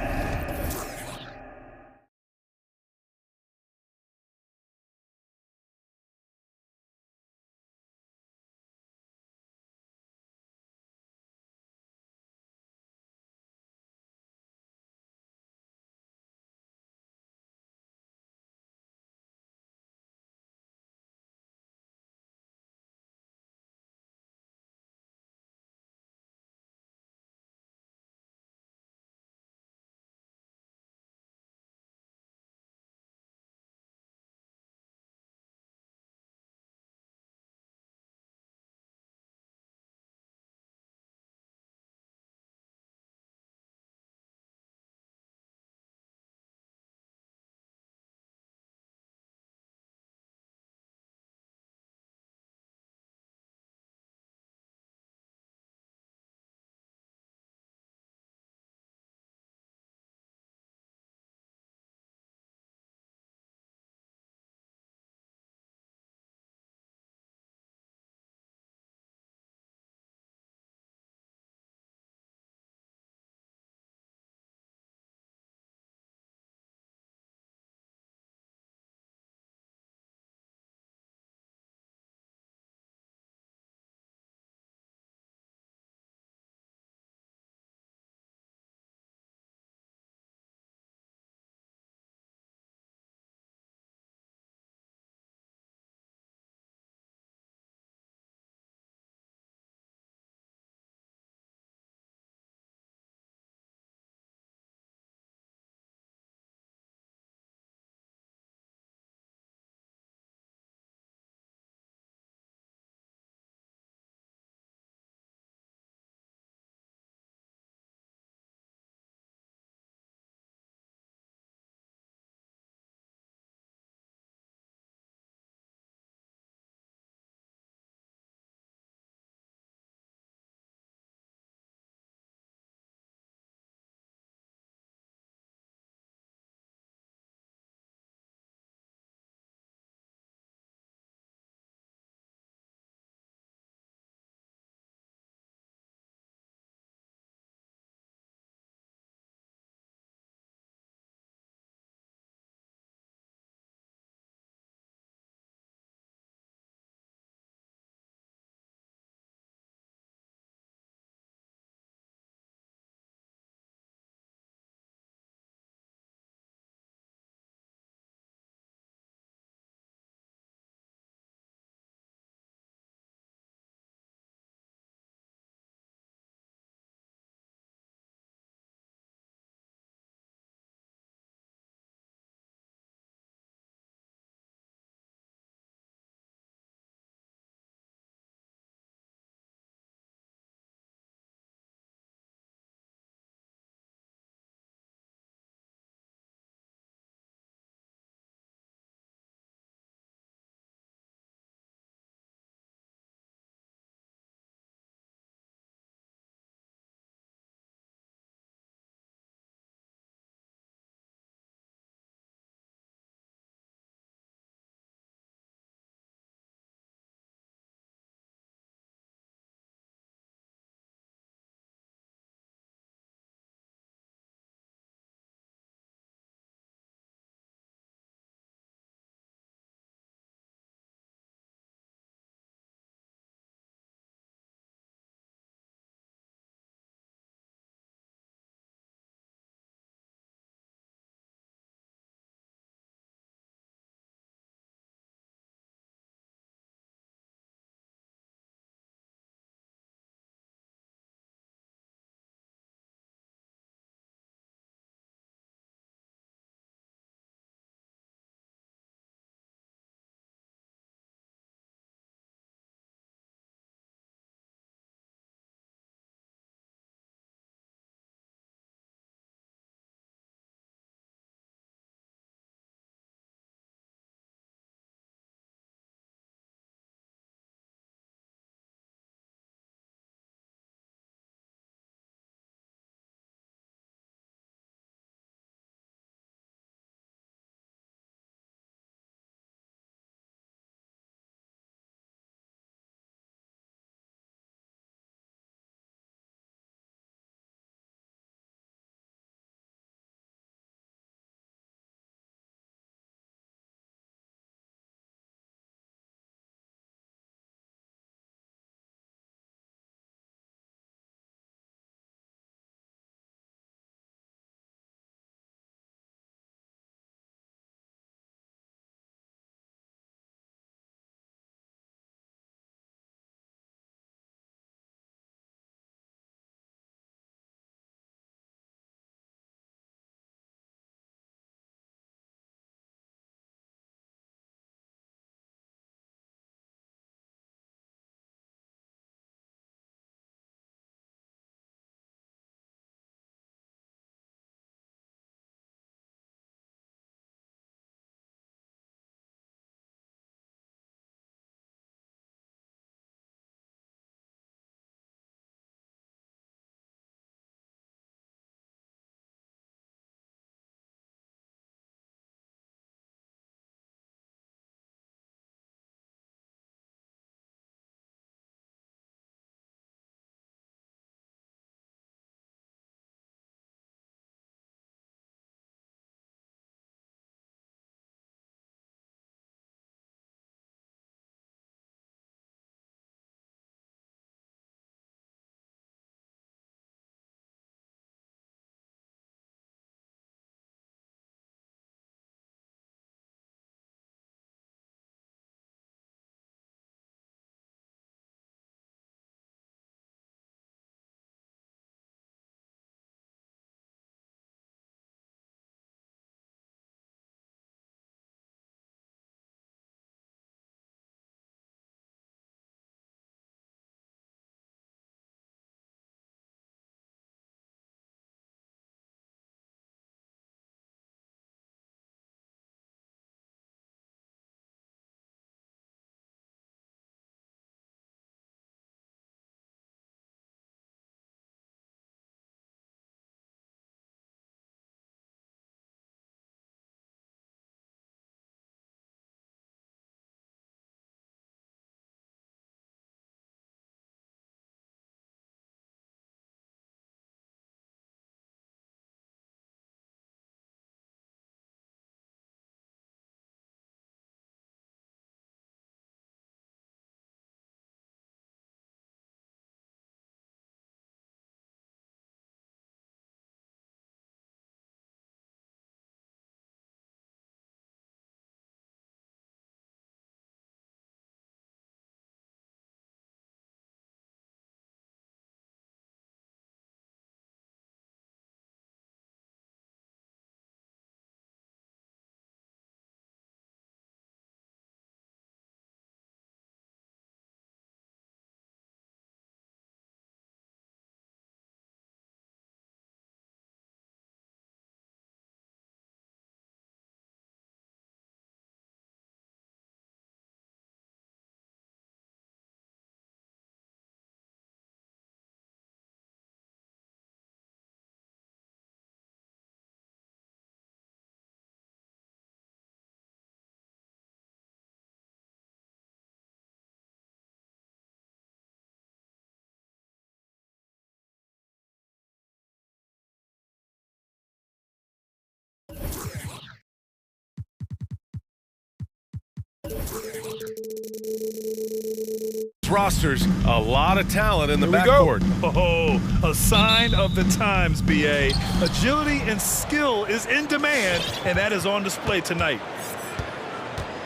Rosters, a lot of talent in the backcourt. Oh, a sign of the times, BA. Agility and skill is in demand, and that is on display tonight.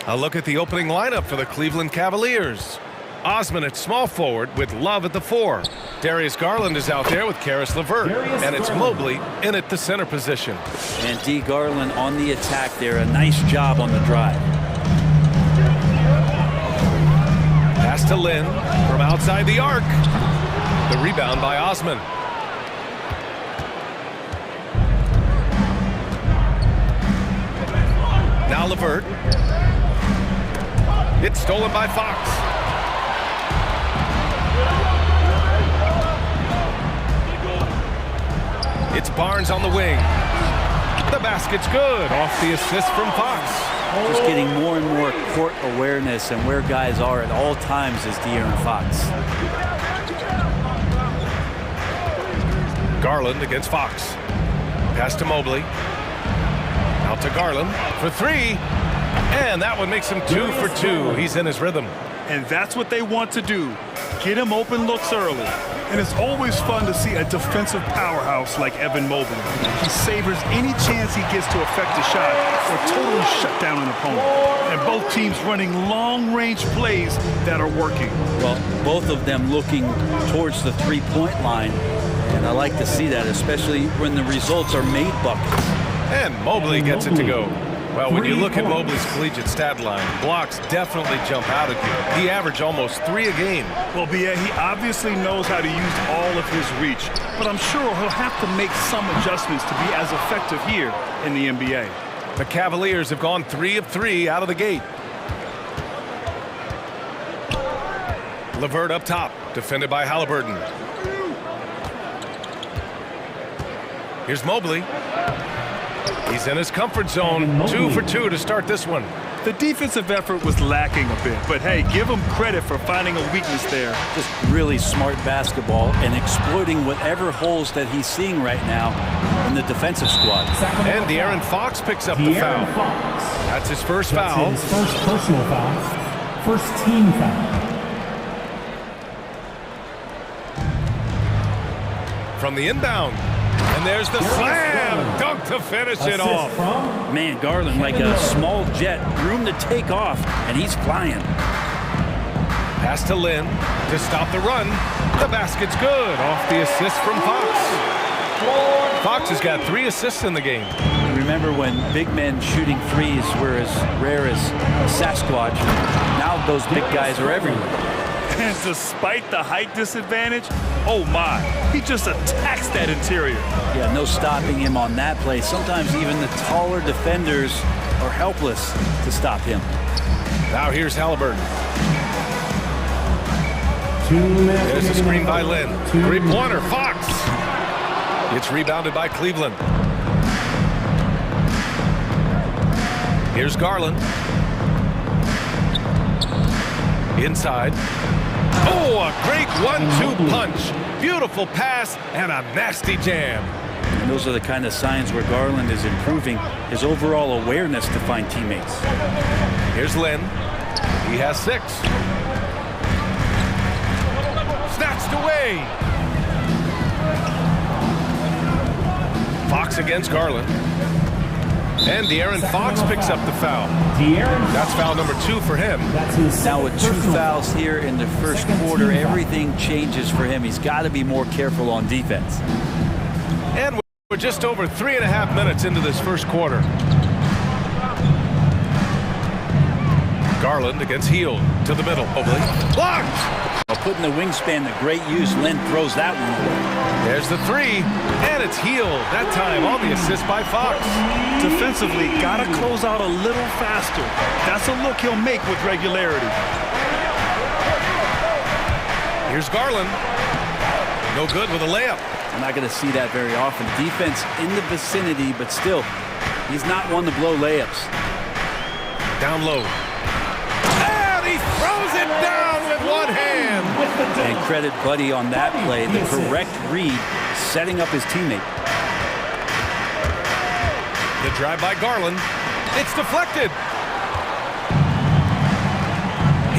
A look at the opening lineup for the Cleveland Cavaliers. Osman at small forward with Love at the 4. Darius Garland is out there with Karis LeVert. And it's Mobley in at the center position. And D. Garland on the attack there. A nice job on the drive. Pass to Lynn from outside the arc. The rebound by Osman. Now LeVert. It's stolen by Fox. It's Barnes on the wing. The basket's good off the assist from Fox. Just getting more and more court awareness and where guys are at all times is De'Aaron Fox. Garland against Fox. Pass to Mobley. Out to Garland for 3. And that one makes him 2 for 2. He's in his rhythm. And that's what they want to do. Get him open looks early. And it's always fun to see a defensive powerhouse like Evan Mobley. He savors any chance he gets to affect a shot or totally shut down an opponent. And both teams running long-range plays that are working. Well, both of them looking towards the three-point line. And I like to see that, especially when the results are made buckets. And Mobley gets it to go. Well, when you look at Mobley's collegiate stat line, blocks definitely jump out at you. He averaged almost 3 a game. Well, BA, he obviously knows how to use all of his reach, but I'm sure he'll have to make some adjustments to be as effective here in the NBA. The Cavaliers have gone 3 of 3 out of the gate. LeVert up top, defended by Halliburton. Here's Mobley. He's in his comfort zone. 2 for 2 to start this one. The defensive effort was lacking a bit, but hey, give him credit for finding a weakness there. Just really smart basketball and exploiting whatever holes that he's seeing right now in the defensive squad. And De'Aaron Fox picks up the foul. That's his first foul. His first personal foul. First team foul. From the inbound. And there's the slam dunk to finish it off. Man, Garland like a small jet, room to take off, and he's flying. Pass to Lynn to stop the run. The basket's good off the assist from Fox. Fox has got 3 assists in the game. Remember when big men shooting threes were as rare as Sasquatch? Now those big guys are everywhere. And despite the height disadvantage, oh my, he just attacks that interior. Yeah, no stopping him on that play. Sometimes even the taller defenders are helpless to stop him. Now here's Halliburton. There's a screen by Lynn. 3-pointer, Fox. It's rebounded by Cleveland. Here's Garland. Inside. Oh, a great 1-2 punch. Beautiful pass and a nasty jam. And those are the kind of signs where Garland is improving his overall awareness to find teammates. Here's Lynn. He has 6. Snatched away. Fox against Garland. And De'Aaron Fox picks up the foul. That's foul number 2 for him. Now with 2 fouls here in the first quarter, everything changes for him. He's got to be more careful on defense. And we're just over 3.5 minutes into this first quarter. Garland against Hield to the middle. Mobley blocked. Well, putting the wingspan to great use, Lynn throws that one away. There's the 3, and it's Hield. That time on the assist by Fox. Defensively, gotta close out a little faster. That's a look he'll make with regularity. Here's Garland. No good with a layup. I'm not going to see that very often. Defense in the vicinity, but still, he's not one to blow layups. Down low. And he throws it down with one hand. And credit Buddy on that play. The correct read, setting up his teammate. The drive by Garland. It's deflected.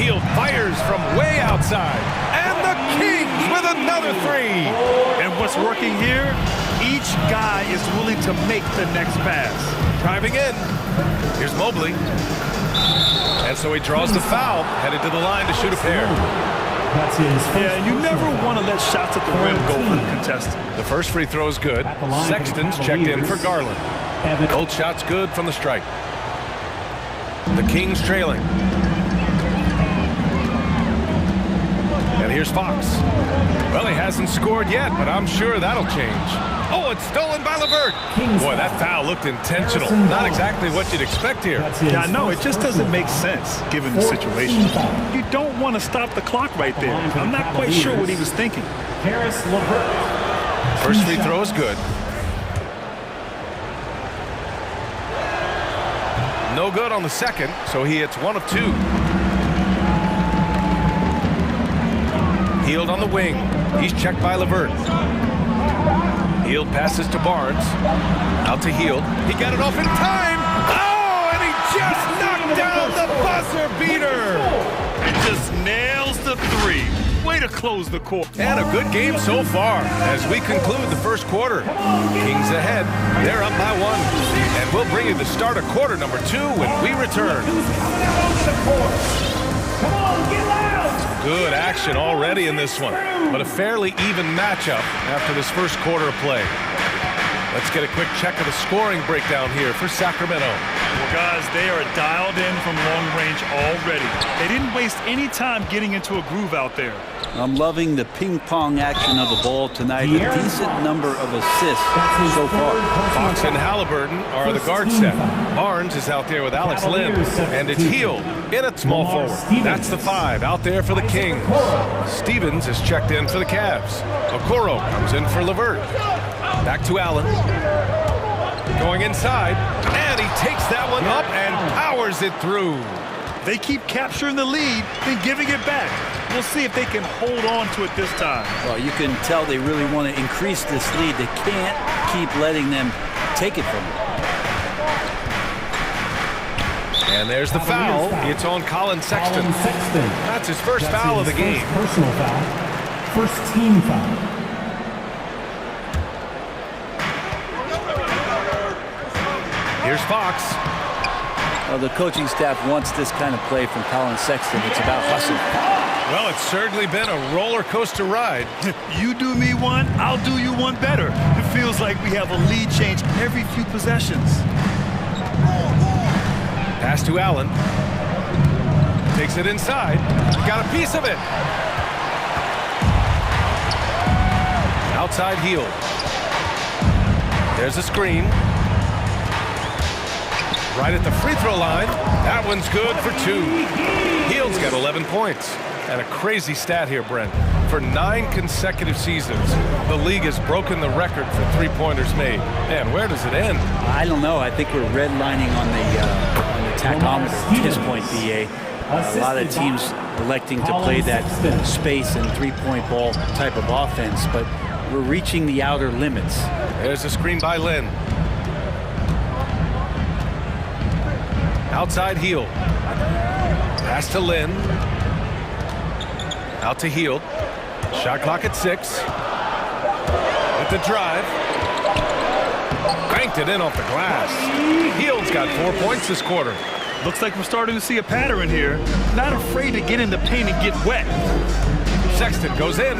Hield fires from way outside. And the Kings with another three. And what's working here? Each guy is willing to make the next pass. Driving in. Here's Mobley. And so he draws the foul, headed to the line to shoot a pair. Yeah, you never want to let shots at the rim go uncontested. The first free throw is good. Sexton's checked in for Garland. Both shots good from the strike. The Kings trailing. And here's Fox. Well, he hasn't scored yet, but I'm sure that'll change. Oh, it's stolen by LeVert. Boy, that foul looked intentional. Not exactly what you'd expect here. Yeah, I know. It just doesn't make sense, given the situation. You don't want to stop the clock right there. I'm not quite sure what he was thinking. First free throw is good. No good on the second, so he hits 1 of 2. Hield on the wing. He's checked by LeVert. Hield passes to Barnes. Out to Hield. He got it off in time. Oh, and he just knocked down the buzzer beater. He just nails the three. Way to close the court. And a good game so far as we conclude the first quarter. Kings ahead. They're up by 1. And we'll bring you the start of quarter number 2 when we return. Come on, get loud! Good action already in this one, but a fairly even matchup after this first quarter of play. Let's get a quick check of the scoring breakdown here for Sacramento. Well, guys, they are dialed in from long range already. They didn't waste any time getting into a groove out there. I'm loving the ping-pong action of the ball tonight. A decent number of assists so far. Fox and Halliburton are the guard set. Barnes is out there with Alex Lim, and it's Hield in at small forward. That's the 5 out there for the Kings. Stevens is checked in for the Cavs. Okoro comes in for LeVert. Back to Allen. Going inside, and he takes that one up and powers it through. They keep capturing the lead, then giving it back. We'll see if they can hold on to it this time. Well, you can tell they really want to increase this lead. They can't keep letting them take it from them. And there's the foul. It's on Colin Sexton. That's his first foul of the game. Personal foul. First team foul. Here's Fox. Well, the coaching staff wants this kind of play from Colin Sexton. It's about hustle. Well, it's certainly been a roller coaster ride. You do me one, I'll do you one better. It feels like we have a lead change every few possessions. Pass to Allen. Takes it inside. Got a piece of it. Outside Hield. There's a screen. Right at the free throw line. That one's good for 2. Hield's got 11 points. And a crazy stat here, Brent. For 9 consecutive seasons, the league has broken the record for three-pointers made. Man, where does it end? I don't know. I think we're redlining on the tachometer at this point, BA. A lot of teams electing to play that space and three-point ball type of offense, but we're reaching the outer limits. There's a screen by Lynn. Outside Hield. Pass to Lynn. Out to Hield. Shot clock at 6. With the drive. Banked it in off the glass. Hield's got 4 points this quarter. Looks like we're starting to see a pattern here. Not afraid to get in the paint and get wet. Sexton goes in.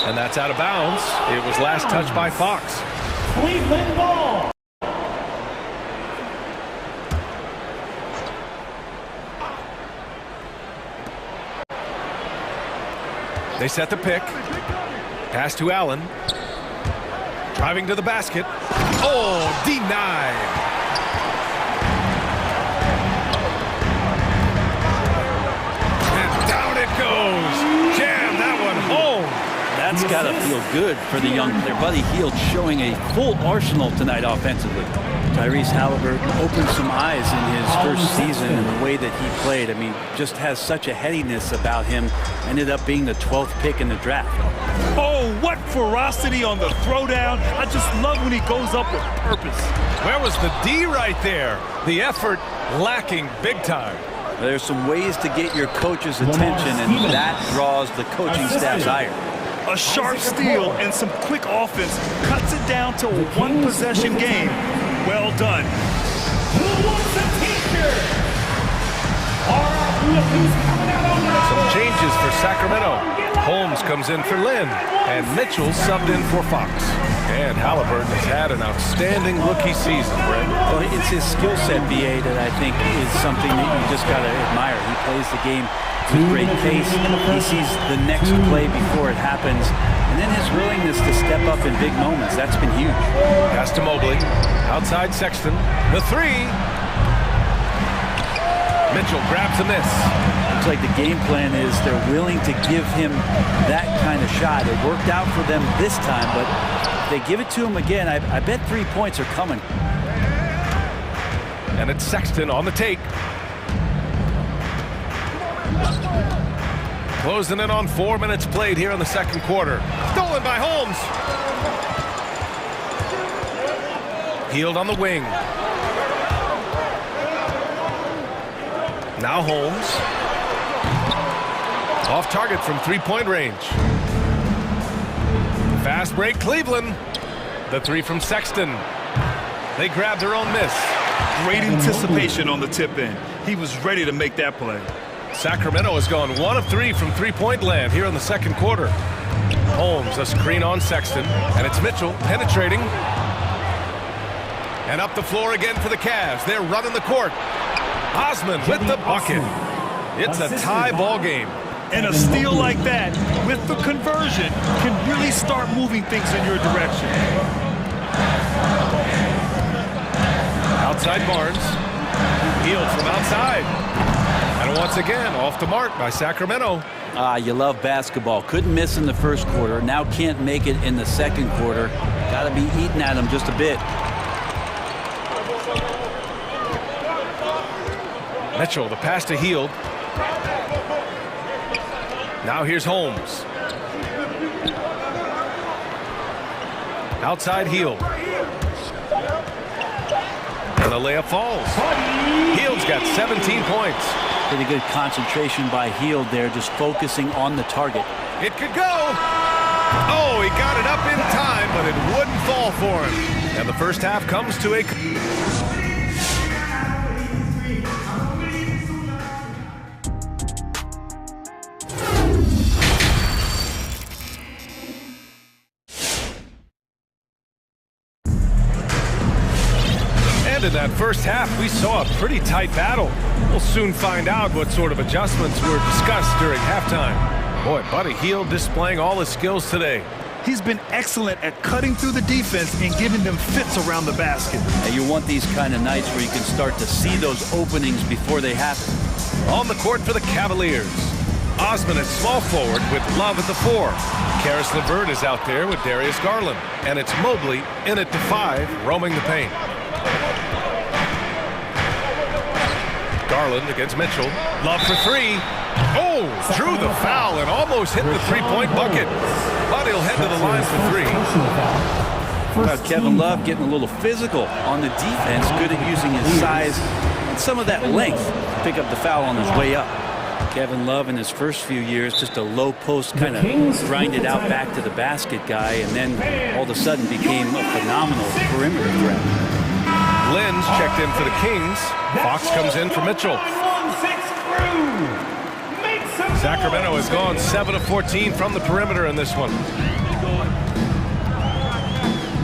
And that's out of bounds. It was last touched by Fox. Cleveland ball. They set the pick. Pass to Allen. Driving to the basket. Oh, denied. And down it goes. Jam that one home. That's got to feel good for the young player. Buddy Hield showing a full arsenal tonight offensively. Tyrese Halliburton opened some eyes in his first season in the way that he played. I mean, just has such a headiness about him. Ended up being the 12th pick in the draft. Oh, what that ferocity on the throwdown. I just love when he goes up with purpose. Where was the D right there? The effort lacking big time. There's some ways to get your coach's attention, and that draws the coaching staff's ire. A sharp steal and some quick offense cuts it down to a one-possession game. Well done. Who wants a t-shirt? All right, look who's coming out on that. Some changes for Sacramento. Holmes comes in for Lynn, and Mitchell subbed in for Fox. And Halliburton has had an outstanding rookie season, Brent. Well, it's his skill set, BA, that I think is something that you just got to admire. He plays the game with great pace. He sees the next play before it happens. And then his willingness to step up in big moments, that's been huge. Pass to Mobley. Outside Sexton. The three. Mitchell grabs a miss. Looks like the game plan is they're willing to give him that kind of shot. It worked out for them this time, but if they give it to him again, I bet 3 points are coming. And it's Sexton on the take. Closing in on 4 minutes played here in the second quarter. Stolen by Holmes. Healed on the wing. Now Holmes. Off target from three-point range. Fast break, Cleveland. The three from Sexton. They grab their own miss. Great anticipation on the tip in. He was ready to make that play. Sacramento has gone 1 of 3 from three-point land here in the second quarter. Holmes, a screen on Sexton, and it's Mitchell penetrating. And up the floor again for the Cavs. They're running the court. Osman with the bucket. It's a tie ball game. And a steal like that, with the conversion, can really start moving things in your direction. Outside Barnes. Healed from outside. And once again, off the mark by Sacramento. You love basketball. Couldn't miss in the first quarter. Now can't make it in the second quarter. Got to be eating at him just a bit. Mitchell, the pass to Hield. Now here's Holmes. Outside Hield. And the layup falls. Hield's got 17 points. Pretty good concentration by Hield there, just focusing on the target. It could go. Oh, he got it up in time, but it wouldn't fall for him. And the first half comes to a... In that first half, we saw a pretty tight battle. We'll soon find out what sort of adjustments were discussed during halftime. Boy, Buddy Hield displaying all his skills today. He's been excellent at cutting through the defense and giving them fits around the basket. And you want these kind of nights where you can start to see those openings before they happen. On the court for the Cavaliers. Osman at small forward with Love at the 4. Karis LeVert is out there with Darius Garland. And it's Mobley in at the 5, roaming the paint. Garland against Mitchell. Love for 3. Oh, drew the foul and almost hit the three-point bucket. But he'll head to the line for 3. Well, Kevin Love getting a little physical on the defense, good at using his size and some of that length to pick up the foul on his way up. Kevin Love in his first few years, just a low post kind of grinded out back to the basket guy, and then all of a sudden became a phenomenal perimeter threat. Lynn's checked in for the Kings. Fox comes in for Mitchell. Sacramento has gone 7 of 14 from the perimeter in this one.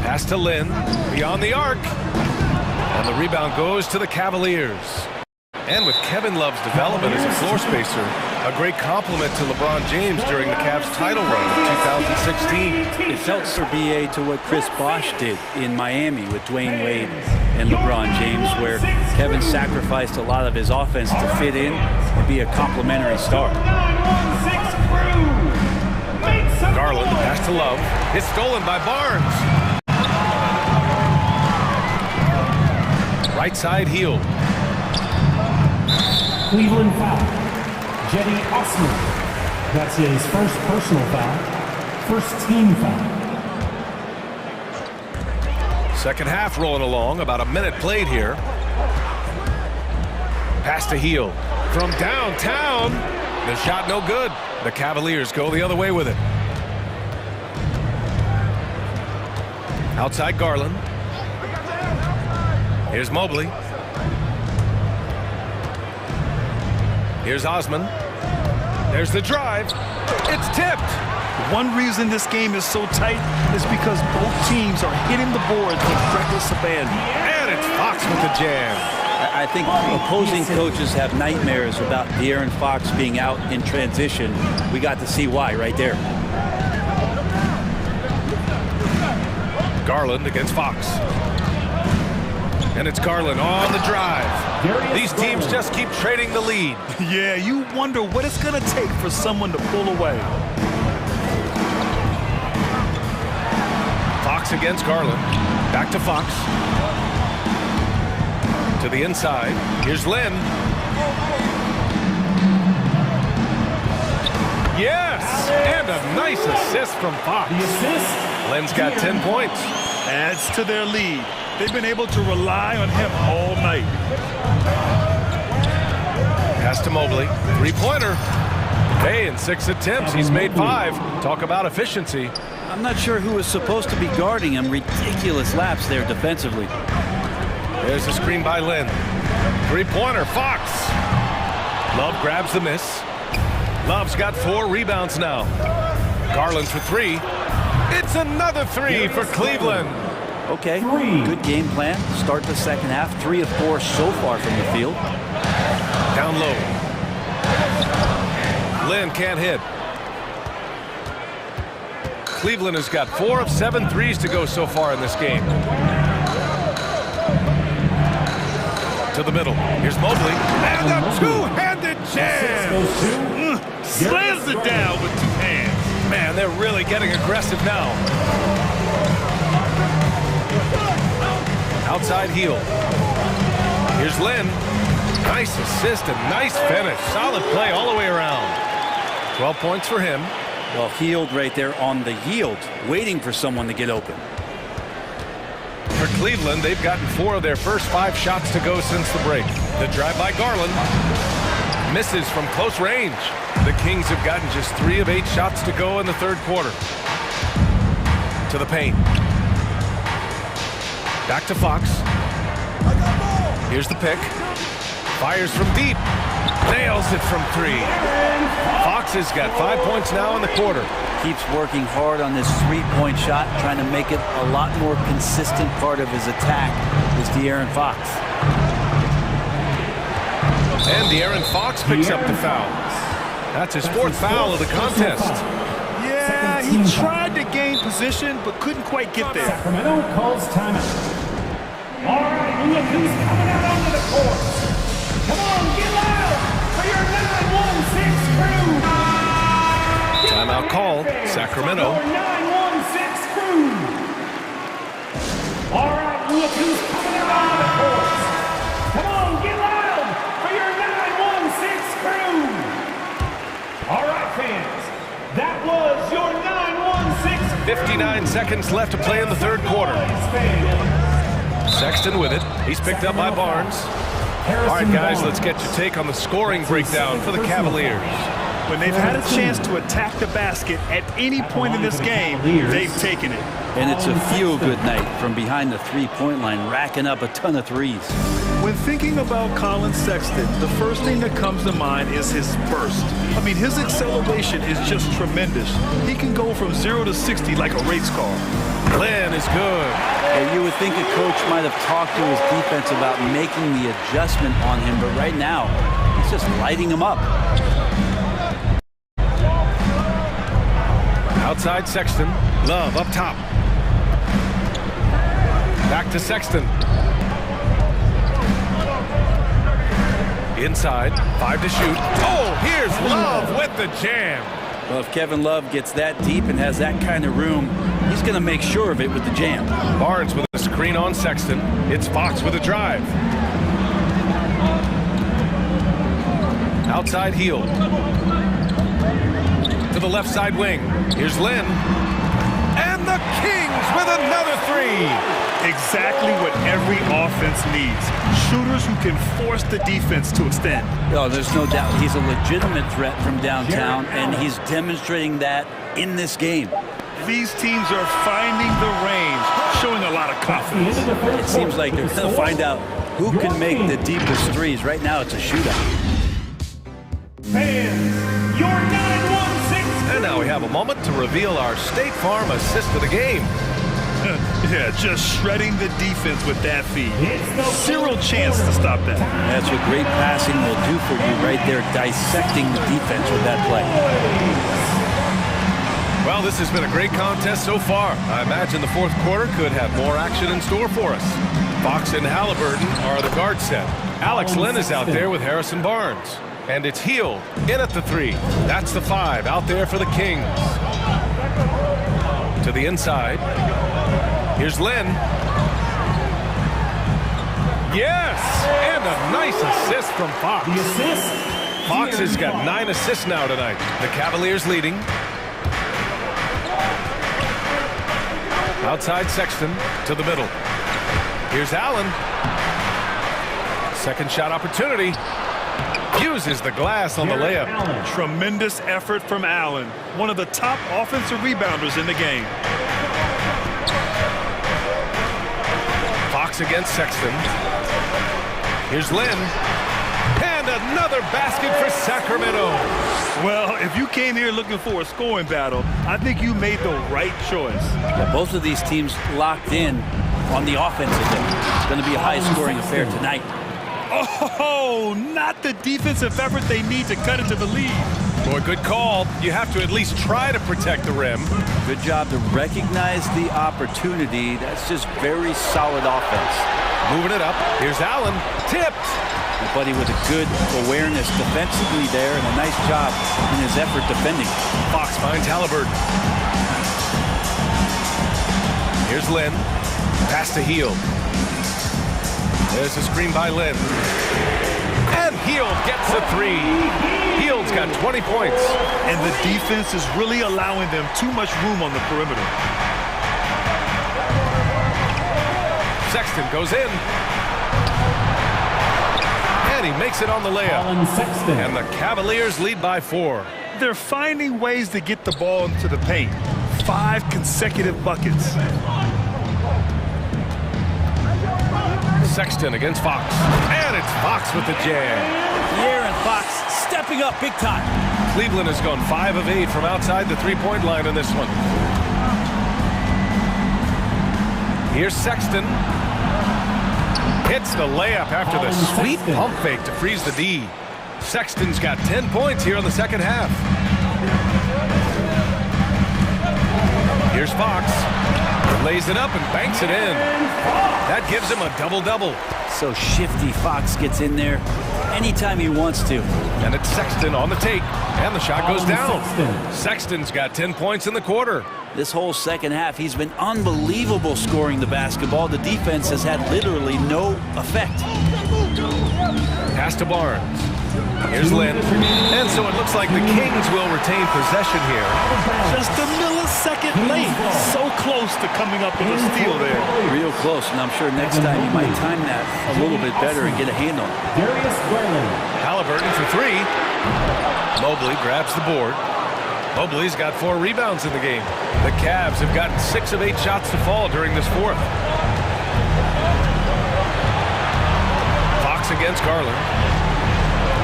Pass to Lynn, beyond the arc. And the rebound goes to the Cavaliers. And with Kevin Love's development as a floor spacer, a great compliment to LeBron James during the Cavs title run in 2016. It felt for BA to what Chris Bosh did in Miami with Dwayne Wade and LeBron James, where Kevin sacrificed a lot of his offense to fit in and be a complimentary star. Garland, the pass to Love. It's stolen by Barnes. Right side Hield. Cleveland foul. Jetty Osman. That's his first personal foul. First team foul. Second half rolling along, about a minute played here. Pass to Heel from downtown. The shot no good. The Cavaliers go the other way with it. Outside Garland. Here's Mobley. Here's Osman. There's the drive. It's tipped. One reason this game is so tight is because both teams are hitting the boards with reckless abandon. And it's Fox with the jam. I think opposing coaches have nightmares about De'Aaron Fox being out in transition. We got to see why right there. Garland against Fox. And it's Garland on the drive. These teams just keep trading the lead. Yeah, you wonder what it's going to take for someone to pull away. Fox against Garland. Back to Fox. To the inside. Here's Lynn. Yes! And a nice assist from Fox. Lynn's got 10 points. Adds to their lead. They've been able to rely on him all night. Pass to Mobley. Three-pointer. Hey, in 6 attempts, he's made 5. Talk about efficiency. I'm not sure who was supposed to be guarding him. Ridiculous laps there defensively. There's a screen by Lynn. Three-pointer, Fox. Love grabs the miss. Love's got 4 rebounds now. Garland for 3. It's another 3 for Cleveland. Okay, good game plan. Start the second half. 3 of 4 so far from the field. Down low. Lynn can't hit. Cleveland has got 4 of 7 threes to go so far in this game. To the middle. Here's Mobley. And a two-handed jam. Slams it down with 2 hands. Man, they're really getting aggressive now. Outside Heel. Here's Lynn. Nice assist and nice finish. Solid play all the way around. 12 points for him. Well, Healed right there on the yield, waiting for someone to get open. For Cleveland, they've gotten 4 of their first 5 shots to go since the break. The drive by Garland. Misses from close range. The Kings have gotten just 3 of 8 shots to go in the third quarter. To the paint. Back to Fox. Here's the pick. Fires from deep. Nails it from 3. Fox has got 5 points now in the quarter. Keeps working hard on this 3-point shot, trying to make it a lot more consistent part of his attack is De'Aaron Fox. And De'Aaron Fox picks up the foul. That's his 4th foul of the contest. Yeah, he tried to gain position, but couldn't quite get there. Sacramento calls timeout. All right, look who's coming out onto the court. Come on, get loud for your 916 crew. Timeout called. Sacramento. 916 crew. All right, look who's coming out onto the court. Come on, get loud for your 916 crew. All right, fans, that was your 916 crew. 59 seconds left to play in the third quarter. Sexton with it. He's picked up by Barnes. All right, guys, let's get your take on the scoring breakdown for the Cavaliers. When they've had a chance to attack the basket at any point in this game, they've taken it. And it's a feel-good night from behind the 3-point line, racking up a ton of threes. When thinking about Colin Sexton, the first thing that comes to mind is his burst. I mean, his acceleration is just tremendous. He can go from 0 to 60 like a race car. Lynn is good. And you would think a coach might have talked to his defense about making the adjustment on him, but right now, he's just lighting him up. Outside Sexton. Love up top. Back to Sexton. Inside. 5 to shoot. Oh, here's Love with the jam. Well, if Kevin Love gets that deep and has that kind of room, he's going to make sure of it with the jam. Barnes with a screen on Sexton. It's Fox with a drive. Outside Heel. To the left side wing. Here's Lynn. And the Kings with another three. Exactly what every offense needs. Shooters who can force the defense to extend. Oh, there's no doubt he's a legitimate threat from downtown, and he's demonstrating that in this game. These teams are finding the range, showing a lot of confidence. It seems like they're going to find out who can make the deepest threes. Right now, it's a shootout. Fans, your 916. And now we have a moment to reveal our State Farm assist of the game. Yeah, just shredding the defense with that feed. Zero chance to stop that. That's what great passing will do for you right there, dissecting the defense with that play. Well, this has been a great contest so far. I imagine the fourth quarter could have more action in store for us. Fox and Halliburton are the guard set. Alex Lynn is out there with Harrison Barnes. And it's Heald in at the three. That's the 5 out there for the Kings. To the inside. Here's Lynn. Yes! And a nice assist from Fox. The assist. Fox has got 9 assists now tonight. The Cavaliers leading. Outside Sexton to the middle. Here's Allen. Second shot opportunity. Uses the glass on the layup. Tremendous effort from Allen. One of the top offensive rebounders in the game. Fox against Sexton. Here's Lynn. And another basket for Sacramento. Well, if you came here looking for a scoring battle, I think you made the right choice. Yeah, both of these teams locked in on the offensive end. It's going to be a high-scoring affair tonight. Oh, not the defensive effort they need to cut into the lead. Boy, good call. You have to at least try to protect the rim. Good job to recognize the opportunity. That's just very solid offense. Moving it up. Here's Allen. Tipped. My buddy with a good awareness defensively there and a nice job in his effort defending. Fox finds Halliburton. Here's Lynn. Pass to Heald. There's a screen by Lynn. And Heald gets a three. Heald's got 20 points. And the defense is really allowing them too much room on the perimeter. Sexton goes in. And he makes it on the layup. And the Cavaliers lead by 4. They're finding ways to get the ball into the paint. 5 consecutive buckets. Sexton against Fox. And it's Fox with the jam. De'Aaron Fox stepping up big time. Cleveland has gone 5 of 8 from outside the three-point line in this one. Here's Sexton. Hits the layup after the sweet pump fake to freeze the D. Sexton's got 10 points here in the second half. Here's Fox. Lays it up and banks it in. That gives him a double-double. So shifty. Fox gets in there anytime he wants to. And it's Sexton on the take. And the shot goes down. Sexton's got 10 points in the quarter. This whole second half, he's been unbelievable scoring the basketball. The defense has had literally no effect. Pass to Barnes. Here's Lynn. And so it looks like the Kings will retain possession here. Just a millisecond late. So close to coming up with a steal there. Real close, and I'm sure next time you might time that a little bit better and get a handle. Halliburton for 3. Mobley grabs the board. Mobley's got 4 rebounds in the game. The Cavs have gotten 6 of 8 shots to fall during this fourth. Fox against Garland.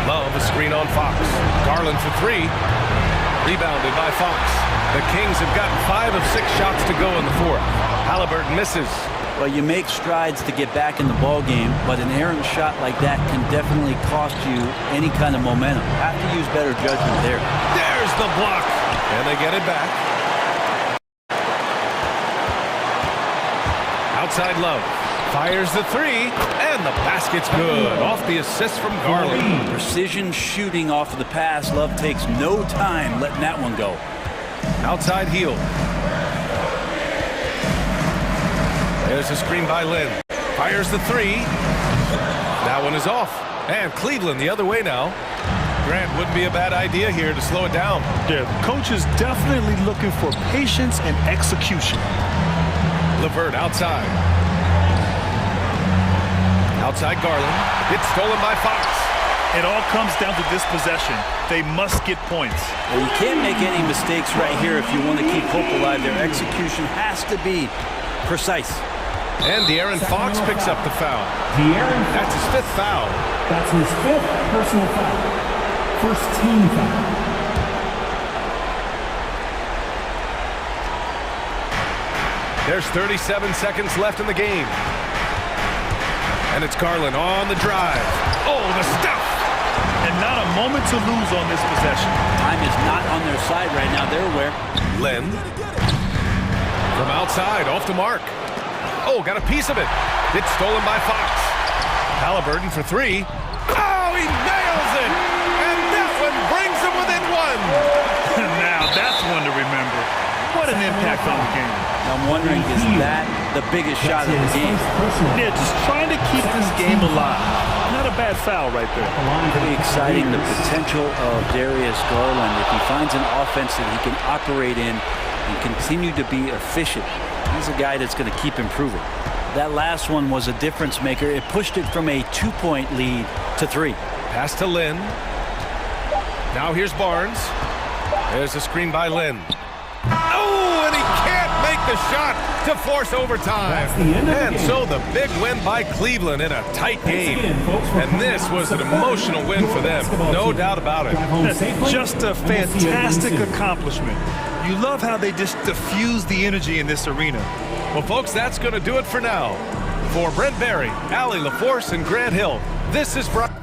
Love a screen on Fox. Garland for 3. Rebounded by Fox. The Kings have gotten 5 of 6 shots to go in the fourth. Halliburton misses. Well, you make strides to get back in the ball game, but an errant shot like that can definitely cost you any kind of momentum. Have to use better judgment there. There's the block. And they get it back. Outside Love. Fires the 3. And the basket's good. Off the assist from Garland. Precision shooting off of the pass. Love takes no time letting that one go. Outside Heald. There's a screen by Lynn. Fires the 3. That one is off. And Cleveland the other way now. Grant, wouldn't be a bad idea here to slow it down. Yeah, the coach is definitely looking for patience and execution. LeVert outside. Outside Garland. It's stolen by Fox. It all comes down to this possession. They must get points. Well, you can't make any mistakes right here if you want to keep hope alive. Their execution has to be precise. And De'Aaron Fox picks up the foul. That's his 5th foul. That's his 5th personal foul. First team foul. There's 37 seconds left in the game. And it's Garland on the drive. Oh, the stuff! And not a moment to lose on this possession. Time is not on their side right now. They're aware. Len. From outside, off the mark. Oh, got a piece of it. It's stolen by Fox. Halliburton for 3. Oh, he nails it! And that one brings him within 1. Now, that's one to remember. What an impact on the game. I'm wondering, is that the biggest shot of the game? Yeah, just trying to keep this game alive. Not a bad foul right there. Pretty exciting, the potential of Darius Garland. If he finds an offense that he can operate in and continue to be efficient, he's a guy that's going to keep improving. That last one was a difference maker. It pushed it from a 2-point lead to 3. Pass to Lynn. Now here's Barnes. There's a screen by Lynn. Oh, and he can't make the shot to force overtime. And so the big win by Cleveland in a tight game. And this was an emotional win for them, no doubt about it. Just a fantastic accomplishment. You love how they just diffuse the energy in this arena. Well, folks, that's going to do it for now. For Brent Barry, Allie LaForce, and Grant Hill, this is Brian.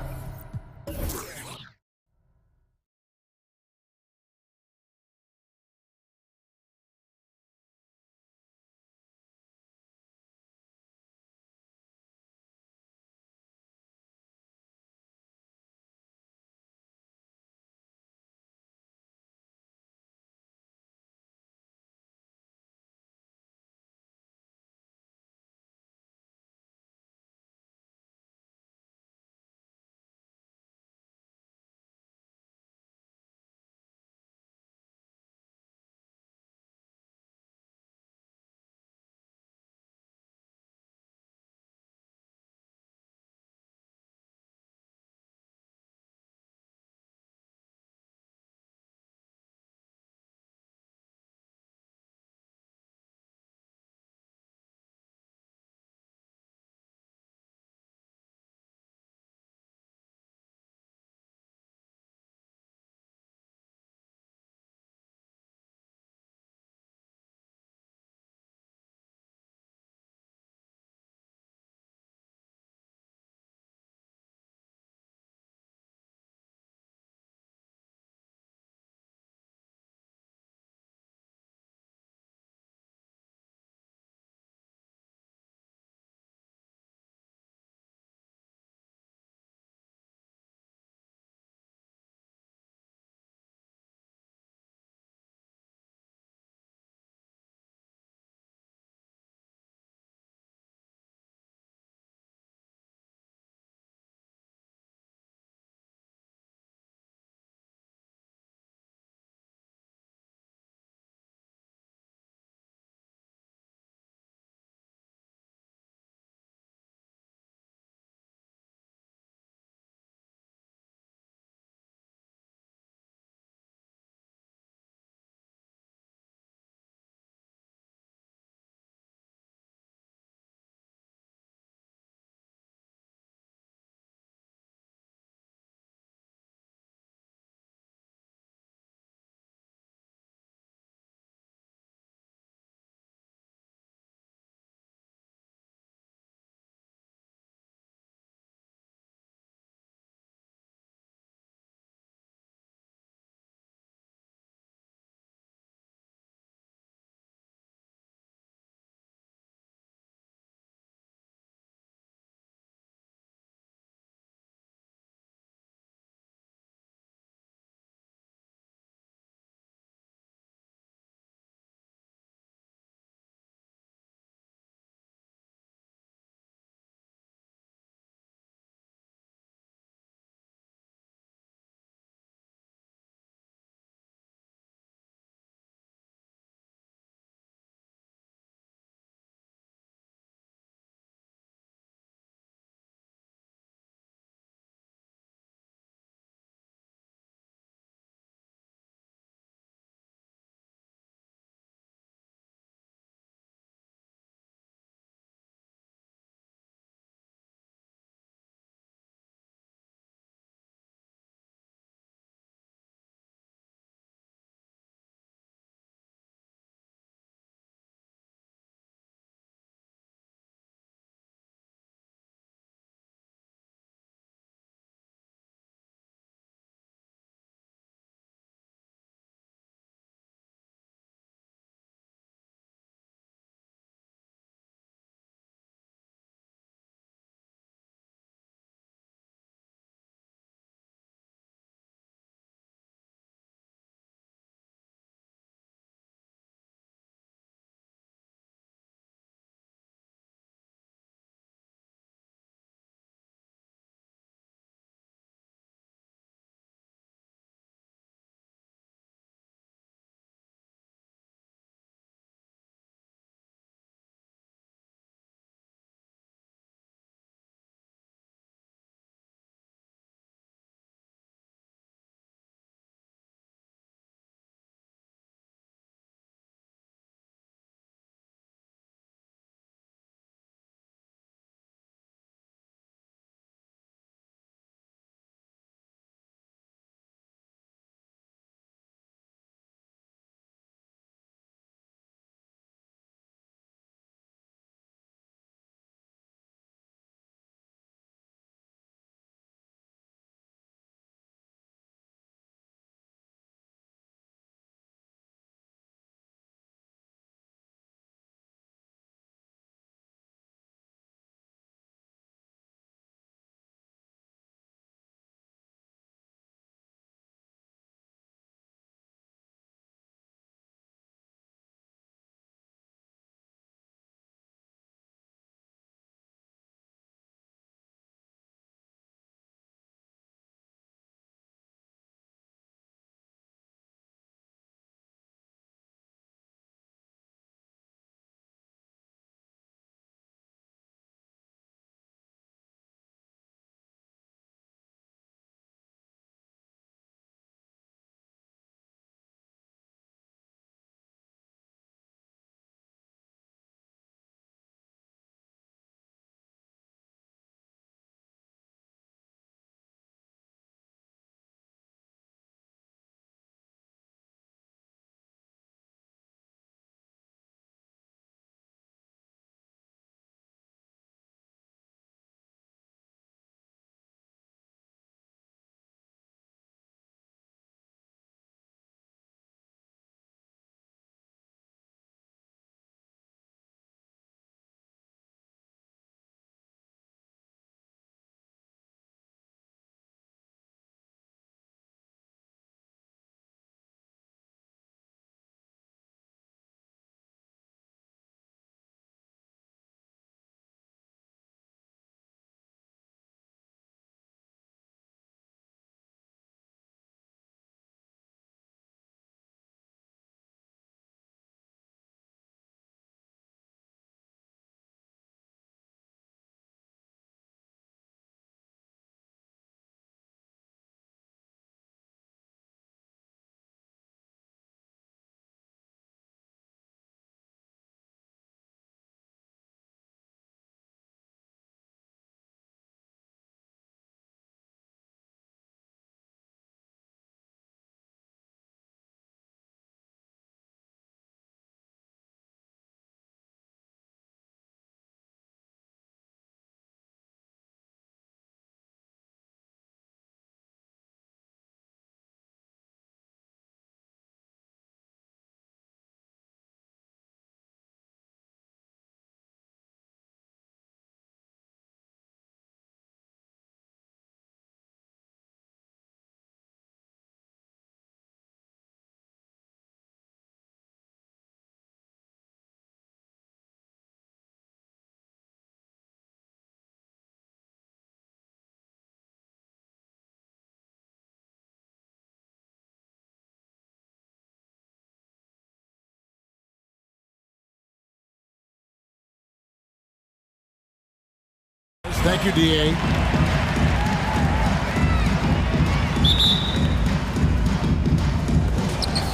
Thank you, D.A.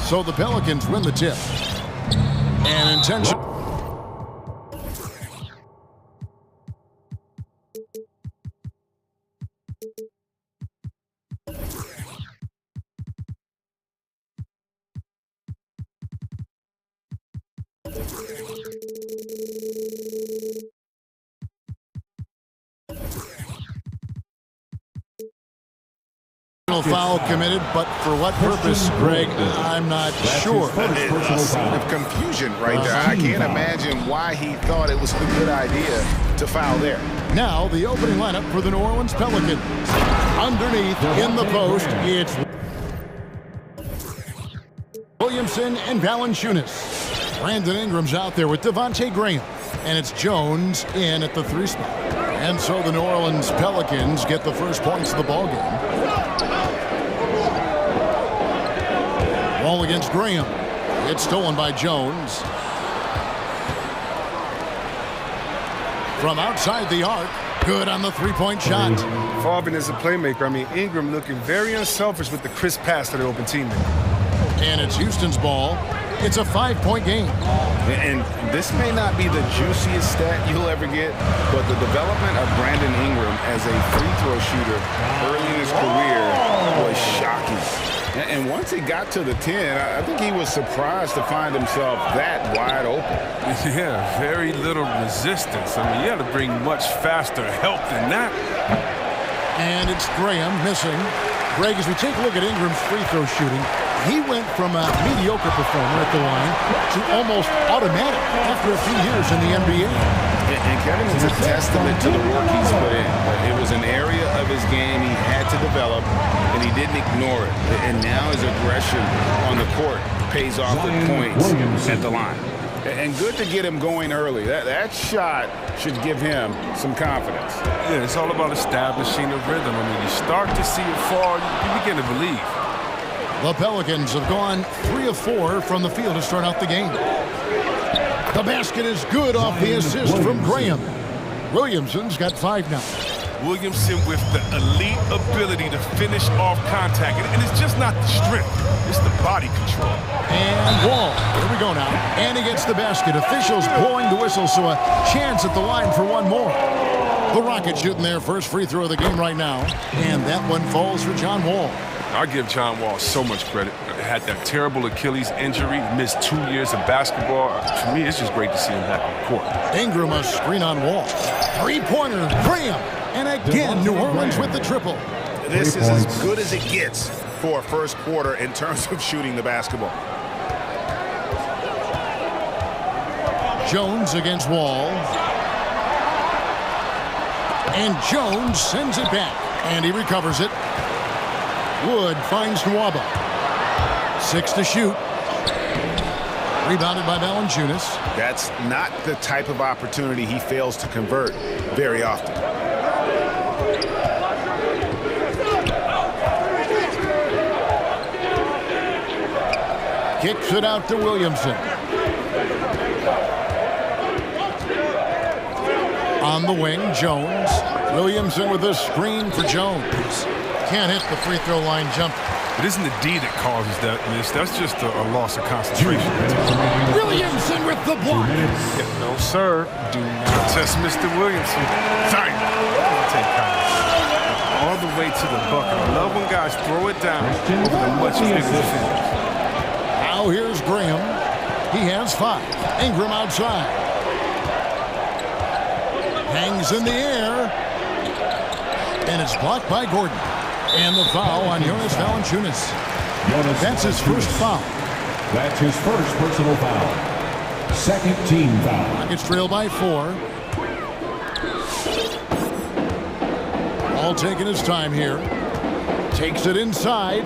So the Pelicans win the tip. And intention. Foul committed, but for what purpose, Greg, I'm not sure. A scene of confusion right there. I can't imagine why he thought it was a good idea to foul there. Now the opening lineup for the New Orleans Pelicans. Underneath in the post, it's Williamson and Valanciunas. Brandon Ingram's out there with Devontae Graham. And it's Jones in at the 3 spot. And so the New Orleans Pelicans get the first points of the ballgame. Ball against Graham. It's stolen by Jones. From outside the arc. Good on the three-point shot. Farben is a playmaker. I mean, Ingram looking very unselfish with the crisp pass to the open teammate. And it's Houston's ball. It's a 5-point game. And this may not be the juiciest stat you'll ever get, but the development of Brandon Ingram as a free throw shooter early in his career was shocking. And once he got to the 10, I think he was surprised to find himself that wide open. Yeah, very little resistance. I mean, you had to bring much faster help than that. And it's Graham missing. Greg, as we take a look at Ingram's free throw shooting, he went from a mediocre performer at the line to almost automatic after a few years in the NBA. And Kevin, is a testament to the work he's put in. It was an area of his game he had to develop, and he didn't ignore it. And now his aggression on the court pays off with points at the line. And good to get him going early. That shot should give him some confidence. Yeah, it's all about establishing a rhythm. I mean, you start to see it fall, you begin to believe. The Pelicans have gone 3 of 4 from the field to start out the game. The basket is good off the assist from Graham. Williamson's got 5 now. Williamson with the elite ability to finish off contact. And it's just not the strength, it's the body control. And Wall, here we go now. And he gets the basket. Officials blowing the whistle, so a chance at the line for one more. The Rockets shooting their first free throw of the game right now. And that one falls for John Wall. I give John Wall so much credit. He had that terrible Achilles injury, missed 2 years of basketball. For me, it's just great to see him back on the court. Ingram a screen on Wall. Three-pointer, Graham. And again, New Orleans with the triple. This is as good as it gets for a first quarter in terms of shooting the basketball. Jones against Wall. And Jones sends it back. And he recovers it. Wood finds Nwaba. 6 to shoot. Rebounded by Valanciunas. That's not the type of opportunity he fails to convert very often. Kicks it out to Williamson. On the wing, Jones. Williamson with a screen for Jones. Can't hit the free throw line jump. It isn't the D that causes that miss. That's just a loss of concentration. Williamson with the block. Yeah, no, sir. Do not test Mr. Williamson. Sorry. Take contact. All the way to the bucket. I love when guys throw it down over the much bigger defenders. Now here's Graham. He has 5. Ingram outside. Hangs in the air. And it's blocked by Gordon. And the foul on Jonas Valanciunas. That's his first foul. That's his first personal foul. Second team foul. Rockets trail by 4. All taking his time here. Takes it inside.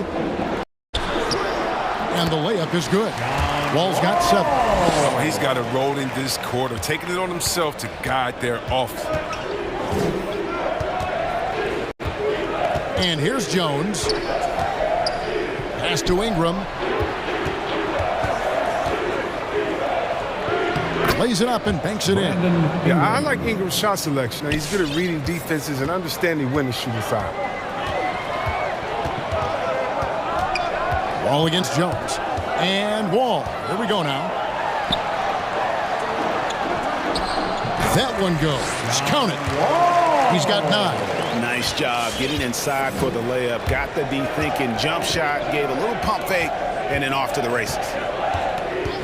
And the layup is good. Wall's got 7. Oh, he's got it rolled in this quarter, taking it on himself to guide their offense. And here's Jones. Pass to Ingram. Lays it up and banks it in. Yeah, I like Ingram's shot selection. Now, he's good at reading defenses and understanding when to shoot inside. Wall against Jones. And Wall. Here we go now. That one goes. Count it. He's got 9. Nice job getting inside for the layup. Got the D thinking. Jump shot. Gave a little pump fake. And then off to the races.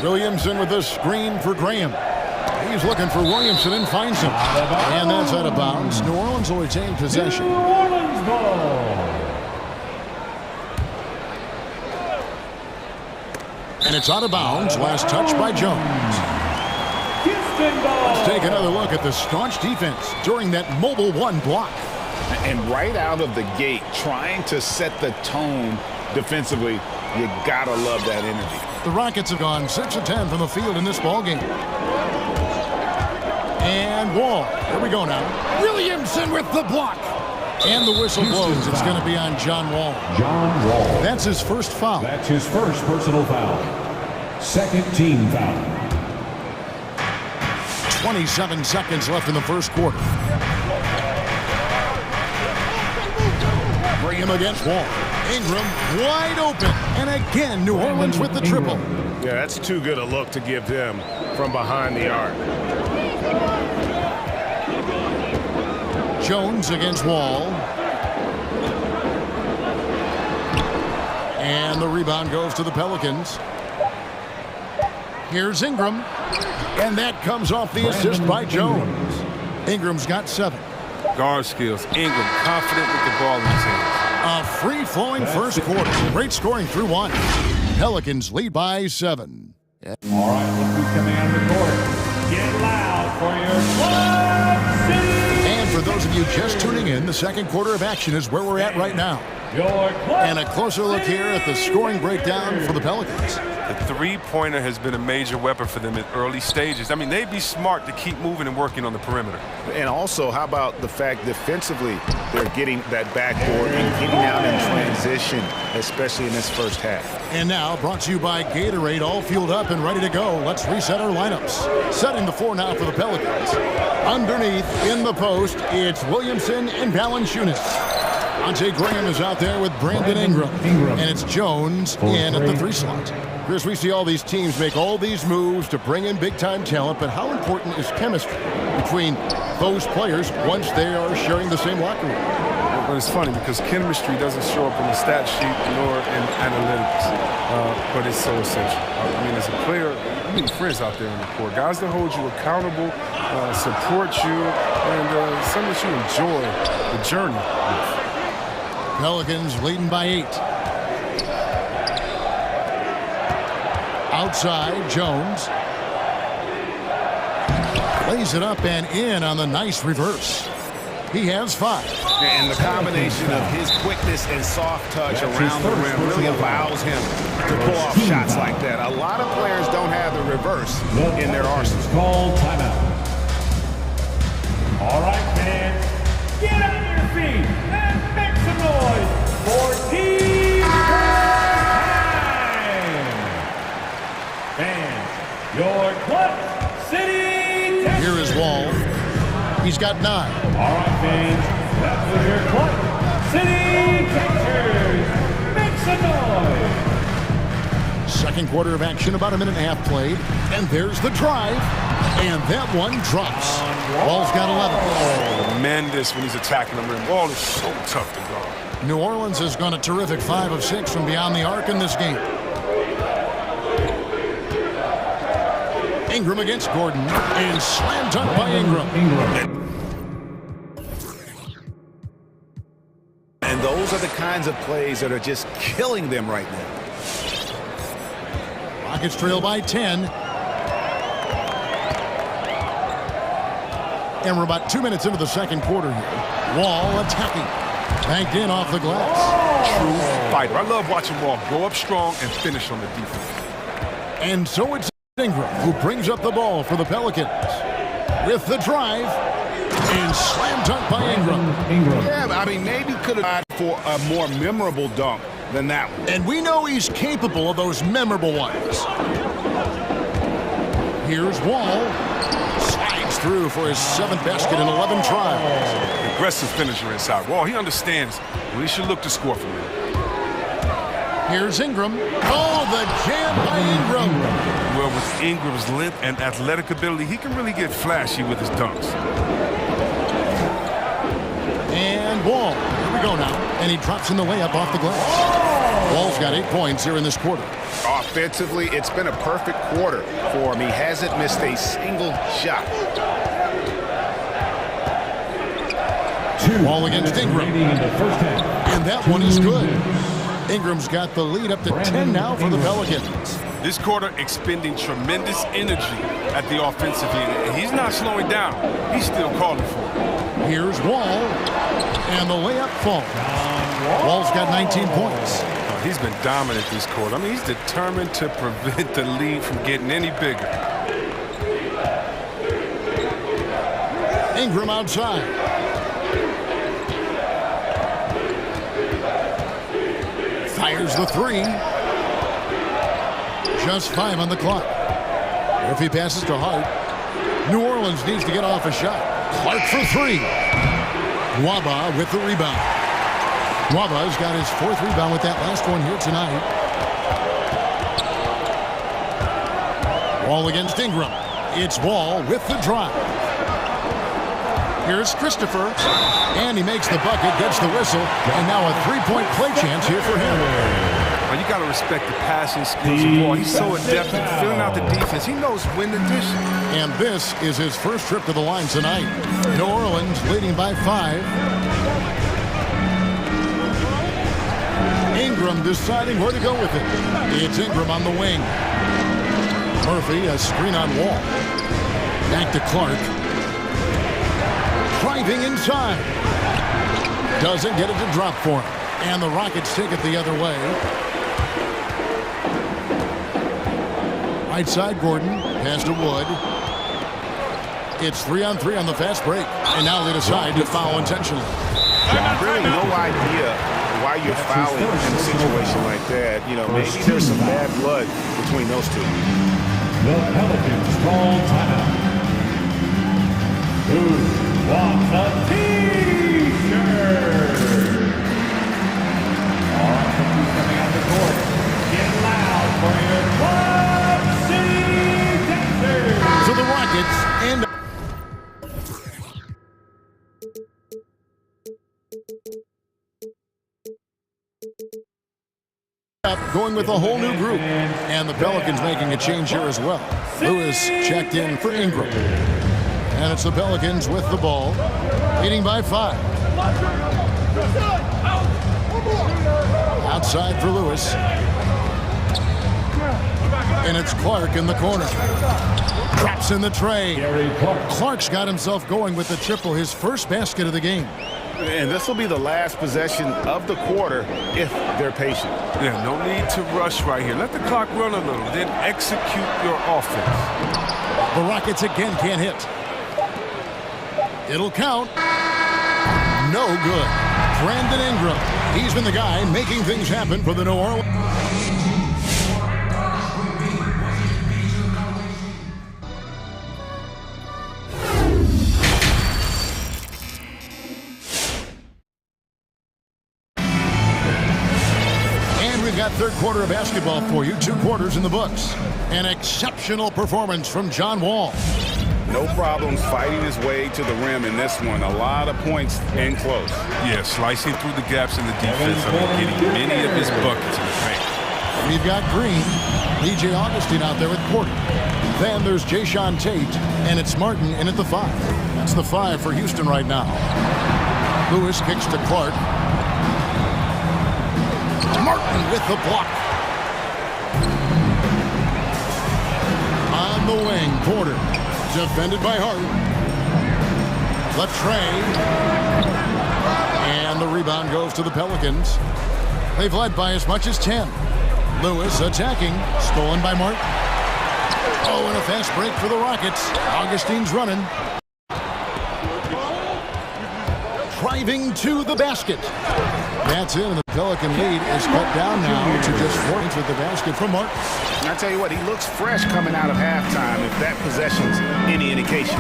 Williamson with the screen for Graham. He's looking for Williamson and finds him. And that's out of bounds. New Orleans will retain possession. New Orleans ball. And it's out of bounds. Last touch by Jones. Let's take another look at the staunch defense during that mobile 1 block. And right out of the gate, trying to set the tone defensively, you gotta love that energy. The Rockets have gone 6 of 10 from the field in this ballgame. And Wall. Here we go now. Williamson with the block. And the whistle blows. It's going to be on John Wall. John Wall. That's his first foul. That's his first personal foul. Second team foul. 27 seconds left in the first quarter. Bring him against Wall. Ingram wide open. And again, New Orleans with the triple. Yeah, that's too good a look to give them from behind the arc. Jones against Wall. And the rebound goes to the Pelicans. Here's Ingram. And that comes off the assist by Jones. Ingram's got 7. Guard skills. Ingram confident with the ball in his hands. A free-flowing first quarter. Great scoring through 1. Pelicans lead by 7. All right, look who's coming out of the court. Get loud for your Club City. And for those of you just tuning in, the second quarter of action is where we're at right now. And a closer look here at the scoring breakdown for the Pelicans. The three-pointer has been a major weapon for them in early stages. I mean, they'd be smart to keep moving and working on the perimeter. And also, how about the fact defensively they're getting that backboard and getting out in transition, especially in this first half. And now, brought to you by Gatorade, all fueled up and ready to go. Let's reset our lineups. Setting the floor now for the Pelicans. Underneath, in the post, it's Williamson and Valanciunas. Devontae Graham is out there with Brandon Ingram. And it's Jones in at the 3 slot. Chris, we see all these teams make all these moves to bring in big-time talent, but how important is chemistry between those players once they are sharing the same locker room? But it's funny because chemistry doesn't show up in the stat sheet nor in analytics, but it's so essential. I mean, as a player, you need friends out there on the court, guys that hold you accountable, support you, and some that you enjoy the journey with. Pelicans leading by 8. Outside, Jones. Lays it up and in on the nice reverse. He has 5. And the combination of his quickness and soft touch around the rim really allows him to pull off shots like that. A lot of players don't have the reverse in their arsenal. Call timeout. All right, fans, get on your feet and make some noise for team time. And your Club City. Here is Wall. He's got 9. All right, fans, that was your Club City Textures. Make some noise. Second quarter of action, about a minute and a half played. And there's the drive. And that one drops. Wall's got 11. Oh, tremendous when he's attacking the rim. Wall is so tough to guard. New Orleans has gone a terrific 5 of 6 from beyond the arc in this game. Ingram against Gordon, and slam dunk by Ingram. And those are the kinds of plays that are just killing them right now. Rockets trail by 10. And we're about 2 minutes into the second quarter here. Wall attacking. Banked in off the glass. True fighter. I love watching Wall go up strong and finish on the defense. And so it's Ingram who brings up the ball for the Pelicans. With the drive. And slam dunk by Ingram. Yeah, I mean, maybe could have tried for a more memorable dunk than that one. And we know he's capable of those memorable ones. Here's Wall. Slides through for his 7th basket in 11 tries. Aggressive finisher inside. Wall, he understands when he should look to score from him. Here's Ingram. Oh, the jam by Ingram. Well, with Ingram's length and athletic ability, he can really get flashy with his dunks. And Wall. Here we go now. And he drops in the layup off the glass. Wall's got 8 points here in this quarter. Offensively, it's been a perfect quarter for him. He hasn't missed a single shot. Wall against Ingram. And that one is good. Ingram's got the lead up to 10 now for the Pelicans. This quarter expending tremendous energy at the offensive end. He's not slowing down. He's still calling for it. Here's Wall. And the layup falls. Wall's got 19 points. He's been dominant this quarter. I mean, he's determined to prevent the lead from getting any bigger. Ingram outside. Fires the 3. Just 5 on the clock. If he passes to Hart, New Orleans needs to get off a shot. Clark for 3. Waba with the rebound. Waba's got his 4th rebound with that last one here tonight. Wall against Ingram. It's Wall with the drive. Here's Christopher. And he makes the bucket, gets the whistle, and now a 3-point play chance here for him. Well, you got to respect the passing skills of Wall. He's so adept at filling out the defense. He knows when to dish it. And this is his first trip to the line tonight. New Orleans leading by 5. Ingram deciding where to go with it. It's Ingram on the wing. Murphy, a screen on Wall. Back to Clark. Driving inside. Doesn't get it to drop for him. And the Rockets take it the other way. Right side, Gordon. Pass to Wood. It's 3-on-3 on the fast break. And now they decide to foul intentionally. Really no idea why you're fouling in a situation like that. You know, maybe there's some bad blood between those two. The Pelicans call timeout. Who wants a T-shirt? All right, who's coming out the court? Get loud for your Club City Dancers. So the Rockets end up going with a whole new group. And the Pelicans making a change here as well. Lewis checked in for Ingram. And it's the Pelicans with the ball, leading by 5. Outside for Lewis. And it's Clark in the corner. Drops in the tray. Clark's got himself going with the triple, his first basket of the game. And this will be the last possession of the quarter if they're patient. Yeah, no need to rush right here. Let the clock run a little, then execute your offense. The Rockets again can't hit. It'll count. No good. Brandon Ingram. He's been the guy making things happen for the New Orleans. Third quarter of basketball for you. 2 quarters in the books. An exceptional performance from John Wall. No problems fighting his way to the rim in this one. A lot of points and close. Yeah, slicing through the gaps in the defense. Getting many of his buckets in the paint. We've got Green, DJ Augustine out there with Porter. Then there's Jayshawn Tate, and it's Martin in at the 5. That's the 5 for Houston right now. Lewis kicks to Clark. Martin with the block. On the wing, Porter. Defended by Hart. The tray. And the rebound goes to the Pelicans. They've led by as much as 10. Lewis attacking. Stolen by Martin. Oh, and a fast break for the Rockets. Augustine's running. driving to the basket. That's in, and the Pelican lead is cut down now to just 4 points with the basket from Martin. And I tell you what, he looks fresh coming out of halftime, if that possession's any indication.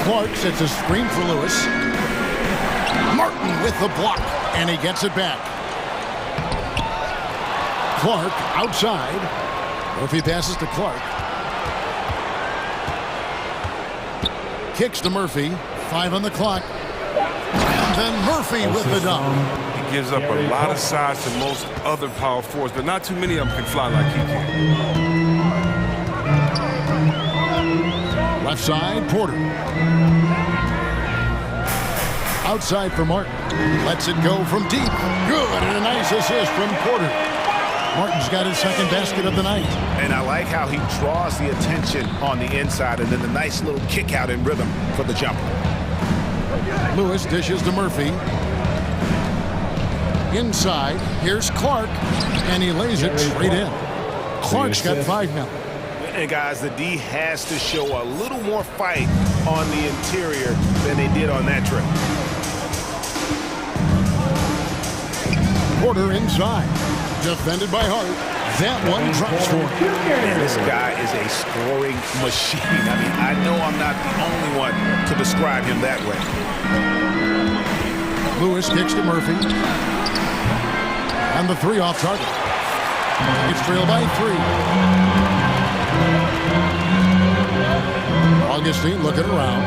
Clark sets a screen for Lewis. Martin with the block, and he gets it back. Clark outside. Murphy passes to Clark. Kicks to Murphy. 5 on the clock. And then Murphy with the dunk. He gives up a lot of size to most other power forwards, but not too many of them can fly like he can. Left side, Porter. Outside for Martin. Lets it go from deep. Good, and a nice assist from Porter. Martin's got his second basket of the night. And I like how he draws the attention on the inside, and then the nice little kick out in rhythm for the jumper. Lewis dishes to Murphy. Inside, here's Clark, and he lays it straight in. Clark's got 5 now. And guys, the D has to show a little more fight on the interior than they did on that trip. Porter inside. Defended by Hart. That one drops for him. Man, this guy is a scoring machine. I mean, I know I'm not the only one to describe him that way. Lewis kicks to Murphy. And the 3 off target. It's trailed by 3. Augustine looking around.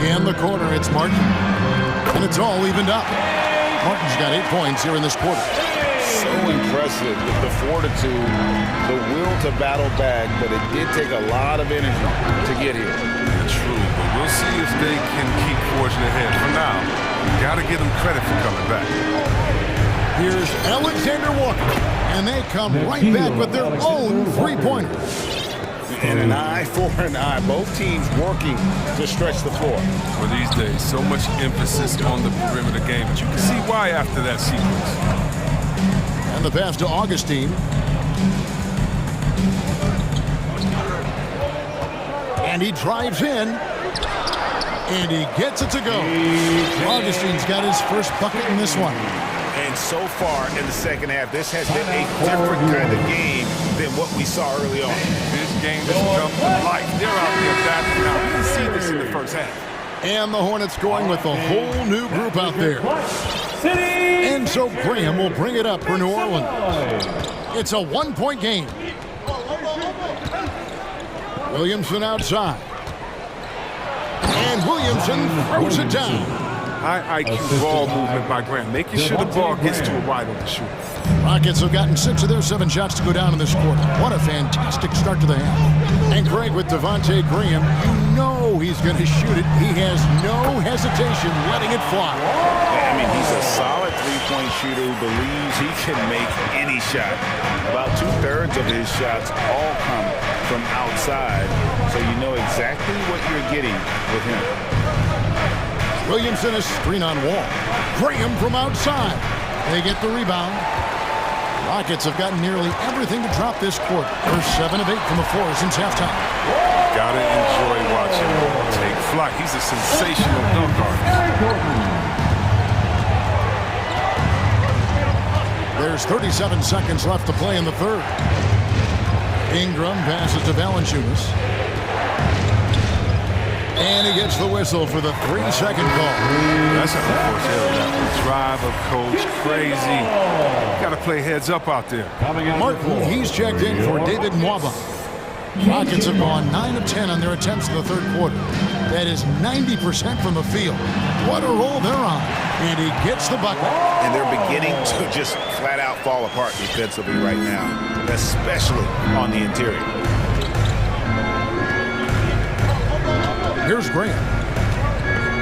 In the corner, it's Martin. And it's all evened up. Martin's got 8 points here in this quarter. So impressive with the fortitude, the will to battle back, but it did take a lot of energy to get here. True, but we'll see if they can keep forging ahead. For now, you got to give them credit for coming back. Here's Alexander Walker, and they come right back with their own 3-pointer. And an eye for an eye. Both teams working to stretch the floor. For these days, so much emphasis on the perimeter game, but you can see why after that sequence. And the pass to Augustine. And he drives in. And he gets it to go. Augustine's got his first bucket in this one. And so far in the second half, this has been a different kind of game than what we saw early on. This game has come to life. They're out there battling now. You can see this in the first half. And the Hornets going with a whole new group out there. And so Graham will bring it up for New Orleans. It's a 1-point game. Williamson outside. And Williamson throws it down. High IQ ball movement by Graham, making sure the ball gets to a wide open shooter. Rockets have gotten 6 of their 7 shots to go down in this quarter. What a fantastic start to the half. And Greg with Devontae Graham, you know he's going to shoot it. He has no hesitation letting it fly. I mean, he's a solid 3-point shooter who believes he can make any shot. About 2/3 of his shots all come from outside, so you know exactly what you're getting with him. Williamson is screen on Wall. Graham from outside. They get the rebound. Rockets have gotten nearly everything to drop this quarter. They're 7 of 8 from the floor since halftime. Gotta enjoy watching him take flight. He's a sensational dunk artist. There's 37 seconds left to play in the third. Ingram passes to Valanciunas. And he gets the whistle for the 3-second call. That's an unforced error. That drive of coach, crazy. Got to play heads up out there. Martin, he's checked in for David Nwaba. Rockets have gone 9 of 10 on their attempts in the third quarter. That is 90% from the field. What a roll they're on. And he gets the bucket. And they're beginning to just flat out fall apart defensively right now, especially on the interior. Here's Graham.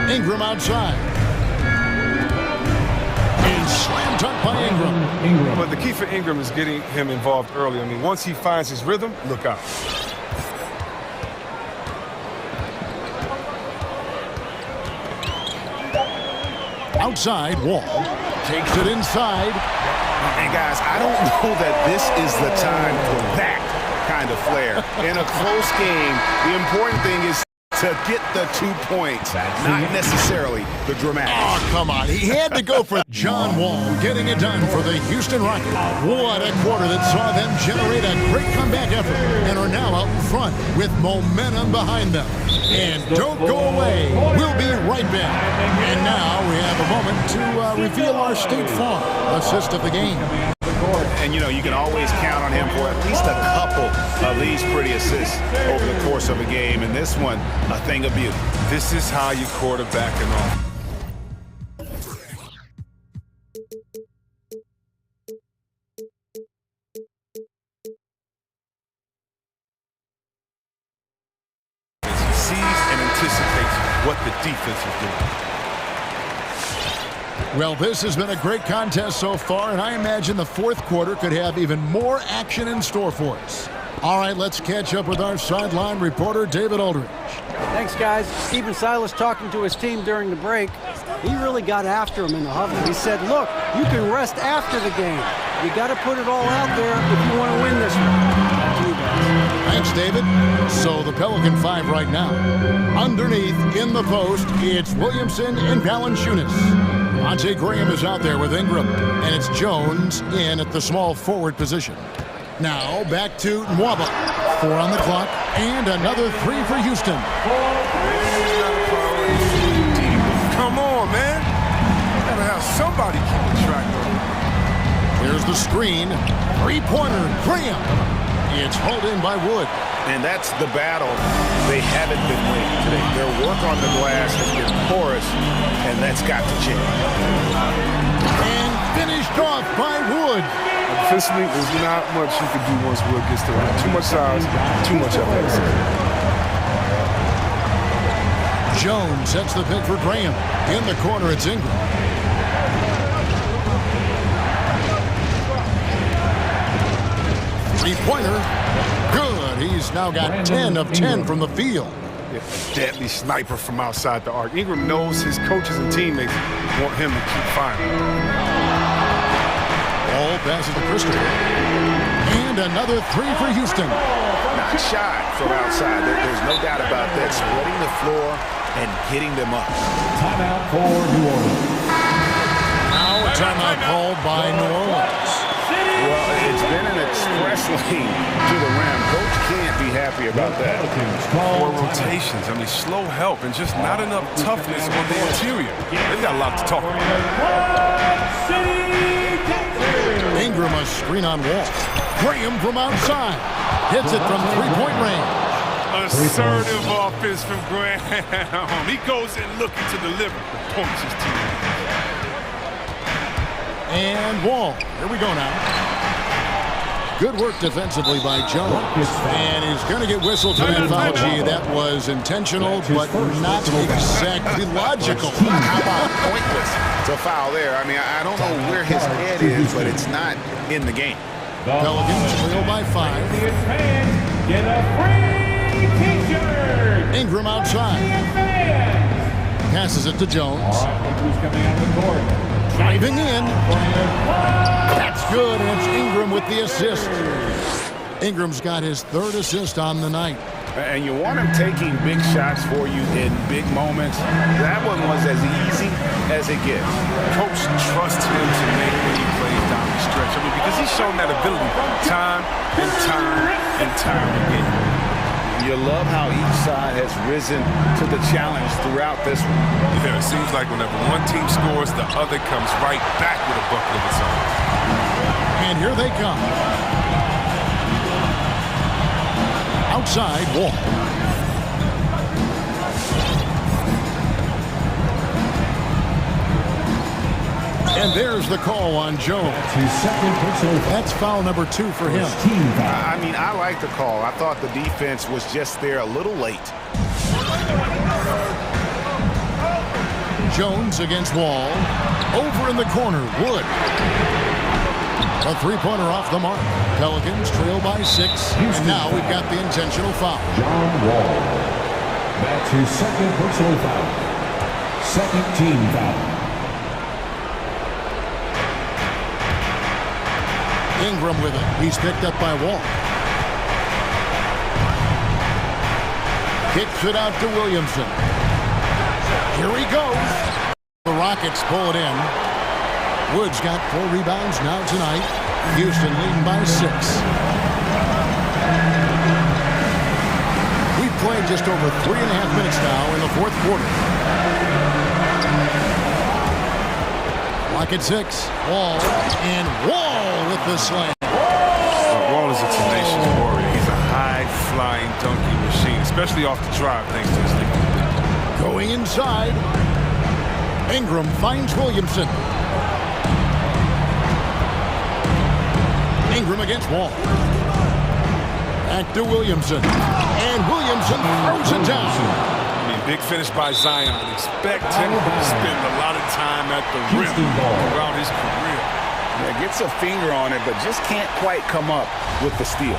Ingram outside. And slam dunk by Ingram. But the key for Ingram is getting him involved early. I mean, once he finds his rhythm, look out. Outside, Wall takes it inside. And guys, I don't know that this is the time for that kind of flair. In a close game, the important thing is to get the 2 points, not necessarily the dramatic. Oh, come on. He had to go for John Wall getting it done for the Houston Rockets. What a quarter that saw them generate a great comeback effort and are now out in front with momentum behind them. And don't go away. We'll be right back. And now we have a moment to reveal our State Farm assist of the game. And, you know, you can always count on him for at least a couple of these pretty assists over the course of a game. And this one, a thing of beauty. This is how you quarterback an offense. He sees and anticipates what the defense is doing. Well, this has been a great contest so far, and I imagine the fourth quarter could have even more action in store for us. All right, let's catch up with our sideline reporter, David Aldridge. Thanks, guys. Stephen Silas talking to his team during the break. He really got after him in the huddle. He said, look, you can rest after the game. You got to put it all out there if you want to win this one. Back to you guys. Thanks, David. So the Pelican 5 right now. Underneath, in the post, it's Williamson and Valanciunas. Monte Graham is out there with Ingram, and it's Jones in at the small forward position. Now back to Nwaba. 4 on the clock, and another 3 for Houston. Come on, man. You gotta have somebody keeping track of it. Here's the screen. Three-pointer, Graham. It's hauled in by Wood. And that's the battle they haven't been winning today. Their work on the glass has been porous, and that's got to change. And finished off by Wood. Offensively, there's not much you can do once Wood gets to line. Too much size, too much athleticism. Jones sets the pick for Graham. In the corner, it's Ingram. Three-pointer. Good. He's now got 10 of 10 from the field. Deadly sniper from outside the arc. Ingram knows his coaches and teammates want him to keep firing. Ball passes to Christopher. And another 3 for Houston. Not shy from outside. There's no doubt about that. Spreading the floor and getting them up. Timeout for New Orleans. Now a timeout called by New Orleans. Well, it's been an express lane to the rim. Coach can't be happy about that. 4 rotations. I mean, slow help and just not enough toughness on the interior. They've got a lot to talk about. Ingram a screen on Wall. Graham from outside. Hits it from three-point range. Assertive offense from Graham. He goes in looking to deliver. Punch his team. And Wall. Here we go now. Good work defensively by Jones. And he's going to get whistled for that foul. Gee, that was intentional, but not exactly logical. How about pointless to foul there? I mean, I don't know where his head is, but it's not in the game. Pelicans trail by 5. Get a free t-shirt. Ingram outside. Passes it to Jones. Who's coming out of the court? Driving in. That's good, and it's Ingram with the assist. Ingram's got his 3rd assist on the night. And you want him taking big shots for you in big moments. That one was as easy as it gets. Coach trusts him to make big plays down the stretch. I mean, because he's shown that ability time and time and time again. You love how each side has risen to the challenge throughout this one. Yeah, it seems like whenever one team scores, the other comes right back with a bucket of its own. And here they come. Outside, Wall. And there's the call on Jones. That's foul number 2 for him. I mean, I like the call. I thought the defense was just there a little late. Jones against Wall. Over in the corner, Wood. A three-pointer off the mark. Pelicans trail by 6. And now we've got the intentional foul. John Wall. That's his 2nd personal foul. 2nd team foul. Ingram with it. He's picked up by Wall. Kicks it out to Williamson. Here he goes. The Rockets pull it in. Woods got 4 rebounds now tonight. Houston leading by 6. We've played just over 3.5 minutes now in the fourth quarter. Rocket 6. Wall. And Wall with the slam. Wall is a tenacious warrior. He's a high-flying dunking machine, especially off the drive, thanks to his lead. Going inside. Ingram finds Williamson. Ingram against Wall. Back to Williamson. And Williamson throws it down. I mean, big finish by Zion. Expect him to spend a lot of time at the rim throughout his career. Yeah, gets a finger on it, but just can't quite come up with the steal.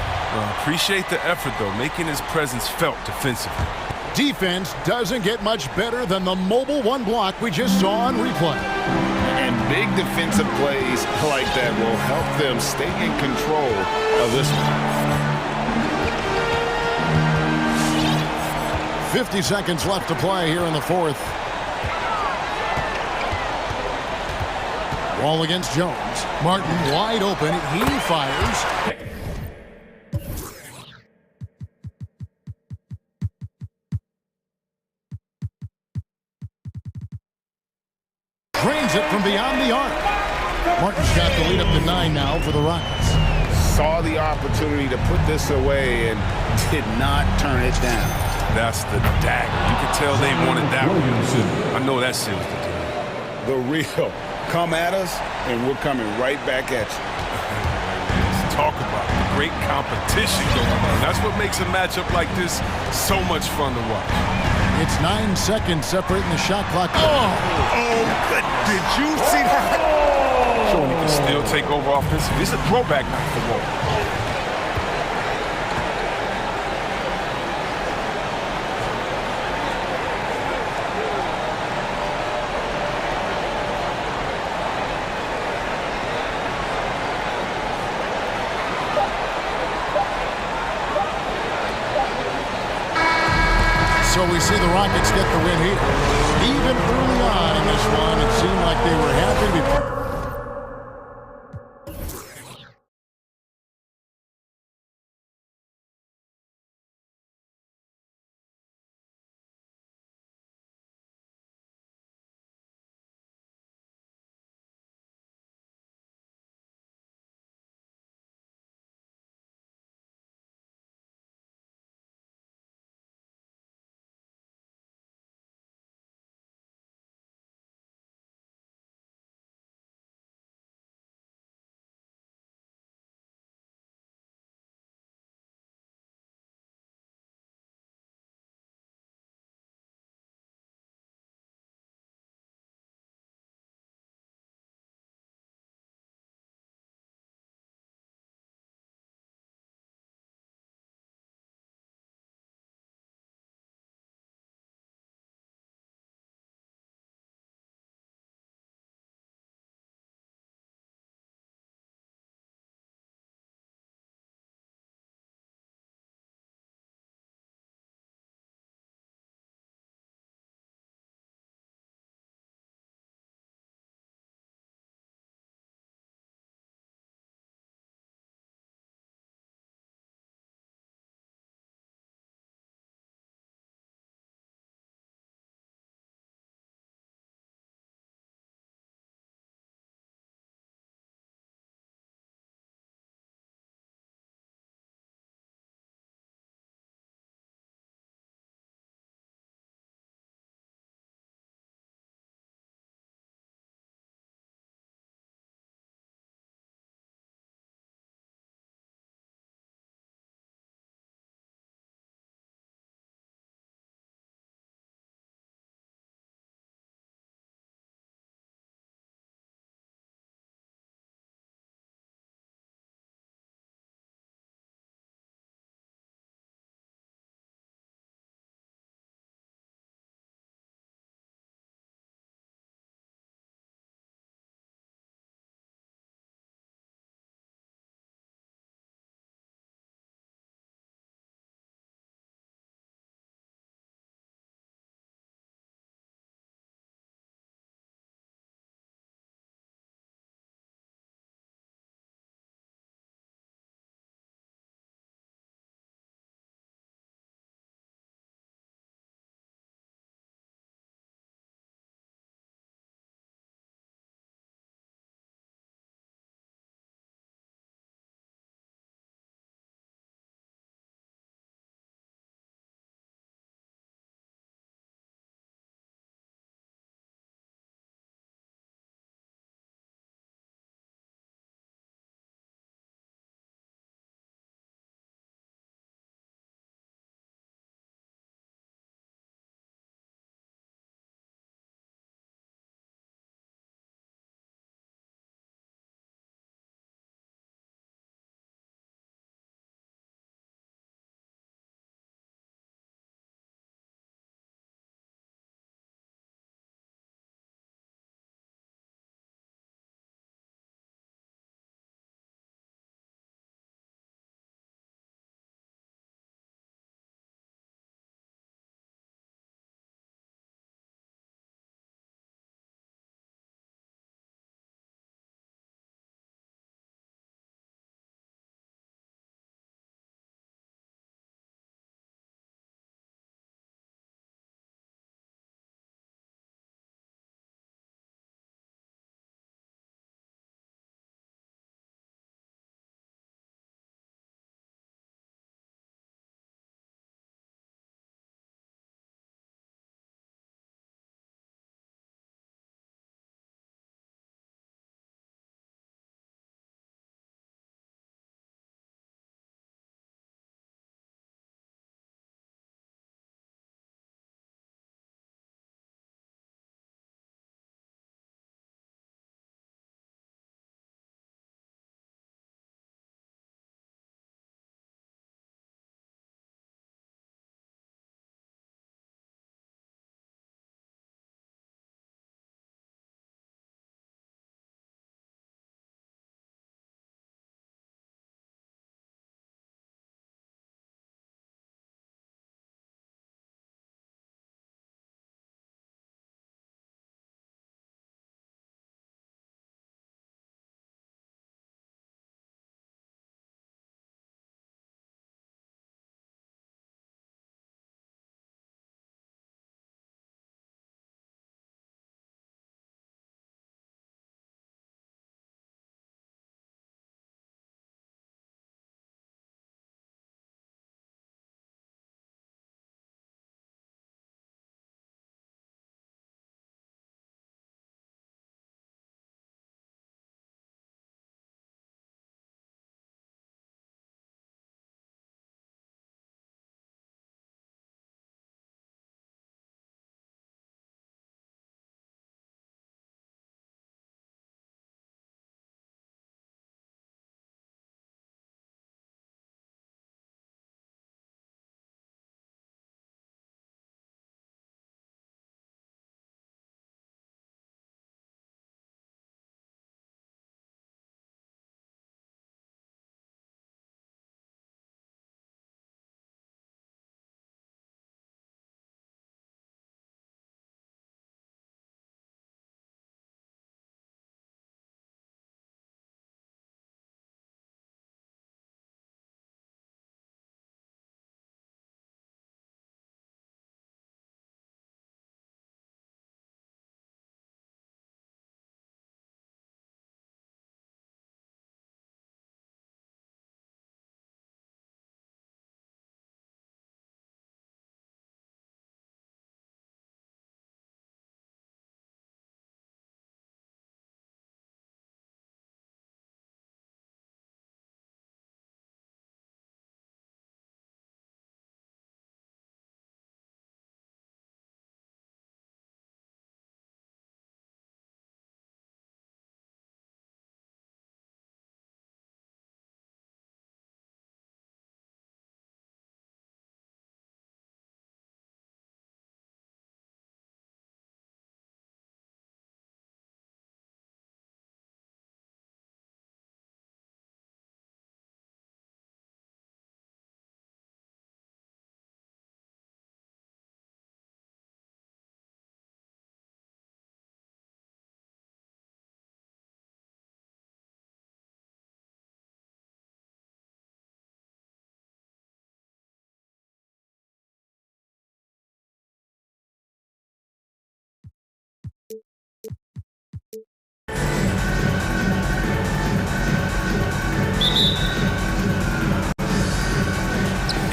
Appreciate the effort, though, making his presence felt defensively. Defense doesn't get much better than the mobile one block we just saw on replay. And big defensive plays like that will help them stay in control of this one. 50 seconds left to play here in the fourth. Wall against Jones. Martin wide open. He fires. Drains it from beyond the arc. Martin's got the lead up to 9 now for the Rockets. Saw the opportunity to put this away and did not turn it down. That's the dagger. You can tell they wanted that one. I know that seals the deal. The real. Come at us, and we're coming right back at you. Let's talk about great competition going on. That's what makes a matchup like this so much fun to watch. It's 9 seconds separating the shot clock. Good. Did you see that? Showing he can still take over offensively. It's a throwback night for Wall. So we see the Rockets get the win here. Even early on in this one, it seemed like they were happy to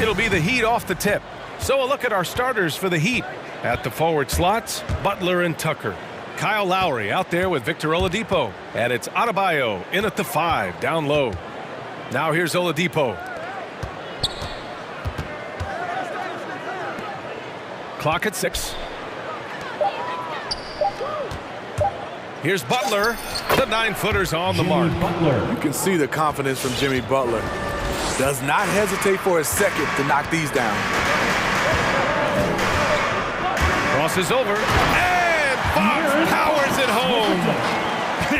It'll be the Heat off the tip. So a look at our starters for the Heat. At the forward slots, Butler and Tucker. Kyle Lowry out there with Victor Oladipo. And it's Adebayo in at the 5, down low. Now here's Oladipo. Clock at 6. Here's Butler. The 9-footer's on the mark. You can see the confidence from Jimmy Butler. Does not hesitate for a second to knock these down. Crosses over. And Fox powers it home.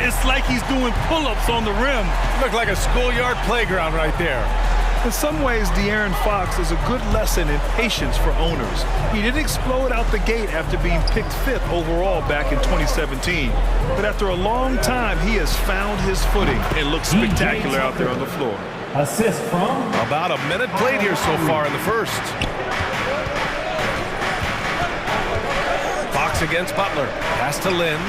It's like he's doing pull-ups on the rim. Looked like a schoolyard playground right there. In some ways, De'Aaron Fox is a good lesson in patience for owners. He didn't explode out the gate after being picked 5th overall back in 2017. But after a long time, he has found his footing and looks spectacular out there on the floor. Assist from? About a minute played here so far in the first. Fox against Butler. Pass to Lynn.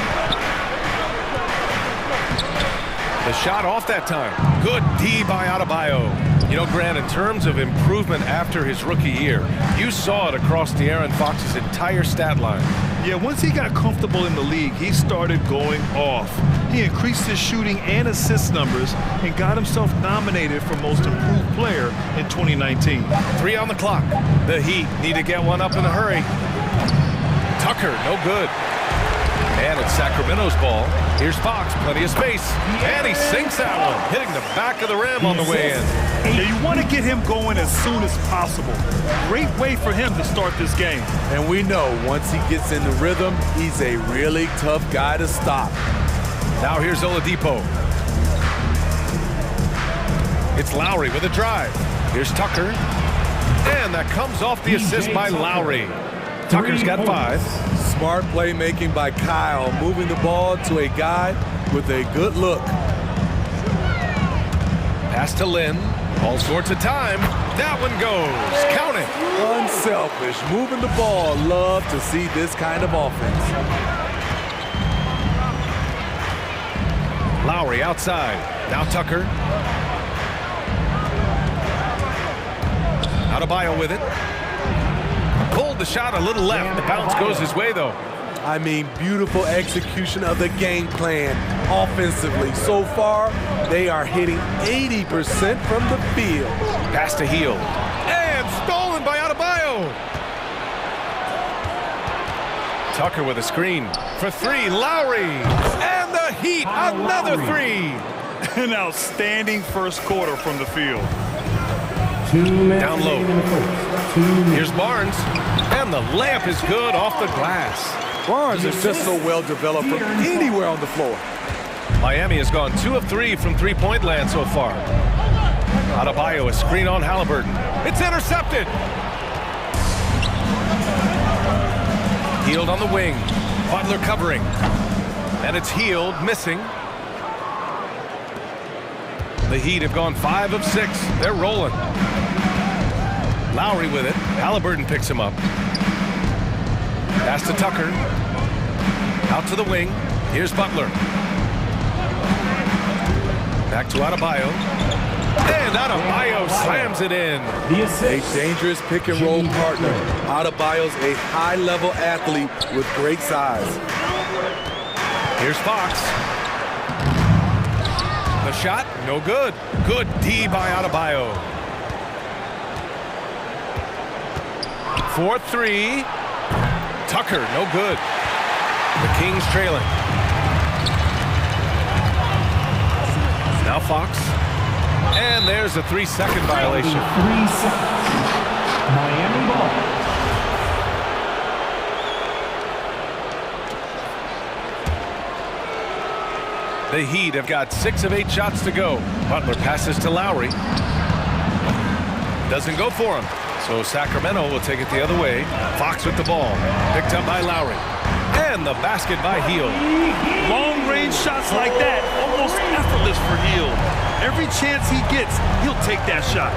The shot off that time. Good D by Adebayo. You know, Grant, in terms of improvement after his rookie year, you saw it across De'Aaron Fox's entire stat line. Yeah, once he got comfortable in the league, he started going off. He increased his shooting and assist numbers and got himself nominated for Most Improved Player in 2019. 3 on the clock. The Heat need to get one up in a hurry. Tucker, no good. And it's Sacramento's ball. Here's Fox, plenty of space. And he sinks that one, hitting the back of the rim on the way in. Yeah, you want to get him going as soon as possible. Great way for him to start this game. And we know once he gets in the rhythm, he's a really tough guy to stop. Now here's Oladipo. It's Lowry with a drive. Here's Tucker. And that comes off the assist by Lowry. Tucker's got 5. Smart playmaking by Kyle, moving the ball to a guy with a good look. Pass to Lynn. All sorts of time. That one goes. Count it. Unselfish, moving the ball. Love to see this kind of offense. Lowry outside. Now Tucker. Adebayo with it. Pulled the shot a little left. The bounce goes his way, though. I mean, beautiful execution of the game plan offensively. So far, they are hitting 80% from the field. Pass to Heel. And stolen by Adebayo. Tucker with a screen for 3. Lowry. And the Heat, another 3. An outstanding first quarter from the field. Down low. Here's Barnes. And the layup is good off the glass. Barnes is just so well developed from anywhere on the floor. Miami has gone 2 of 3 from three-point land so far. Adebayo, a screen on Halliburton. It's intercepted. Healed on the wing. Butler covering. And it's Healed, missing. The Heat have gone 5 of 6. They're rolling. Lowry with it. Halliburton picks him up. Pass to Tucker. Out to the wing. Here's Butler. Back to Adebayo. And Adebayo slams it in. A dangerous pick and roll partner. Adebayo's a high-level athlete with great size. Here's Fox. The shot, no good. Good D by Adebayo. 4-3. Tucker, no good. The Kings trailing. Now Fox. And there's a 3-second violation. 3 seconds. Miami ball. The Heat have got 6 of 8 shots to go. Butler passes to Lowry. Doesn't go for him. So Sacramento will take it the other way. Fox with the ball. Picked up by Lowry. And the basket by Heel. Long-range shots like that, almost effortless for Heel. Every chance he gets, he'll take that shot.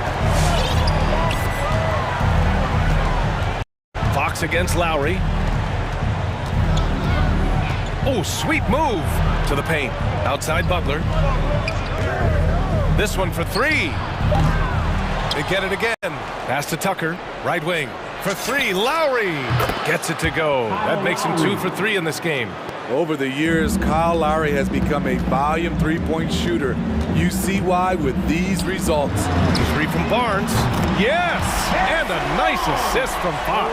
Fox against Lowry. Oh, sweet move to the paint. Outside Butler. This one for three. They get it again. Pass to Tucker, right wing. For three, Lowry gets it to go. That makes him 2 for 3 in this game. Over the years, Kyle Lowry has become a volume three-point shooter. You see why with these results. Three from Barnes. Yes! And a nice assist from Fox.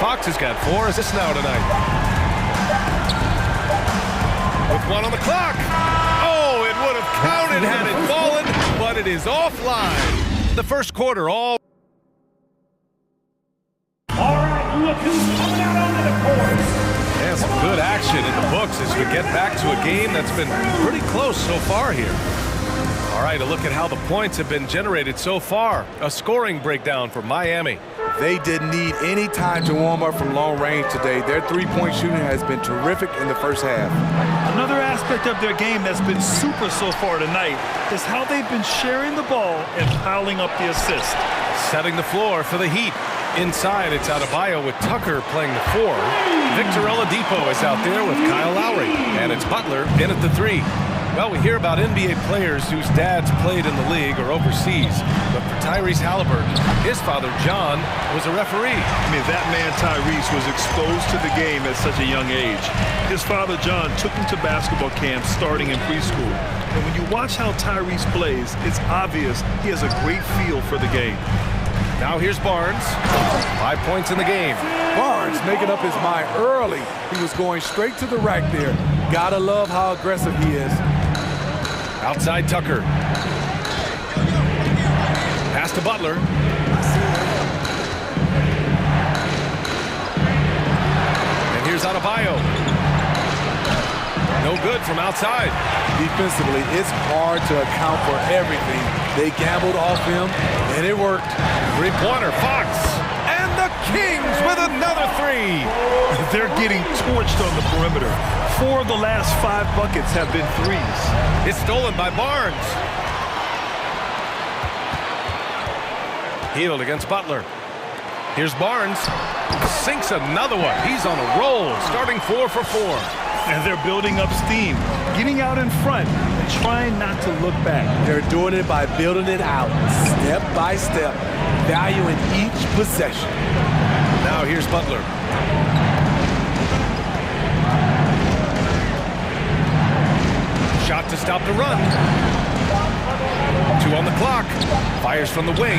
Fox has got 4 assists now tonight. With 1 on the clock. Oh, it would have counted had it fallen, but it is offline. The first quarter all. All right, look who's coming out onto the court. And some good action in the books as we get back to a game that's been pretty close so far here. All right, a look at how the points have been generated so far. A scoring breakdown for Miami. They didn't need any time to warm up from long range today. Their three-point shooting has been terrific in the first half. Another aspect of their game that's been super so far tonight is how they've been sharing the ball and piling up the assists. Setting the floor for the Heat. Inside, it's Adebayo with Tucker playing the 4. Victor Oladipo is out there with Kyle Lowry. And it's Butler in at the 3. Well, we hear about NBA players whose dads played in the league or overseas. But for Tyrese Halliburton, his father, John, was a referee. I mean, that man, Tyrese, was exposed to the game at such a young age. His father, John, took him to basketball camps starting in preschool. And when you watch how Tyrese plays, it's obvious he has a great feel for the game. Now here's Barnes. 5 points in the game. Barnes making up his mind early. He was going straight to the rack there. Gotta love how aggressive he is. Outside Tucker. Pass to Butler. And here's Adebayo. No good from outside. Defensively, it's hard to account for everything. They gambled off him, and it worked. Three-pointer, Fox. And the Kings with another 3. They're getting torched on the perimeter. 4 of the last 5 buckets have been threes. It's stolen by Barnes. Healed against Butler. Here's Barnes. Sinks another one. He's on a roll, starting 4 for 4. And they're building up steam, getting out in front, and trying not to look back. They're doing it by building it out, step by step, valuing each possession. Now here's Butler. Shot to stop the run. 2 on the clock. Fires from the wing.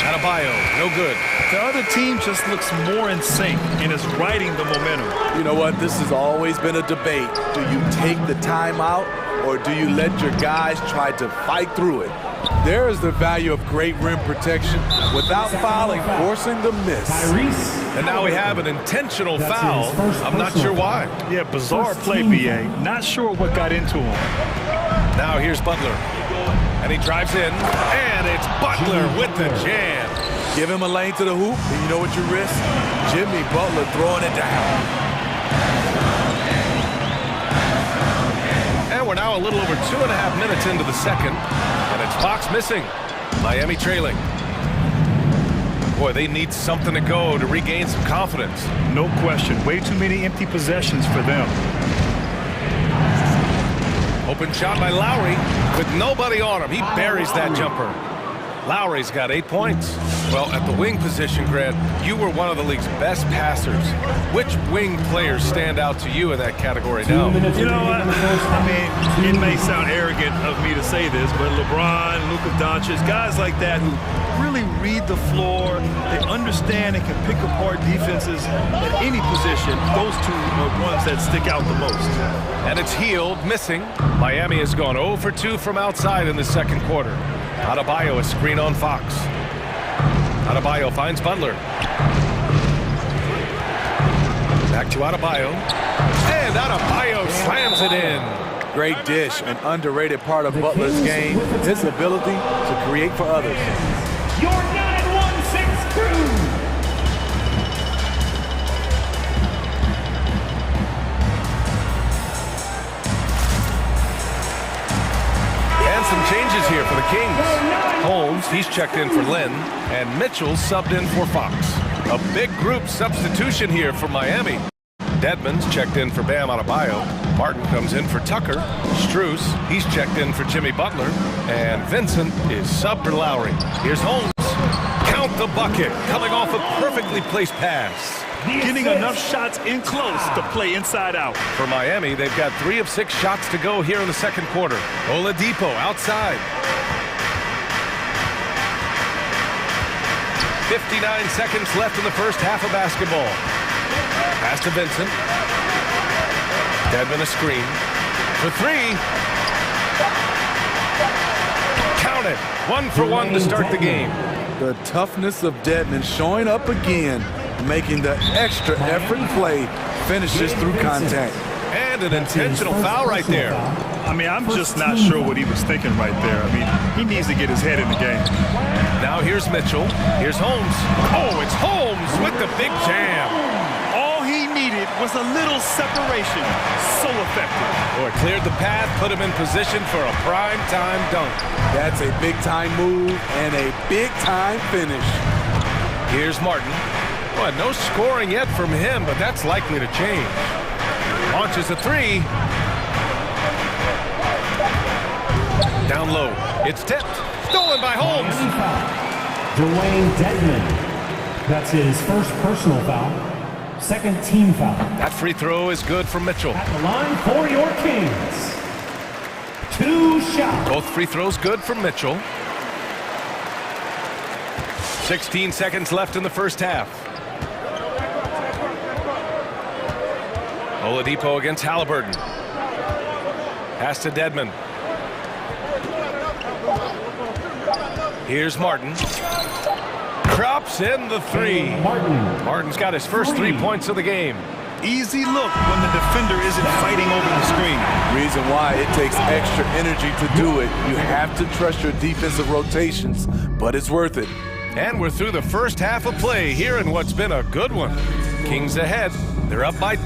Adebayo, no good. The other team just looks more in sync and is riding the momentum. You know what? This has always been a debate. Do you take the timeout or do you let your guys try to fight through it? There is the value of great rim protection without fouling, forcing the miss. And now we have an intentional foul. I'm not sure why. Yeah, bizarre play, BA. Not sure what got into him. Now here's Butler. And he drives in. And it's Butler with the jam. Give him a lane to the hoop, and you know what you risk? Jimmy Butler throwing it down. And we're now a little over 2.5 minutes into the second. And it's Fox missing. Miami trailing. Boy, they need something to go to regain some confidence. No question. Way too many empty possessions for them. Open shot by Lowry with nobody on him. He buries that jumper. Lowry's got 8 points. Well, at the wing position, Grant, you were one of the league's best passers. Which wing players stand out to you in that category now? You know what? I mean, it may sound arrogant of me to say this, but LeBron, Luka Doncic, guys like that who really read the floor, they understand and can pick apart defenses at any position, those two are ones that stick out the most. And it's Healed, missing. Miami has gone 0 for 2 from outside in the second quarter. Adebayo, a screen on Fox. Adebayo finds Butler. Back to Adebayo. And Adebayo slams it in. Great dish, an underrated part of Butler's game, his ability to create for others. Your 9-1-6 crew. And some changes here for the Kings. Holmes, he's checked in for Lynn, and Mitchell subbed in for Fox. A big group substitution here for Miami. Dedmon's checked in for Bam Adebayo. Martin comes in for Tucker. Strus, he's checked in for Jimmy Butler. And Vincent is subbed for Lowry. Here's Holmes. Count the bucket, coming off a perfectly placed pass. Getting enough shots in close to play inside out. For Miami, they've got 3 of 6 shots to go here in the second quarter. Oladipo outside. 59 seconds left in the first half of basketball. Pass to Vincent. Dedmon a screen. For 3. Count it. 1 for 1 to start the game. The toughness of Dedmon showing up again, making the extra effort play, finishes through contact. And an intentional foul right there. I mean, I'm just not sure what he was thinking right there. I mean, he needs to get his head in the game. Now here's Mitchell. Here's Holmes. Oh, it's Holmes with the big jam. All he needed was a little separation. So effective. Oh, it cleared the path, put him in position for a prime-time dunk. That's a big-time move and a big-time finish. Here's Martin. Well, no scoring yet from him, but that's likely to change. Launches a 3. Down low. It's tipped. Stolen by Holmes. Dwayne Dedmon. That's his first personal foul. Second team foul. That free throw is good for Mitchell. At the line for your Kings. 2 shots. Both free throws good for Mitchell. 16 seconds left in the first half. Oladipo against Halliburton. Pass to Dedmon. Here's Martin. Drops in the 3. Martin's got his first 3 points of the game. Easy look when the defender isn't fighting over the screen. Reason why it takes extra energy to do it. You have to trust your defensive rotations, but it's worth it. And we're through the first half of play here in what's been a good one. Kings ahead. They're up by...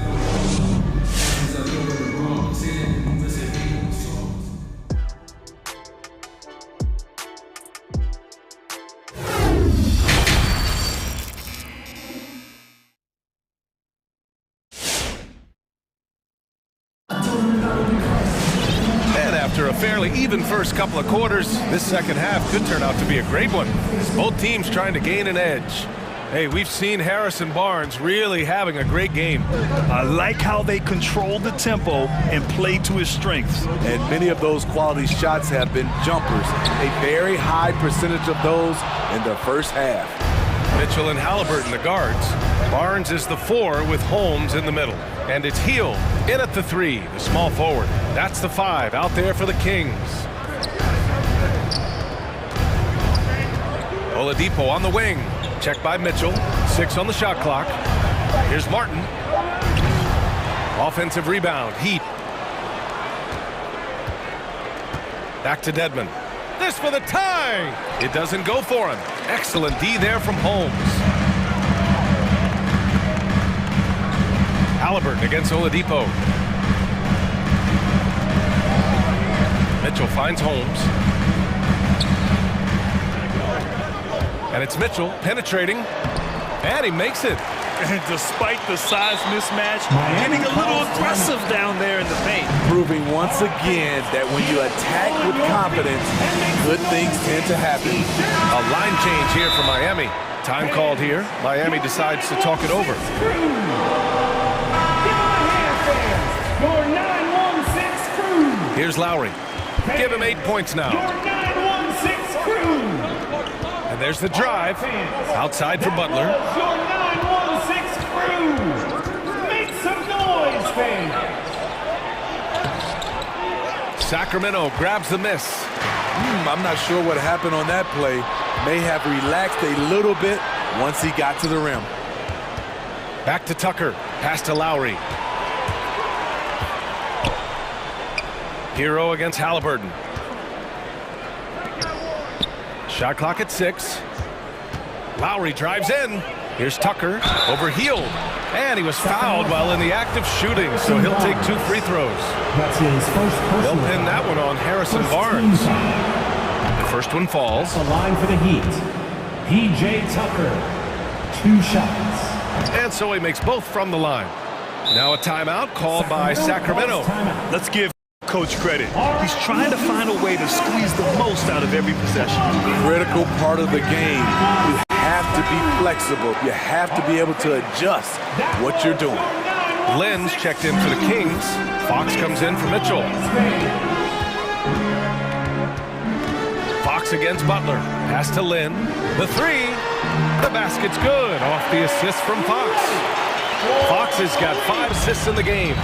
After a fairly even first couple of quarters, this second half could turn out to be a great one. Both teams trying to gain an edge. Hey, we've seen Harrison Barnes really having a great game. I like how they control the tempo and play to his strengths. And many of those quality shots have been jumpers. A very high percentage of those in the first half. Mitchell and Halliburton, the guards. Barnes is the 4 with Holmes in the middle. And it's Heel in at the 3, the small forward. That's the 5 out there for the Kings. Oladipo on the wing. Checked by Mitchell. 6 on the shot clock. Here's Martin. Offensive rebound. Heat. Back to Dedmon. This for the tie. It doesn't go for him. Excellent D there from Holmes. Halliburton against Oladipo. Mitchell finds Holmes. And it's Mitchell penetrating. And he makes it. And despite the size mismatch, getting a little aggressive down there in the paint. Proving once again that when you attack with confidence, good things tend to happen. A line change here for Miami. Time called here. Miami decides to talk it over. Your 916 crew. Here's Lowry. Give him 8 points now. Your 916 crew. And there's the drive. Outside for Butler. Your 916 crew. Make some noise, fans. Sacramento grabs the miss. I'm not sure what happened on that play. May have relaxed a little bit once he got to the rim. Back to Tucker. Pass to Lowry. Hero against Halliburton. Shot clock at 6. Lowry drives in. Here's Tucker over Heel. And he was fouled while in the act of shooting, so he'll take 2 free throws. That's his first personal. They'll pin that one on Harrison Barnes. The first one falls. That's the line for the Heat. P.J. Tucker, 2 shots. And so he makes both from the line. Now a timeout called by Sacramento. Let's give Coach credit. He's trying to find a way to squeeze the most out of every possession. Critical part of the game. You have to be flexible. You have to be able to adjust what you're doing. Lynn's checked in for the Kings. Fox comes in for Mitchell. Fox against Butler. Pass to Lynn. The three. The basket's good. Off the assist from Fox. Fox has got 5 assists in the game.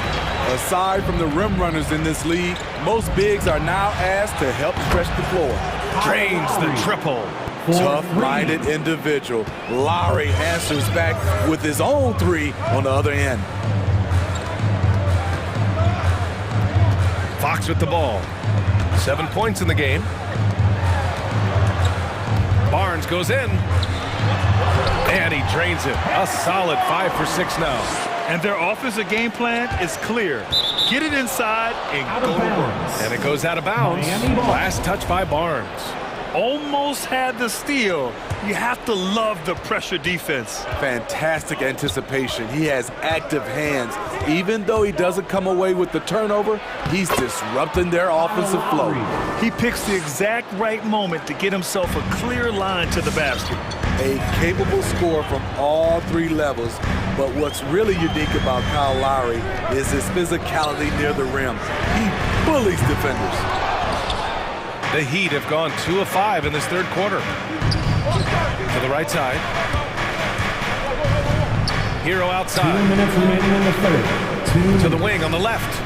Aside from the rim runners in this league, most bigs are now asked to help stretch the floor. Drains the triple. Tough-minded individual. Lowry answers back with his own 3 on the other end. Fox with the ball. 7 points in the game. Barnes goes in. And he drains it. A solid 5 for 6 now. And their offensive game plan is clear. Get it inside and go to work. And it goes out of bounds. Last touch by Barnes. Almost had the steal. You have to love the pressure defense. Fantastic anticipation. He has active hands. Even though he doesn't come away with the turnover, he's disrupting their offensive flow. He picks the exact right moment to get himself a clear line to the basket. A capable scorer from all 3 levels. But what's really unique about Kyle Lowry is his physicality near the rim. He bullies defenders. The Heat have gone 2 of 5 in this third quarter. To the right side. Hero outside. 2 minutes remaining in the third. To the wing on the left.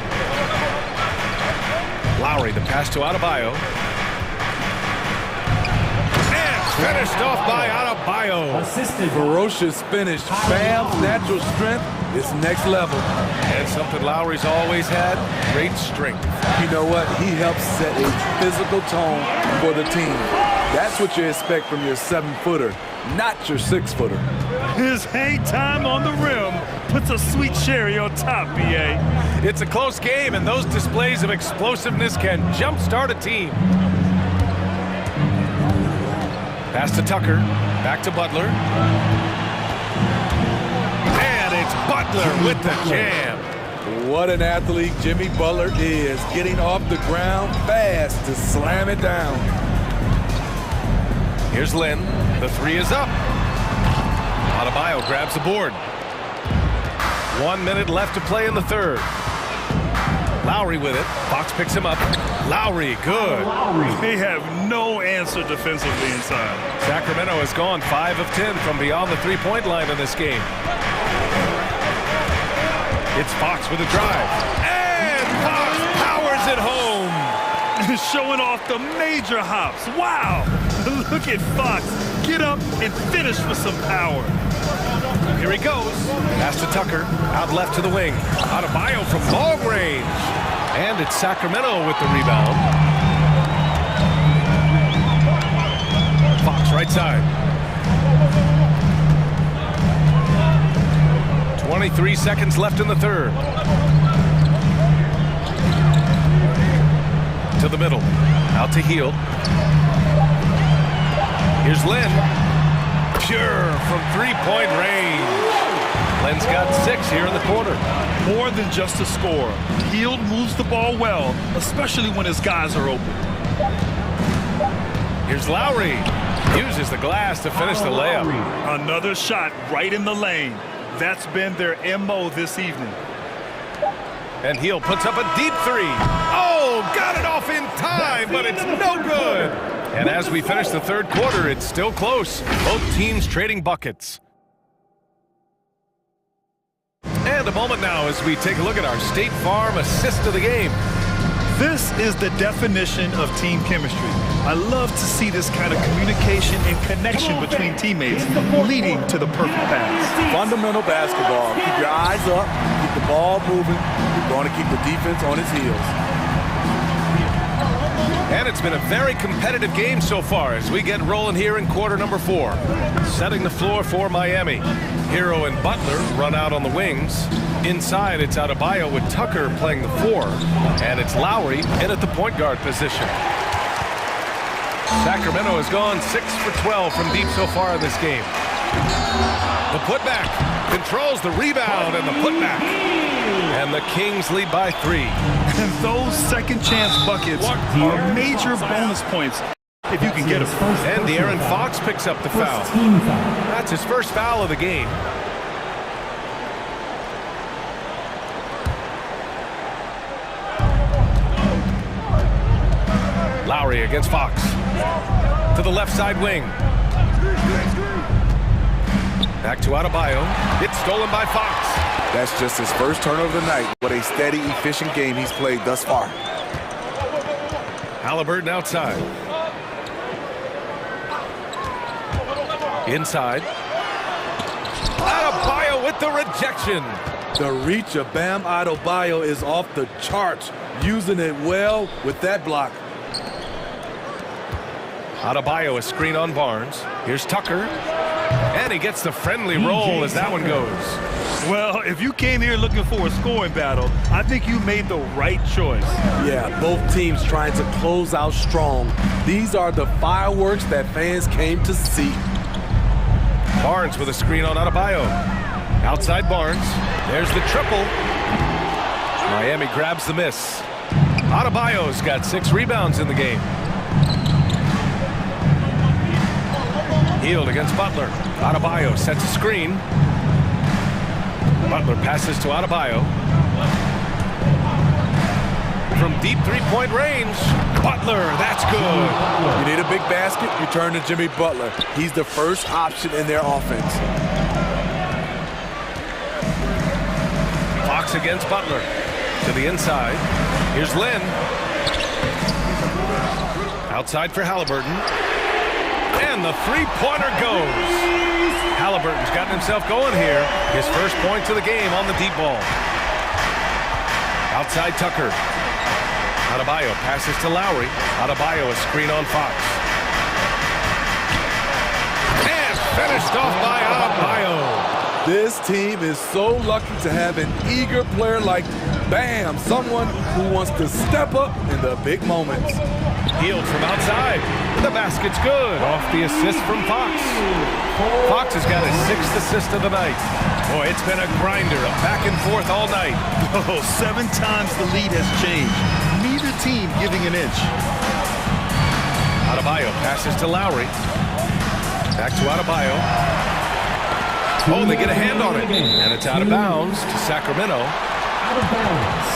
Lowry, the pass to Adebayo. Finished off by Adebayo. Assisted. Ferocious finish. Bam's natural strength is next level. And something Lowry's always had, great strength. You know what? He helps set a physical tone for the team. That's what you expect from your 7-footer, not your 6-footer. His hang time on the rim puts a sweet cherry on top, BA. It's a close game, and those displays of explosiveness can jumpstart a team. Pass to Tucker, back to Butler. And it's Butler with the jam. What an athlete Jimmy Butler is, getting off the ground fast to slam it down. Here's Lynn, the 3 is up. Adebayo grabs the board. 1 minute left to play in the third. Lowry with it. Fox picks him up. Lowry, good. They have no answer defensively inside. Sacramento has gone 5 of 10 from beyond the 3-point line in this game. It's Fox with a drive. And Fox powers it home. Showing off the major hops. Wow. Look at Fox. Get up and finish with some power. Here he goes. Pass to Tucker. Out left to the wing. Adebayo from long range. And it's Sacramento with the rebound. Fox right side. 23 seconds left in the third. To the middle. Out to Heel. Here's Lynn. Pure from 3-point range. Lynn's got 6 here in the quarter. More than just a score. Hield moves the ball well, especially when his guys are open. Here's Lowry. Uses the glass to finish the layup. Another shot right in the lane. That's been their MO this evening. And Heel puts up a deep 3. Oh, got it off in time, but it's no good. And as we finish the third quarter, it's still close. Both teams trading buckets. And a moment now as we take a look at our State Farm assist of the game. This is the definition of team chemistry. I love to see this kind of communication and connection between teammates leading to the perfect pass. Fundamental basketball. Keep your eyes up, keep the ball moving. You're going to keep the defense on its heels. And it's been a very competitive game so far as we get rolling here in quarter number 4. Setting the floor for Miami. Hero and Butler run out on the wings. Inside, it's Adebayo with Tucker playing the 4. And it's Lowry in at the point guard position. Sacramento has gone 6 for 12 from deep so far in this game. The putback controls the rebound and the putback. And the Kings lead by 3. And those second chance buckets are major bonus points if you can get them. And De'Aaron Fox picks up the foul. That's his first foul of the game. Lowry against Fox. To the left side wing. Back to Adebayo. It's stolen by Fox. That's just his first turnover of the night. What a steady, efficient game he's played thus far. Halliburton outside. Inside. Adebayo with the rejection. The reach of Bam Adebayo is off the charts, using it well with that block. Adebayo, a screen on Barnes. Here's Tucker. And he gets the friendly roll as that one goes. Well, if you came here looking for a scoring battle, I think you made the right choice. Yeah, both teams trying to close out strong. These are the fireworks that fans came to see. Barnes with a screen on Adebayo. Outside Barnes. There's the triple. Miami grabs the miss. Adebayo's got 6 rebounds in the game. Hield against Butler. Adebayo sets a screen. Butler passes to Adebayo. From deep three-point range, Butler, that's good. You need a big basket, you turn to Jimmy Butler. He's the first option in their offense. Fox against Butler. To the inside. Here's Lynn. Outside for Halliburton. And the three-pointer goes. Halliburton's gotten himself going here. His first point to the game on the deep ball. Outside Tucker. Adebayo passes to Lowry. Adebayo a screen on Fox. And finished off by Adebayo. This team is so lucky to have an eager player like Bam, someone who wants to step up in the big moments. Hield from outside. The basket's good. Off the assist from Fox. Fox has got his 6th assist of the night. Boy, it's been a grinder, a back and forth all night. Oh, 7 times the lead has changed. Neither team giving an inch. Adebayo passes to Lowry. Back to Adebayo. Oh, they get a hand on it. And it's out of bounds to Sacramento. Out of bounds.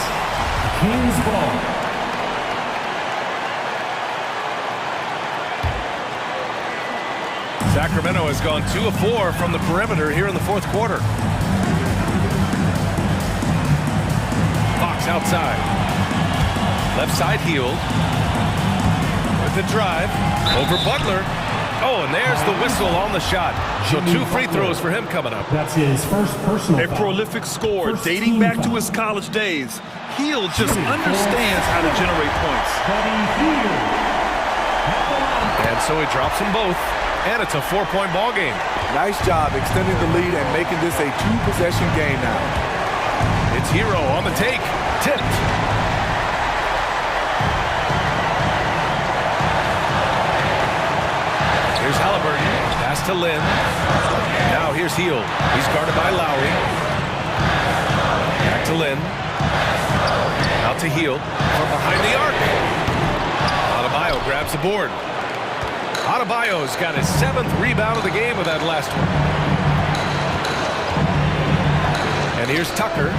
Kings ball. Sacramento has gone 2 of 4 from the perimeter here in the 4th quarter. Fox outside. Left side Hield. With the drive. Over Butler. Oh, and there's the whistle on the shot. So 2 free throws for him coming up. That's his first personal foul. A prolific scorer dating back to his college days. Hield just understands how to generate points. And so he drops them both. And it's a 4-point ball game. Nice job extending the lead and making this a 2-possession game now. It's Hero on the take. Tipped. Here's Halliburton. Pass to Lynn. Now here's Hield. He's guarded by Lowry. Back to Lynn. Out to Hield. From behind the arc. Adebayo grabs the board. Adebayo's got his 7th rebound of the game with that last one. And here's Tucker.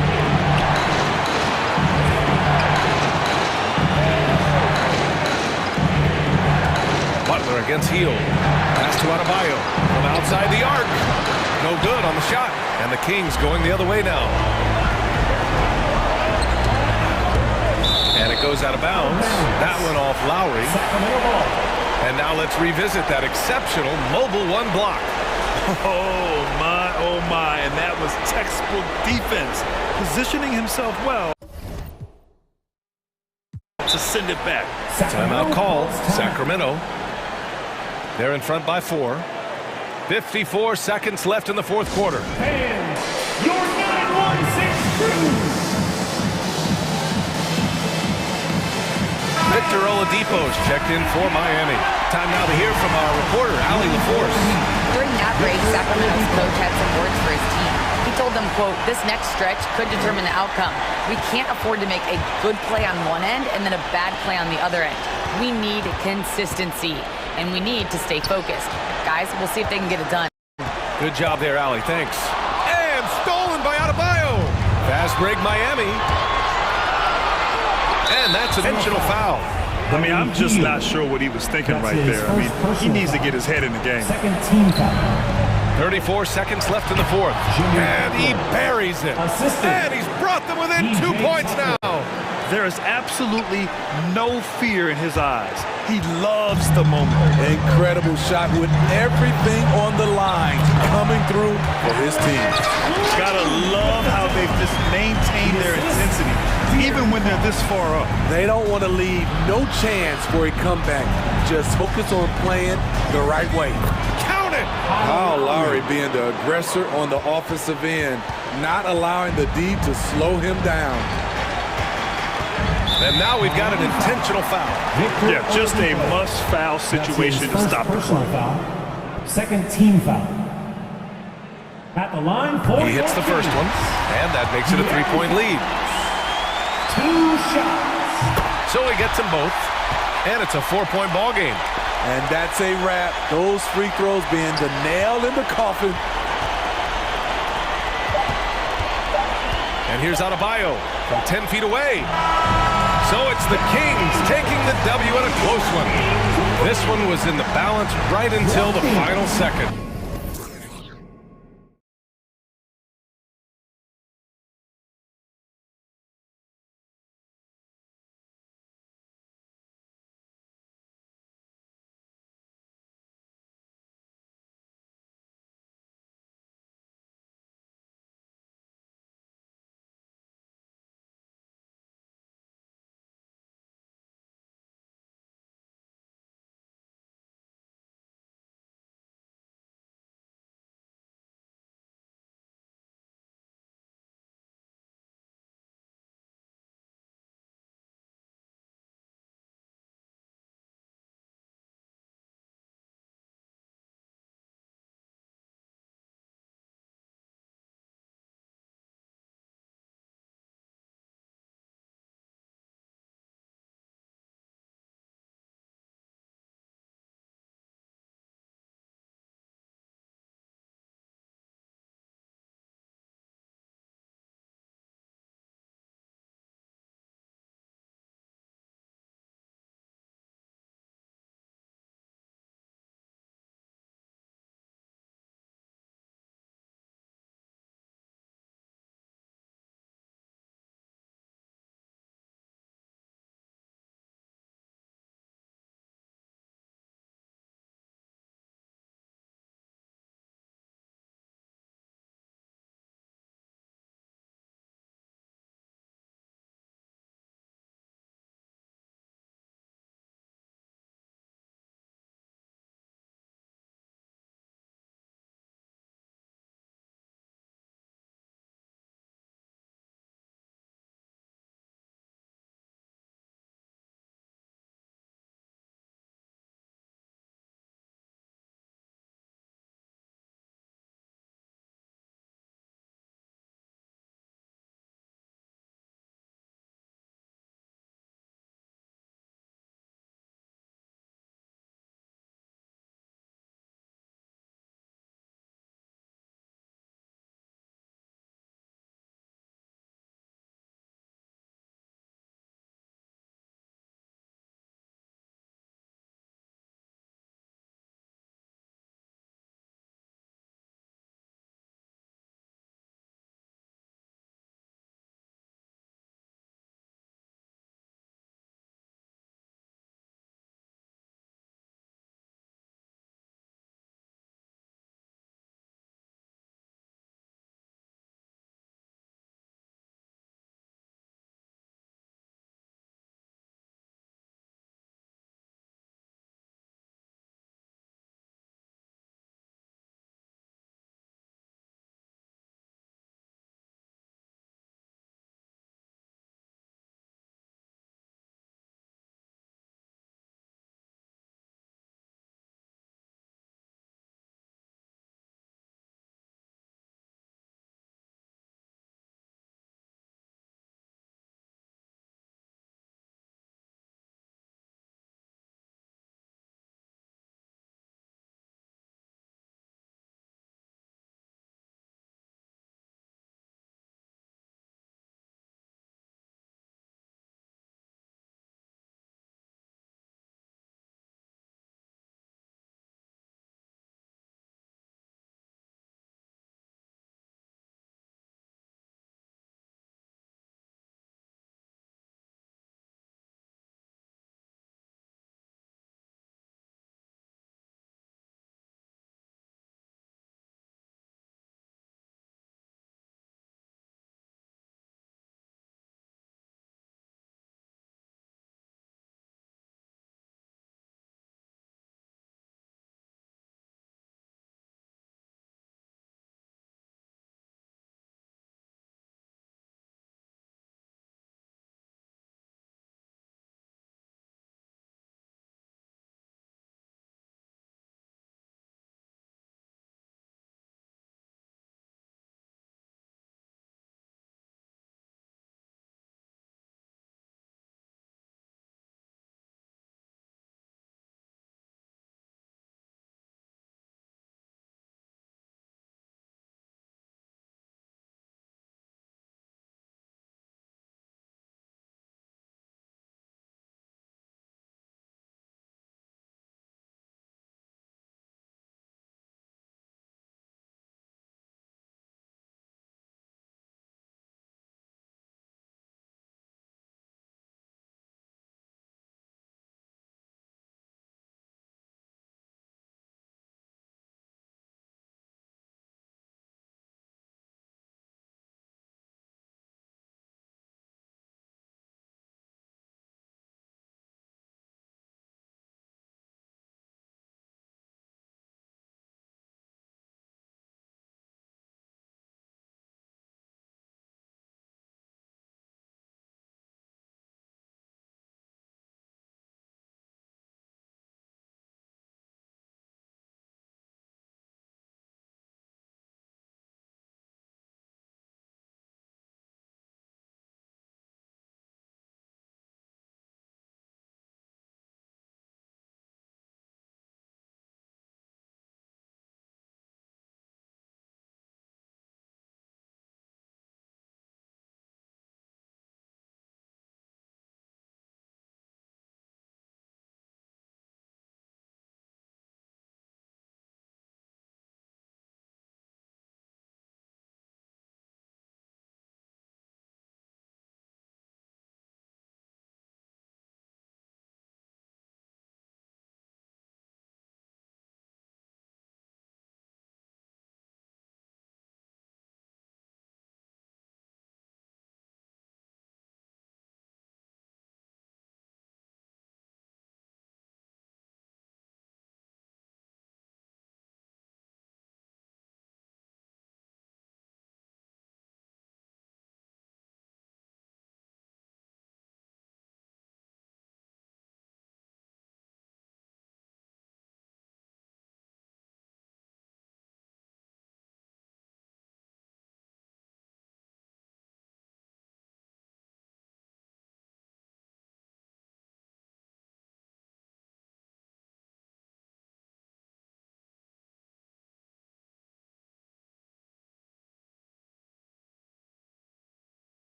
Butler against Hield. Pass to Adebayo from outside the arc. No good on the shot. And the Kings going the other way now. And it goes out of bounds. That one off Lowry. And now let's revisit that exceptional mobile 1 block. Oh my, and that was textbook defense. Positioning himself well to send it back. Timeout call, Sacramento. They're in front by 4. 54 seconds left in the 4th quarter. And your 9-1-6 crew. Victor Oladipo's checked in for Miami. Time now to hear from our reporter, Allie LaForce. During that break, Sacramento fundamentals coach had some words for his team. He told them, quote, "This next stretch could determine the outcome. We can't afford to make a good play on one end and then a bad play on the other end. We need consistency, and we need to stay focused. Guys, we'll see if they can get it done." Good job there, Allie. Thanks. And stolen by Adebayo. Fast break, Miami. And that's an intentional foul. I mean, I'm just not sure what he was thinking right there. I mean, he needs to get his head in the game. Second team foul. 34 seconds left in the fourth. And he buries it. And he's brought them within 2 points now. There is absolutely no fear in his eyes. He loves the moment. Incredible shot with everything on the line coming through for his team. Gotta love how they've just maintained their intensity, even when they're this far up. They don't want to leave no chance for a comeback. Just focus on playing the right way. Count it! Kyle Lowry being the aggressor on the offensive end, not allowing the D to slow him down. And now we've got an intentional foul. Yeah, just a must-foul situation to stop the clock. Foul. Second team foul. At the line for he hits the first one, and that makes it a 3-point lead. 2 shots. So he gets them both, and it's a 4-point ball game. And that's a wrap. Those free throws being the nail in the coffin. And here's Adebayo from 10 feet away. So it's the Kings taking the W in a close one. This one was in the balance right until the final second.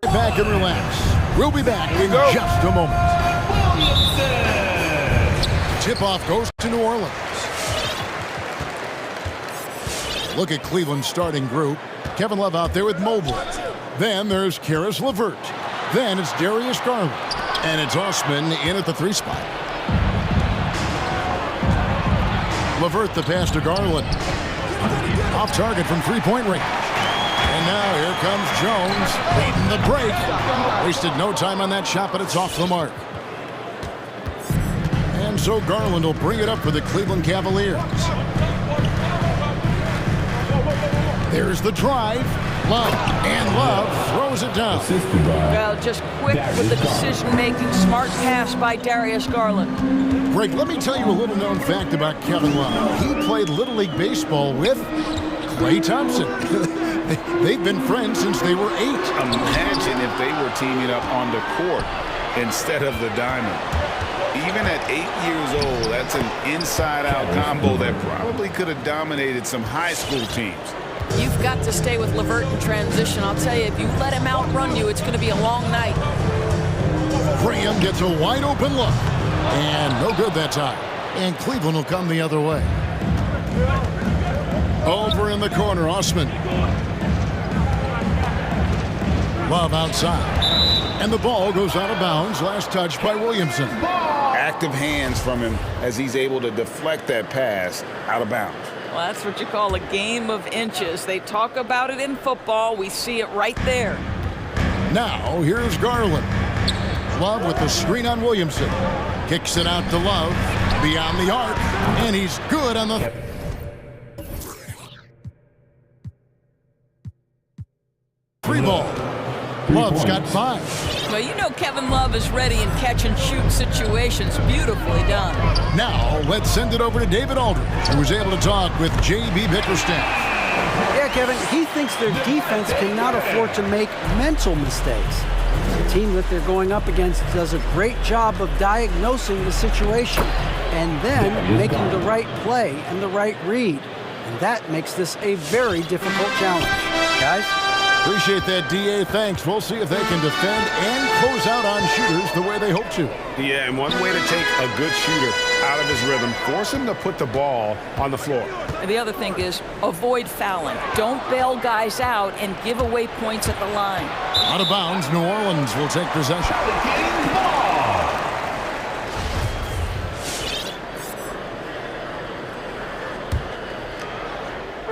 Back and relax. We'll be back in just a moment. Tip-off goes to New Orleans. Look at Cleveland's starting group. Kevin Love out there with Mobley. Then there's Karis LeVert. Then it's Darius Garland. And it's Osman in at the 3 spot. LeVert the pass to Garland. Off target from 3-point range. And now here comes Jones, beating the break. Wasted no time on that shot, but it's off the mark. And so Garland will bring it up for the Cleveland Cavaliers. There's the drive. Love, and Love throws it down. Well, just quick with the decision-making. Smart pass by Darius Garland. Greg, let me tell you a little known fact about Kevin Love. He played Little League Baseball with Klay Thompson. They've been friends since they were 8. Imagine if they were teaming up on the court instead of the diamond. Even at 8 years old, that's an inside-out combo that probably could have dominated some high school teams. You've got to stay with LeVert in transition. I'll tell you, if you let him outrun you, it's going to be a long night. Graham gets a wide-open look. And no good that time. And Cleveland will come the other way. Over in the corner, Osman. Love outside. And the ball goes out of bounds. Last touch by Williamson. Active hands from him as he's able to deflect that pass out of bounds. Well, that's what you call a game of inches. They talk about it in football. We see it right there. Now, here's Garland. Love with the screen on Williamson. Kicks it out to Love. Beyond the arc. And he's good on the... Free ball. Love's got 5. Well, you know Kevin Love is ready in catch-and-shoot situations. Beautifully done. Now, let's send it over to David Aldridge, who was able to talk with J.B. Bickerstaff. Yeah, Kevin, he thinks their defense cannot afford to make mental mistakes. The team that they're going up against does a great job of diagnosing the situation and then making the right play and the right read. And that makes this a very difficult challenge. Guys? Appreciate that, D.A. Thanks. We'll see if they can defend and close out on shooters the way they hope to. Yeah, and one way to take a good shooter out of his rhythm, force him to put the ball on the floor. And the other thing is avoid fouling. Don't bail guys out and give away points at the line. Out of bounds, New Orleans will take possession.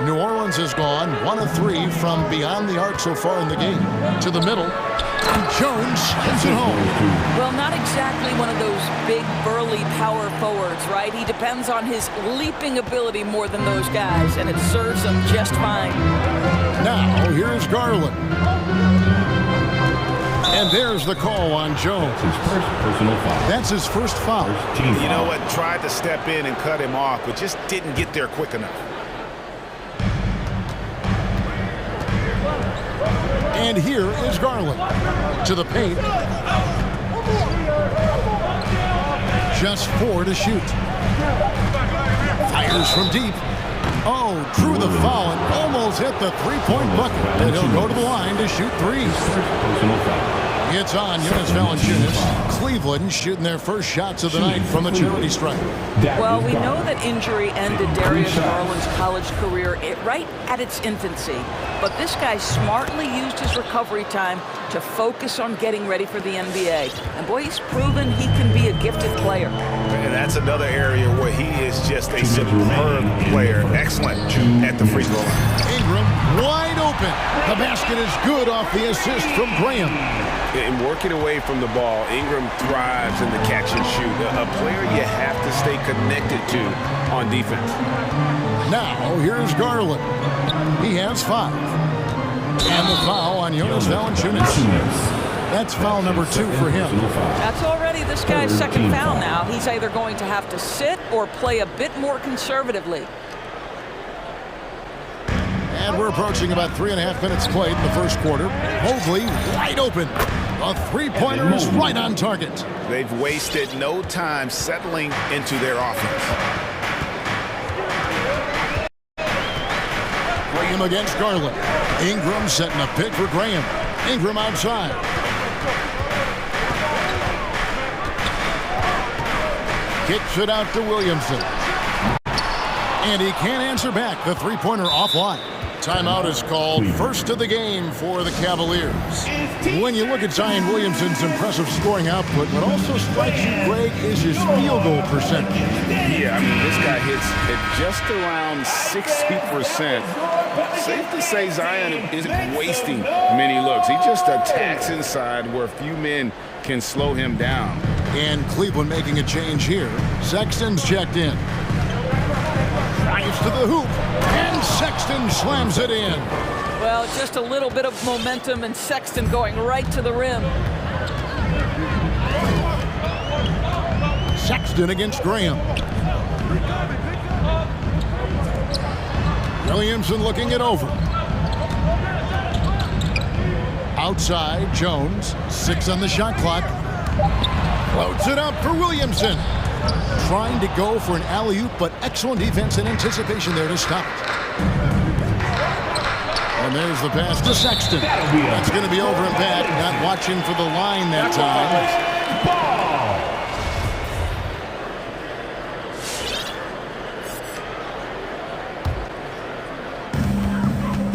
New Orleans has gone 1 of 3 from beyond the arc so far in the game. To the middle, and Jones hits it home. Well, not exactly one of those big, burly power forwards, right? He depends on his leaping ability more than those guys, and it serves him just fine. Now, here's Garland. And there's the call on Jones. That's his first foul. You know what? Tried to step in and cut him off, but just didn't get there quick enough. And here is Garland to the paint. Just 4 to shoot. Fires from deep. Oh, drew the foul and almost hit the 3-point bucket. And he'll go to the line to shoot 3. It's on Jonas Valanciunas. Cleveland shooting their first shots of the night from the charity stripe. Well, we know that injury ended Darius Garland's college career right at its infancy. But this guy smartly used his recovery time to focus on getting ready for the NBA. And boy, he's proven he can be a gifted player. And that's another area where he is just a superb player. Excellent at the free throw line. Ingram wide open. The basket is good off the assist from Graham. In working away from the ball, Ingram thrives in the catch and shoot. A player you have to stay connected to on defense. Now, here's Garland. He has 5. And the foul on Jonas Valanciunas. That's foul number 2 for him. That's already this guy's second foul now. He's either going to have to sit or play a bit more conservatively. And we're approaching about 3.5 minutes played in the first quarter. Mobley wide open. A three-pointer is right on target. They've wasted no time settling into their offense. Graham against Garland. Ingram setting a pick for Graham. Ingram outside. Kicks it out to Williamson. And he can't answer back. The three-pointer offline. Timeout is called. First of the game for the Cavaliers. When you look at Zion Williamson's impressive scoring output, what also strikes you, Greg, is his field goal percentage. Yeah, I mean, this guy hits at just around 60%. Safe to say Zion isn't wasting many looks. He just attacks inside where few men can slow him down. And Cleveland making a change here. Sexton's checked in. Drives to the hoop, and Sexton slams it in. Well, just a little bit of momentum, and Sexton going right to the rim. Sexton against Graham. Williamson looking it over. Outside, Jones. 6 on the shot clock. Floats it up for Williamson. Trying to go for an alley-oop, but excellent defense and anticipation there to stop it. And there's the pass to Sexton. That's going to be over and back. Not watching for the line that time.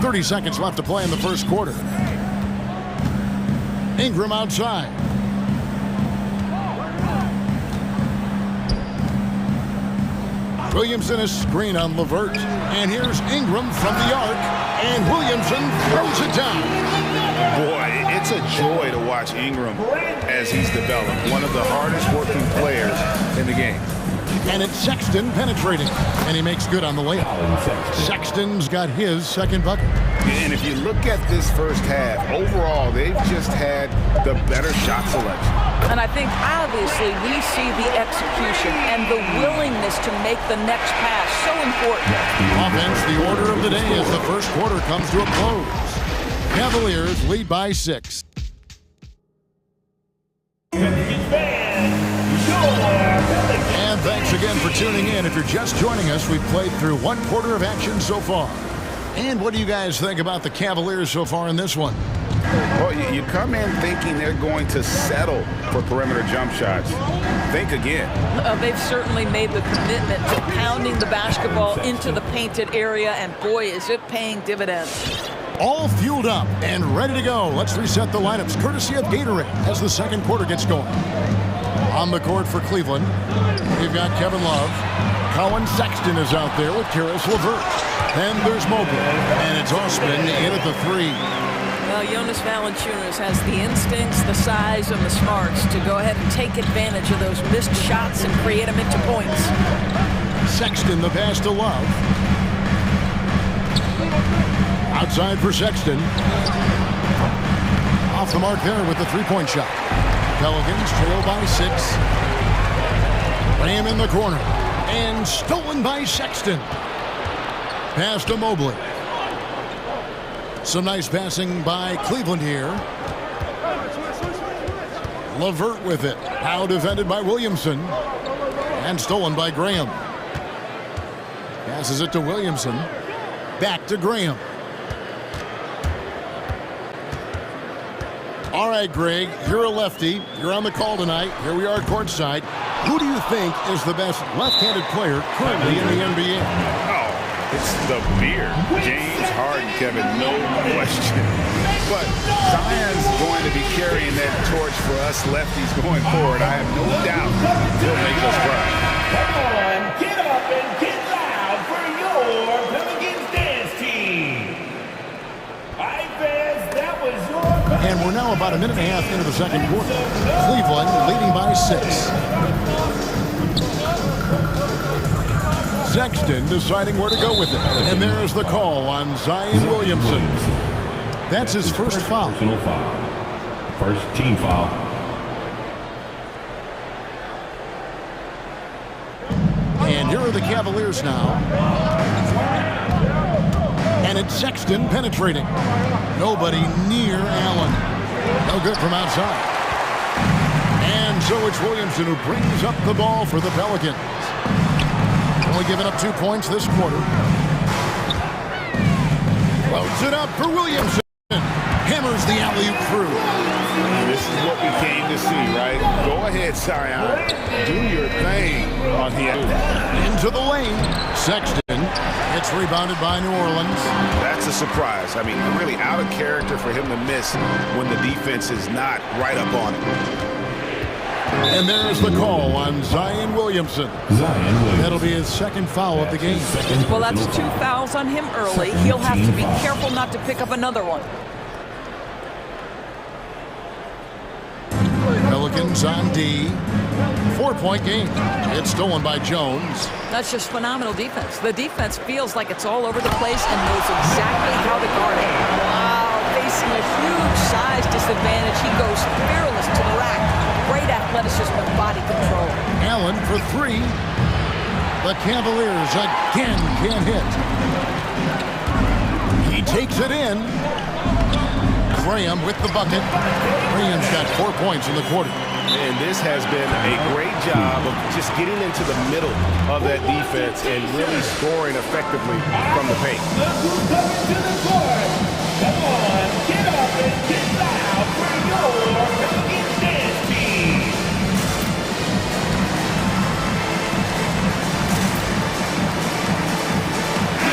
30 seconds left to play in the first quarter. Ingram outside. Williamson is screen on LeVert. And here's Ingram from the arc. And Williamson throws it down. Boy, it's a joy to watch Ingram as he's developed. One of the hardest working players in the game. And it's Sexton penetrating. And he makes good on the layup. Sexton's got his second bucket. And if you look at this first half, overall, they've just had the better shot selection. And I think, obviously, we see the execution and the willingness to make the next pass so important. Offense, the order of the day as the first quarter comes to a close. Cavaliers lead by 6. And thanks again for tuning in. If you're just joining us, we've played through one quarter of action so far. And what do you guys think about the Cavaliers so far in this one? Well, you come in thinking they're going to settle for perimeter jump shots. Think again. They've certainly made the commitment to pounding the basketball into the painted area, and boy, is it paying dividends. All fueled up and ready to go. Let's reset the lineups courtesy of Gatorade as the second quarter gets going. On the court for Cleveland, we've got Kevin Love. Colin Sexton is out there with Karis LeVert. Then there's Mobley, and it's Osman in at the 3. Well, Jonas Valanciunas has the instincts, the size, and the smarts to go ahead and take advantage of those missed shots and create them into points. Sexton, the pass to Love. Outside for Sexton. Off the mark there with the three-point shot. Pelicans trail by 6. Graham in the corner. And stolen by Sexton. Pass to Mobley. Some nice passing by Cleveland here. LeVert with it. Now defended by Williamson. And stolen by Graham. Passes it to Williamson. Back to Graham. All right, Greg, you're a lefty. You're on the call tonight. Here we are courtside. Who do you think is the best left-handed player currently in the NBA? Oh, it's the beard. James Harden, Kevin, no question. But Zion's going to be carrying that torch for us lefties going forward. I have no doubt he'll make us cry. Come on, get up and get loud for your Pelicans dance team. All right, fans, that was your... And we're now about a minute and a half into the second quarter. Cleveland leading by 6. Sexton deciding where to go with it. And there's the call on Zion Williamson. That's his first foul. First team foul. And here are the Cavaliers now. And it's Sexton penetrating. Nobody near Allen. They'll good from outside. And so it's Williamson who brings up the ball for the Pelicans. Only giving up 2 points this quarter. Loads it up for Williamson. Hammers the alley-oop through. This is what we came to see, right? Go ahead, Zion. Do your thing on the end. Into the lane. Sexton. It's rebounded by New Orleans. That's a surprise. I mean, really out of character for him to miss when the defense is not right up on him. And there's the call on Zion Williamson. That'll be his second foul of the game. Well, that's 2 fouls on him early. He'll have to be careful not to pick up another one. Pelicans on D. 4-point game. It's stolen by Jones. That's just phenomenal defense. The defense feels like it's all over the place and knows exactly how to guard it. Wow, facing a huge size disadvantage. He goes fearless to the rack. Great athleticism and body control. Allen for 3. The Cavaliers again can't hit. He takes it in. Graham with the bucket. Graham's got 4 points in the quarter. And this has been a great job of just getting into the middle of that defense and really scoring effectively from the paint. Come on, get up and get loud for your intense team.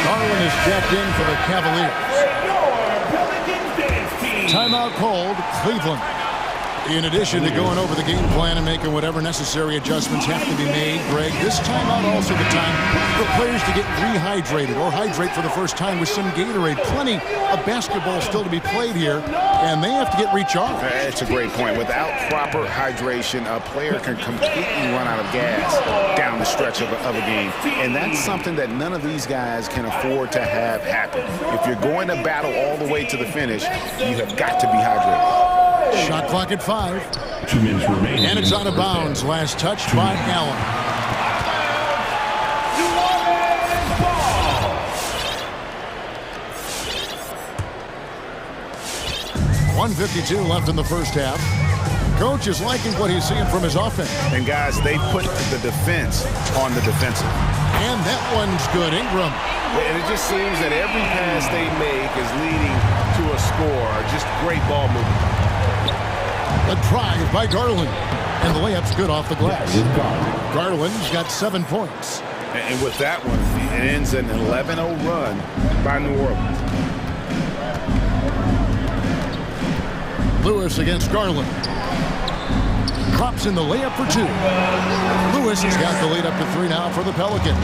Garland is checked in for the Cavaliers. Timeout called, Cleveland. In addition to going over the game plan and making whatever necessary adjustments have to be made, Greg, this timeout also the time for players to get rehydrated or hydrate for the first time with some Gatorade. Plenty of basketball still to be played here, and they have to get recharged. That's a great point. Without proper hydration, a player can completely run out of gas down the stretch of a game. And that's something that none of these guys can afford to have happen. If you're going to battle all the way to the finish, you have got to be hydrated. Shot clock at 5. 2 minutes remaining. And it's out of bounds. Last touch by Allen. 1:52 left in the first half. Coach is liking what he's seeing from his offense. And guys, they put the defense on the defensive. And that one's good. Ingram. And it just seems that every pass they make is leading to a score. Just great ball movement. A drive by Garland. And the layup's good off the glass. Garland's got 7 points. And with that one, it ends an 11-0 run by New Orleans. Lewis against Garland. Drops in the layup for 2. Lewis has got the lead up to 3 now for the Pelicans.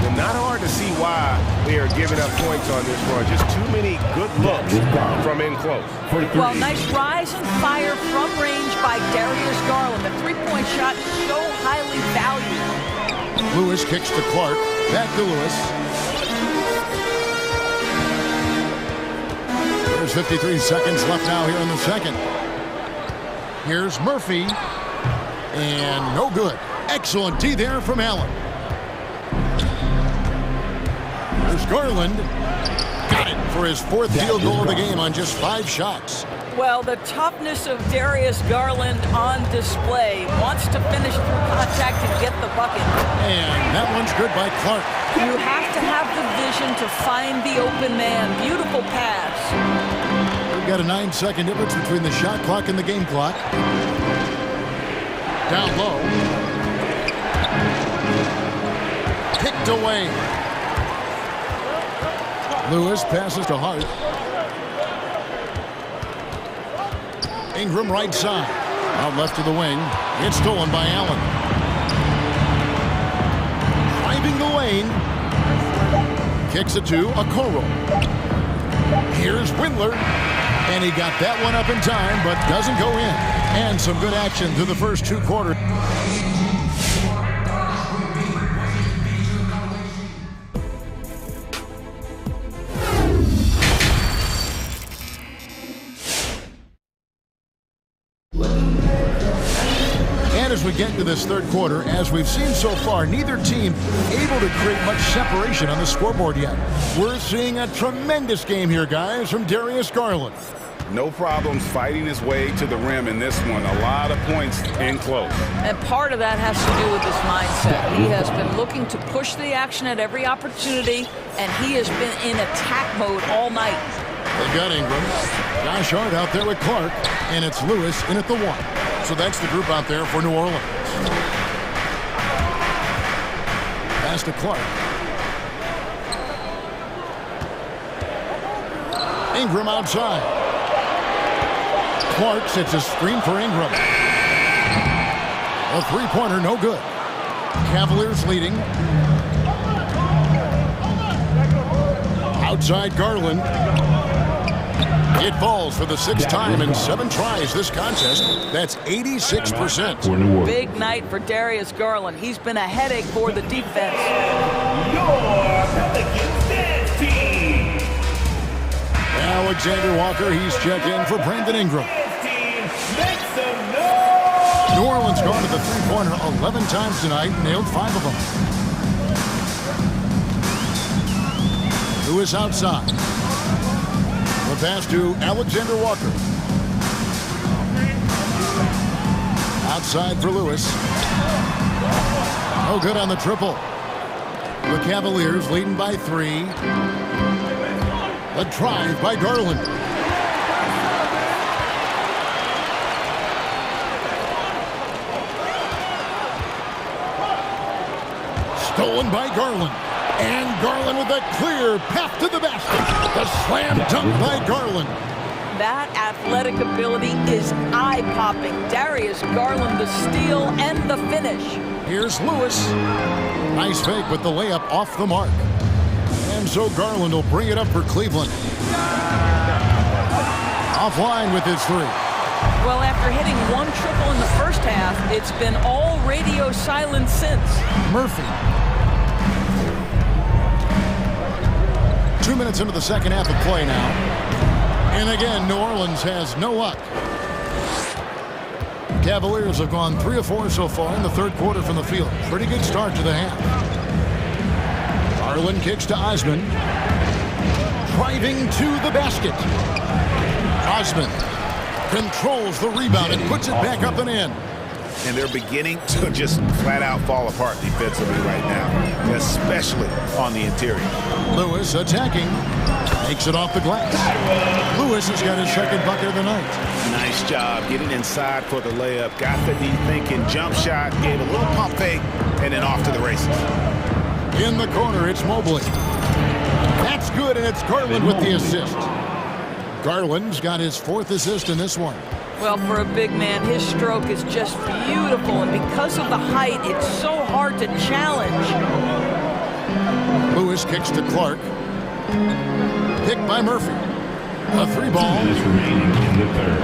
Well, not hard to see why they are giving up points on this run. Just too many good looks from in close. Well, nice rise and fire from range by Darius Garland. The three-point shot so highly valued. Lewis kicks to Clark. Back to Lewis. There's 53 seconds left now here in the second. Here's Murphy. And no good. Excellent D there from Allen. There's Garland. Got it for his 4th field goal of the game on just 5 shots. Well, the toughness of Darius Garland on display. Wants to finish through contact and get the bucket. And that one's good by Clark. You have to have the vision to find the open man. Beautiful pass. We've got a 9-second difference between the shot clock and the game clock. Down low. Picked away. Lewis passes to Hart. Ingram right side. Out left to the wing. It's stolen by Allen. Driving the lane. Kicks it to Okoro. Here's Windler. And he got that one up in time, but doesn't go in. And some good action through the first 2 quarters. And as we get into this third quarter, as we've seen so far, neither team able to create much separation on the scoreboard yet. We're seeing a tremendous game here, guys, from Darius Garland. No problems fighting his way to the rim in this one. A lot of points in close. And part of that has to do with his mindset. He has been looking to push the action at every opportunity, and he has been in attack mode all night. They've got Ingram. Josh Hart out there with Clark, and it's Lewis in at the 1. So that's the group out there for New Orleans. Pass to Clark. Ingram outside. Clark sets a screen for Ingram. A three-pointer, no good. Cavaliers leading. Outside Garland. It falls for the 6th time in 7 tries this contest. That's 86%. Big night for Darius Garland. He's been a headache for the defense. Your Pelicans dance team. Alexander Walker, he's checked in for Brandon Ingram. New Orleans gone to the three-pointer 11 times tonight, nailed 5 of them. Lewis outside. The pass to Alexander Walker. Outside for Lewis. No good on the triple. The Cavaliers leading by 3. A drive by Garland. Stolen by Garland. And Garland with a clear path to the basket. The slam dunk by Garland. That athletic ability is eye-popping. Darius Garland, the steal and the finish. Here's Lewis. Nice fake with the layup off the mark. And so Garland will bring it up for Cleveland. Offline with his 3. Well, after hitting 1 triple in the first half, it's been all radio silence since. Murphy. 2 minutes into the second half of play now. And again, New Orleans has no luck. Cavaliers have gone 3 of 4 so far in the third quarter from the field. Pretty good start to the half. Garland kicks to Osman. Driving to the basket. Osman controls the rebound and puts it back up and in. And they're beginning to just flat out fall apart defensively right now, especially on the interior. Lewis attacking. Takes it off the glass. Lewis has got his second bucket of the night. Nice job getting inside for the layup. Got the deep thinking jump shot, gave a little pump fake, and then off to the races. In the corner, it's Mobley. That's good, and it's Garland with the assist. Garland's got his 4th assist in this one. Well, for a big man, his stroke is just beautiful, and because of the height, it's so hard to challenge. Lewis kicks to Clark. Picked by Murphy. A 3-ball.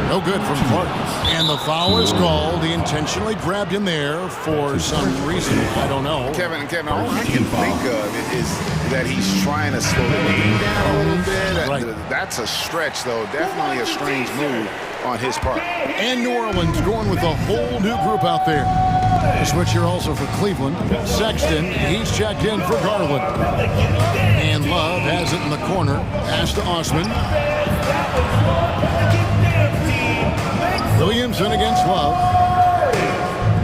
No good from Clark. And the foul is called. He intentionally grabbed him there for some reason. I don't know. Kevin, all I can think of is that he's trying to slow the game down a little bit. Right. That's a stretch, though. Definitely a strange move on his part. And New Orleans going with a whole new group out there. A switch here also for Cleveland. Sexton, he's checked in for Garland. And Love has it in the corner. Pass to Osman. Williamson against Love.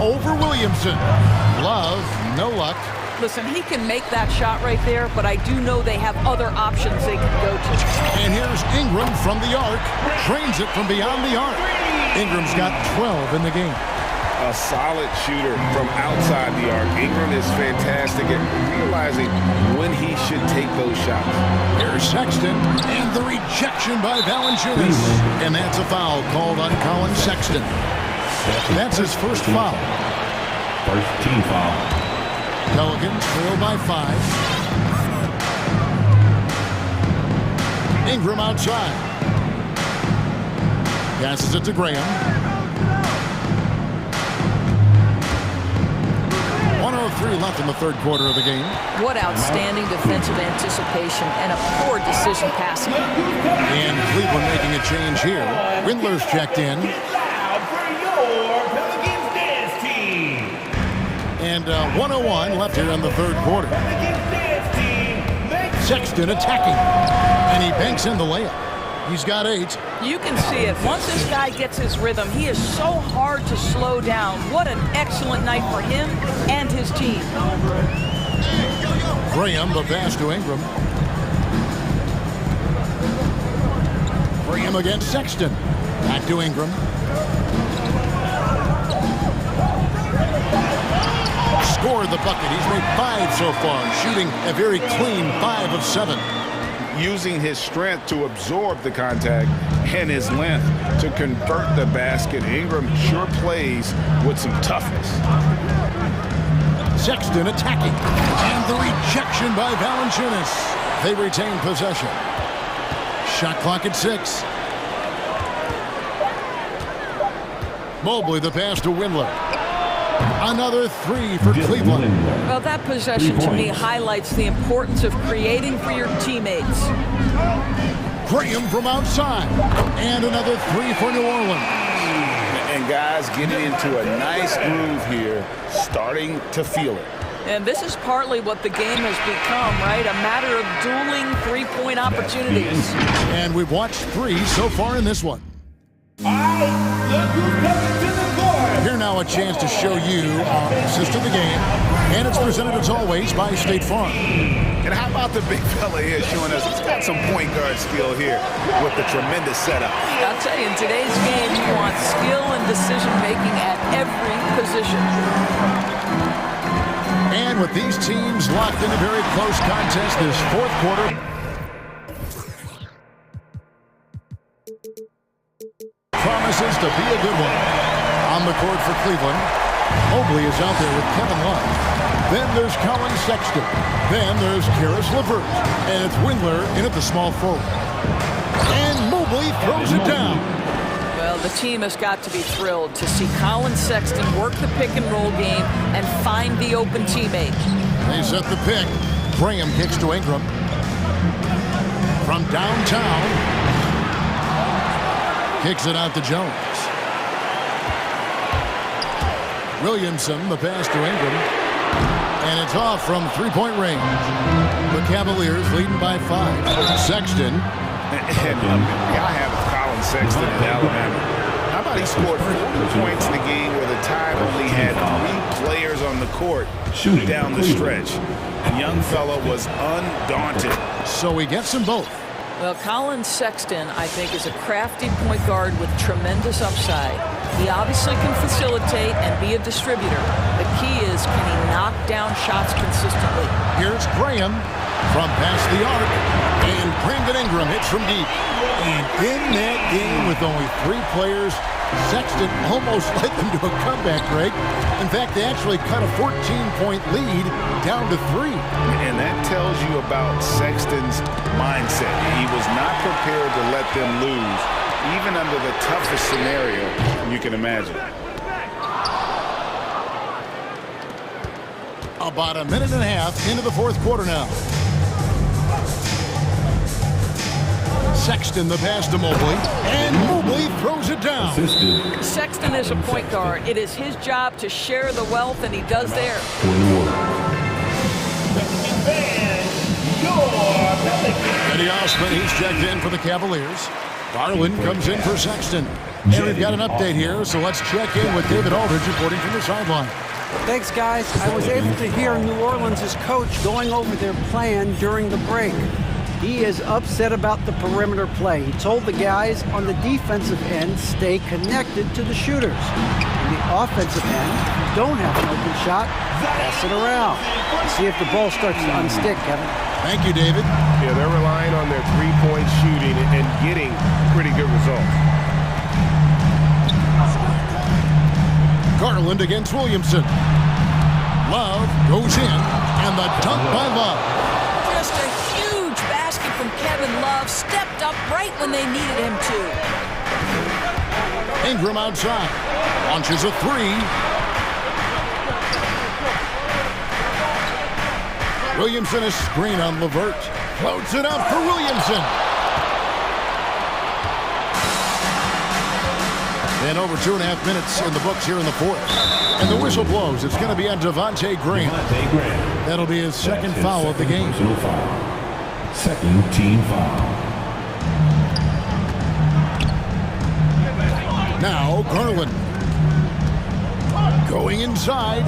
Over Williamson. Love, no luck. Listen, he can make that shot right there, but I do know they have other options they can go to. And here's Ingram from the arc. Drains it from beyond the arc. Ingram's got 12 in the game. A solid shooter from outside the arc. Ingram is fantastic at realizing when he should take those shots. Here's Sexton, and the rejection by Valanciunas. And that's a foul called on Colin Sexton. That's his first foul. First team foul. Pelicans trail by 5. Ingram outside. Passes it to Graham. 1:03 left in the third quarter of the game. What outstanding defensive anticipation and a poor decision passing. And Cleveland making a change here. Windler's checked in. And 1:01 left here in the third quarter. Sexton attacking. And he banks in the layup. He's got 8. You can see it. Once this guy gets his rhythm, he is so hard to slow down. What an excellent night for him and his team. Graham, the pass to Ingram. Graham against Sexton. Back to Ingram. Scored the bucket. He's made 5 so far, shooting a very clean 5 of 7. Using his strength to absorb the contact and his length to convert the basket. Ingram sure plays with some toughness. Sexton attacking. And the rejection by Valanciunas. They retain possession. Shot clock at 6. Mobley the pass to Windler. Another 3 for Cleveland. Well, that possession to me highlights the importance of creating for your teammates. Graham from outside. And another 3 for New Orleans. And guys getting into a nice groove here, starting to feel it. And this is partly what the game has become, right? A matter of dueling three-point opportunities. And we've watched 3 so far in this one. Here now a chance to show you our assist of the game. And it's presented as always by State Farm. And how about the big fella here showing us he's got some point guard skill here with the tremendous setup. I'll tell you, in today's game, you want skill and decision-making at every position. And with these teams locked in a very close contest this 4th quarter. Promises to be a good one. On the court for Cleveland, Mobley is out there with Kevin Love. Then there's Colin Sexton. Then there's Karis LeVert. And it's Windler in at the small forward. And Mobley throws it down. Well, the team has got to be thrilled to see Colin Sexton work the pick-and-roll game and find the open teammate. They set the pick. Graham kicks to Ingram. From downtown. Kicks it out to Jones. Williamson, the pass to Ingram. And it's off from three-point range. The Cavaliers leading by 5. Sexton. And I have Colin Sexton in Alabama. How about he scored 40 points in the game where the Tide only had 3 players on the court down the stretch. The young fella was undaunted. So he gets them both. Well, Colin Sexton, I think, is a crafty point guard with tremendous upside. He obviously can facilitate and be a distributor. The key is, can he knock down shots consistently? Here's Graham from past the arc. And Brandon Ingram hits from deep. And in that game with only 3 players, Sexton almost led them to a comeback, Greg. In fact, they actually cut a 14-point lead down to 3. And that tells you about Sexton's mindset. He was not prepared to let them lose, even under the toughest scenario you can imagine. About a minute and a half into the 4th quarter now. Sexton the pass to Mobley, and Mobley throws it down. Sexton is a point guard. It is his job to share the wealth, and he does there. Eddie Osman, he's checked in for the Cavaliers. Garland comes in for Sexton. And we've got an update here, so let's check in with David Aldridge reporting from the sideline. Thanks, guys. I was able to hear New Orleans' coach going over their plan during the break. He is upset about the perimeter play. He told the guys on the defensive end, stay connected to the shooters. On the offensive end, don't have an open shot, pass it around. See if the ball starts to unstick, Kevin. Thank you, David. Yeah, they're relying on their three-point shooting and getting pretty good results. Garland against Williamson. Love goes in, and the dunk by Love. Just a huge basket from Kevin Love. Stepped up right when they needed him to. Ingram outside. Launches a 3. Williamson a screen on LeVert. Floats it up for Williamson. And over 2.5 minutes in the books here in the 4th. And the whistle blows. It's going to be on Devontae Graham. That'll be his second foul of the game. Second team foul. Now Garland. Going inside.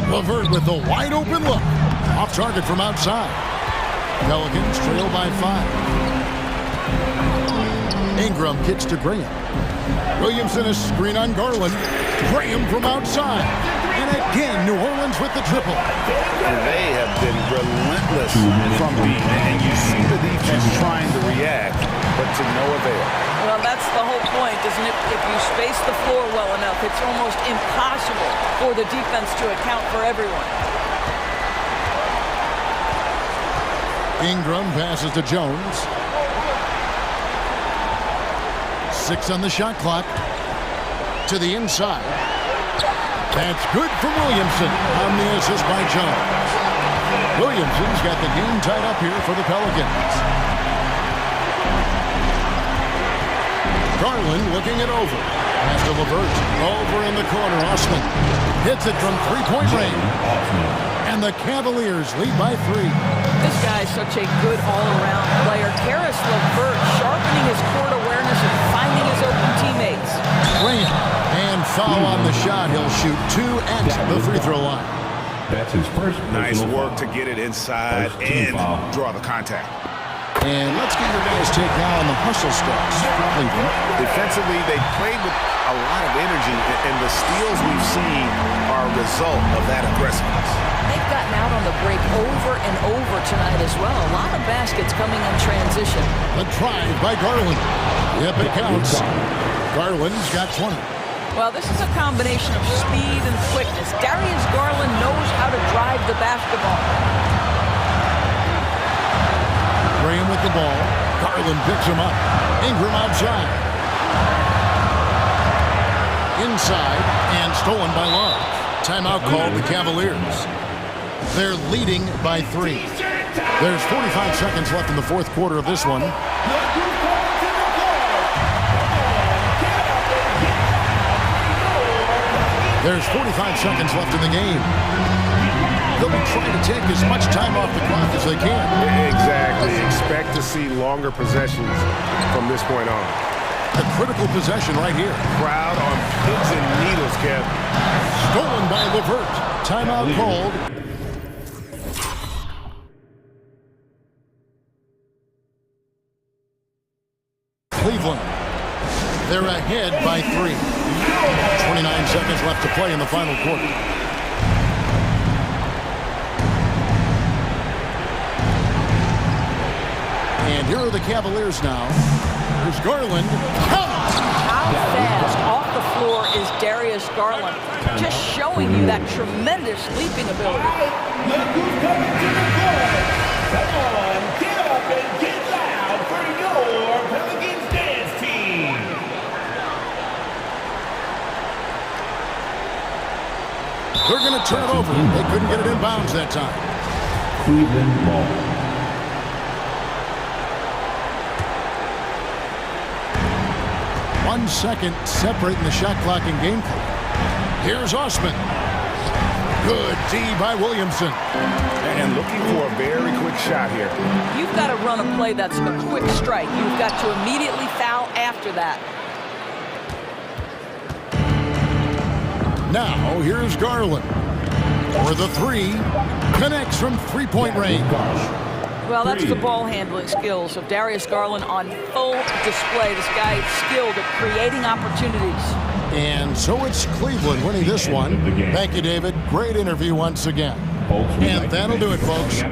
LeVert with the wide open look. Off target from outside. Pelicans trail by 5. Ingram kicks to Graham. Williamson is screen on Garland. Graham from outside. And again, New Orleans with the triple. And they have been relentless from deep. And you see the defense trying to react, but to no avail. Well, that's the whole point, isn't it? If you space the floor well enough, it's almost impossible for the defense to account for everyone. Ingram passes to Jones. 6 on the shot clock. To the inside. That's good for Williamson on the assist by Jones. Williamson's got the game tied up here for the Pelicans. Garland looking it over. Pass to LeVert. Over in the corner. Osman hits it from three-point range. And the Cavaliers lead by 3. This guy is such a good all-around player. Karis LeVert sharpening his court awareness and finding his open teammates. Graham, and foul on the shot. He'll shoot 2 at the free throw line. That's his first. Nice work to get it inside and draw the contact. And let's get your guys' take now on the hustle steps for Cleveland. Defensively, they played with a lot of energy, and the steals we've seen are a result of that aggressiveness. They've gotten out on the break over and over tonight as well. A lot of baskets coming in transition. The drive by Garland. Yep, it counts. Garland's got 20. Well, this is a combination of speed and quickness. Darius Garland knows how to drive the basketball. Graham with the ball. Garland picks him up. Ingram outside. Inside and stolen by Love. Timeout called the Cavaliers. They're leading by 3. There's 45 seconds left in the fourth quarter of this one. There's 45 seconds left in the game. They'll be trying to take as much time off the clock as they can. Exactly. Expect to see longer possessions from this point on. A critical possession right here. Crowd on pins and needles, Kev. Stolen by LeVert. Timeout called. Cleveland. They're ahead by 3. 29 seconds left to play in the final quarter. And here are the Cavaliers now. Here's Garland. How fast off the floor is Darius Garland? Just showing you that tremendous leaping ability. Look who's coming to the court. Come on, get up and get loud for your Pelicans dance team. They're going to turn it over. They couldn't get it in bounds that time. Cleveland ball. One second separating the shot clock and game clock. Here's Osman. Good D by Williamson. And looking for a very quick shot here. You've got to run a play that's a quick strike. You've got to immediately foul after that. Now, here's Garland. For the 3. Connects from three-point range. Well, that's the ball handling skills of Darius Garland on full display. This guy is skilled at creating opportunities. And so it's Cleveland winning this one. Thank you, David. Great interview once again. And that'll do it, folks.